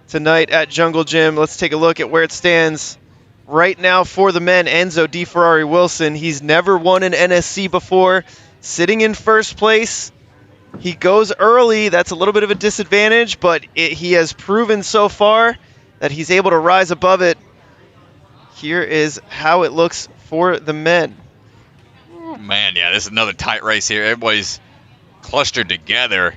Speaker 2: tonight at Jungle Gym. Let's take a look at where it stands right now for the men. Enzo Ferrari Wilson, he's never won an NSC before, sitting in first place. He goes early. That's a little bit of a disadvantage, but he has proven so far that he's able to rise above it. Here is how it looks for the men.
Speaker 1: Man, yeah, this is another tight race here. Everybody's clustered together.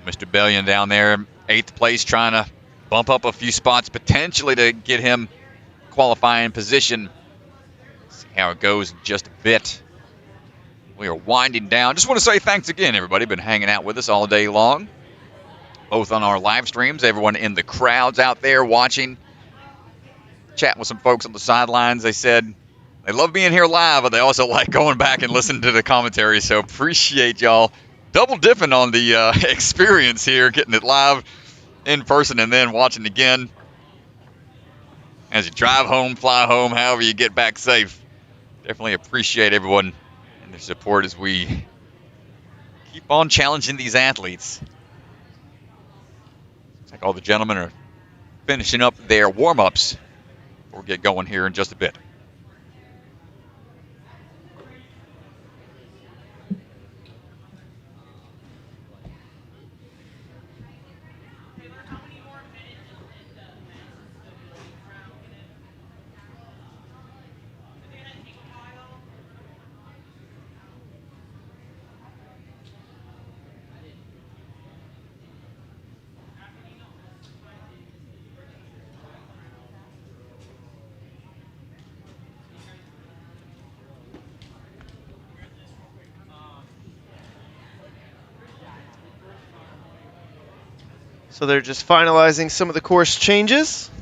Speaker 1: Mr. Bellion down there, 8th place, trying to bump up a few spots potentially to get him qualifying position. See how it goes in just a bit. We are winding down. Just want to say thanks again, everybody. Been hanging out with us all day long, both on our live streams, everyone in the crowds out there watching. Chatting with some folks on the sidelines. They said they love being here live, but they also like going back and listening to the commentary. So appreciate y'all double dipping on the experience here, getting it live in person and then watching again as you drive home, fly home, however you get back safe. Definitely appreciate everyone and their support as we keep on challenging these athletes. Looks like all the gentlemen are finishing up their warm-ups. We'll get going here in just a bit.
Speaker 2: So they're just finalizing some of the course changes.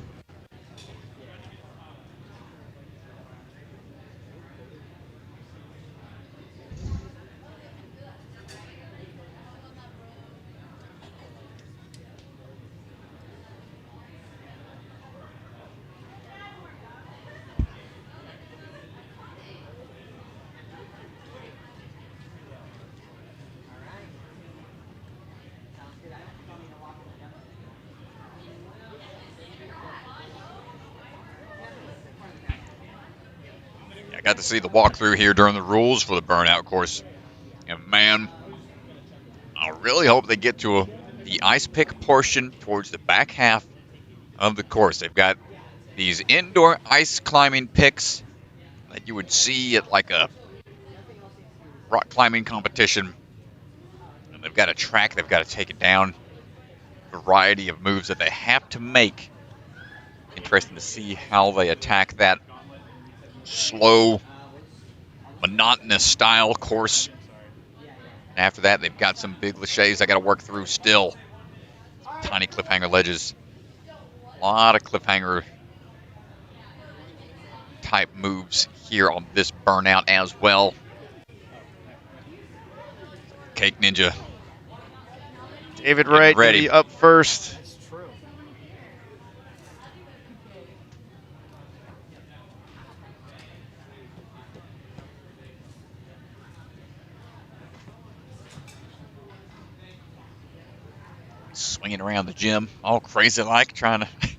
Speaker 1: Got to see the walkthrough here during the rules for the Burnout course. And man, I really hope they get to the ice pick portion towards the back half of the course. They've got these indoor ice climbing picks that you would see at like a rock climbing competition. And they've got a track, they've got to take it down. Variety of moves that they have to make. Interesting to see how they attack that slow, monotonous style course. And after that, they've got some big laches I got to work through still. Tiny cliffhanger ledges. A lot of cliffhanger type moves here on this Burnout as well. Cake Ninja.
Speaker 2: David Wright going to be up first.
Speaker 1: Swinging around the gym, all crazy like, trying to make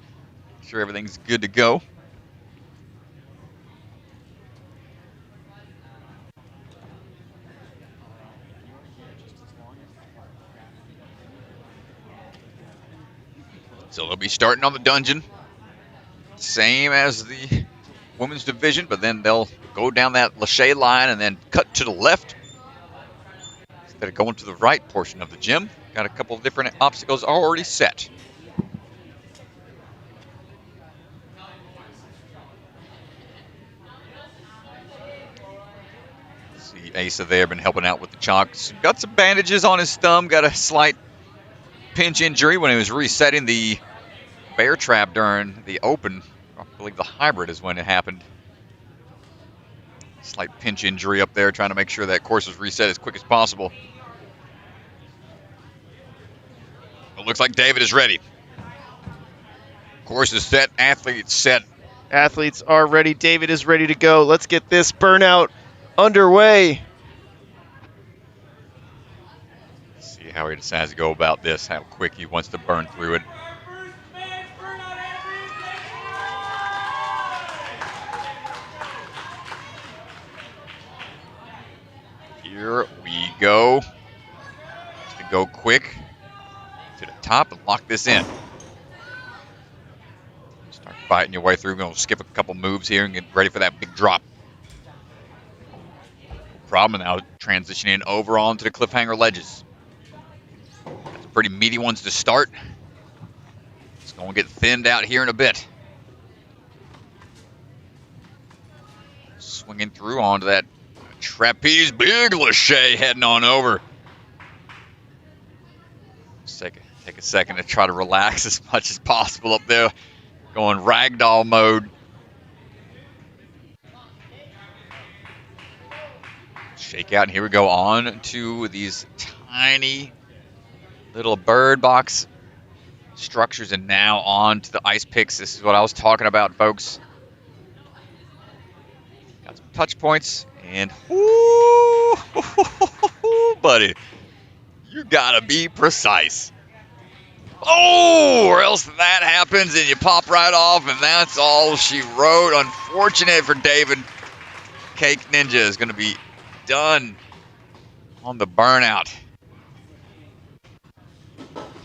Speaker 1: sure everything's good to go. So they'll be starting on the dungeon, same as the women's division, but then they'll go down that lache line and then cut to the left instead of going to the right portion of the gym. Got a couple of different obstacles already set. See Asa there, been helping out with the chocks. Got some bandages on his thumb, got a slight pinch injury when he was resetting the bear trap during the open. I believe the hybrid is when it happened. Slight pinch injury up there, trying to make sure that course was reset as quick as possible. It looks like David is ready. Course is set, athletes set.
Speaker 2: Athletes are ready. David is ready to go. Let's get this Burnout underway.
Speaker 1: See how he decides to go about this, how quick he wants to burn through it. Here we go. Just to go quick to the top and lock this in. Start fighting your way through. We're going to skip a couple moves here and get ready for that big drop. No problem. Now transitioning over onto the cliffhanger ledges. Got some pretty meaty ones to start. It's going to get thinned out here in a bit. Swinging through onto that trapeze, big lache heading on over. Take a second to try to relax as much as possible up there. Going ragdoll mode. Shake out, and here we go on to these tiny little bird box structures, and now on to the ice picks. This is what I was talking about, folks. Got some touch points, and whoo, buddy, you gotta be precise. Oh, or else that happens and you pop right off, and that's all she wrote. Unfortunate for David. Cake Ninja is going to be done on the Burnout.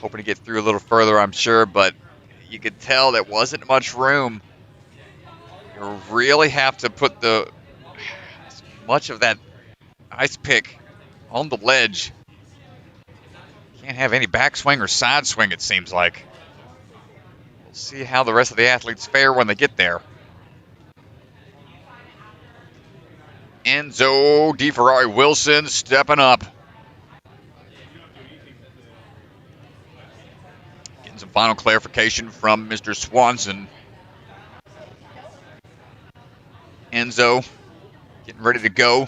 Speaker 1: Hoping to get through a little further, I'm sure, but you could tell there wasn't much room. You really have to put much of that ice pick on the ledge. Can't have any backswing or side swing, it seems like. We'll see how the rest of the athletes fare when they get there. Enzo Ferrari Wilson stepping up. final clarification from Mr. Swanson. Enzo getting ready to go.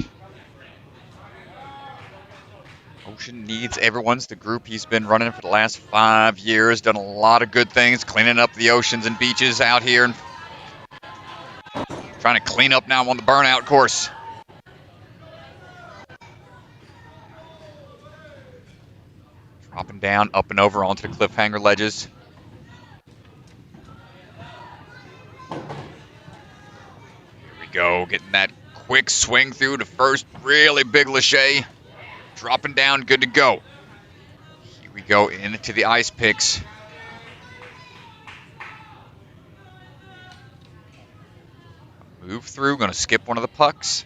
Speaker 1: Ocean needs everyone's the group he's been running for the last 5 years. Done a lot of good things, cleaning up the oceans and beaches out here. And trying to clean up now on the Burnout course. Dropping down, up and over onto the cliffhanger ledges. Here we go, getting that quick swing through the first really big lachey. Dropping down, good to go. Here we go into the ice picks. Move through, gonna skip one of the pucks.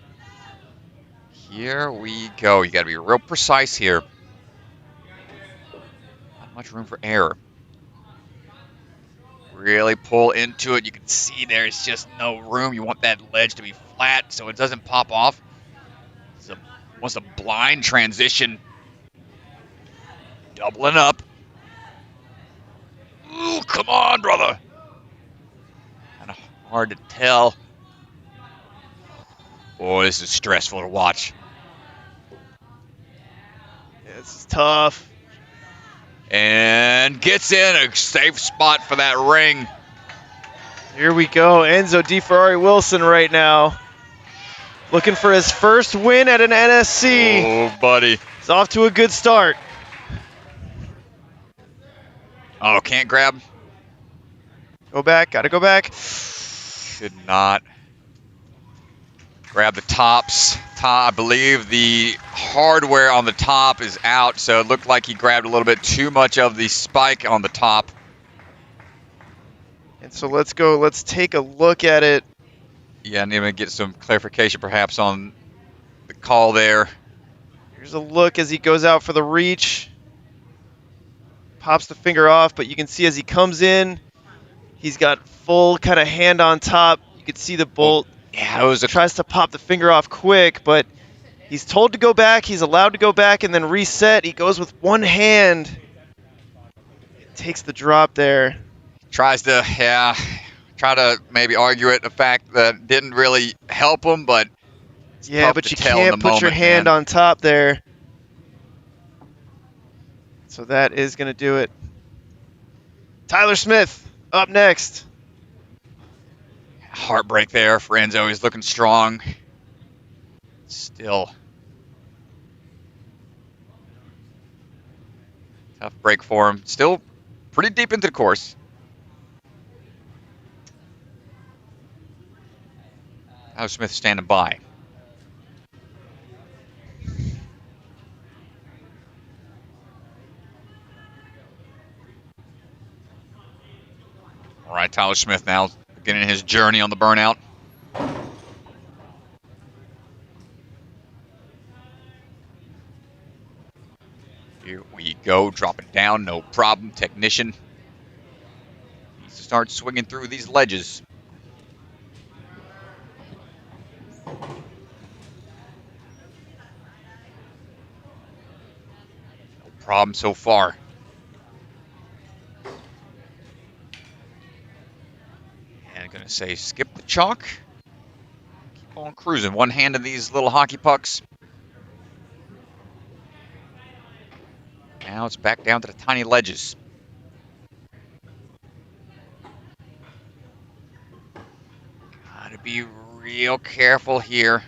Speaker 1: Here we go. You gotta be real precise here. Not much room for error. Really pull into it. You can see there's just no room. You want that ledge to be flat so it doesn't pop off. It's almost a blind transition. Doubling up. Ooh, come on, brother. Kind of hard to tell. Boy, this is stressful to watch.
Speaker 2: This is tough.
Speaker 1: And gets in a safe spot for that ring.
Speaker 2: Here we go. Enzo Ferrari Wilson right now. Looking for his first win at an NSC.
Speaker 1: Oh, buddy.
Speaker 2: He's off to a good start.
Speaker 1: Oh, can't grab.
Speaker 2: Go back. Got to go back.
Speaker 1: Could not grab the tops. I believe the hardware on the top is out, so it looked like he grabbed a little bit too much of the spike on the top.
Speaker 2: And so let's go. Let's take a look at it.
Speaker 1: Yeah, I need to get some clarification perhaps on the call there.
Speaker 2: Here's a look as he goes out for the reach. Pops the finger off, but you can see as he comes in, he's got full kind of hand on top. You can see the bolt.
Speaker 1: Yeah, it was
Speaker 2: tries to pop the finger off quick, but he's told to go back. He's allowed to go back and then reset. He goes with one hand. Takes the drop there.
Speaker 1: Tries to, try to maybe argue it, the fact that didn't really help him, but
Speaker 2: yeah, but you can't put your hand on top there. So that is going to do it. Tyler Smith up next.
Speaker 1: Heartbreak there for Enzo. He's looking strong. Still. Tough break for him. Still pretty deep into the course. Tyler Smith standing by. All right, Tyler Smith now beginning his journey on the Burnout. Here we go, dropping down, no problem. Technician needs to start swinging through these ledges. No problem so far. Gonna say skip the chalk. Keep on cruising. One hand in these little hockey pucks. Now it's back down to the tiny ledges. Gotta be real careful here.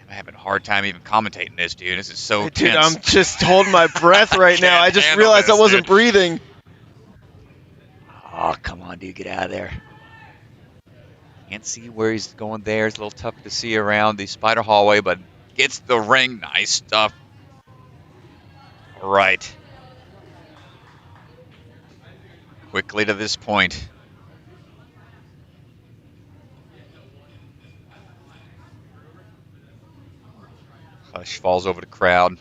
Speaker 1: I'm having a hard time even commentating this, dude. This is so
Speaker 2: Dude,
Speaker 1: tense.
Speaker 2: I'm just holding my breath right now. I just realized I wasn't breathing.
Speaker 1: Oh, come on, dude. Get out of there. Can't see where he's going there. It's a little tough to see around the spider hallway, but gets the ring. Nice stuff. All right. Quickly to this point. Hush falls over the crowd.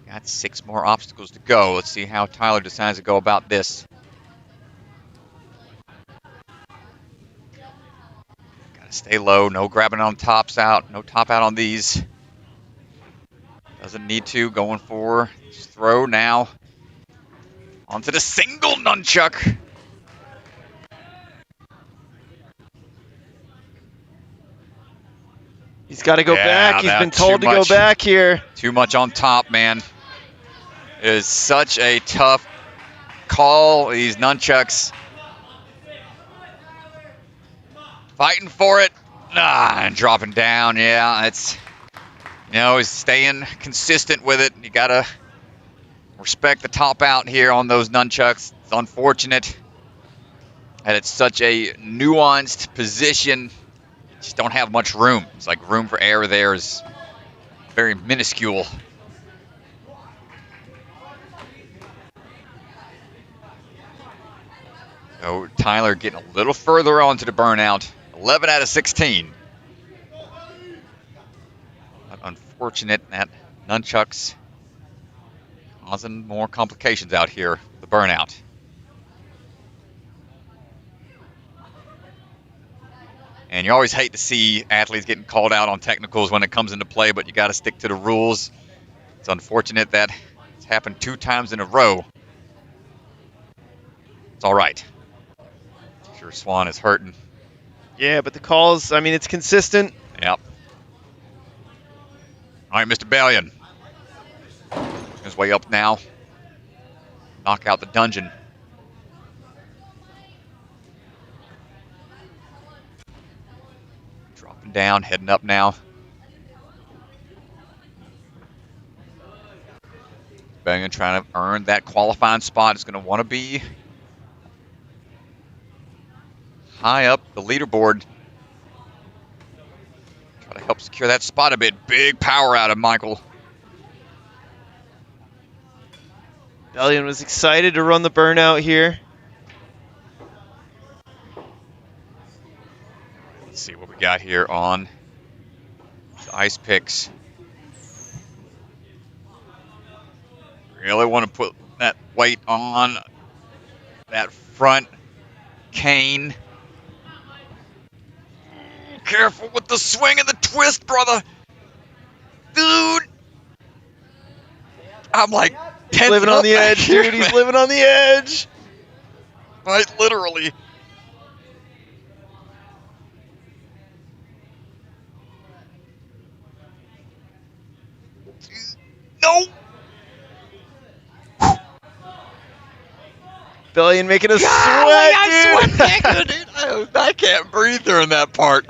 Speaker 1: Got 6 more obstacles to go. Let's see how Tyler decides to go about this. Gotta Stay low. No grabbing on tops out. No top out on these. Doesn't need to. Going for throw now. Onto the single nunchuck.
Speaker 2: He's got to go back. He's been told to go back here.
Speaker 1: Too much on top, man. It is such a tough call. These nunchucks. Fighting for it. And dropping down. Yeah, it's, he's staying consistent with it. You got to respect the top out here on those nunchucks. It's unfortunate that it's such a nuanced position. Just don't have much room. It's like room for error there is very minuscule. So Tyler getting a little further onto the burnout. 11 out of 16. But unfortunate that nunchucks causing more complications out here. The burnout. And you always hate to see athletes getting called out on technicals when it comes into play, but you got to stick to the rules. It's unfortunate that it's happened 2 times in a row. It's all right. Sure, Swan is hurting.
Speaker 2: Yeah, but the calls, I mean, it's consistent.
Speaker 1: Yep. All right, Mr. Bellion. His way up now. Knock out the dungeon. Down, heading up now. Bellion trying to earn that qualifying spot. Is going to want to be high up the leaderboard. Try to help secure that spot a bit. Big power out of Michael.
Speaker 2: Bellion was excited to run the burnout here.
Speaker 1: See what we got here on the ice picks. Really want to put that weight on that front cane. Careful with the swing and the twist, brother. Dude. I'm like
Speaker 2: He's living on the edge, dude. He's living on the edge.
Speaker 1: Right, literally. No.
Speaker 2: Bellion making a sweat,
Speaker 1: dude. I can't breathe during that part.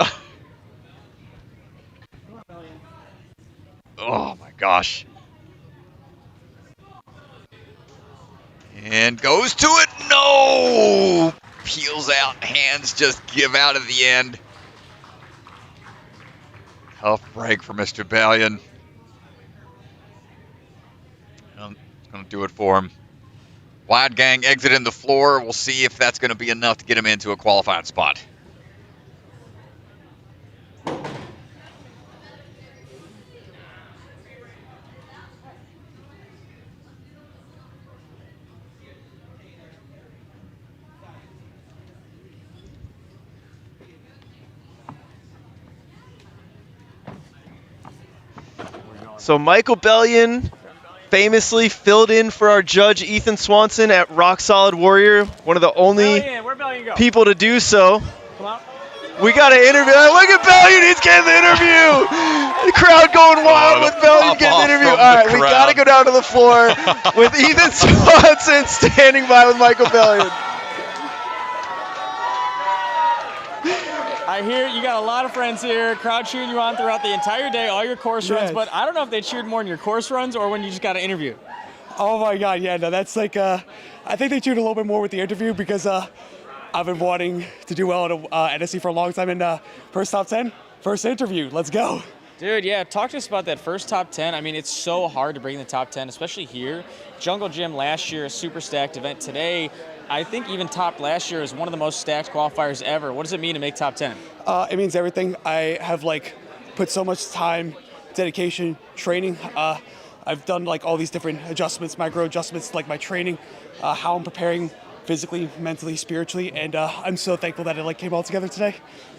Speaker 1: Oh my gosh. And goes to it. No. Peels out. Hands just give out at the end. Tough break for Mr. Bellion. Going to do it for him. Wide gang exiting the floor. We'll see if that's going to be enough to get him into a qualified spot.
Speaker 2: So Michael Bellion famously filled in for our judge Ethan Swanson at Rock Solid Warrior, one of the only people to do so. We got an interview. Look at Bellion, he's getting the interview. The crowd going wild with Bellion getting the interview. All right, we got to go down to the floor with Ethan Swanson standing by with Michael Bellion.
Speaker 3: I hear you got a lot of friends here, crowd cheering you on throughout the entire day, all your course runs, but I don't know if they cheered more in your course runs or when you just got an interview.
Speaker 17: Oh my God, yeah, no, that's like, I think they cheered a little bit more with the interview because I've been wanting to do well at NSC for a long time, and first top 10, first interview, let's go.
Speaker 3: Dude, yeah, talk to us about that first top 10. I mean, it's so hard to bring the top 10, especially here. Jungle Gym last year, a super stacked event. Today, I think even topped last year as one of the most stacked qualifiers ever. What does it mean to make top 10?
Speaker 17: It means everything. I have put so much time, dedication, training. I've done all these different adjustments, micro adjustments, like my training, how I'm preparing physically, mentally, spiritually, and I'm so thankful that it came all together today.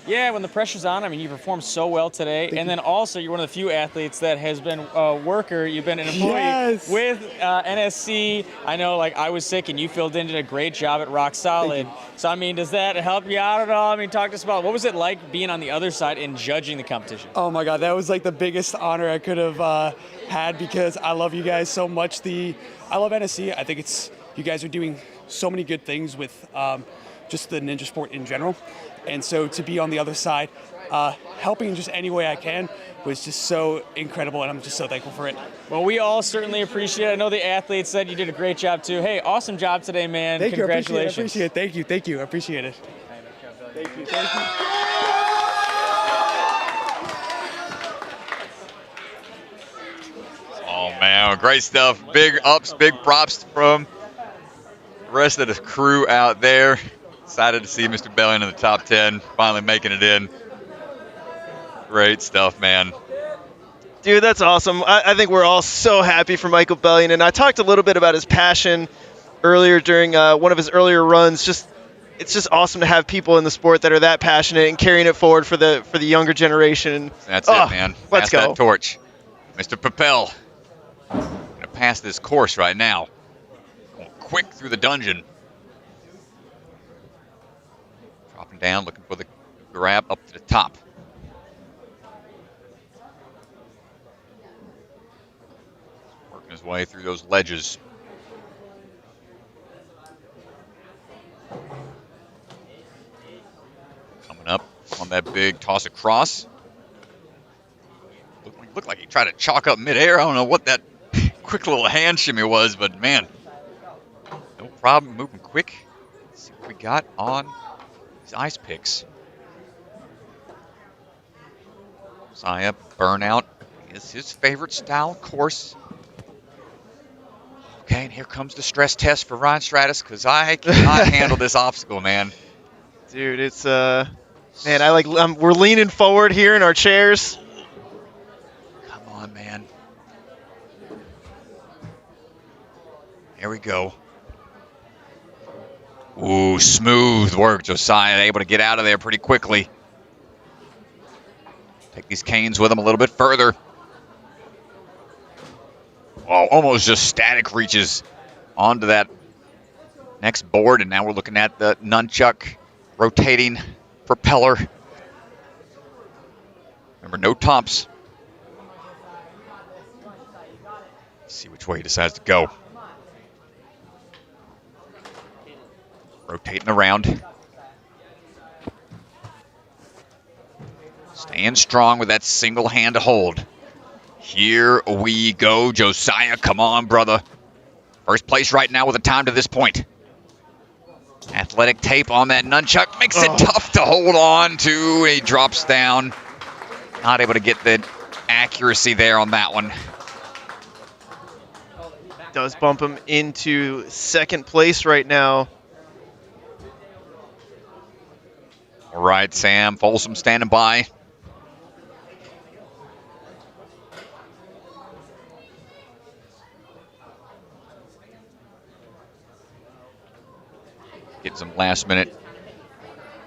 Speaker 3: Yeah, when the pressure's on, I mean, you performed so well today. And then also, you're one of the few athletes that has been a worker. You've been an employee with NSC. I know, I was sick, and you filled in, did a great job at Rock Solid. So, I mean, does that help you out at all? I mean, talk to us about what was it like being on the other side and judging the competition?
Speaker 17: Oh, my God. That was, the biggest honor I could have had because I love you guys so much. I love NSC. I think you guys are doing so many good things with just the ninja sport in general. And so to be on the other side, helping just any way I can was just so incredible, and I'm just so thankful for it.
Speaker 3: Well, we all certainly appreciate it. I know the athletes said you did a great job, too. Hey, awesome job today, man.
Speaker 17: Thank
Speaker 3: Congratulations.
Speaker 17: you. I appreciate it. Thank you. I appreciate it. Thank you.
Speaker 1: Oh, man, great stuff. Big ups, big props from the rest of the crew out there. Excited to see Mr. Bellion in the top 10, finally making it in. Great stuff, man.
Speaker 2: Dude, that's awesome. I think we're all so happy for Michael Bellion, and I talked a little bit about his passion earlier during one of his earlier runs. It's just awesome to have people in the sport that are that passionate and carrying it forward for the younger generation.
Speaker 1: That's it, man.
Speaker 2: Let's go.
Speaker 1: That torch. Mr. Papel going to pass this course right now. Going quick through the dungeon. Dropping down, looking for the grab up to the top. Working his way through those ledges. Coming up on that big toss across. Looked like he tried to chalk up midair. I don't know what that quick little hand shimmy was, but man, no problem moving quick. Let's see what we got on these ice picks. Josiah, Burnout is his favorite style course. Okay, and here comes the stress test for Ryan Stratus because I cannot handle this obstacle, man.
Speaker 2: Dude, it's man, we're leaning forward here in our chairs.
Speaker 1: Come on, man. Here we go. Ooh, smooth work, Josiah, able to get out of there pretty quickly. Take these canes with him a little bit further. Oh, almost just static reaches onto that next board, and now we're looking at the nunchuck rotating propeller. Remember, no tops. Let's see which way he decides to go. Rotating around. Staying strong with that single hand hold. Here we go, Josiah. Come on, brother. First place right now with a time to this point. Athletic tape on that nunchuck makes it tough to hold on to. He drops down. Not able to get the accuracy there on that one.
Speaker 2: Does bump him into second place right now.
Speaker 1: All right, Sam. Folsom standing by. Getting some last minute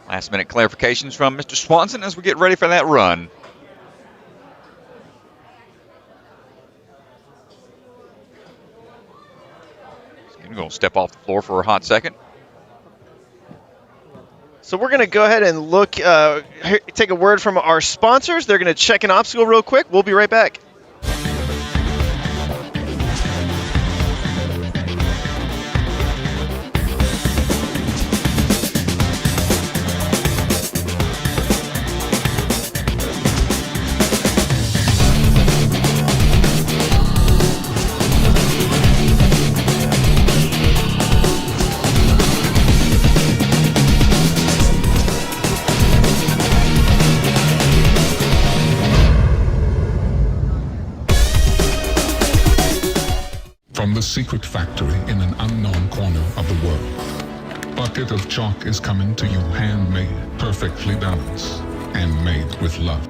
Speaker 1: clarifications from Mr. Swanson as we get ready for that run. He's going to step off the floor for a hot second.
Speaker 2: So we're going to go ahead and look, take a word from our sponsors. They're going to check an obstacle real quick. We'll be right back.
Speaker 5: From the secret factory in an unknown corner of the world, bucket of chalk is coming to you handmade, perfectly balanced, and made with love.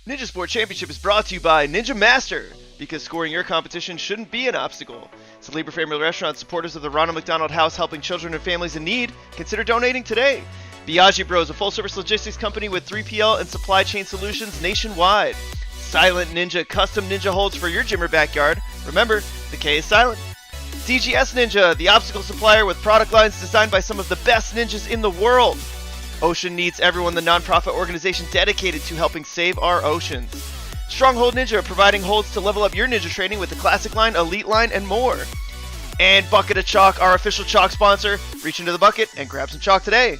Speaker 2: Ninja Sport Championship is brought to you by Ninja Master, because scoring your competition shouldn't be an obstacle. It's a Libre Family Restaurant, supporters of the Ronald McDonald House, helping children and families in need. Consider donating today. Biaggi Bros, a full-service logistics company with 3PL and supply chain solutions nationwide. Silent Ninja, custom ninja holds for your gym or backyard. Remember, the K is silent. DGS Ninja, the obstacle supplier with product lines designed by some of the best ninjas in the world. Ocean Needs Everyone, the nonprofit organization dedicated to helping save our oceans. Stronghold Ninja, providing holds to level up your ninja training with the Classic line, Elite line, and more. And Bucket of Chalk, our official chalk sponsor. Reach into the bucket and grab some chalk today.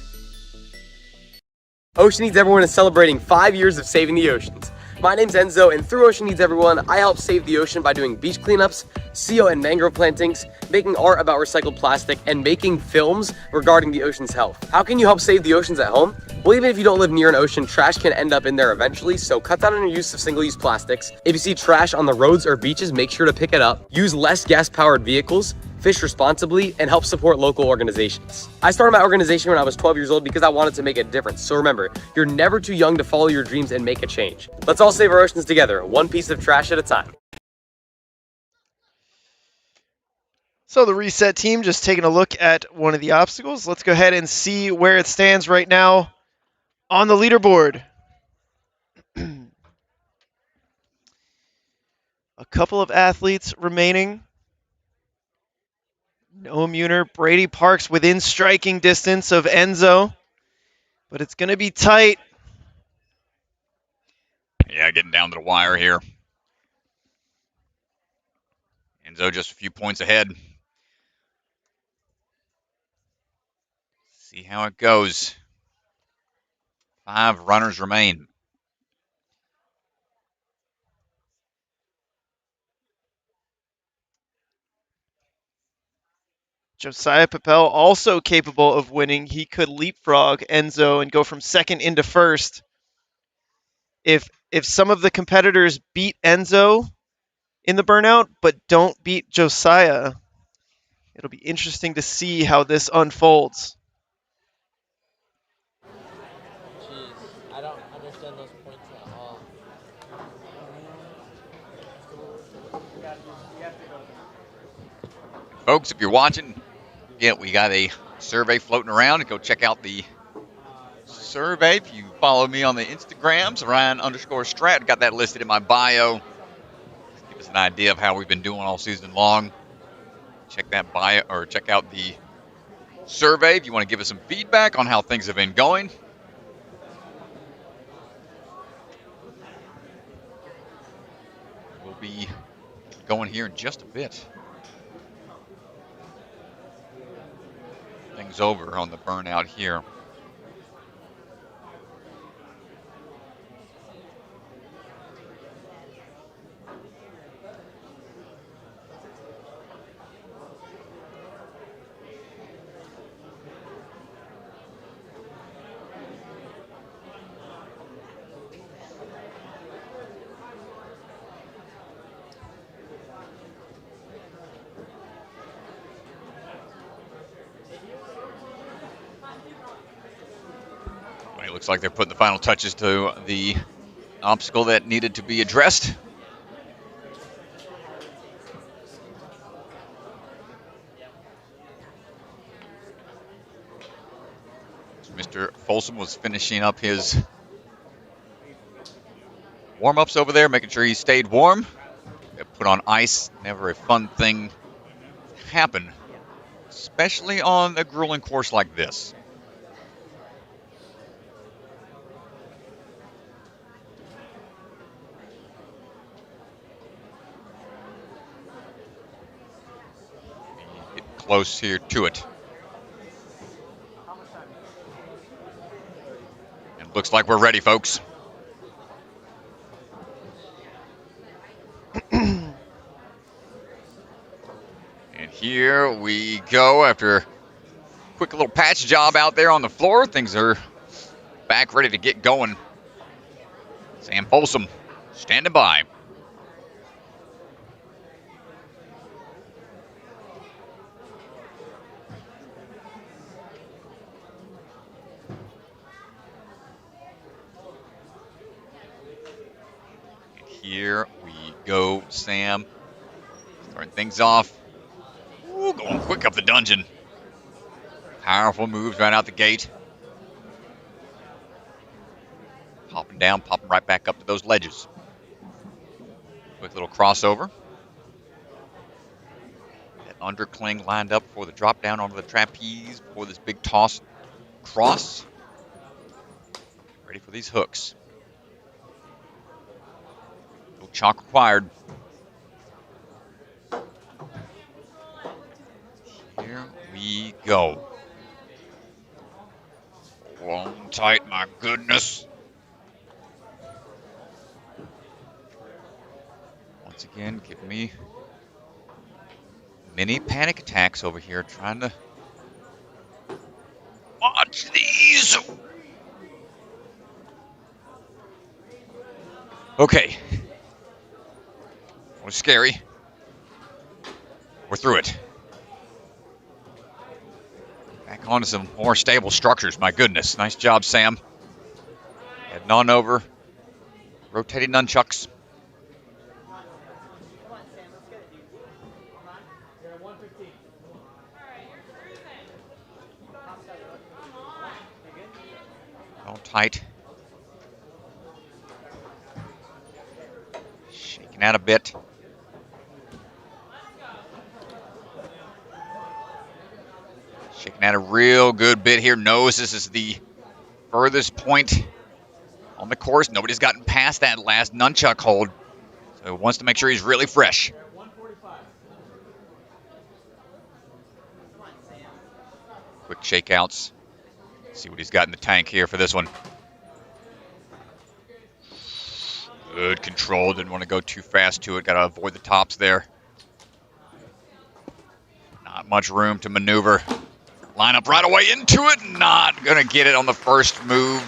Speaker 6: Ocean Needs Everyone is celebrating 5 years of saving the oceans. My name's Enzo, and through Ocean Needs Everyone, I help save the ocean by doing beach cleanups, CO and mangrove plantings, making art about recycled plastic, and making films regarding the ocean's health. How can you help save the oceans at home? Well, even if you don't live near an ocean, trash can end up in there eventually, so cut down on your use of single-use plastics. If you see trash on the roads or beaches, make sure to pick it up. Use less gas-powered vehicles, fish responsibly, and help support local organizations. I started my organization when I was 12 years old because I wanted to make a difference. So remember, you're never too young to follow your dreams and make a change. Let's all save our oceans together, one piece of trash at a time.
Speaker 2: So the reset team just taking a look at one of the obstacles. Let's go ahead and see where it stands right now on the leaderboard. A couple of athletes remaining. Noah Muner, Brady Parks within striking distance of Enzo, but it's going to be tight.
Speaker 1: Yeah, getting down to the wire here. Enzo just a few points ahead. See how it goes. 5 runners remain.
Speaker 2: Josiah Pel also capable of winning. He could leapfrog Enzo and go from second into first. If some of the competitors beat Enzo in the burnout but don't beat Josiah, it'll be interesting to see how this unfolds.
Speaker 3: Jeez, I don't understand those points at all.
Speaker 1: Folks, if you're watching, yeah, we got a survey floating around. Go check out the survey. If you follow me on the Instagrams, Ryan_Strat, got that listed in my bio. Give us an idea of how we've been doing all season long. Check that bio, or check out the survey if you want to give us some feedback on how things have been going. We'll be going here in just a bit. Things over on the burnout here. It looks like they're putting the final touches to the obstacle that needed to be addressed. Mr. Folsom was finishing up his warm-ups over there, making sure he stayed warm. Put on ice, never a fun thing happen, especially on a grueling course like this. Get close here to it. And looks like we're ready, folks. And here we go after a quick little patch job out there on the floor. Things are back ready to get going. Sam Folsom standing by. here we go, Sam. Starting things off. Ooh, going quick up the dungeon. Powerful moves right out the gate. Popping down, popping right back up to those ledges. Quick little crossover. That undercling lined up for the drop down onto the trapeze for this big toss cross. Ready for these hooks. No chalk required. Here we go. Long, tight, my goodness. Once again, give me mini panic attacks over here, trying to watch these. Okay. It was scary. We're through it. Back onto some more stable structures. My goodness. Nice job, Sam. Heading on over. Rotating nunchucks. All tight. Shaking out a bit. Shaking out a real good bit here. Knows this is the furthest point on the course. Nobody's gotten past that last nunchuck hold. So he wants to make sure he's really fresh. Quick shakeouts. See what he's got in the tank here for this one. Good control. Didn't want to go too fast to it. Got to avoid the tops there. Not much room to maneuver. Line up right away into it. Not going to get it on the first move.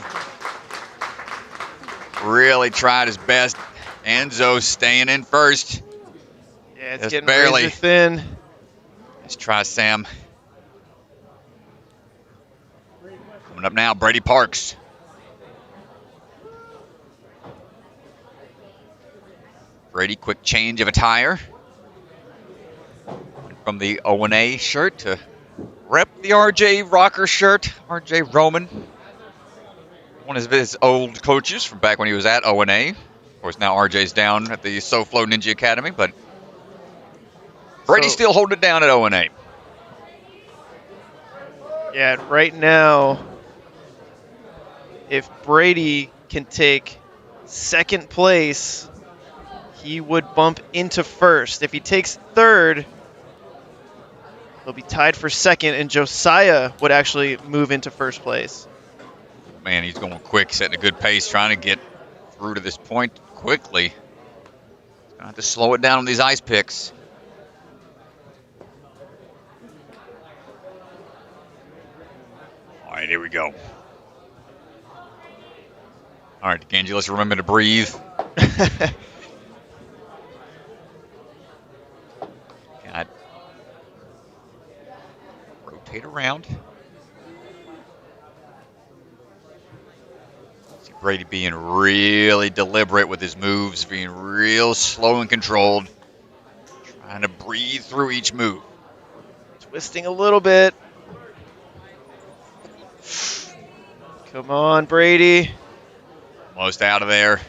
Speaker 1: Really tried his best. Enzo staying in first.
Speaker 2: Yeah, it's
Speaker 1: just
Speaker 2: getting
Speaker 1: barely
Speaker 2: razor thin.
Speaker 1: Let's try Sam. Coming up now, Brady Parks. Brady, quick change of attire. From the O&A shirt to rep the RJ Rocker shirt. RJ Roman. One of his old coaches from back when he was at O&A. Of course, now RJ's down at the SoFlo Ninja Academy, but Brady's still holding it down at O&A.
Speaker 2: Yeah, right now, if Brady can take second place, he would bump into first. If he takes third, he'll be tied for second, and Josiah would actually move into first place.
Speaker 1: Man, he's going quick, setting a good pace, trying to get through to this point quickly. He's going to have to slow it down on these ice picks. All right, here we go. All right, Ganji, let's remember to breathe. God. Rotate around. See Brady being really deliberate with his moves, being real slow and controlled. Trying to breathe through each move.
Speaker 2: Twisting a little bit. Come on, Brady.
Speaker 1: Almost out of there.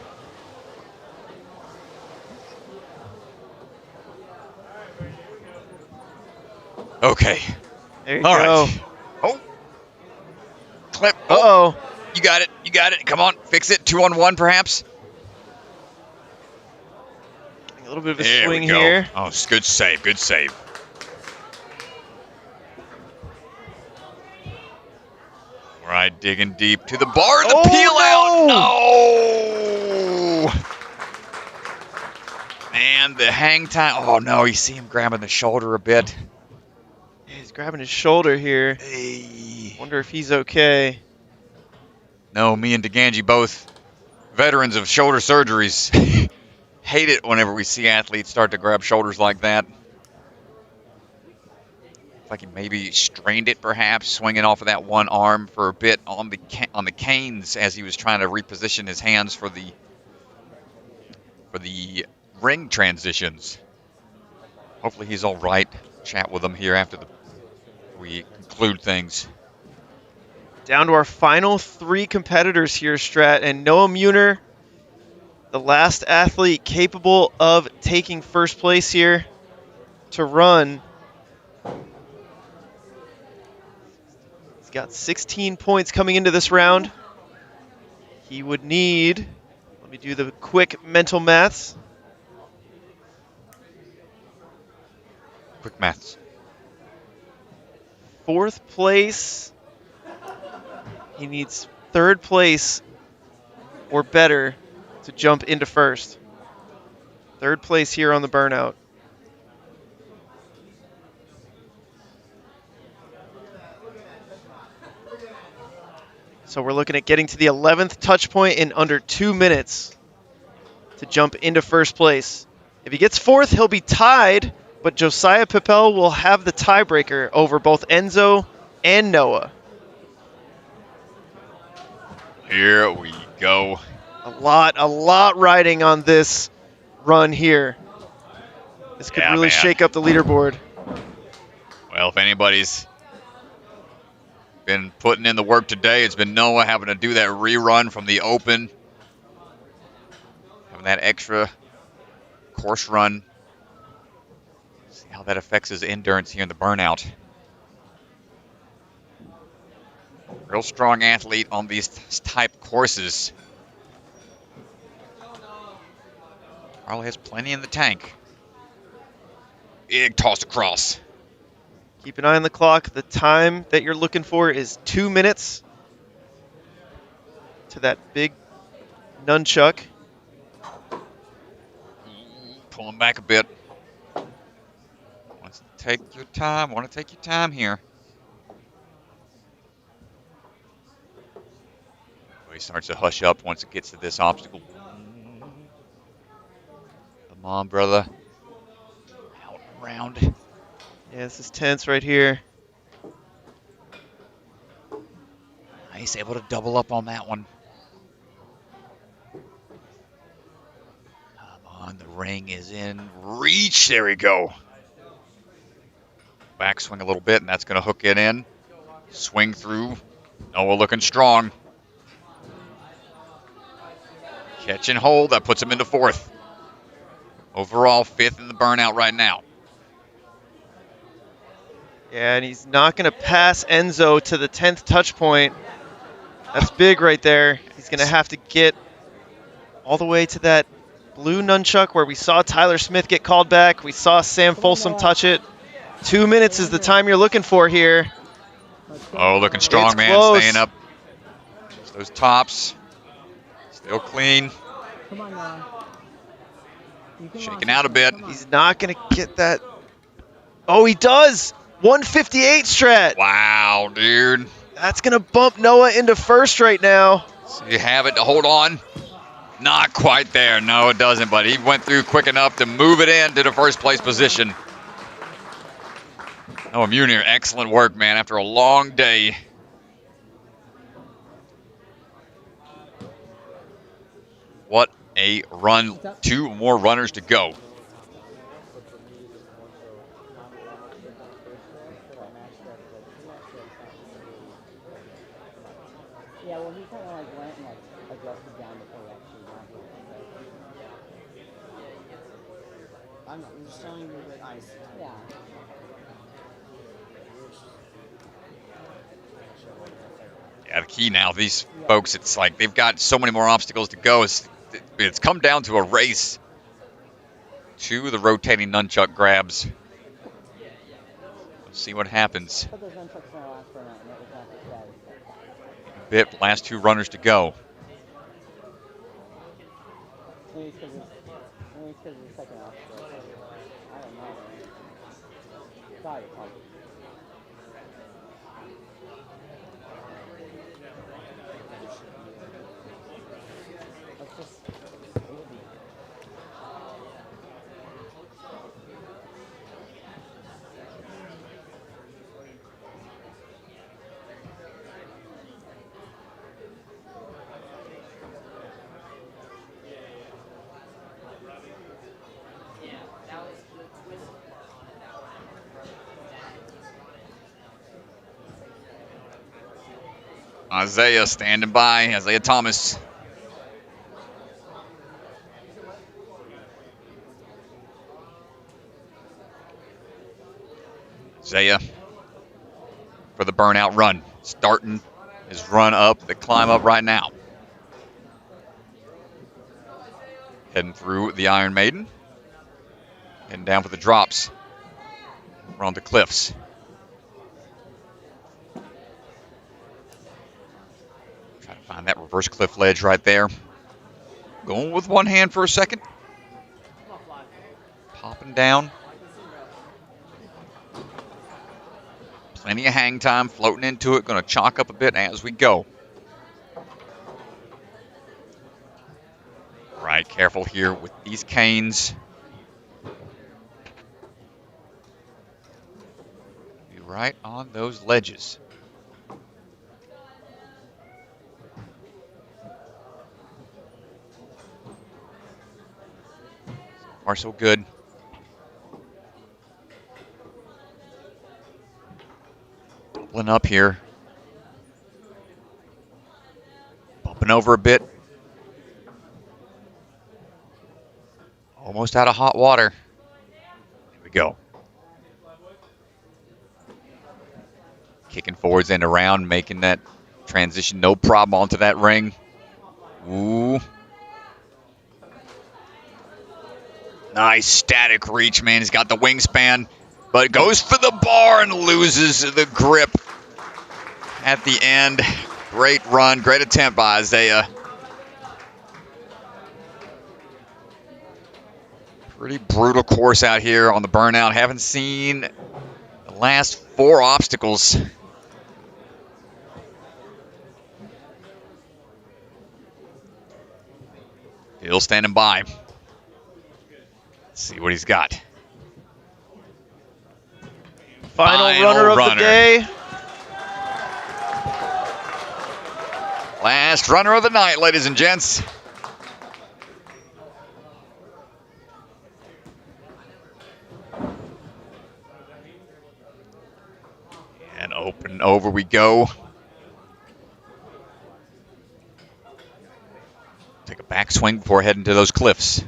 Speaker 1: Okay.
Speaker 2: There you
Speaker 1: All
Speaker 2: go.
Speaker 1: right. Oh. Clip.
Speaker 2: Uh-oh.
Speaker 1: You got it. You got it. Come on. Fix it. 2-on-1, perhaps.
Speaker 2: A little bit of a
Speaker 1: There
Speaker 2: swing
Speaker 1: we go.
Speaker 2: here.
Speaker 1: Oh, it's good save. Good save. All right, digging deep to the bar. The peel out. No. And the hang time. Oh, no. You see him grabbing the shoulder a bit.
Speaker 2: Yeah, he's grabbing his shoulder here.
Speaker 1: Hey.
Speaker 2: Wonder if he's okay.
Speaker 1: No, me and DeGangi, both veterans of shoulder surgeries, hate it whenever we see athletes start to grab shoulders like that. Like he maybe strained it, perhaps, swinging off of that one arm for a bit on the canes as he was trying to reposition his hands for the for the ring transitions. Hopefully he's all right. Chat with him here after we conclude things.
Speaker 2: Down to our final 3 competitors here, Strat, and Noah Muner, the last athlete capable of taking first place here to run. He's got 16 points coming into this round. He would need, let me do the quick mental maths.
Speaker 1: Quick maths.
Speaker 2: 4th place. He needs 3rd place or better to jump into first. 3rd place here on the Burnout. So we're looking at getting to the 11th touch point in under 2 minutes to jump into first place. If he gets 4th, he'll be tied, but Josiah Pel will have the tiebreaker over both Enzo and Noah.
Speaker 1: Here we go.
Speaker 2: A lot riding on this run here. This could really shake up the leaderboard.
Speaker 1: Well, if anybody's been putting in the work today, it's been Noah having to do that rerun from the open. Having that extra course run. See how that affects his endurance here in the Burnout. Real strong athlete on these type courses. Carl has plenty in the tank. Big toss across.
Speaker 2: Keep an eye on the clock. The time that you're looking for is 2 minutes to that big nunchuck.
Speaker 1: Pull him back a bit. Want to take your time. Want to take your time here. He starts to hush up once it gets to this obstacle. Come on, brother. Out and around.
Speaker 2: Yeah, this is tense right here.
Speaker 1: Nice, able to double up on that one. Come on, the ring is in reach. There we go. Backswing a little bit, and that's going to hook it in. Swing through. Noah looking strong. Catch and hold. That puts him into 4th. Overall, 5th in the Burnout right now.
Speaker 2: Yeah, and he's not going to pass Enzo to the 10th touch point. That's big right there. He's going to have to get all the way to that blue nunchuck where we saw Tyler Smith get called back. We saw Sam Folsom touch it. 2 minutes is the time you're looking for here.
Speaker 1: Oh, looking strong,
Speaker 2: It's
Speaker 1: man.
Speaker 2: close.
Speaker 1: Staying up. Just those tops. Still clean. Shaking out a bit.
Speaker 2: He's not going to get that. Oh, he does. 158 Strat.
Speaker 1: Wow, dude.
Speaker 2: That's going to bump Noah into first right now.
Speaker 1: So you have it to hold on. Not quite there. No, it doesn't, but he went through quick enough to move it into the first place position. Noah Muner, excellent work, man, after a long day. What a run. 2 more runners to go.
Speaker 10: Yeah, well, he kind of like went and like adjusted down before he actually got here. I'm just telling you that I. Yeah.
Speaker 1: Yeah, the key now, these folks, it's like they've got so many more obstacles to go. It's come down to a race to the rotating nunchuck grabs. Let's see what happens. A bit, last 2 runners to go. Isaiah standing by. Isaiah Thomas. Isaiah for the burnout run. Starting his run up, the climb up right now. Heading through the Iron Maiden. Heading down for the drops. We're on the cliffs. Try to find that reverse cliff ledge right there. Going with one hand for a second. Popping down. Plenty of hang time, floating into it. Going to chalk up a bit as we go. Right, careful here with these canes. Be right on those ledges. So far, so good. Doubling up here. Bumping over a bit. Almost out of hot water. Here we go. Kicking forwards and around, making that transition no problem onto that ring. Ooh. Nice static reach, man. He's got the wingspan, but goes for the bar and loses the grip at the end. Great run, great attempt by Isaiah. Pretty brutal course out here on the burnout. Haven't seen the last 4 obstacles. Phil standing by. Let's see what he's got.
Speaker 2: Final runner of the day.
Speaker 1: Last runner of the night, ladies and gents. And open over we go. Take a backswing before heading to those cliffs.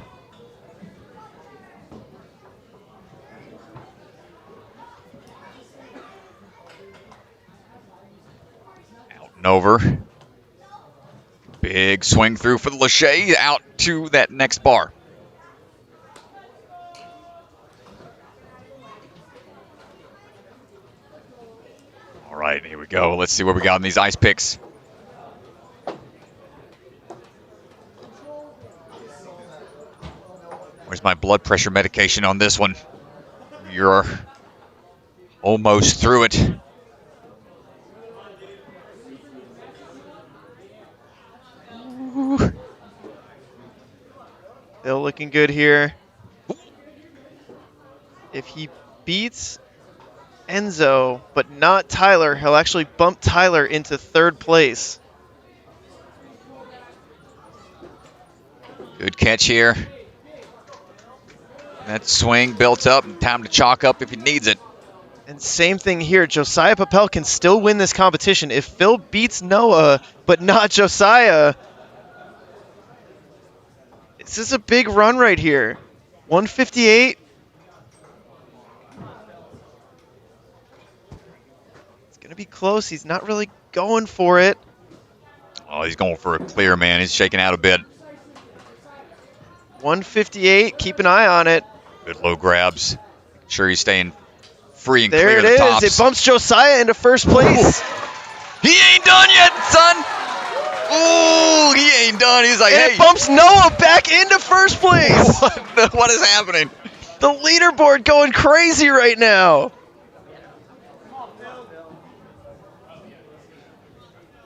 Speaker 1: Out and over. Big swing through for the Lachey, out to that next bar. All right, here we go. Let's see what we got in these ice picks. Where's my blood pressure medication on this one? You're almost through it.
Speaker 2: Still looking good here. If he beats Enzo, but not Tyler, he'll actually bump Tyler into 3rd place.
Speaker 1: Good catch here. That swing built up, time to chalk up if he needs it.
Speaker 2: And same thing here, Josiah Pel can still win this competition. If Phil beats Noah, but not Josiah, this is a big run right here. 158. It's going to be close. He's not really going for it.
Speaker 1: Oh, he's going for a clear, man. He's shaking out a bit.
Speaker 2: 158. Keep an eye on it.
Speaker 1: Good low grabs. Make sure he's staying free and
Speaker 2: there
Speaker 1: clear
Speaker 2: it
Speaker 1: of the
Speaker 2: is.
Speaker 1: tops.
Speaker 2: It bumps Josiah into 1st place.
Speaker 1: Ooh. He ain't done yet, son. Ooh, he ain't done. He's like,
Speaker 2: and
Speaker 1: hey.
Speaker 2: It bumps Noah back into 1st place.
Speaker 1: What is happening?
Speaker 2: The leaderboard going crazy right now.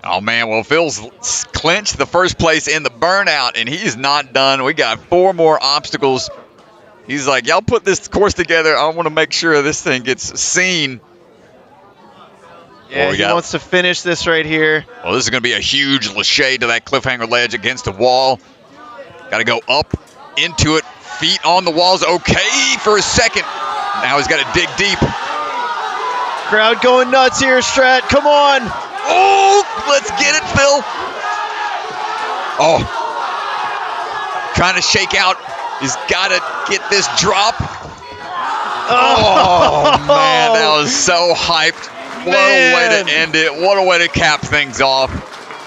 Speaker 1: Oh, man. Well, Phil's clinched the 1st place in the burnout, and he's not done. We got 4 more obstacles. He's like, y'all put this course together. I want to make sure this thing gets seen.
Speaker 2: Yeah, he wants to finish this right here.
Speaker 1: Well, this is going to be a huge Lachey to that cliffhanger ledge against the wall. Got to go up into it. Feet on the walls. Okay for a second. Now he's got to dig deep.
Speaker 2: Crowd going nuts here, Strat. Come on.
Speaker 1: Oh, let's get it, Phil. Oh, trying to shake out. He's got to get this drop. Oh, man, that was so hyped. What a way to end it. What a way to cap things off.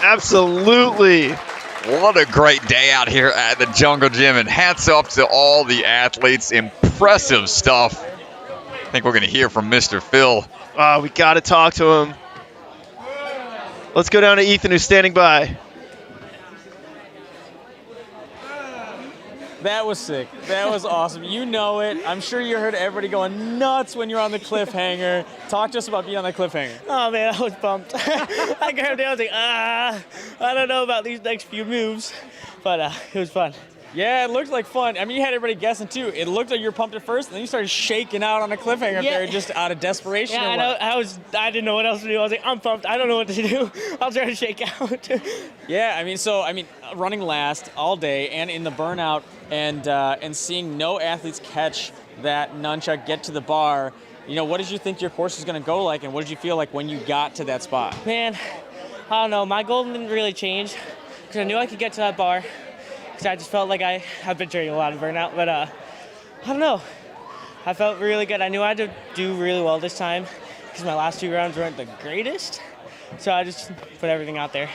Speaker 2: Absolutely.
Speaker 1: What a great day out here at the Jungle Gym, and hats up to all the athletes. Impressive stuff. I think we're going to hear from Mr. Phil.
Speaker 2: We got to talk to him. Let's go down to Ethan, who's standing by.
Speaker 3: That was sick. That was awesome. You know it. I'm sure you heard everybody going nuts when you're on the cliffhanger. Talk to us about being on the cliffhanger.
Speaker 8: Oh man, I was pumped. I grabbed it. I was like, I don't know about these next few moves, but it was fun.
Speaker 3: Yeah, it looked like fun. I mean, you had everybody guessing too. It looked like you were pumped at first, and then you started shaking out on a cliffhanger up there just out of desperation.
Speaker 8: Yeah, I know. I didn't know what else to do. I was like, I'm pumped. I don't know what to do. I'll try to shake out.
Speaker 3: Yeah, I mean, running last all day and in the burnout, and seeing no athletes catch that nunchuck, get to the bar. You know, what did you think your course was going to go like, and what did you feel like when you got to that spot?
Speaker 8: Man, I don't know. My goal didn't really change because I knew I could get to that bar. I just felt like I've been training a lot of burnout, but I don't know. I felt really good. I knew I had to do really well this time because my last 2 rounds weren't the greatest. So I just put everything out there.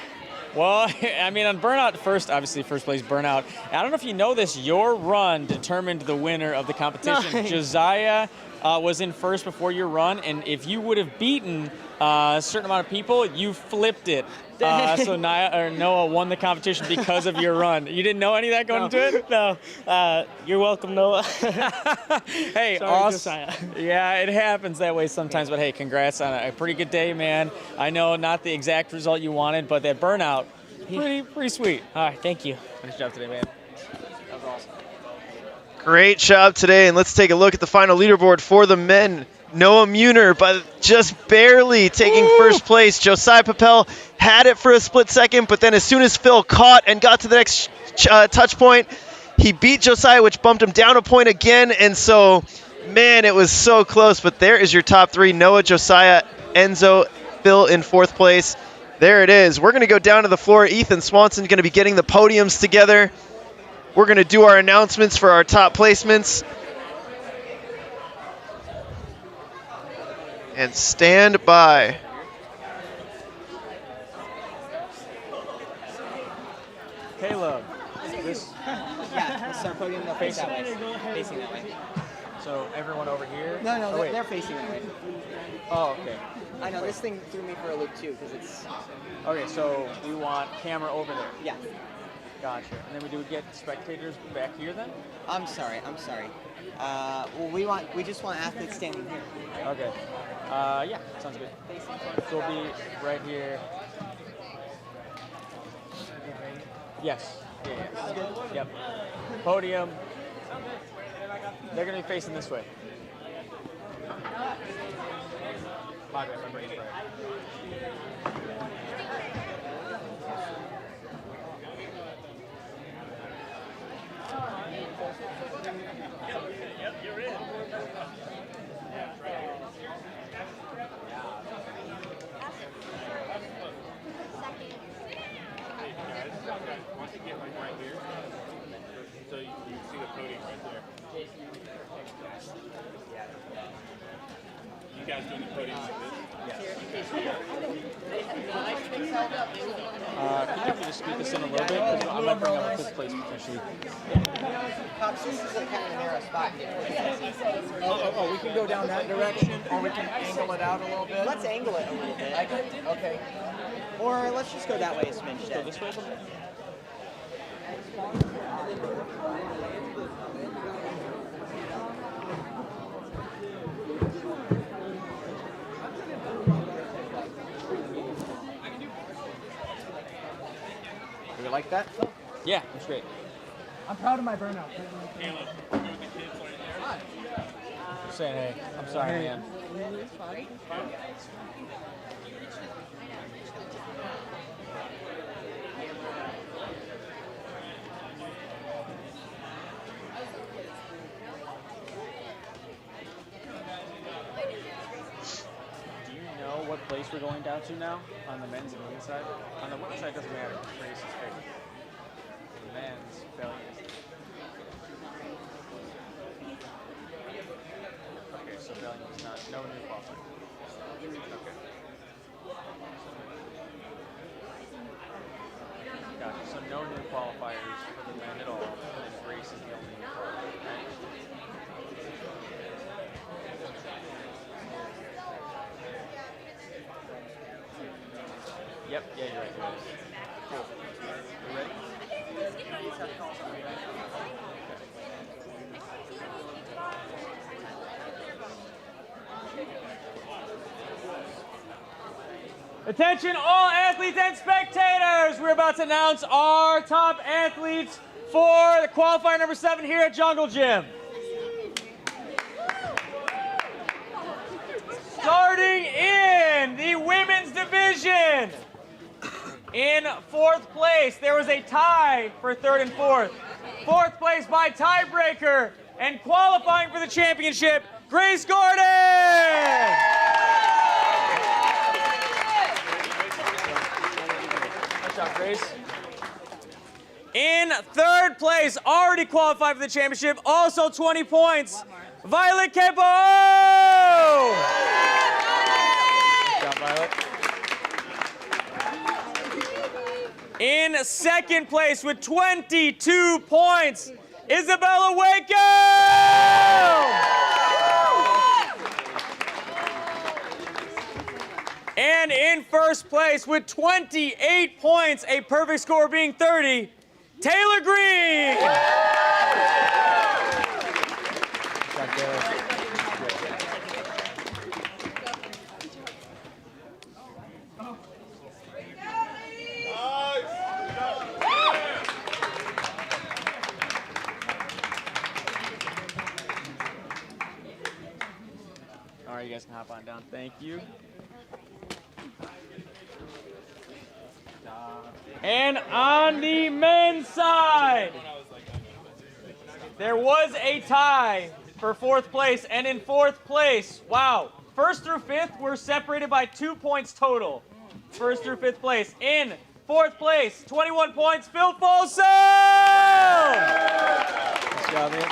Speaker 3: Well, I mean, on burnout, first place burnout. I don't know if you know this, your run determined the winner of the competition.
Speaker 8: Nice.
Speaker 3: Josiah was in first before your run, and if you would have beaten a certain amount of people, you flipped it. So Noah won the competition because of your run. You didn't know any of that going into it?
Speaker 8: No. You're welcome, Noah.
Speaker 3: Hey,
Speaker 8: Sorry,
Speaker 3: awesome.
Speaker 8: Josiah.
Speaker 3: Yeah, it happens that way sometimes, but hey, congrats on a pretty good day, man. I know not the exact result you wanted, but that burnout, pretty sweet.
Speaker 8: All right, thank you.
Speaker 3: Nice job today, man. That was awesome.
Speaker 2: Great job today, and let's take a look at the final leaderboard for the men. Noah Muner, by just barely taking first place. Josiah Pel had it for a split second, but then as soon as Phil caught and got to the next touch point, he beat Josiah, which bumped him down a point again. And so, man, it was so close. But there is your top 3. Noah, Josiah, Enzo, Phil in 4th place. There it is. We're going to go down to the floor. Ethan Swanson's going to be getting the podiums together. We're going to do our announcements for our top placements. And stand by.
Speaker 3: Caleb.
Speaker 10: Yeah, let's start podium. They'll face that way. Facing that way.
Speaker 3: So everyone over here?
Speaker 10: No, they're facing that way.
Speaker 3: Oh, okay.
Speaker 10: I know, this thing threw me for a loop too, because it's...
Speaker 3: Okay, so we want camera over there.
Speaker 10: Yeah.
Speaker 3: Gotcha. And then we get spectators back here then?
Speaker 10: I'm sorry. Well, we just want athletes standing here.
Speaker 3: Okay. Yeah, sounds good. So we'll be right here. Yes. Yeah. Yep. Podium. They're going to be facing this way. My bad. Can you just speak this in a little bit? Because I might bring up a fifth place potentially.
Speaker 10: This is kind of a narrow spot here.
Speaker 9: We can go down that direction, or we can angle it out a little bit.
Speaker 10: Let's angle it a little bit. Okay. Or let's just go that way a smidge.
Speaker 3: Go this way a little bit?
Speaker 9: You like that?
Speaker 3: Yeah, that's great.
Speaker 9: I'm proud of my burnout.
Speaker 3: Just saying, hey, I'm sorry, man. Do you know what place place we're going down to now on the men's and women's side. On the women's side, it doesn't matter. Race is favored. The men's, Bellion is. Okay, so Bellion is not. No new qualifier. Okay. Gotcha. So no new qualifiers for the men at all. And race is the only new qualifier, right? Yep, yeah, you're right. Cool. You ready? Attention all athletes and spectators! We're about to announce our top athletes for the qualifier number 7 here at Jungle Gym. Starting in the women's division. In 4th place, there was a tie for 3rd and 4th. 4th place by tiebreaker and qualifying for the championship, Grace Gordon! Good job, Grace. In 3rd place, already qualified for the championship, also 20 points, Violet Capoo! Good job, Violet. In 2nd place with 22 points, Isabella Wake! And in 1st place with 28 points, a perfect score being 30, Taylor Green! All right, you guys can hop on down. Thank you. And on the men's side, there was a tie for 4th place. And in 4th place, wow, 1st through 5th were separated by 2 points total. 1st through 5th place. In 4th place, 21 points, Phil Folsom! Good job, man.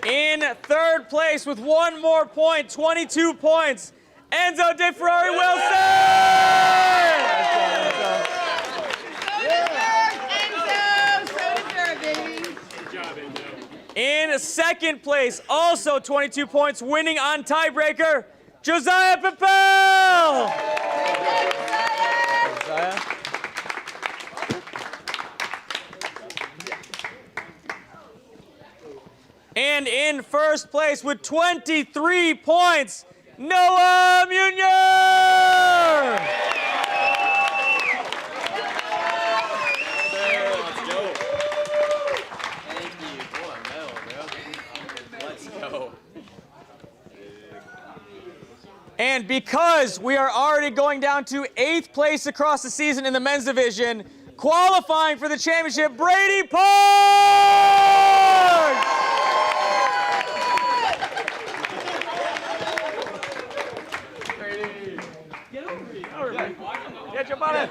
Speaker 3: In 3rd place with 1 more point, 22 points, Enzo Ferrari In 2nd place, also 22 points, winning on tiebreaker, Josiah Pel! Josiah. And in 1st place with 23 points, Noah Muner!
Speaker 6: Let's go. Thank you. What a medal, bro. Let's go.
Speaker 3: And because we are already going down to 8th place across the season in the men's division, qualifying for the championship, Brady Parks! Get over here. Get your butt in.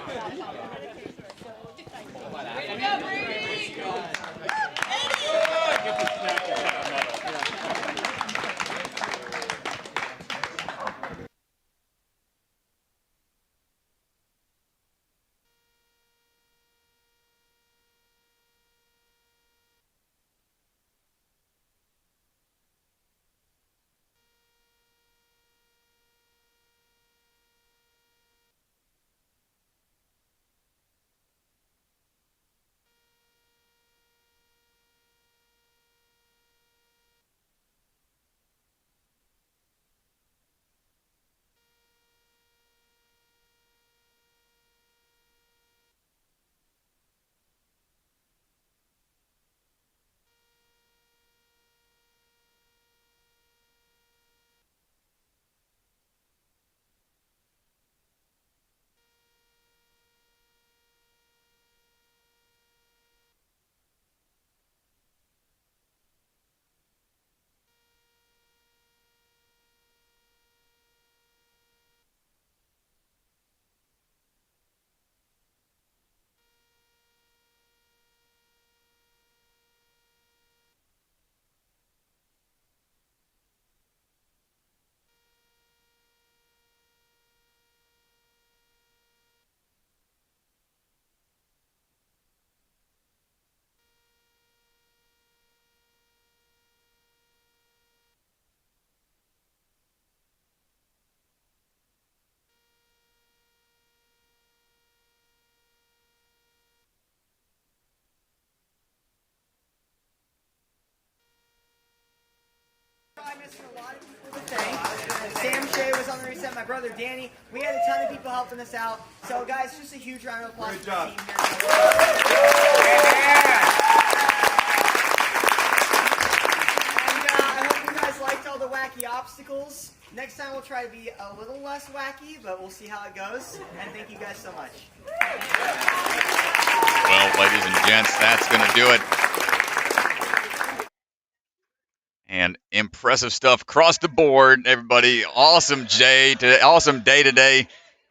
Speaker 10: missing a lot of people to thank. Sam Shea was on the reset, my brother Danny. We had a ton of people helping us out. So guys, just a huge round of applause for the team here. I hope you guys liked all the wacky obstacles. Next time we'll try to be a little less wacky, but we'll see how it goes. And thank you guys so much.
Speaker 1: Well, ladies and gents, that's going to do it. And impressive stuff across the board, everybody. Awesome day today.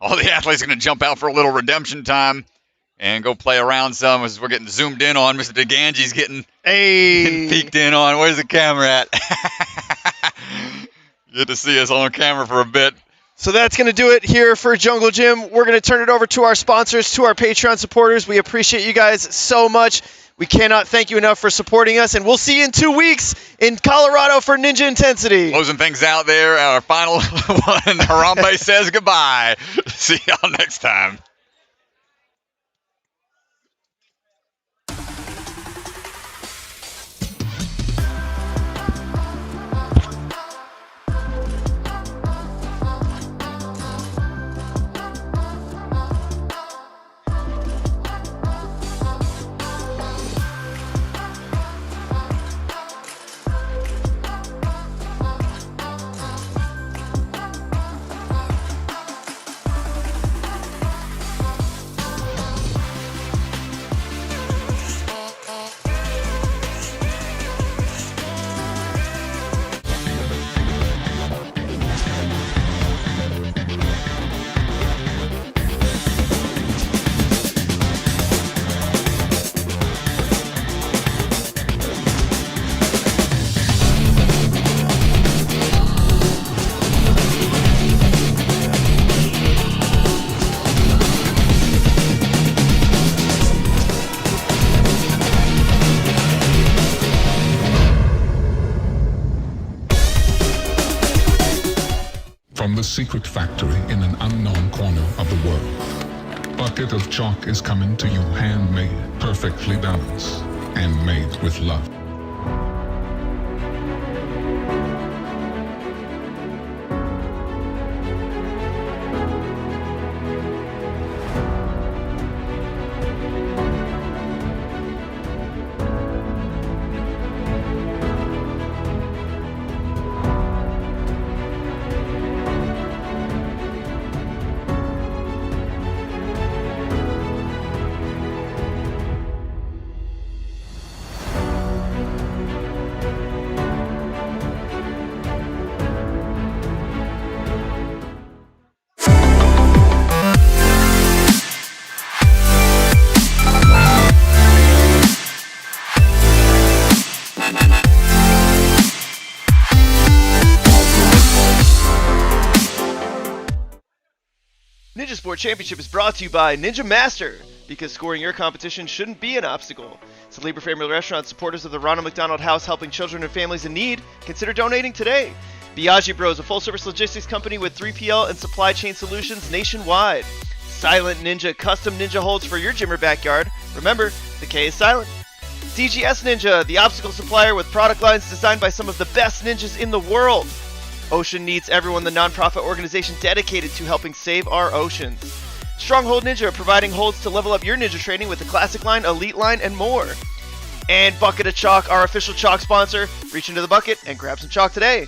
Speaker 1: All the athletes are going to jump out for a little redemption time and go play around some as we're getting zoomed in on. Mr. DeGanji's getting peeked in on. Where's the camera at? Good to see us on camera for a bit.
Speaker 2: So that's going to do it here for Jungle Gym. We're going to turn it over to our sponsors, to our Patreon supporters. We appreciate you guys so much. We cannot thank you enough for supporting us, and we'll see you in 2 weeks in Colorado for Ninja Intensity.
Speaker 1: Closing things out there, our final one, Harambe says goodbye. See y'all next time.
Speaker 5: From the secret factory in an unknown corner of the world, bucket of chalk is coming to you handmade, perfectly balanced, and made with love.
Speaker 2: Ninja Sport Championship is brought to you by Ninja Master, because scoring your competition shouldn't be an obstacle. It's a Labor Family Restaurant, supporters of the Ronald McDonald House, helping children and families in need. Consider donating today. Biagi Bros, a full-service logistics company with 3PL and supply chain solutions nationwide. Silent Ninja, custom ninja holds for your gym or backyard. Remember, the K is silent. DGS Ninja, the obstacle supplier with product lines designed by some of the best ninjas in the world. Ocean Needs Everyone, the nonprofit organization dedicated to helping save our oceans. Stronghold Ninja, providing holds to level up your ninja training with the Classic Line, Elite Line, and more. And Bucket of Chalk, our official chalk sponsor. Reach into the bucket and grab some chalk today.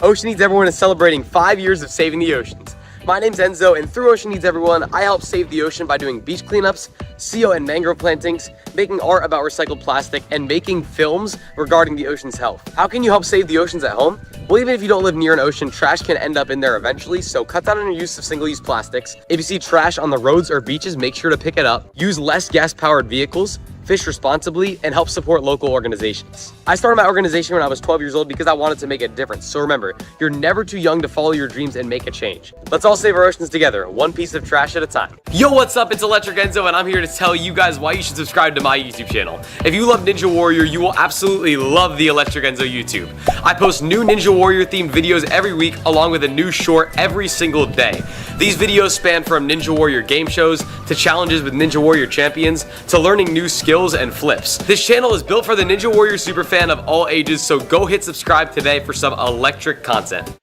Speaker 6: Ocean Needs Everyone is celebrating 5 years of saving the oceans. My name's Enzo, and through Ocean Needs Everyone, I help save the ocean by doing beach cleanups, CO and mangrove plantings, making art about recycled plastic, and making films regarding the ocean's health. How can you help save the oceans at home? Well, even if you don't live near an ocean, trash can end up in there eventually, so cut down on your use of single-use plastics. If you see trash on the roads or beaches, make sure to pick it up. Use less gas-powered vehicles, fish responsibly, and help support local organizations. I started my organization when I was 12 years old because I wanted to make a difference. So remember, you're never too young to follow your dreams and make a change. Let's all save our oceans together, one piece of trash at a time. Yo, what's up? It's Electric Enzo, and I'm here to tell you guys why you should subscribe to my YouTube channel. If you love Ninja Warrior, you will absolutely love the Electric Enzo YouTube. I post new Ninja Warrior themed videos every week, along with a new short every single day. These videos span from Ninja Warrior game shows, to challenges with Ninja Warrior champions, to learning new skills skills and flips. This channel is built for the Ninja Warrior superfan of all ages, so go hit subscribe today for some electric content.